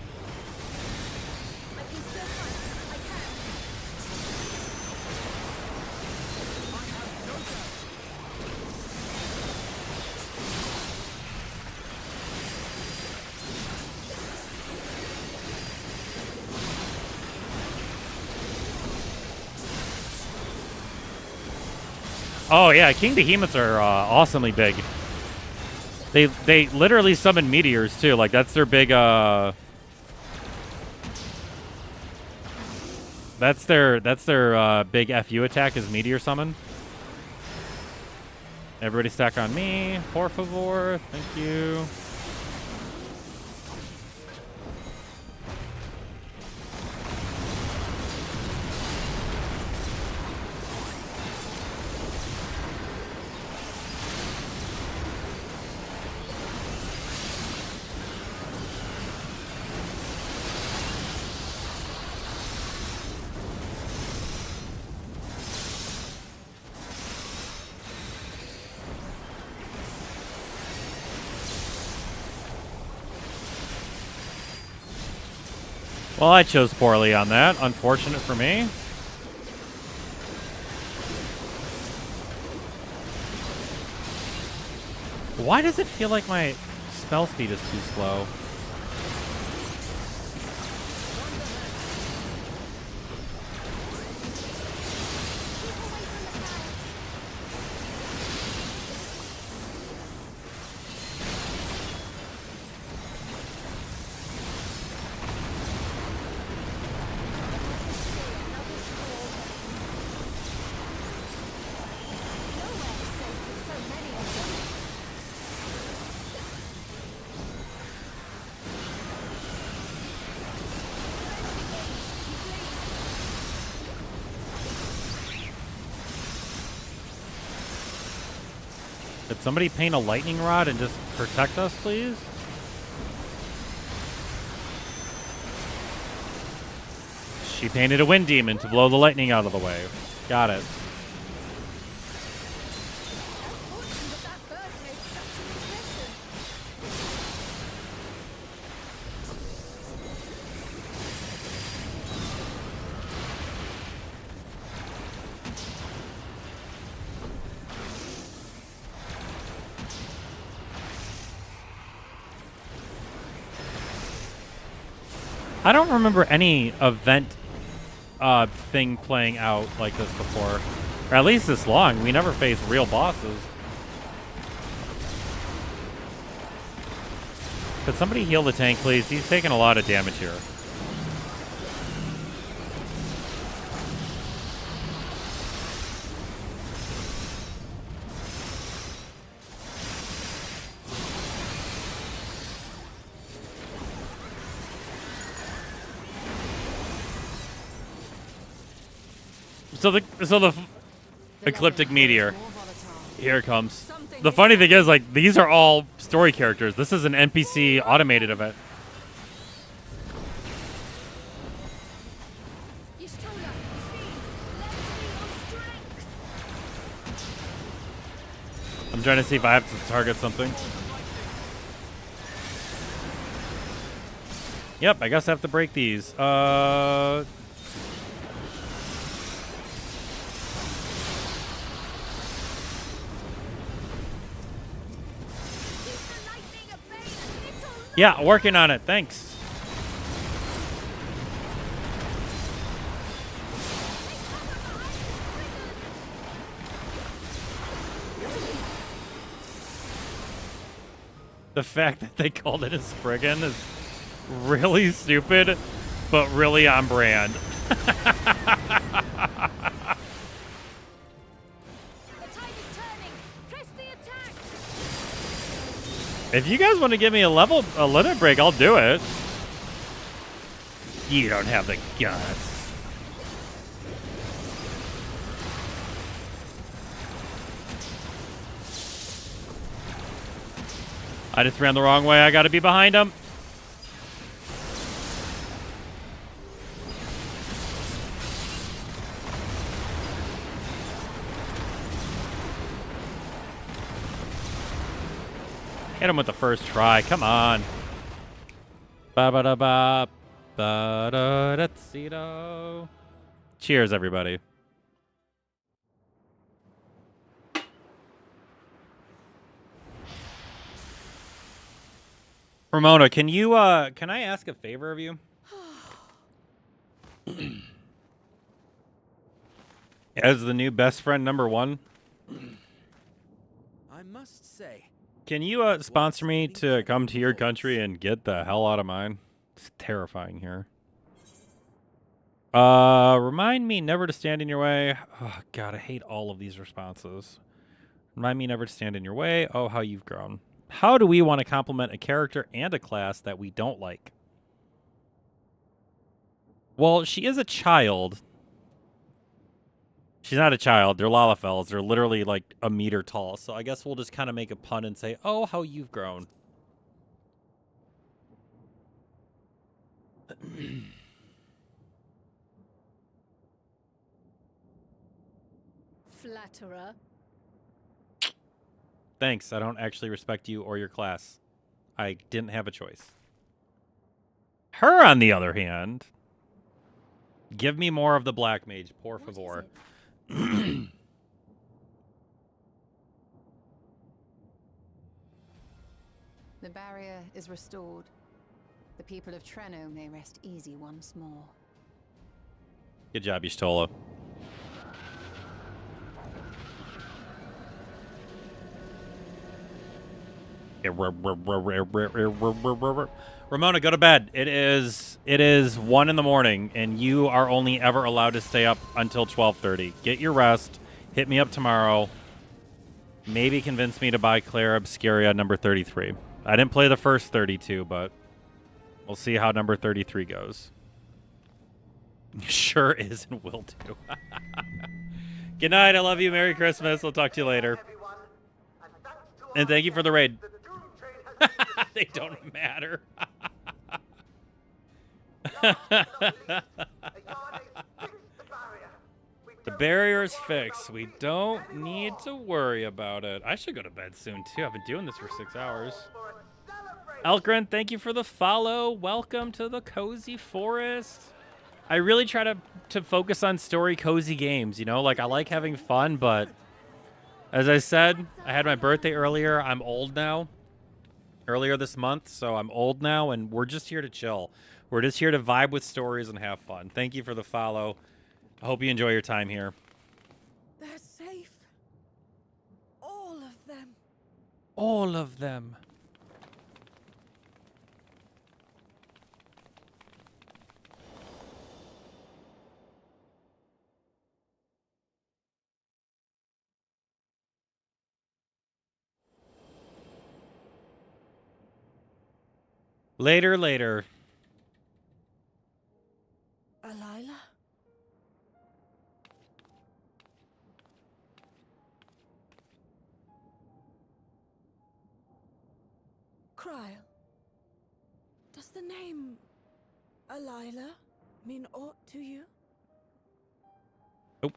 Oh yeah, King Behemoths are awesomely big. They literally summon meteors too. Like that's their big that's their big FU attack is meteor summon. Everybody stack on me, por favor. Thank you. Well, I chose poorly on that. Unfortunate for me. Why does it feel like my spell speed is too slow? Could somebody paint a lightning rod and just protect us, please? She painted a wind demon to blow the lightning out of the way. Got it. I don't remember any event thing playing out like this before. Or at least this long. We never faced real bosses. Could somebody heal the tank, please? He's taking a lot of damage here. So the ecliptic meteor. Here it comes. The funny thing is, like, these are all story characters. This is an NPC automated event. I'm trying to see if I have to target something. Yep, I guess I have to break these. Yeah, working on it. Thanks. The fact that they called it a Spriggan is really stupid, but really on brand. If you guys want to give me a limit break, I'll do it. You don't have the guts. I just ran the wrong way. I gotta be behind him. Hit him with the first try. Come on. Ba-ba-da-ba. Ba-da-da-tsi-do. Cheers, everybody. Ramona, can you, can I ask a favor of you? As the new best friend #1. I must say, can you sponsor me to come to your country and get the hell out of mine? It's terrifying here. Remind me never to stand in your way. Oh, God, I hate all of these responses. Remind me never to stand in your way. Oh, how you've grown. How do we want to compliment a character and a class that we don't like? Well, she is a child. She's not a child. They're Lalafels. They're literally like a meter tall. So I guess we'll just kind of make a pun and say, oh, how you've grown. Flatterer. Thanks. I don't actually respect you or your class. I didn't have a choice. Her, on the other hand, give me more of the black mage, por favor. The barrier is restored. The people of Treno may rest easy once more. Good job, Y'shtola. Ramona, go to bed. It is 1 in the morning, and you are only ever allowed to stay up until 12:30. Get your rest. Hit me up tomorrow. Maybe convince me to buy Claire Obscuria #33. I didn't play the first 32, but we'll see how #33 goes. Sure is and will do. Good night. I love you. Merry Christmas. I'll talk to you later. And thank you for the raid. They don't matter. The barrier is fixed. We don't need to worry about it. I should go to bed soon, too. I've been doing this for 6 hours. Elgren, thank you for the follow. Welcome to the Cozy Forest. I really try to focus on story cozy games, you know? Like, I like having fun, but as I said, I had my birthday earlier. I'm old now. Earlier this month, so I'm old now, and we're just here to chill. We're just here to vibe with stories and have fun. Thank you for the follow. I hope you enjoy your time here. They're safe. All of them. All of them. Later. Alila? Kryl. Does the name Alila mean aught to you? Nope.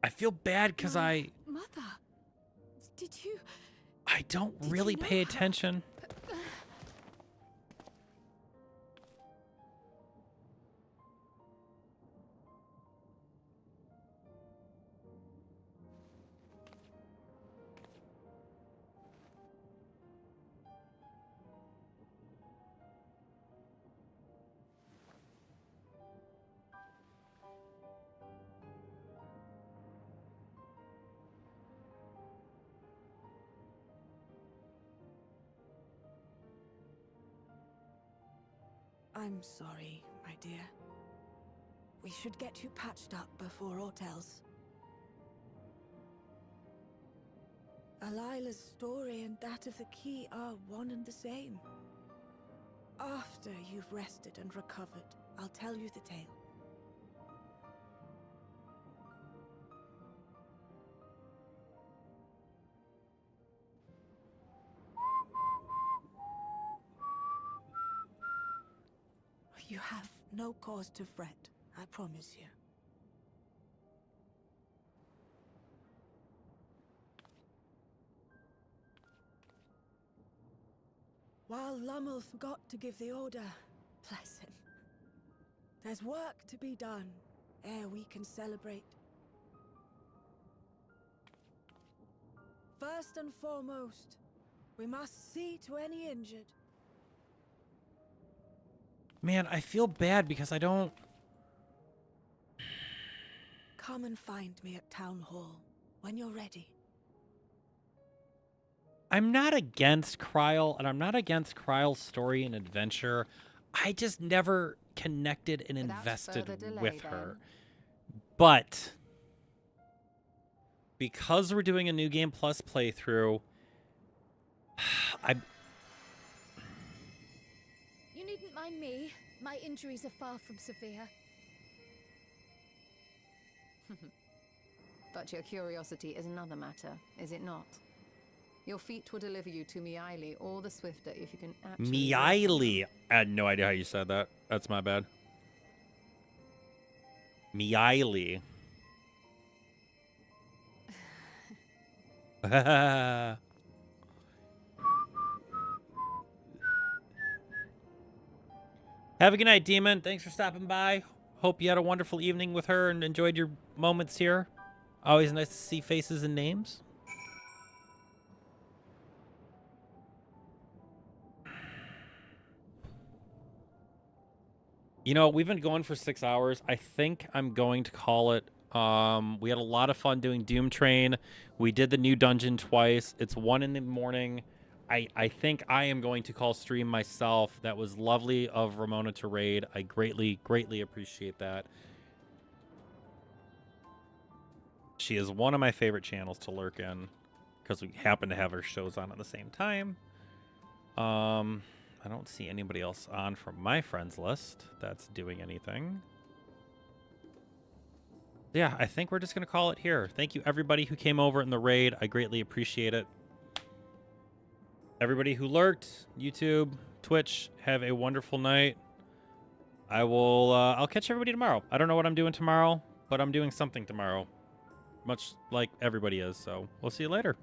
I feel bad because Mother, did you? I don't really pay attention. I'm sorry, my dear. We should get you patched up before aught else. Alila's story and that of the key are one and the same. After you've rested and recovered, I'll tell you the tale. You have no cause to fret, I promise you. While Lummel forgot to give the order, bless him. There's work to be done ere we can celebrate. First and foremost, we must see to any injured. Man, I feel bad because I don't... Come and find me at Town Hall when you're ready. I'm not against Kryl, and I'm not against Kryl's story and adventure. I just never connected and invested with her. But because we're doing a New Game Plus playthrough, You needn't mind me. My injuries are far from severe. But your curiosity is another matter, is it not? Your feet will deliver you to Miaili all the swifter if you can actually... Miaili. I had no idea how you said that. That's my bad. Miaili. Have a good night, Demon. Thanks for stopping by. Hope you had a wonderful evening with her and enjoyed your moments here. Always nice to see faces and names. You know, we've been going for 6 hours. I think I'm going to call it. We had a lot of fun doing Doom Train. We did the new dungeon twice. It's 1 in the morning. I think I am going to call stream myself. That was lovely of Ramona to raid. I greatly, greatly appreciate that. She is one of my favorite channels to lurk in because we happen to have her shows on at the same time. I don't see anybody else on from my friends list that's doing anything. Yeah, I think we're just going to call it here. Thank you, everybody who came over in the raid. I greatly appreciate it. Everybody who lurked, YouTube, Twitch, have a wonderful night. I'll catch everybody tomorrow. I don't know what I'm doing tomorrow, but I'm doing something tomorrow. Much like everybody is, so we'll see you later.